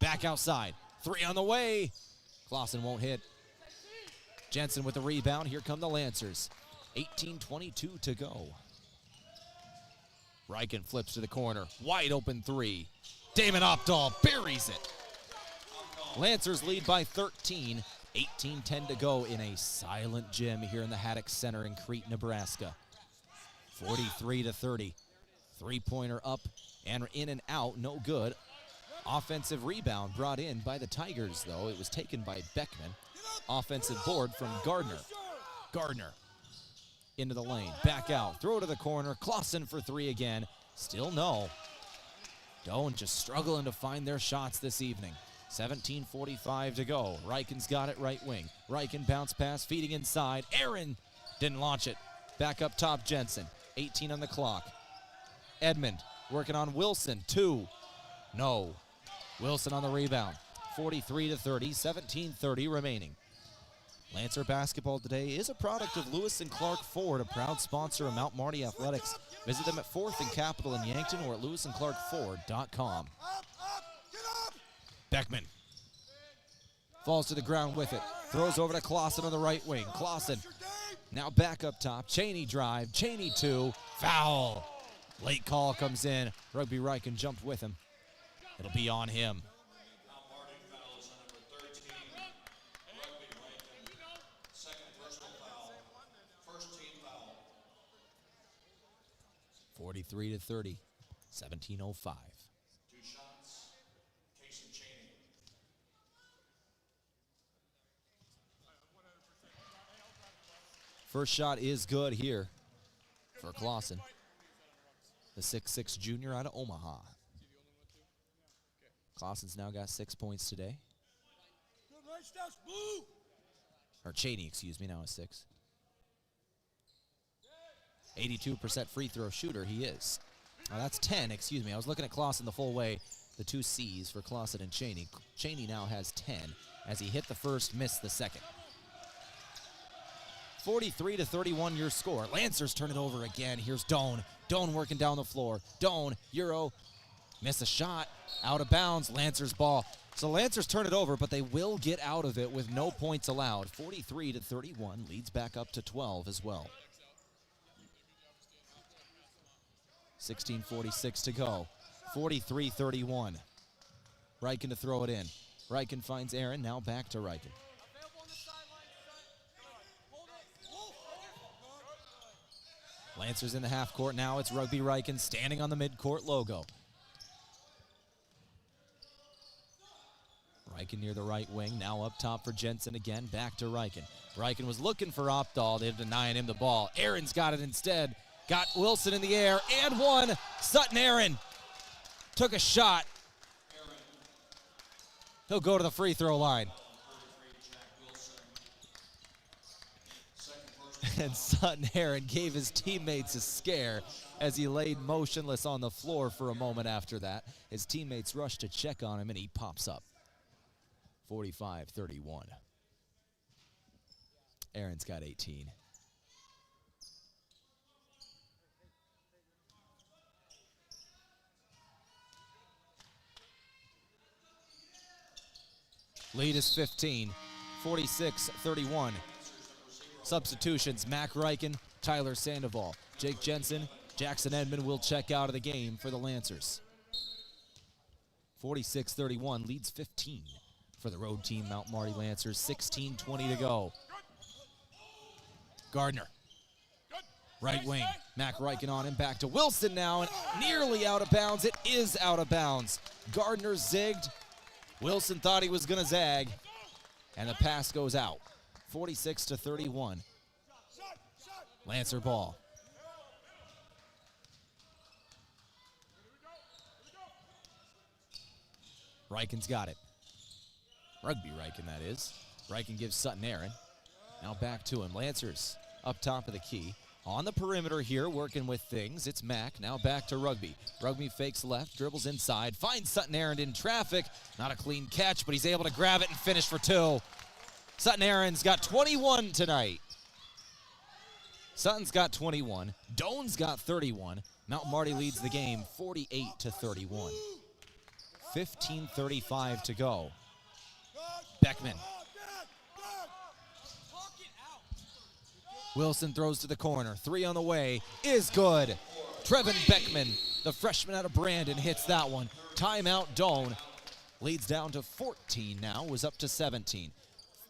Back outside. 3 on the way. Clausen won't hit. Jensen with the rebound. Here come the Lancers. 18:22 to go. Riken flips to the corner. Wide open 3. Damon Opdahl buries it. Lancers lead by 13. 18-10 to go in a silent gym here in the Haddock Center in Crete, Nebraska. 43-30. 3-pointer up and in and out, no good. Offensive rebound brought in by the Tigers, though. It was taken by Beckman. Offensive board from Gardner. Gardner into the lane. Back out. Throw to the corner. Clausen for 3 again. Still no. Doane just struggling to find their shots this evening. 17:45 to go. Riken's got it right wing. Riken bounce pass, feeding inside. Aaron didn't launch it. Back up top, Jensen. 18 on the clock. Edmond working on Wilson. 2. No. Wilson on the rebound. 43-30, 17:30 remaining. Lancer basketball today is a product of Lewis and Clark Ford, a proud sponsor of Mount Marty Athletics. Visit them at 4th and Capitol in Yankton or at lewisandclarkford.com. Beckman falls to the ground with it. Throws over to Clausen on the right wing. Clausen now back up top. Cheney drive. Cheney 2. Foul. Late call comes in. Rugby Riken jumped with him. It'll be on him. 43-30. 17:05. First shot is good here for Clausen, the 6'6 junior out of Omaha. Clausen's now got 6 points today. Or Cheney, excuse me, now is 6. 82% free throw shooter he is. Oh, that's 10, excuse me. I was looking at Clausen the full way. The 2 C's for Clausen and Cheney. Cheney now has 10 as he hit the first, missed the second. 43-31 your score. Lancers turn it over again. Here's Doane. Doane working down the floor. Doane, Euro, miss a shot. Out of bounds. Lancers ball. So Lancers turn it over, but they will get out of it with no points allowed. 43-31 leads back up to 12 as well. 16:46 to go. 43-31. Riken to throw it in. Riken finds Aaron. Now back to Riken. Lancers in the half court. Now it's Rugby Riken standing on the midcourt logo. Riken near the right wing. Now up top for Jensen again. Back to Riken. Riken was looking for Opdahl. They're denying him the ball. Aaron's got it instead. Got Wilson in the air and one. Sutton Aaron took a shot. He'll go to the free throw line. And Sutton Aaron gave his teammates a scare as he laid motionless on the floor for a moment after that. His teammates rushed to check on him, and he pops up. 45-31. Aaron's got 18. Lead is 15, 46-31. Substitutions, Mac Reichen, Tyler Sandoval, Jake Jensen, Jackson Edmond will check out of the game for the Lancers. 46-31, leads 15 for the road team, Mount Marty Lancers, 16:20 to go. Gardner, right wing, Mac Reichen on him, back to Wilson now, and nearly out of bounds. It is out of bounds. Gardner zigged. Wilson thought he was gonna zag, and the pass goes out. 46-31. Lancer ball. Reichen's got it. Rugby Reichen, that is. Reichen gives Sutton Aaron. Now back to him. Lancers up top of the key. On the perimeter here, working with things. It's Mac. Now back to Rugby. Rugby fakes left, dribbles inside, finds Sutton Aaron in traffic. Not a clean catch, but he's able to grab it and finish for two. Sutton Aaron's got 21 tonight. Sutton's got 21. Doane's got 31. Mount Marty leads the game 48-31. 15:35 to go. Beckman. Wilson throws to the corner. Three on the way is good. Trevin Beckman, the freshman out of Brandon, hits that one. Timeout Doane. Leads down to 14 now, was up to 17.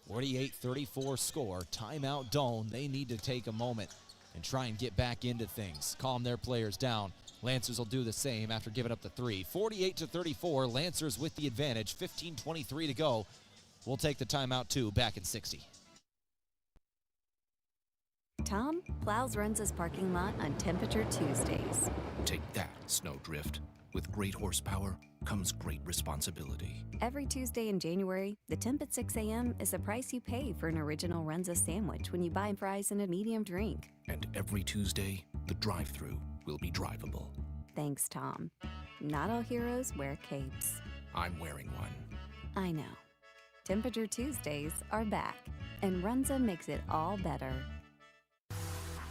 48-34 score. Timeout Doane. They need to take a moment and try and get back into things. Calm their players down. Lancers will do the same after giving up the three. 48-34, Lancers with the advantage. 15:23 to go. We'll take the timeout too, back in 60. Tom plows Runza's parking lot on Temperature Tuesdays. Take that, Snowdrift. With great horsepower comes great responsibility. Every Tuesday in January, the temp at 6 a.m. is the price you pay for an original Runza sandwich when you buy fries and a medium drink. And every Tuesday, the drive-thru will be drivable. Thanks, Tom. Not all heroes wear capes. I'm wearing one. I know. Temperature Tuesdays are back, and Runza makes it all better.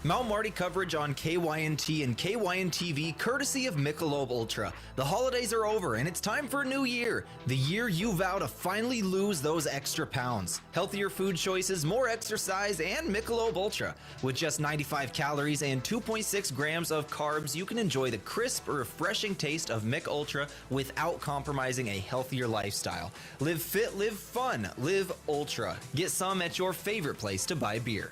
Mount Marty coverage on KYNT and KYN-TV courtesy of Michelob Ultra. The holidays are over and it's time for a new year. The year you vow to finally lose those extra pounds. Healthier food choices, more exercise, and Michelob Ultra. With just 95 calories and 2.6 grams of carbs, you can enjoy the crisp, refreshing taste of Mich Ultra without compromising a healthier lifestyle. Live fit, live fun, live Ultra. Get some at your favorite place to buy beer.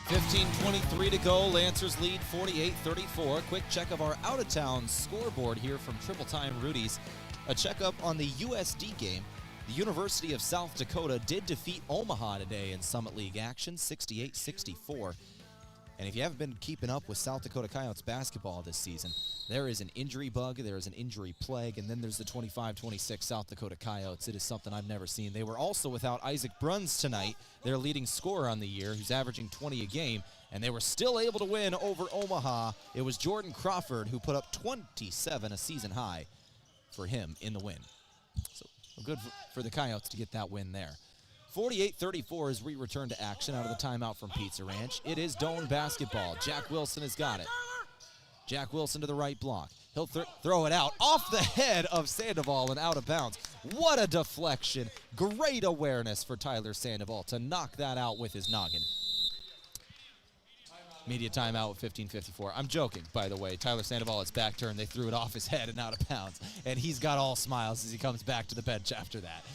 15:23 to go. Lancers lead 48-34. Quick check of our out-of-town scoreboard here from Triple Time Rudy's. A checkup on the USD game. The University of South Dakota did defeat Omaha today in Summit League action, 68-64. And if you haven't been keeping up with South Dakota Coyotes basketball this season, there is an injury bug, there is an injury plague, and then there's the 25-26 South Dakota Coyotes. It is something I've never seen. They were also without Isaac Bruns tonight, their leading scorer on the year, who's averaging 20 a game, and they were still able to win over Omaha. It was Jordan Crawford who put up 27, a season high for him in the win. So good for the Coyotes to get that win there. 48-34 as we return to action out of the timeout from Pizza Ranch. It is Doane basketball. Jack Wilson has got it. Jack Wilson to the right block. He'll throw it out off the head of Sandoval and out of bounds. What a deflection. Great awareness for Tyler Sandoval to knock that out with his noggin. Media timeout with 15:54. I'm joking, by the way. Tyler Sandoval, it's back turn. They threw it off his head and out of bounds. And he's got all smiles as he comes back to the bench after that.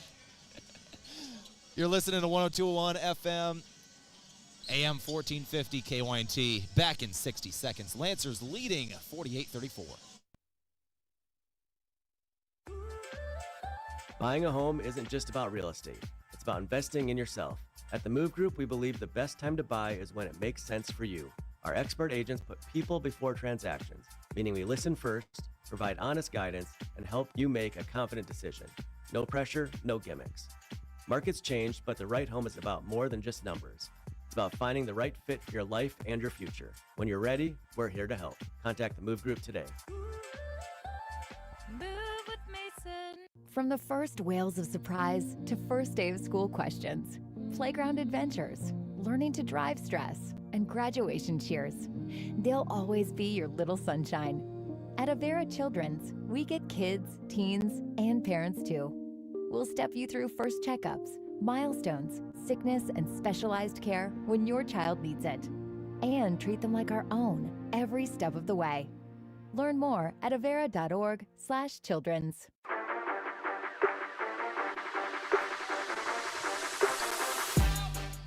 You're listening to 102.1 FM, AM 1450 KYNT. Back in 60 seconds. Lancers leading 48-34. Buying a home isn't just about real estate. It's about investing in yourself. At the Move Group, we believe the best time to buy is when it makes sense for you. Our expert agents put people before transactions, meaning we listen first, provide honest guidance, and help you make a confident decision. No pressure, no gimmicks. Markets change, but the right home is about more than just numbers. It's about finding the right fit for your life and your future. When you're ready, we're here to help. Contact the Move Group today. Move with Mason. From the first wails of surprise to first day of school questions, playground adventures, learning to drive stress, and graduation cheers, they'll always be your little sunshine. At Avera Children's, we get kids, teens, and parents too. We'll step you through first checkups, milestones, sickness, and specialized care when your child needs it. And treat them like our own every step of the way. Learn more at avera.org/children's.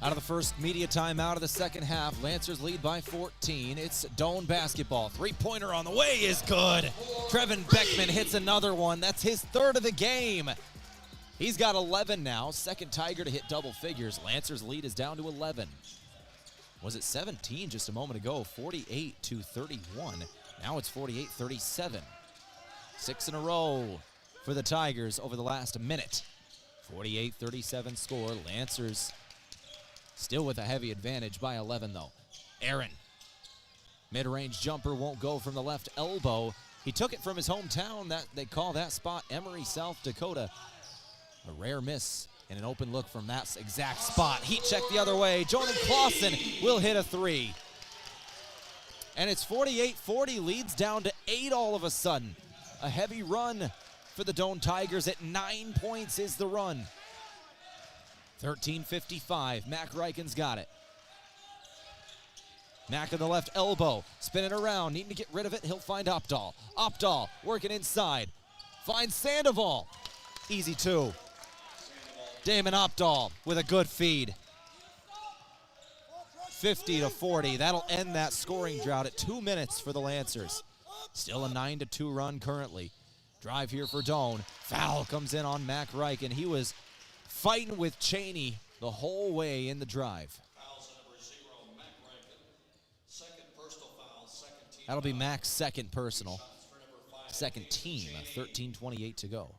Out of the first media timeout of the second half, Lancers lead by 14. It's Doane basketball. Three-pointer on the way is good. Trevin Beckman hits another one. That's his third of the game. He's got 11 now. Second Tiger to hit double figures. Lancers lead is down to 11. Was it 17 just a moment ago? 48-31. Now it's 48-37. 6 in a row for the Tigers over the last minute. 48-37 score. Lancers still with a heavy advantage by 11, though. Aaron. Mid-range jumper won't go from the left elbow. He took it from his hometown. That they call that spot Emory, South Dakota. A rare miss and an open look from that exact spot. Heat check the other way. Jordan Clausen will hit a three. And it's 48-40, leads down to 8 all of a sudden. A heavy run for the Doane Tigers at 9 points is the run. 13:55, Mac Ryken's got it. Mac on the left elbow, spinning around, needing to get rid of it. He'll find Opdahl. Opdahl working inside, finds Sandoval. Easy two. Damon Opdahl with a good feed. 50-40, that'll end that scoring drought at 2 minutes for the Lancers. Still a 9-2 run currently. Drive here for Doane. Foul comes in on Mac Ryken. He was fighting with Cheney the whole way in the drive. That'll be Mac's second personal. Second team, 13:28 to go.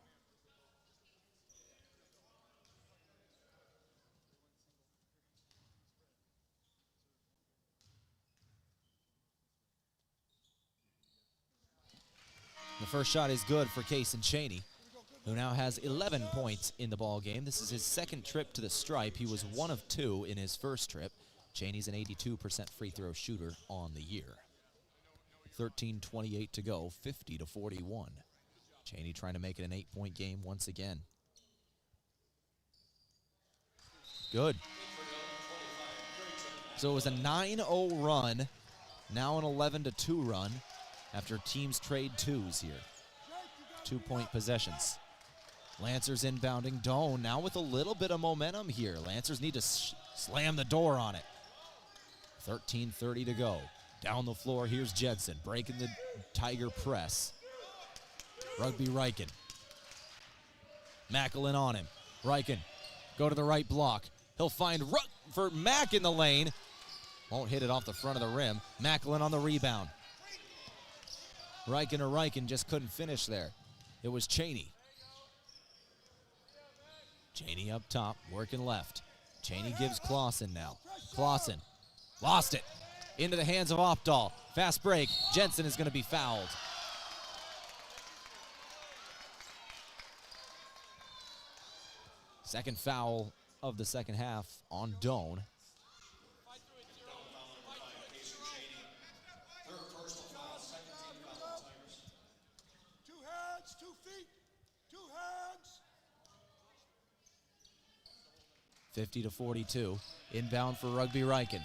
The first shot is good for Kason Cheney, who now has 11 points in the ball game. This is his second trip to the stripe. He was 1 of 2 in his first trip. Cheney's an 82% free throw shooter on the year. 13:28 to go, 50-41. Cheney trying to make it an 8-point game once again. Good. So it was a 9-0 run, now an 11-2 run after teams trade twos here. 2-point possessions. Lancers inbounding. Doane now with a little bit of momentum here. Lancers need to slam the door on it. 13:30 to go. Down the floor, here's Jedson breaking the Tiger press. Rugby Ryken. Macklin on him. Ryken, go to the right block. He'll find for Mack in the lane. Won't hit it off the front of the rim. Macklin on the rebound. Ryken just couldn't finish there. It was Cheney. Cheney up top, working left. Cheney gives Clausen now. Clausen lost it. Into the hands of Opdahl. Fast break. Jensen is going to be fouled. Second foul of the second half on Doane. $50 to 42. Inbound for Rugby Ryken.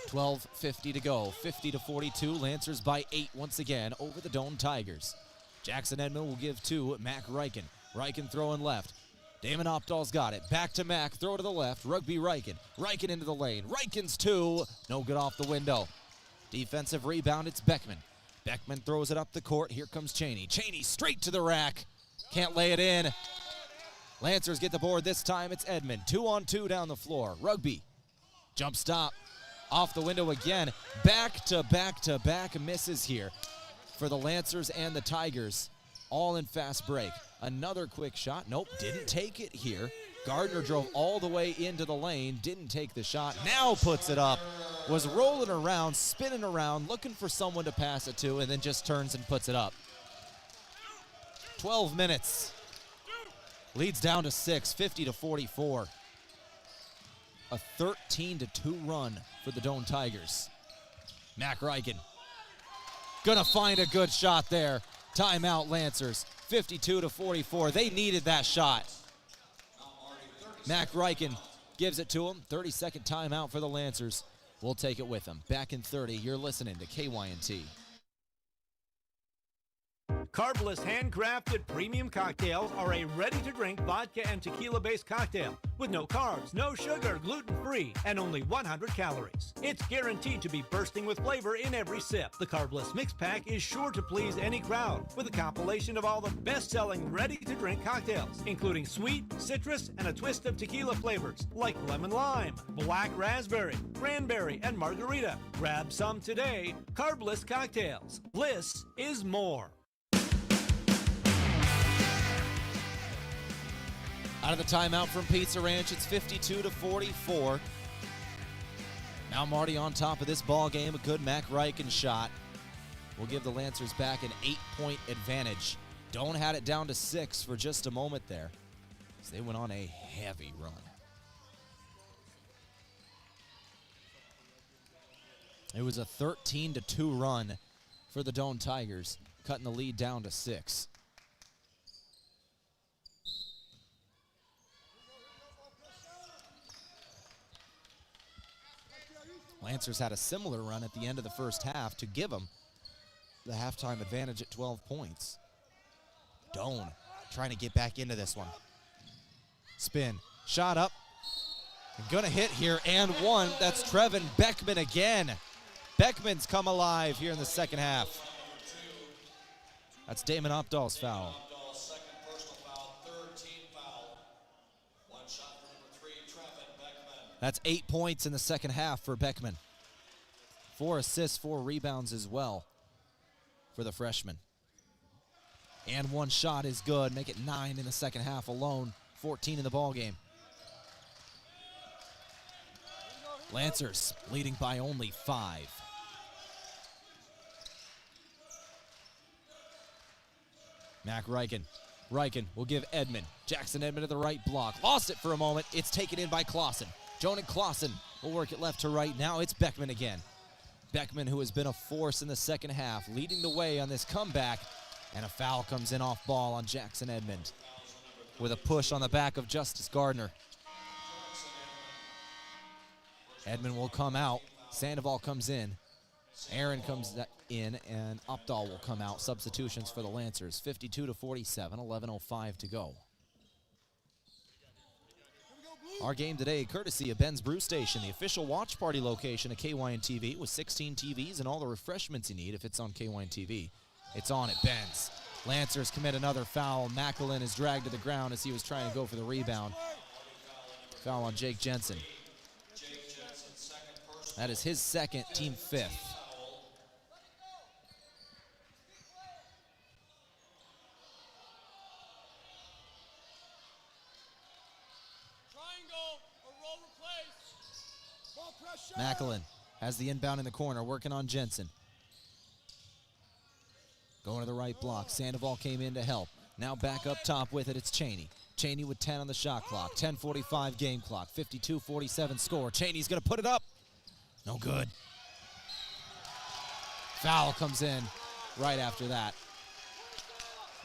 12:50 to go. 50-42. Lancers by 8 once again over the Doane Tigers. Jackson Edmond will give to Mac Ryken. Ryken throwing left. Damon Opdahl's got it. Back to Mac. Throw to the left. Rugby Ryken. Ryken into the lane. Ryken's two. No good off the window. Defensive rebound. It's Beckman. Beckman throws it up the court. Here comes Cheney. Cheney straight to the rack. Can't lay it in. Lancers get the board this time. It's Edmond. 2-on-2 down the floor. Rugby. Jump stop. Off the window again. Back-to-back misses here for the Lancers and the Tigers. All in fast break. Another quick shot. Nope, didn't take it here. Gardner drove all the way into the lane. Didn't take the shot. Now puts it up. Was rolling around, spinning around, looking for someone to pass it to, and then just turns and puts it up. 12 minutes. Leads down to 6, 50 to 44. A 13-2 run for the Doane Tigers. Mac Ryken gonna find a good shot there. Timeout, Lancers. 52-44. They needed that shot. Mac Ryken gives it to him. 30-second timeout for the Lancers. We'll take it with them. Back in 30, you're listening to KYNT. Carbless handcrafted premium cocktails are a ready-to-drink vodka and tequila-based cocktail with no carbs, no sugar, gluten-free, and only 100 calories. It's guaranteed to be bursting with flavor in every sip. The Carbless Mix Pack is sure to please any crowd with a compilation of all the best-selling ready-to-drink cocktails, including sweet, citrus, and a twist of tequila flavors like lemon lime, black raspberry, cranberry, and margarita. Grab some today. Carbless cocktails. Bliss is more. Out of the timeout from Pizza Ranch, it's 52-44. Now Marty on top of this ball game. A good Mac Ryken shot will give the Lancers back an 8-point advantage. Doane had it down to 6 for just a moment there, so they went on a heavy run. It was a 13-2 run for the Doane Tigers, cutting the lead down to 6. Lancers had a similar run at the end of the first half to give them the halftime advantage at 12 points. Doane trying to get back into this one. Spin, shot up, and gonna hit here, and one. That's Trevin Beckman again. Beckman's come alive here in the second half. That's Damon Opdahl's foul. That's 8 points in the second half for Beckman. 4 assists, 4 rebounds as well for the freshman. And one shot is good. Make it 9 in the second half alone. 14 in the ball game. Lancers leading by only 5. Mac Ryken. Ryken will give Edmond. Jackson Edmond to the right block. Lost it for a moment. It's taken in by Clausen. Jonan Clausen will work it left to right. Now it's Beckman again. Beckman, who has been a force in the second half, leading the way on this comeback. And a foul comes in off ball on Jackson Edmond with a push on the back of Justice Gardner. Edmond will come out. Sandoval comes in. Aaron comes in, and Opdahl will come out. Substitutions for the Lancers. 52-47, 11:05 to go. Our game today, courtesy of Ben's Brew Station, the official watch party location of KYN-TV with 16 TVs and all the refreshments you need. If it's on KYN-TV, it's on at Ben's. Lancers commit another foul. Macklin is dragged to the ground as he was trying to go for the rebound. Foul on Jake Jensen. That is his second, team 5th. Macklin has the inbound in the corner, working on Jensen. Going to the right block. Sandoval came in to help. Now back up top with it, it's Cheney. Cheney with 10 on the shot clock. 10:45 game clock. 52-47 score. Cheney's going to put it up. No good. Foul comes in right after that.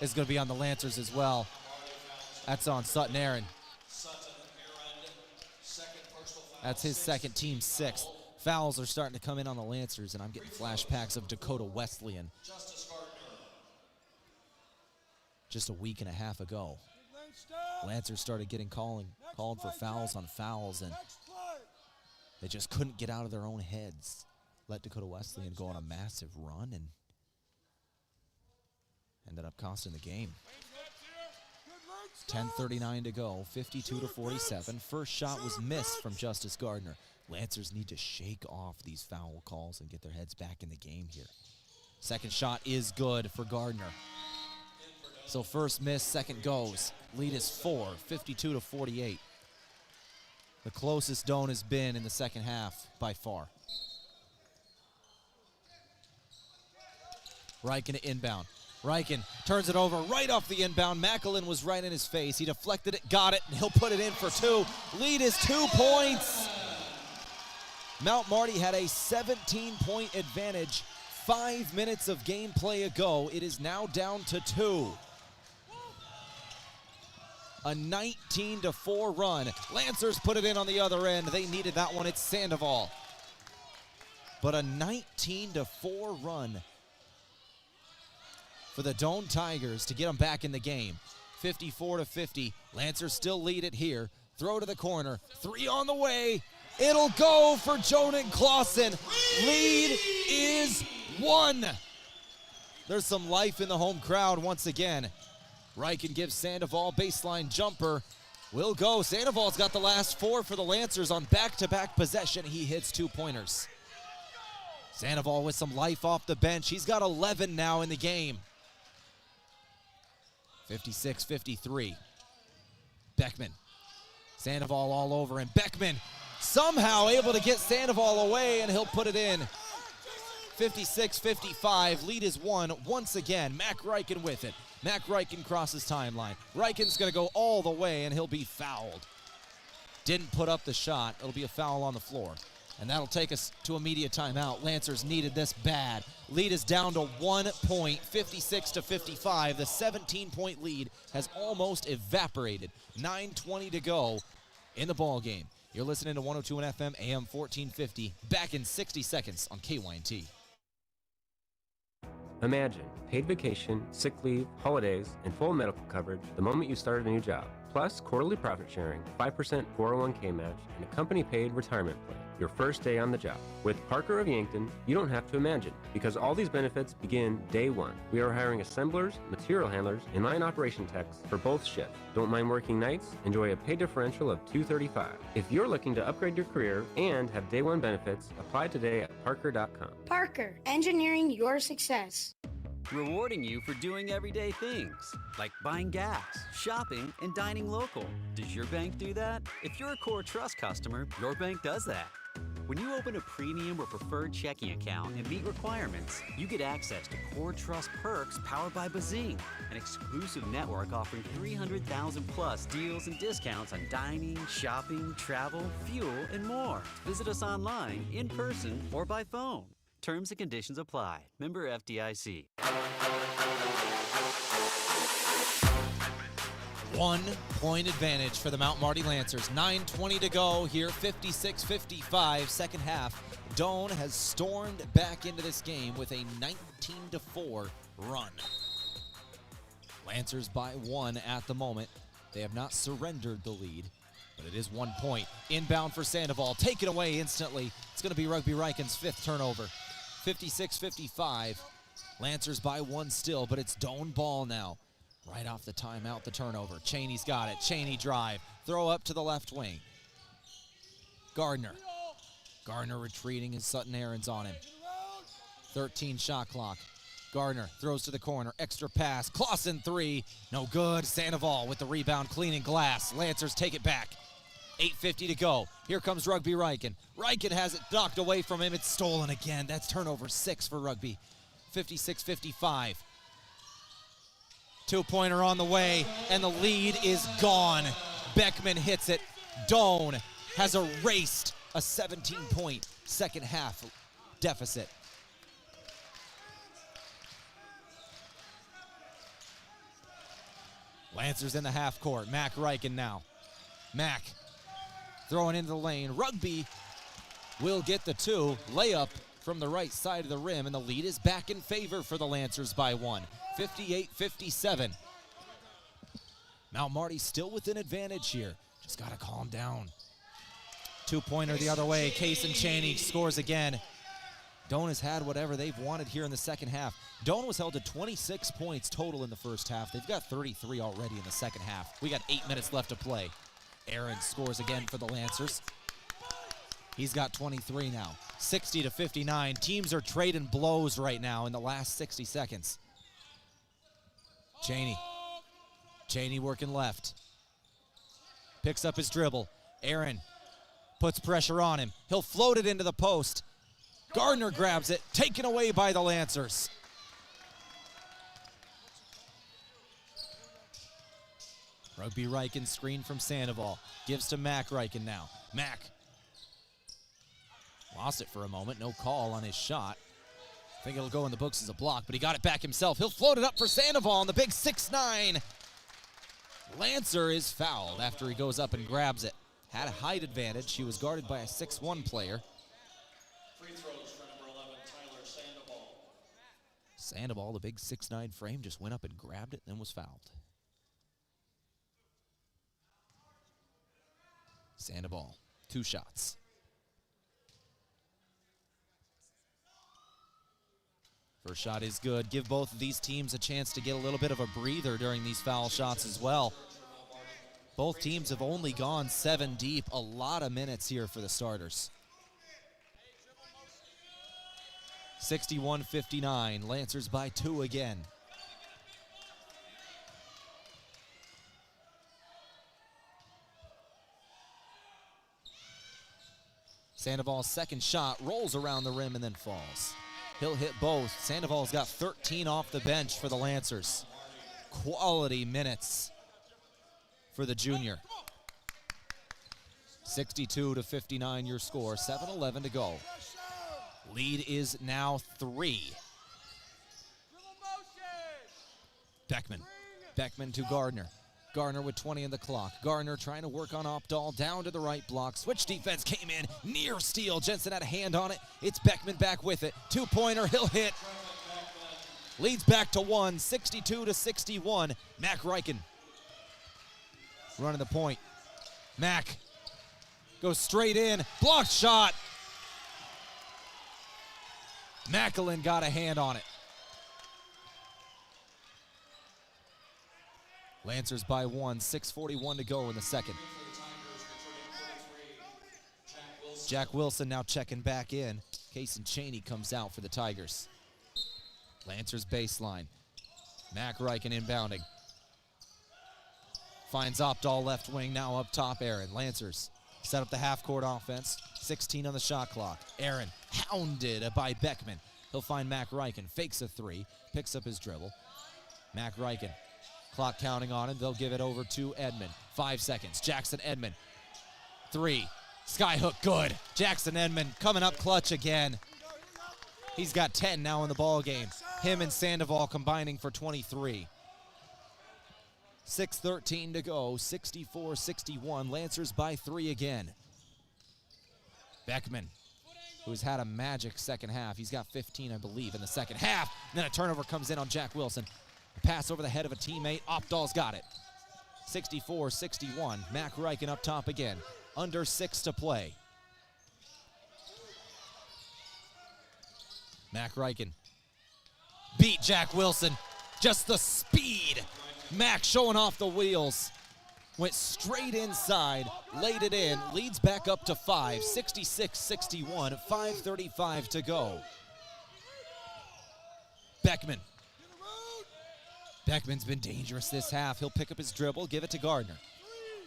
It's going to be on the Lancers as well. That's on Sutton Aaron. That's his second, team 6th. Fouls are starting to come in on the Lancers, and I'm getting flashbacks of Dakota Wesleyan. Just a week and a half ago, Lancers started getting called for fouls on fouls, and they just couldn't get out of their own heads. Let Dakota Wesleyan go on a massive run and ended up costing the game. 10:39 to go, 52-47. First shot was missed from Justice Gardner. Lancers need to shake off these foul calls and get their heads back in the game here. Second shot is good for Gardner. So first miss, second goes. Lead is 4, 52-48. The closest Doane has been in the second half by far. Ryken to inbound. Ryken turns it over right off the inbound. Macklin was right in his face. He deflected it, got it, and he'll put it in for 2. Lead is 2 points. Mount Marty had a 17-point advantage, 5 minutes of gameplay ago. It is now down to 2. A 19-4 run. Lancers put it in on the other end. They needed that one. It's Sandoval. But a 19-4 run for the Doane Tigers to get them back in the game. 54-50. Lancers still lead it here. Throw to the corner. 3 on the way. It'll go for Jonan Clausen. Lead is 1. There's some life in the home crowd once again. Reichen gives Sandoval baseline jumper. Will go. Sandoval's got the last 4 for the Lancers on back-to-back possession. He hits 2-pointers. Sandoval with some life off the bench. He's got 11 now in the game. 56-53. Beckman. Sandoval all over him. Beckman somehow able to get Sandoval away, and he'll put it in. 56-55. Lead is 1 once again. Mac Reichen with it. Mac Reichen crosses timeline. Reichen's going to go all the way, and he'll be fouled. Didn't put up the shot. It'll be a foul on the floor. And that'll take us to immediate timeout. Lancers needed this bad. Lead is down to 1 point, 56-55. The 17-point lead has almost evaporated. 9:20 to go in the ball game. You're listening to 102.1 FM, AM 1450. Back in 60 seconds on KYNT. Imagine paid vacation, sick leave, holidays, and full medical coverage the moment you started a new job. Plus quarterly profit sharing, 5% 401k match, and a company-paid retirement plan. Your first day on the job. With Parker of Yankton, you don't have to imagine, because all these benefits begin day 1. We are hiring assemblers, material handlers, and line operation techs for both shifts. Don't mind working nights? Enjoy a pay differential of $235. If you're looking to upgrade your career and have day 1 benefits, apply today at parker.com. Parker, engineering your success. Rewarding you for doing everyday things, like buying gas, shopping, and dining local. Does your bank do that? If you're a Core Trust customer, your bank does that. When you open a premium or preferred checking account and meet requirements, you get access to Core Trust perks powered by Bazing, an exclusive network offering 300,000 plus deals and discounts on dining, shopping, travel, fuel, and more. Visit us online, in person, or by phone. Terms and conditions apply. Member FDIC. 1 point advantage for the Mount Marty Lancers. 9:20 to go here, 56-55, second half. Doane has stormed back into this game with a 19-4 run. Lancers by 1 at the moment. They have not surrendered the lead, but it is 1 point. Inbound for Sandoval, taken away instantly. It's going to be Rugby Reichen's 5th turnover. 56-55. Lancers by 1 still, but it's Doane ball now. Right off the timeout, the turnover. Cheney's got it. Cheney drive. Throw up to the left wing. Gardner. Gardner retreating, and Sutton Aaron's on him. 13 shot clock. Gardner throws to the corner. Extra pass. Clausen 3. No good. Sandoval with the rebound, cleaning glass. Lancers take it back. 8:50 to go. Here comes Rugby Reichen. Reichen has it knocked away from him. It's stolen again. That's turnover 6 for Rugby. 56-55. 2-pointer on the way, and the lead is gone. Beckman hits it. Doane has erased a 17-point second half deficit. Lancers in the half court. Mac Reichen now. Mac throwing into the lane. Rugby will get the 2. Layup from the right side of the rim, and the lead is back in favor for the Lancers by 1. 58-57. Mount Marty still with an advantage here. Just got to calm down. 2-pointer the other way. Case and Cheney scores again. Doane has had whatever they've wanted here in the second half. Doane was held to 26 points total in the first half. They've got 33 already in the second half. We got 8 minutes left to play. Aaron scores again for the Lancers. He's got 23 now. 60-59. Teams are trading blows right now in the last 60 seconds. Cheney. Cheney working left. Picks up his dribble. Aaron puts pressure on him. He'll float it into the post. Gardner grabs it. Taken away by the Lancers. Rugby Reichen screen from Sandoval. Gives to Mac Reichen now. Mac lost it for a moment. No call on his shot. I think it'll go in the books as a block, but he got it back himself. He'll float it up for Sandoval, and the big 6'9". Lancer is fouled after he goes up and grabs it. Had a height advantage. He was guarded by a 6'1" player. Free throws for number 11, Tyler Sandoval. Sandoval, the big 6'9" frame, just went up and grabbed it, then was fouled. Sandoval, 2 shots. First shot is good. Give both of these teams a chance to get a little bit of a breather during these foul shots as well. Both teams have only gone 7 deep. A lot of minutes here for the starters. 61-59. Lancers by 2 again. Sandoval's second shot rolls around the rim and then falls. He'll hit both. Sandoval's got 13 off the bench for the Lancers. Quality minutes for the junior. 62-59 your score. 7:11 to go. Lead is now 3. Beckman to Gardner. Gardner with 20 on the clock. Gardner trying to work on Opdahl, down to the right block. Switch defense came in, near steal. Jensen had a hand on it. It's Beckman back with it. 2-pointer, he'll hit. Leads back to 1, 62-61. Mac Reichen running the point. Mac goes straight in, blocked shot. Macklin got a hand on it. Lancers by 1, 6:41 to go in the second. Jack Wilson now checking back in. Kason Chaney comes out for the Tigers. Lancers baseline. Mac Reichen inbounding. Finds Opdahl left wing, now up top Aaron. Lancers set up the half-court offense. 16 on the shot clock. Aaron hounded by Beckman. He'll find Mac Reichen, fakes a 3, picks up his dribble. Mac Reichen. Clock counting on him. They'll give it over to Edmond. 5 seconds. Jackson Edmond. 3. Skyhook good. Jackson Edmond coming up clutch again. He's got 10 now in the ball game. Him and Sandoval combining for 23. 6:13 to go. 64-61. Lancers by 3 again. Beckman, who's had a magic second half. He's got 15, I believe, in the second half. And then a turnover comes in on Jack Wilson. Pass over the head of a teammate. Opdahl's got it. 64-61. Mac Reichen up top again. Under 6 to play. Mac Reichen beat Jack Wilson. Just the speed. Mac showing off the wheels. Went straight inside, laid it in, leads back up to 5. 66-61. 5:35 to go. Beckman's been dangerous this half. He'll pick up his dribble, give it to Gardner.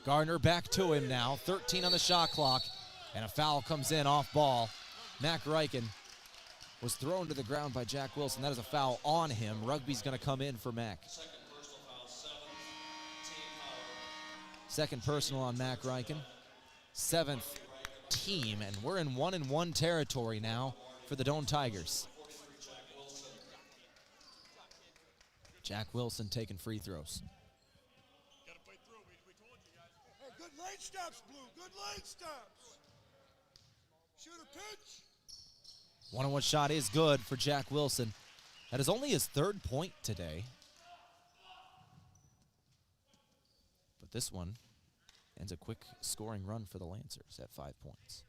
Gardner back to him now. 13 on the shot clock. And a foul comes in off ball. Mac Reichen was thrown to the ground by Jack Wilson. That is a foul on him. Rugby's going to come in for Mac. Second personal on Mac Reichen. 7th team. And we're in 1-1 territory now for the Doane Tigers. Jack Wilson taking free throws. Hey, good lane steps, Blue. Good lane steps. Shoot a pitch. 1-on-1 shot is good for Jack Wilson. That is only his 3rd point today. But this one ends a quick scoring run for the Lancers at 5 points.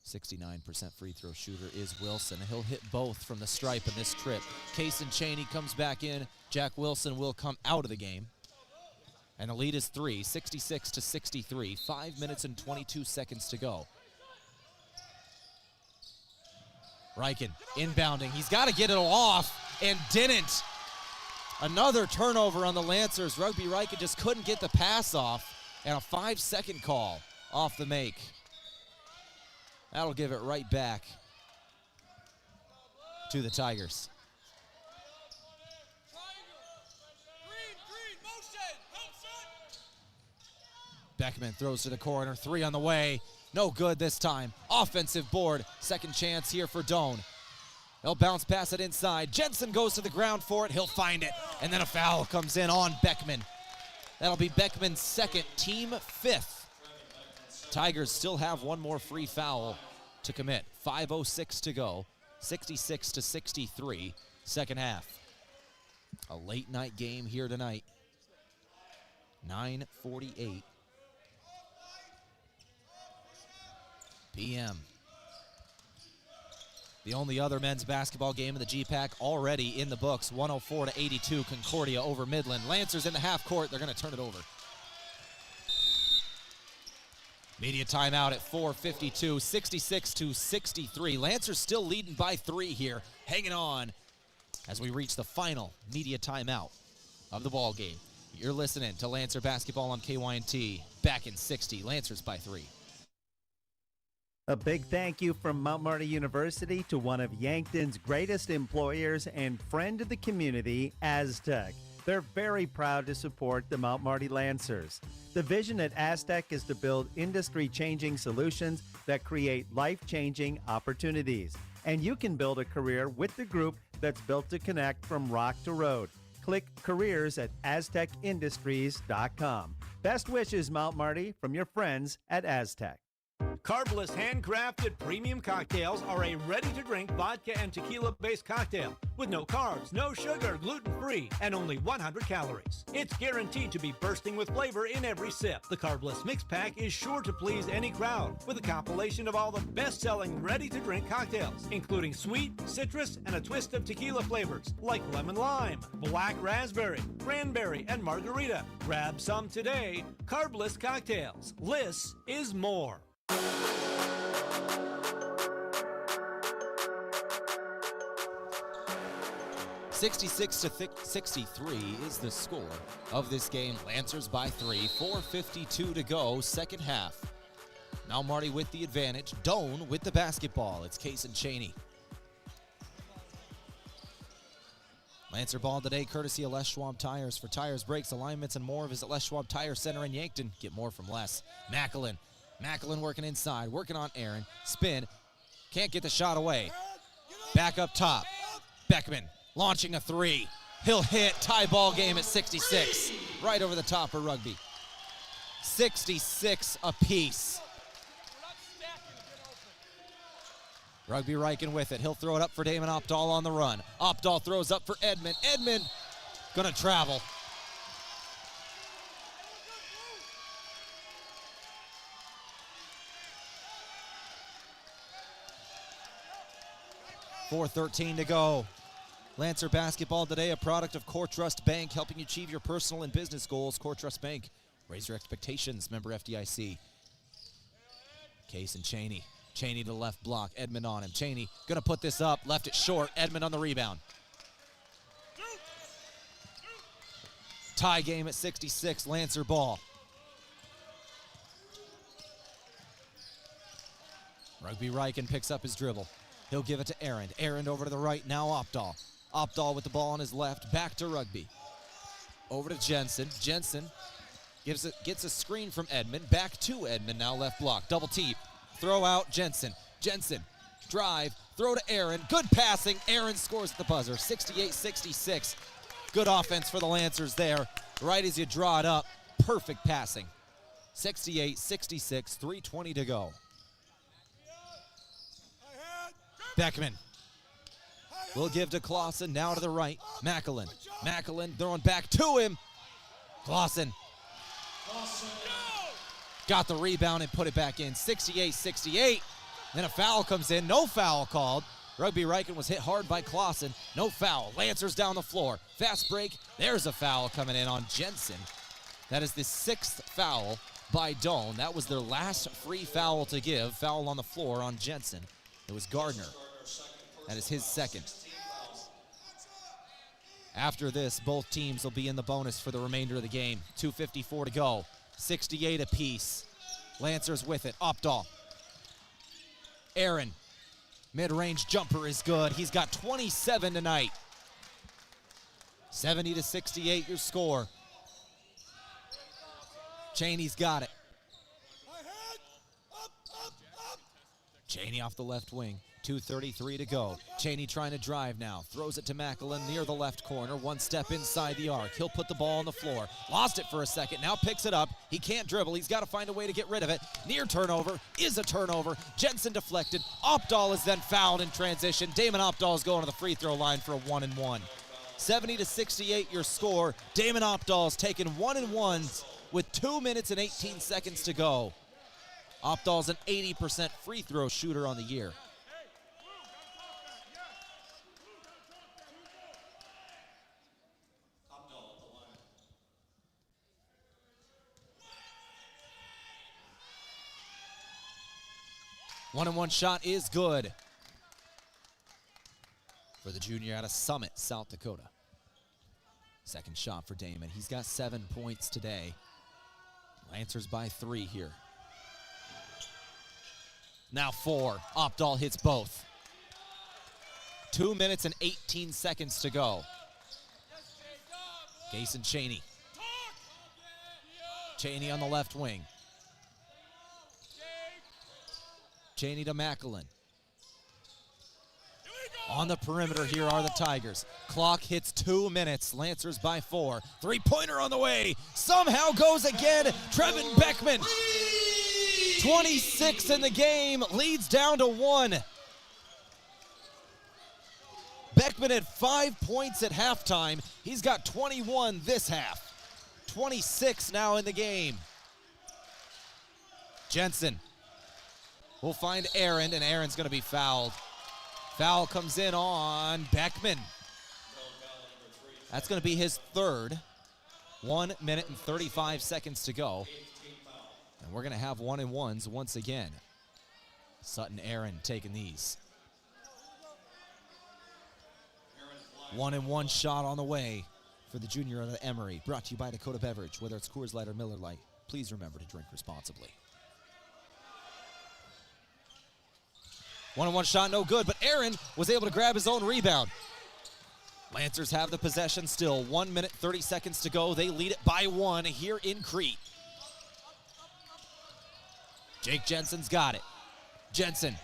69% free throw shooter is Wilson. He'll hit both from the stripe in this trip. Kason Chaney comes back in. Jack Wilson will come out of the game. And the lead is 3, 66-63. 5 minutes and 22 seconds to go. Reichen inbounding. He's got to get it off and didn't. Another turnover on the Lancers. Rugby Reichen just couldn't get the pass off. And a 5-second call off the make. That'll give it right back to the Tigers. Beckman throws to the corner. 3 on the way. No good this time. Offensive board. Second chance here for Doane. They'll bounce pass it inside. Jensen goes to the ground for it. He'll find it. And then a foul comes in on Beckman. That'll be Beckman's second, team fifth. Tigers still have one more free foul to commit. 5:06 to go. 66-63, second half. A late night game here tonight. 9:48 p.m. The only other men's basketball game in the GPAC already in the books. 104-82 Concordia over Midland. Lancers in the half court. They're going to turn it over. Media timeout at 4:52, 66-63. Lancers still leading by 3 here, hanging on as we reach the final media timeout of the ball game. You're listening to Lancer Basketball on KYNT. Back in 60, Lancers by 3. A big thank you from Mount Marty University to one of Yankton's greatest employers and friend of the community, Aztec. They're very proud to support the Mount Marty Lancers. The vision at Aztec is to build industry-changing solutions that create life-changing opportunities. And you can build a career with the group that's built to connect from rock to road. Click careers at aztecindustries.com. Best wishes, Mount Marty, from your friends at Aztec. Carbless handcrafted premium cocktails are a ready-to-drink vodka and tequila-based cocktail with no carbs, no sugar, gluten-free, and only 100 calories. It's guaranteed to be bursting with flavor in every sip. The Carbless Mix Pack is sure to please any crowd with a compilation of all the best-selling ready-to-drink cocktails, including sweet, citrus, and a twist of tequila flavors like lemon lime, black raspberry, cranberry, and margarita. Grab some today. Carbless Cocktails. Less is more. 66-63 is the score of this game. Lancers by 3, 4:52 to go, second half. Now Marty with the advantage. Doane with the basketball. It's Case and Cheney. Lancer ball today courtesy of Les Schwab Tires. For tires, brakes, alignments, and more, visit Les Schwab Tire Center in Yankton. Get more from Les. Macklin working inside, working on Aaron. Spin. Can't get the shot away. Back up top. Beckman launching a 3. He'll hit. Tie ball game at 66. Right over the top of Rugby. 66 apiece. Rugby Riken with it. He'll throw it up for Damon Opdahl on the run. Opdahl throws up for Edmond. Edmond gonna travel. .413 to go. Lancer basketball today, a product of Core Trust Bank, helping you achieve your personal and business goals. Core Trust Bank, raise your expectations. Member FDIC. Case and Cheney. Cheney to the left block. Edmond on him. Cheney gonna put this up. Left it short. Edmond on the rebound. Tie game at 66. Lancer ball. Rugby Riken picks up his dribble. He'll give it to Aaron. Aaron over to the right. Now Opdahl. Opdahl with the ball on his left. Back to Rugby. Over to Jensen. Jensen gets a screen from Edmond. Back to Edmond. Now left block. Double team. Throw out Jensen. Jensen. Drive. Throw to Aaron. Good passing. Aaron scores at the buzzer. 68-66. Good offense for the Lancers there. Right as you draw it up. Perfect passing. 68-66. 3:20 to go. Beckman will give to Clausen, now to the right. Macklin throwing back to him. Clausen got the rebound and put it back in. 68-68. Then a foul comes in. No foul called. Rugby Riken was hit hard by Clausen. No foul. Lancers down the floor. Fast break. There's a foul coming in on Jensen. That is the 6th foul by Doane. That was their last free foul to give. Foul on the floor on Jensen. It was Gardner. That is his second. After this, both teams will be in the bonus for the remainder of the game. 2:54 to go. 68 apiece. Lancers with it. Opdahl. Aaron. Mid-range jumper is good. He's got 27 tonight. 70-68 your score. Cheney's got it. Cheney off the left wing. 2:33 to go. Cheney trying to drive now. Throws it to Macklin near the left corner. One step inside the arc. He'll put the ball on the floor. Lost it for a second. Now picks it up. He can't dribble. He's got to find a way to get rid of it. Near turnover is a turnover. Jensen deflected. Opdahl is then fouled in transition. Damon Opdahl is going to the free throw line for a 1-and-1. 70-68 your score. Damon Opdahl's taken 1-and-1s with 2 minutes and 18 seconds to go. Opdahl's an 80% free throw shooter on the year. One-and-one shot is good for the junior out of Summit, South Dakota. Second shot for Damon. He's got 7 points today. Lancers by 3 here. Now 4. Opdahl hits both. 2 minutes and 18 seconds to go. Gason Cheney. Cheney on the left wing. Cheney to Macklin. On the perimeter here are the Tigers. Clock hits 2 minutes. Lancers by 4. Three-pointer on the way. Somehow goes again. Trevin Beckman. 26 in the game. Leads down to 1. Beckman had 5 points at halftime. He's got 21 this half. 26 now in the game. Jensen will find Aaron, and Aaron's going to be fouled. Foul comes in on Beckman. That's going to be his third. 1 minute and 35 seconds to go. And we're going to have 1-and-1s once again. Sutton Aaron taking these. 1-and-1 shot on the way for the junior out of Emory. Brought to you by Dakota Beverage. Whether it's Coors Light or Miller Lite, please remember to drink responsibly. 1-and-1 shot, no good, but Aaron was able to grab his own rebound. Lancers have the possession still. 1 minute, 30 seconds to go. They lead it by 1 here in Crete. Jake Jensen's got it. Jensen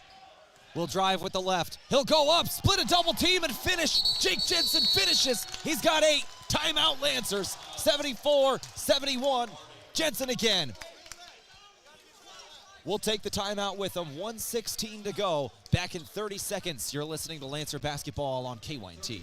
will drive with the left. He'll go up, split a double team, and finish. Jake Jensen finishes. He's got 8. Timeout Lancers. 74-71. Jensen again. We'll take the timeout with them. 1:16 to go. Back in 30 seconds. You're listening to Lancer Basketball on KYT.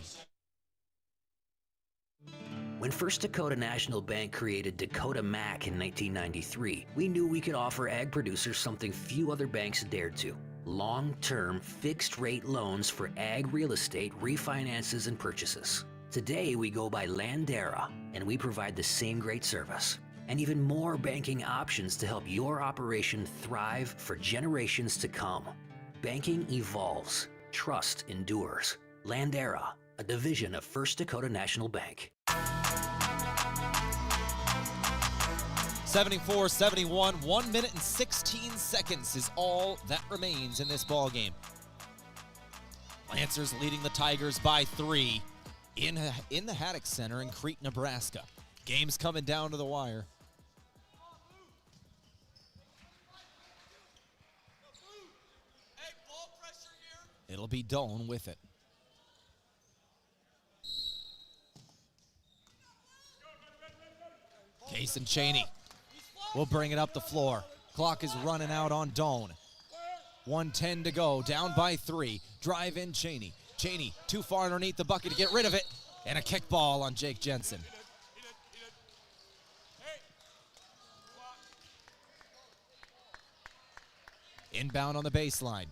When First Dakota National Bank created Dakota MAC in 1993, we knew we could offer ag producers something few other banks dared to. Long-term, fixed-rate loans for ag real estate refinances and purchases. Today, we go by Landera, and we provide the same great service. And even more banking options to help your operation thrive for generations to come. Banking evolves. Trust endures. Landera, a division of First Dakota National Bank. 74-71, 1 minute and 16 seconds is all that remains in this ball game. Lancers leading the Tigers by 3 in the Haddock Center in Crete, Nebraska. Game's coming down to the wire. It'll be Doane with it. Gason Cheney will bring it up the floor. Clock is running out on Doane. 1:10 to go, down by 3. Drive in Cheney. Cheney too far underneath the bucket to get rid of it. And a kick ball on Jake Jensen. Inbound on the baseline.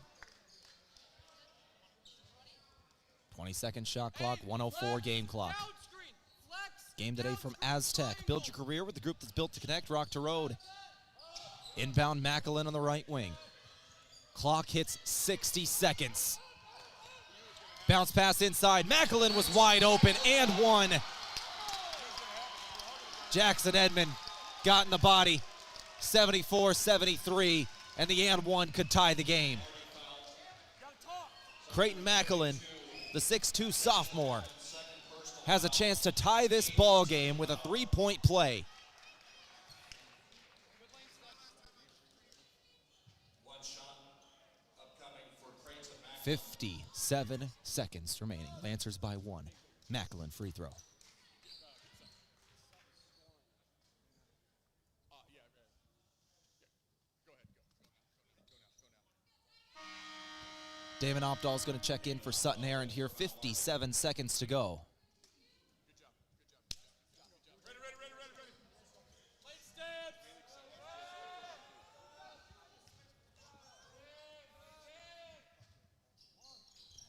20-second shot clock, 1:04 game clock. Game today from Aztec. Build your career with the group that's built to connect, rock to road. Inbound Macklin on the right wing. Clock hits 60 seconds. Bounce pass inside. Macklin was wide open and one. Jackson Edmond got in the body. 74-73, and the and one could tie the game. Creighton Macklin, the 6'2 sophomore, has a chance to tie this ball game with a 3-point play. 57 seconds remaining. Lancers by 1. Macklin free throw. Damon Opdahl's going to check in for Sutton Errand here. 57 seconds to go.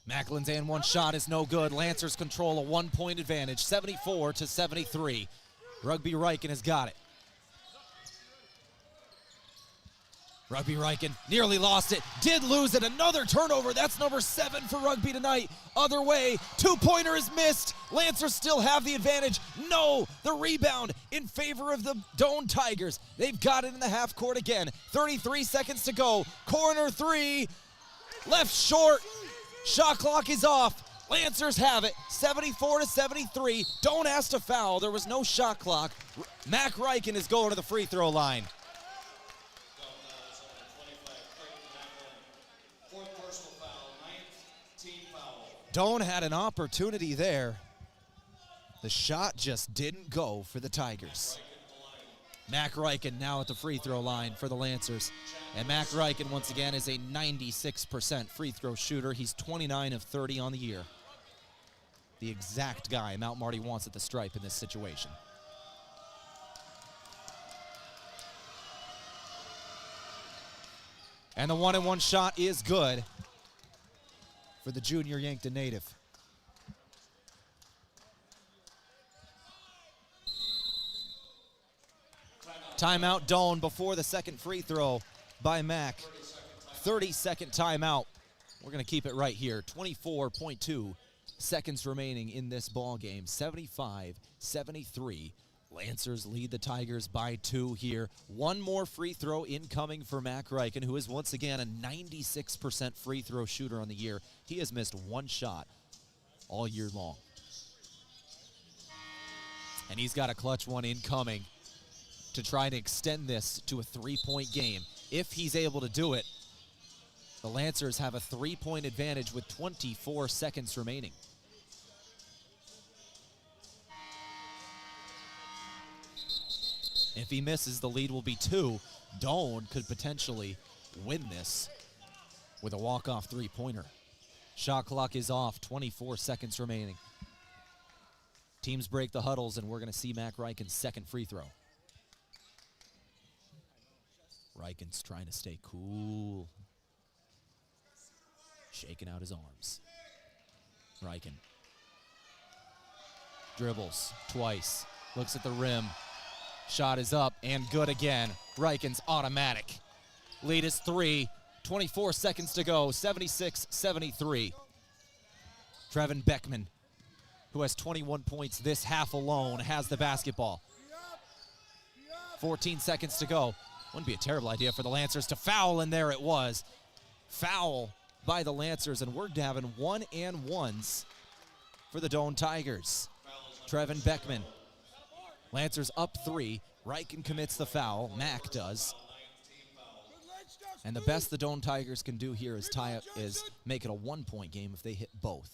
Macklin's and one shot is no good. Lancers control a 1-point advantage, 74-73. Rugby Riken has got it. Rugby Riken nearly lost it, did lose it. Another turnover. That's number 7 for Rugby tonight. Other way, 2-pointer is missed. Lancers still have the advantage. No, the rebound in favor of the Doane Tigers. They've got it in the half court again. 33 seconds to go. Corner 3, left short. Shot clock is off. Lancers have it, 74-73. Doane asked to foul. There was no shot clock. Mac Riken is going to the free throw line. Doane had an opportunity there. The shot just didn't go for the Tigers. Mac Riken now at the free throw line for the Lancers. And Mac Riken, once again, is a 96% free throw shooter. He's 29 of 30 on the year. The exact guy Mount Marty wants at the stripe in this situation. And the 1-and-1 shot is good for the junior Yankton native. Timeout Doane before the second free throw by Mac. 30-second timeout. We're going to keep it right here. 24.2 seconds remaining in this ball game. 75-73. Lancers lead the Tigers by 2 here. One more free throw incoming for Mac Riken, who is once again a 96% free throw shooter on the year. He has missed one shot all year long. And he's got a clutch one incoming to try and extend this to a 3-point game. If he's able to do it, the Lancers have a 3-point advantage with 24 seconds remaining. If he misses, the lead will be 2. Doane could potentially win this with a walk-off 3-pointer. Shot clock is off, 24 seconds remaining. Teams break the huddles, and we're going to see Mac Riken's second free throw. Riken's trying to stay cool. Shaking out his arms. Riken dribbles twice, looks at the rim. Shot is up and good again. Riken's automatic. Lead is 3. 24 seconds to go. 76-73. Trevin Beckman, who has 21 points this half alone, has the basketball. 14 seconds to go. Wouldn't be a terrible idea for the Lancers to foul, and there it was. Foul by the Lancers, and we're having 1-and-1s for the Doane Tigers. Trevin Beckman. Lancers up 3. Riken commits the foul. Mac does. And the best the Doane Tigers can do here is make it a 1-point game if they hit both.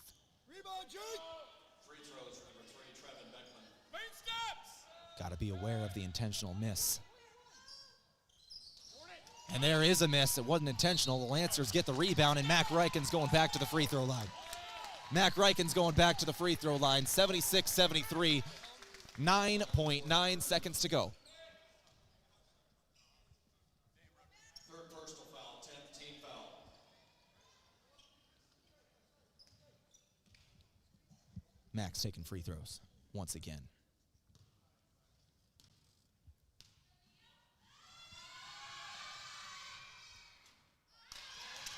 Got to be aware of the intentional miss. And there is a miss. It wasn't intentional. The Lancers get the rebound, and Mac Riken's going back to the free throw line. Mac Riken's going back to the free throw line. 76-73. 9.9 seconds to go. Third personal foul, 10th team foul. Mac's taking free throws once again.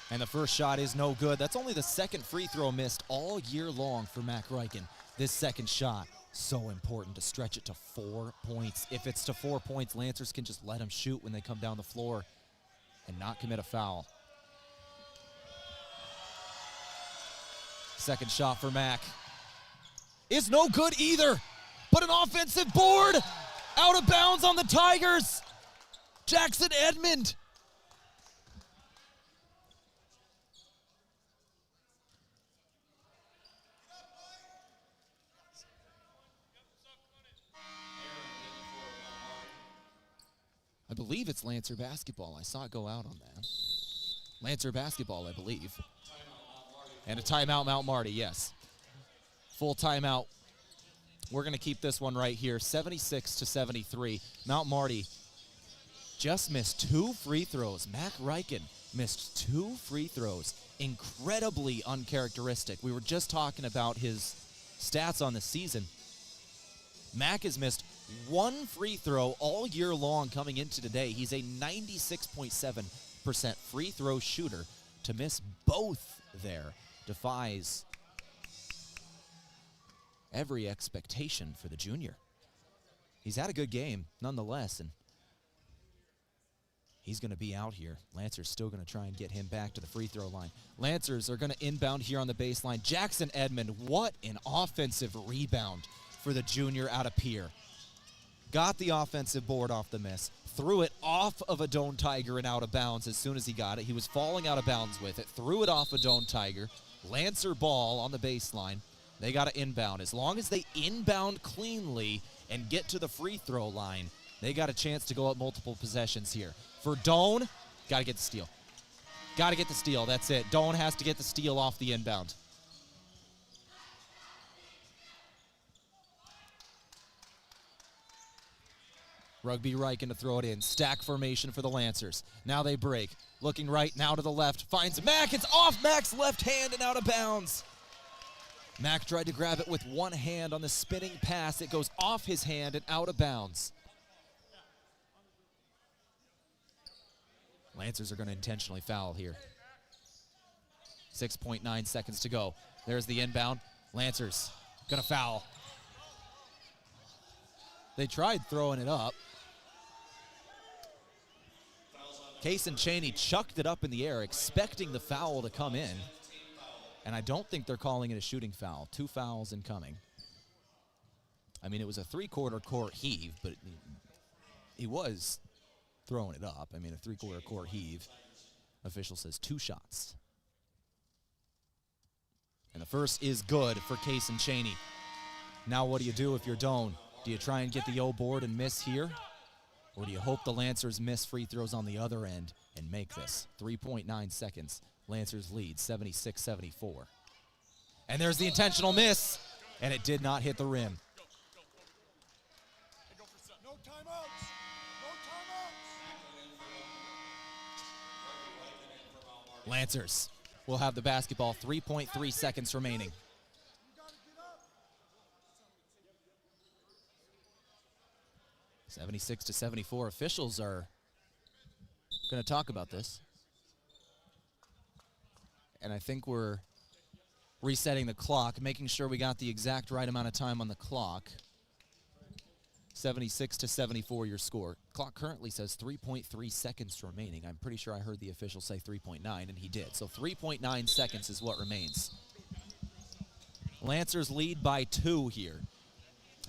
And the first shot is no good. That's only the second free throw missed all year long for Mac Riken. This second shot, so important to stretch it to 4 points. If it's to 4 points, Lancers can just let him shoot when they come down the floor and not commit a foul. Second shot for Mac is no good either, but an offensive board out of bounds on the Tigers. Jackson Edmond. I believe it's Lancer basketball. I saw it go out on that. Lancer basketball, I believe. And a timeout, Mount Marty, yes. Full timeout. We're going to keep this one right here, 76-73. Mount Marty just missed 2 free throws. Mac Ryken missed 2 free throws. Incredibly uncharacteristic. We were just talking about his stats on the season. Mac has missed 1 free throw all year long coming into today. He's a 96.7% free throw shooter. To miss both there defies every expectation for the junior. He's had a good game nonetheless, and he's going to be out here. Lancer's still going to try and get him back to the free throw line. Lancers are going to inbound here on the baseline. Jackson Edmond, what an offensive rebound for the junior out of Pierre. Got the offensive board off the miss, threw it off of a Doane Tiger and out of bounds as soon as he got it. He was falling out of bounds with it, threw it off a Doane Tiger. Lancer ball on the baseline. They got to inbound. As long as they inbound cleanly and get to the free throw line, they got a chance to go up multiple possessions here. For Doane, got to get the steal. Got to get the steal. That's it. Doane has to get the steal off the inbound. Rugby Ryken to throw it in. Stack formation for the Lancers. Now they break. Looking right, now to the left. Finds Mac. It's off Mac's left hand and out of bounds. Mac tried to grab it with one hand on the spinning pass. It goes off his hand and out of bounds. Lancers are going to intentionally foul here. 6.9 seconds to go. There's the inbound. Lancers going to foul. They tried throwing it up. Case and Cheney chucked it up in the air, expecting the foul to come in. And I don't think they're calling it a shooting foul. 2 fouls incoming. I mean, it was a 3/4 court heave, but he was throwing it up. I mean, a 3/4 court heave. Official says 2 shots. And the first is good for Case and Cheney. Now what do you do if you're Doane? Do you try and get the O board and miss here? Or do you hope the Lancers miss free throws on the other end and make this? 3.9 seconds. Lancers lead 76-74. And there's the intentional miss, and it did not hit the rim. No timeouts. No timeouts. Lancers will have the basketball. 3.3 seconds remaining. 76-74. Officials are going to talk about this. And I think we're resetting the clock, making sure we got the exact right amount of time on the clock. 76-74 your score. Clock currently says 3.3 seconds remaining. I'm pretty sure I heard the official say 3.9, and he did. So 3.9 seconds is what remains. Lancers lead by 2 here.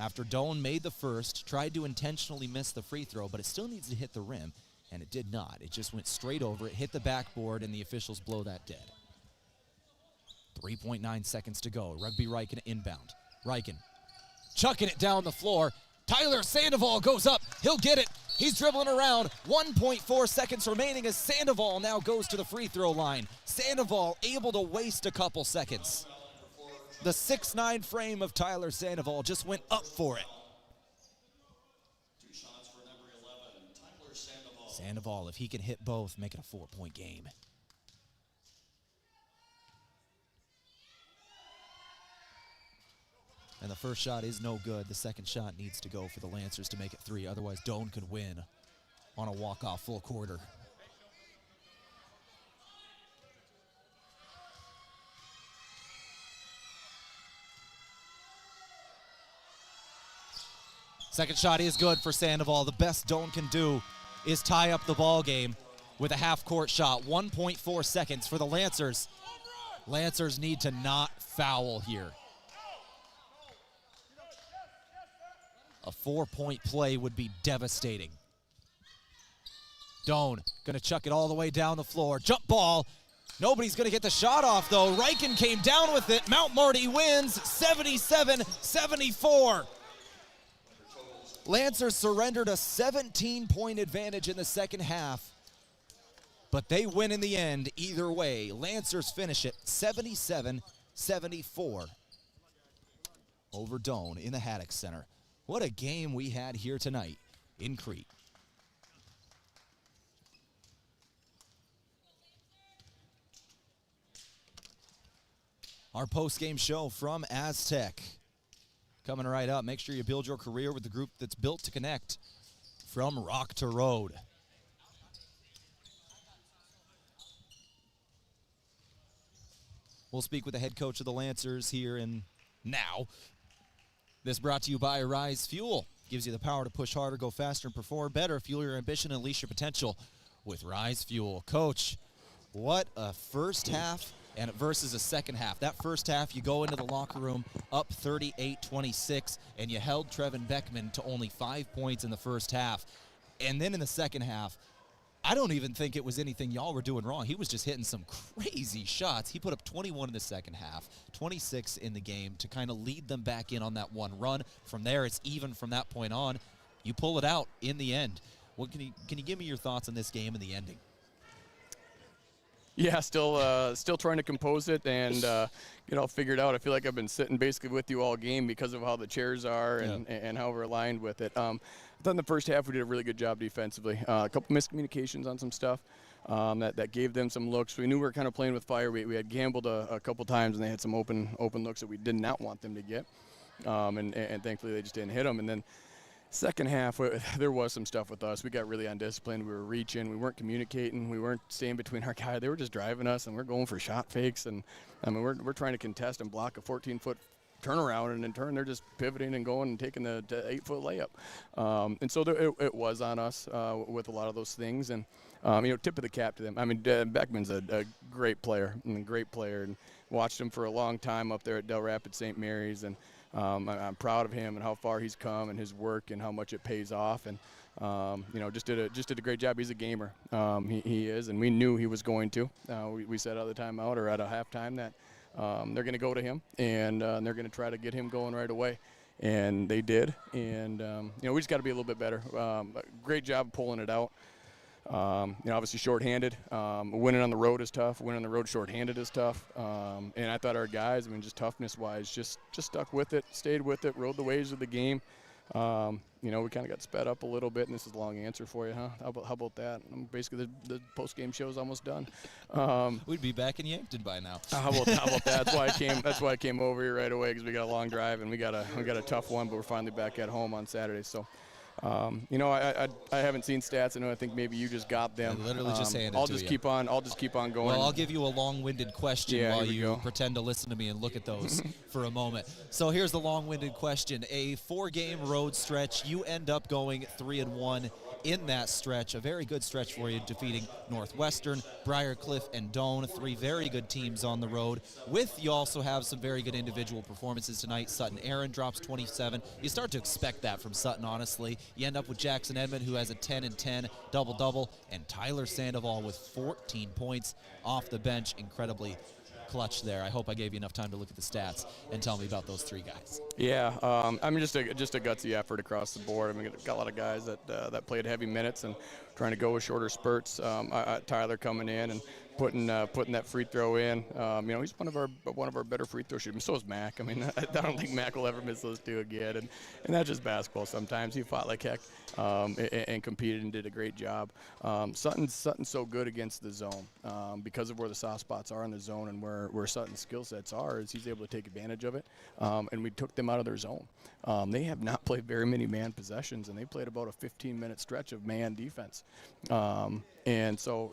After Doane made the first, tried to intentionally miss the free throw, but it still needs to hit the rim, and it did not. It just went straight over it, hit the backboard, and the officials blow that dead. 3.9 seconds to go. Rugby Ryken inbound. Ryken chucking it down the floor. Tyler Sandoval goes up. He'll get it. He's dribbling around. 1.4 seconds remaining as Sandoval now goes to the free throw line. Sandoval able to waste a couple seconds. The 6'9" frame of Tyler Sandoval just went up for it. 2 shots for number 11, Tyler Sandoval. Sandoval, if he can hit both, make it a 4-point game. And the first shot is no good. The second shot needs to go for the Lancers to make it 3. Otherwise, Doane could win on a walk-off full quarter. Second shot is good for Sandoval. The best Doane can do is tie up the ball game with a half-court shot. 1.4 seconds for the Lancers. Lancers need to not foul here. A 4-point play would be devastating. Doane gonna chuck it all the way down the floor. Jump ball. Nobody's gonna get the shot off though. Ryken came down with it. Mount Marty wins 77-74. Lancers surrendered a 17-point advantage in the second half, but they win in the end either way. Lancers finish it 77-74 over Doane in the Haddock Center. What a game we had here tonight in Crete. Our post-game show from Aztec coming right up. Make sure you build your career with the group that's built to connect from rock to road. We'll speak with the head coach of the Lancers here and now. This brought to you by Rise Fuel. Gives you the power to push harder, go faster, and perform better. Fuel your ambition and unleash your potential with Rise Fuel. Coach, what a first half and versus a second half. That first half, you go into the locker room up 38-26, and you held Trevin Beckman to only 5 points in the first half. And then in the second half, I don't even think it was anything y'all were doing wrong. He was just hitting some crazy shots. He put up 21 in the second half, 26 in the game to kind of lead them back in on that one run. From there, it's even from that point on. You pull it out in the end. What can you give me your thoughts on this game and the ending? Yeah, still trying to compose it and figure it out. I feel like I've been sitting basically with you all game because of how the chairs are and how we're aligned with it. I thought in the first half we did a really good job defensively. A couple miscommunications on some stuff that gave them some looks. We knew we were kind of playing with fire. We had gambled a couple times and they had some open looks that we did not want them to get, and thankfully they just didn't hit them. And then second half, there was some stuff with us. We got really undisciplined. We were reaching. We weren't communicating. We weren't staying between our guy. They were just driving us, and we're going for shot fakes. And, I mean, we're trying to contest and block a 14-foot turnaround, and in turn they're just pivoting and going and taking the 8-foot layup. And so it was on us with a lot of those things. And, tip of the cap to them. I mean, Beckman's a great player, and watched him for a long time up there at Del Rapids St. Mary's. And I'm proud of him and how far he's come and his work and how much it pays off. And just did a great job. He's a gamer. He is, and we knew he was going to. We said at the timeout or at a halftime that they're going to go to him and they're going to try to get him going right away. And they did. And we just got to be a little bit better. Great job pulling it out. Obviously shorthanded. Winning on the road is tough. Winning on the road shorthanded is tough. And I thought our guys, just toughness-wise, just stuck with it, stayed with it, rode the waves of the game. We kind of got sped up a little bit, and this is a long answer for you, huh? How about that? Basically, the post-game show is almost done. We'd be back in Yankton by now. How about that? That's why I came over here right away, because we got a long drive and we got a tough one, but we're finally back at home on Saturday. So. I haven't seen stats. I think maybe you just got them. I literally just saying it I'll to just you. keep on going. Well, I'll give you a long-winded question while you go. pretend to listen to me and look at those for a moment. So here's the long-winded question. A 4-game road stretch. You end up going 3-1 in that stretch. A very good stretch for you, defeating Northwestern, Briarcliff, and Doane. 3 very good teams on the road. You also have some very good individual performances tonight. Sutton Aaron drops 27. You start to expect that from Sutton, honestly. You end up with Jackson Edmond, who has a 10-10 double-double, and Tyler Sandoval with 14 points off the bench. Incredibly clutch there. I hope I gave you enough time to look at the stats and tell me about those 3 guys. Yeah, just a gutsy effort across the board. Got a lot of guys that played heavy minutes and trying to go with shorter spurts. Tyler coming in and putting that free throw in. He's one of our better free throw shooters. So is Mac. I don't think Mac will ever miss those 2 again. And that's just basketball. Sometimes he fought like heck and competed and did a great job. Sutton's so good against the zone because of where the soft spots are in the zone and where Sutton's skill sets are. Is he's able to take advantage of it. And we took them out of their zone. They have not played very many man possessions, and they played about a 15-minute stretch of man defense. And so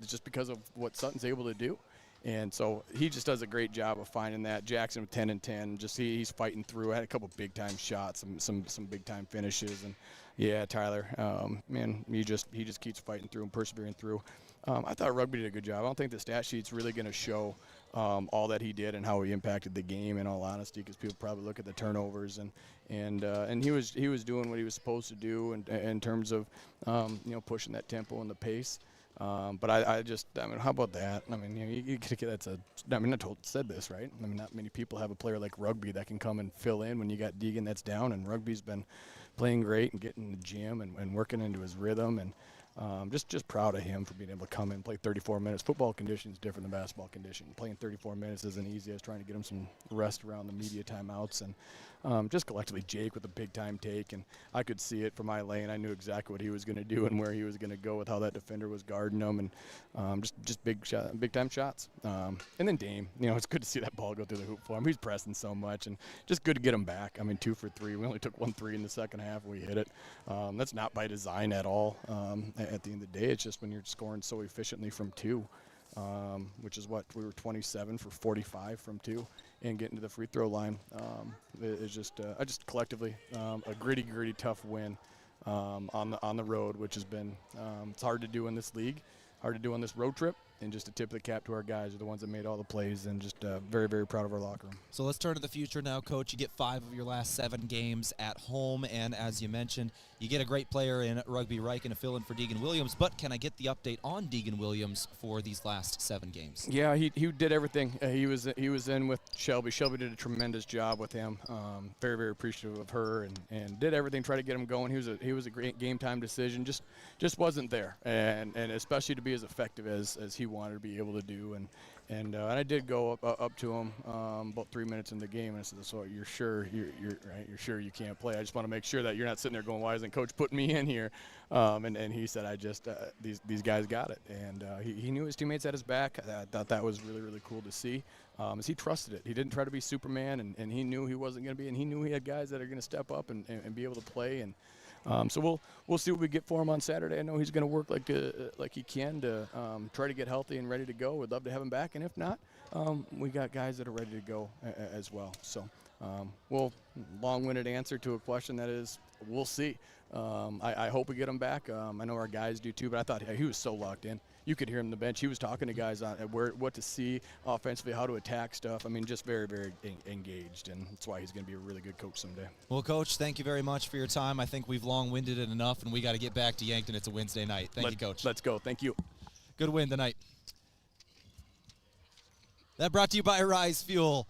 just because of what Sutton's able to do. And so he just does a great job of finding that. Jackson with 10-10, just he's fighting through. I had a couple big-time shots, some big-time finishes. And, yeah, Tyler, he just keeps fighting through and persevering through. I thought Rugby did a good job. I don't think the stat sheet's really going to show all that he did and how he impacted the game, in all honesty, because people probably look at the turnovers and he was doing what he was supposed to do in terms of pushing that tempo and the pace. But how about that? You get I said this, right? Not many people have a player like Rugby that can come and fill in when you got Deegan that's down, and Rugby's been playing great and getting in the gym and working into his rhythm, and just proud of him for being able to come in and play 34 minutes. Football condition is different than basketball condition. Playing 34 minutes isn't easy. I was trying to get him some rest around the media timeouts, and just collectively Jake with a big-time take, and I could see it from my lane. I knew exactly what he was going to do and where he was going to go with how that defender was guarding him, and just big-time shots. And then Dame, it's good to see that ball go through the hoop for him. He's pressing so much, and just good to get him back. I mean, 2 for 3. We only took 1 3 in the second half. We hit it. That's not by design at all. At the end of the day, it's just when you're scoring so efficiently from 2, which is what we were 27 for 45 from 2, and getting to the free throw line. It's just collectively a gritty, tough win on the road, which has been it's hard to do in this league, hard to do on this road trip. And just a tip of the cap to our guys, are the ones that made all the plays, and just very, very proud of our locker room. So let's turn to the future now, Coach. You get 5 of your last 7 games at home, and as you mentioned, you get a great player in Rugby Reich and a fill-in for Deegan Williams. But can I get the update on Deegan Williams for these last 7 games? Yeah, he did everything. He was in with Shelby. Shelby did a tremendous job with him. Very, very appreciative of her, and did everything, try to get him going. He was a great game time decision. Just wasn't there, and especially to be as effective as he wanted to be able to do, and I did go up to him about 3 minutes in the game, and I said, "So you're sure you're sure you can't play? I just want to make sure that you're not sitting there going, why isn't Coach putting me in here?" And he said, "I just these guys got it," and he knew his teammates had his back. I thought that was really, really cool to see. As he trusted it, he didn't try to be Superman, and he knew he wasn't going to be, and he knew he had guys that are going to step up and be able to play. And so we'll see what we get for him on Saturday. I know he's going to work like he can to try to get healthy and ready to go. We'd love to have him back, and if not, we got guys that are ready to go as well. So long-winded answer to a question that is, we'll see. I hope we get him back. I know our guys do too, but I thought he was so locked in. You could hear him on the bench. He was talking to guys on what to see offensively, how to attack stuff. I mean, just very, very engaged, and that's why he's going to be a really good coach someday. Well, Coach, thank you very much for your time. I think we've long-winded it enough, and we got to get back to Yankton. It's a Wednesday night. Thank you, Coach. Let's go. Thank you. Good win tonight. That brought to you by Rise Fuel.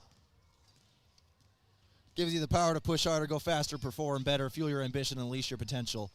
Gives you the power to push harder, go faster, perform better, fuel your ambition, and unleash your potential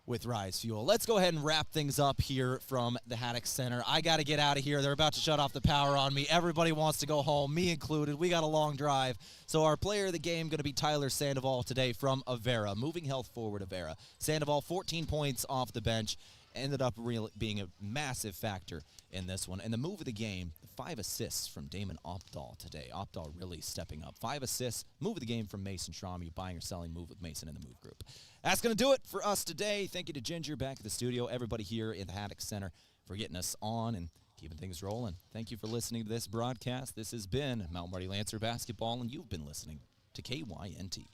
with Rise Fuel. Let's go ahead and wrap things up here from the Haddock Center. I got to get out of here. They're about to shut off the power on me. Everybody wants to go home, me included. We got a long drive. So our player of the game going to be Tyler Sandoval today from Avera. Moving health forward, Avera. Sandoval, 14 points off the bench. Ended up really being a massive factor in this one. And the move of the game, 5 assists from Damon Opdahl today. Opdahl really stepping up. 5 assists. Move of the game from Mason Schramm. You buying or selling, move with Mason in the move group. That's going to do it for us today. Thank you to Ginger back at the studio, everybody here in the Haddock Center for getting us on and keeping things rolling. Thank you for listening to this broadcast. This has been Mount Marty Lancer Basketball, and you've been listening to KYNT.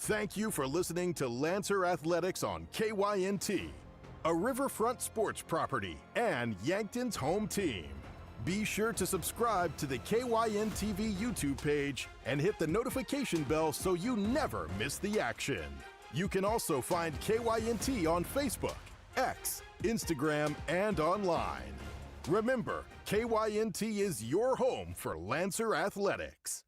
Thank you for listening to Lancer Athletics on KYNT, a Riverfront sports property and Yankton's home team. Be sure to subscribe to the KYNTV YouTube page and hit the notification bell so you never miss the action. You can also find KYNT on Facebook, X, Instagram, and online. Remember, KYNT is your home for Lancer Athletics.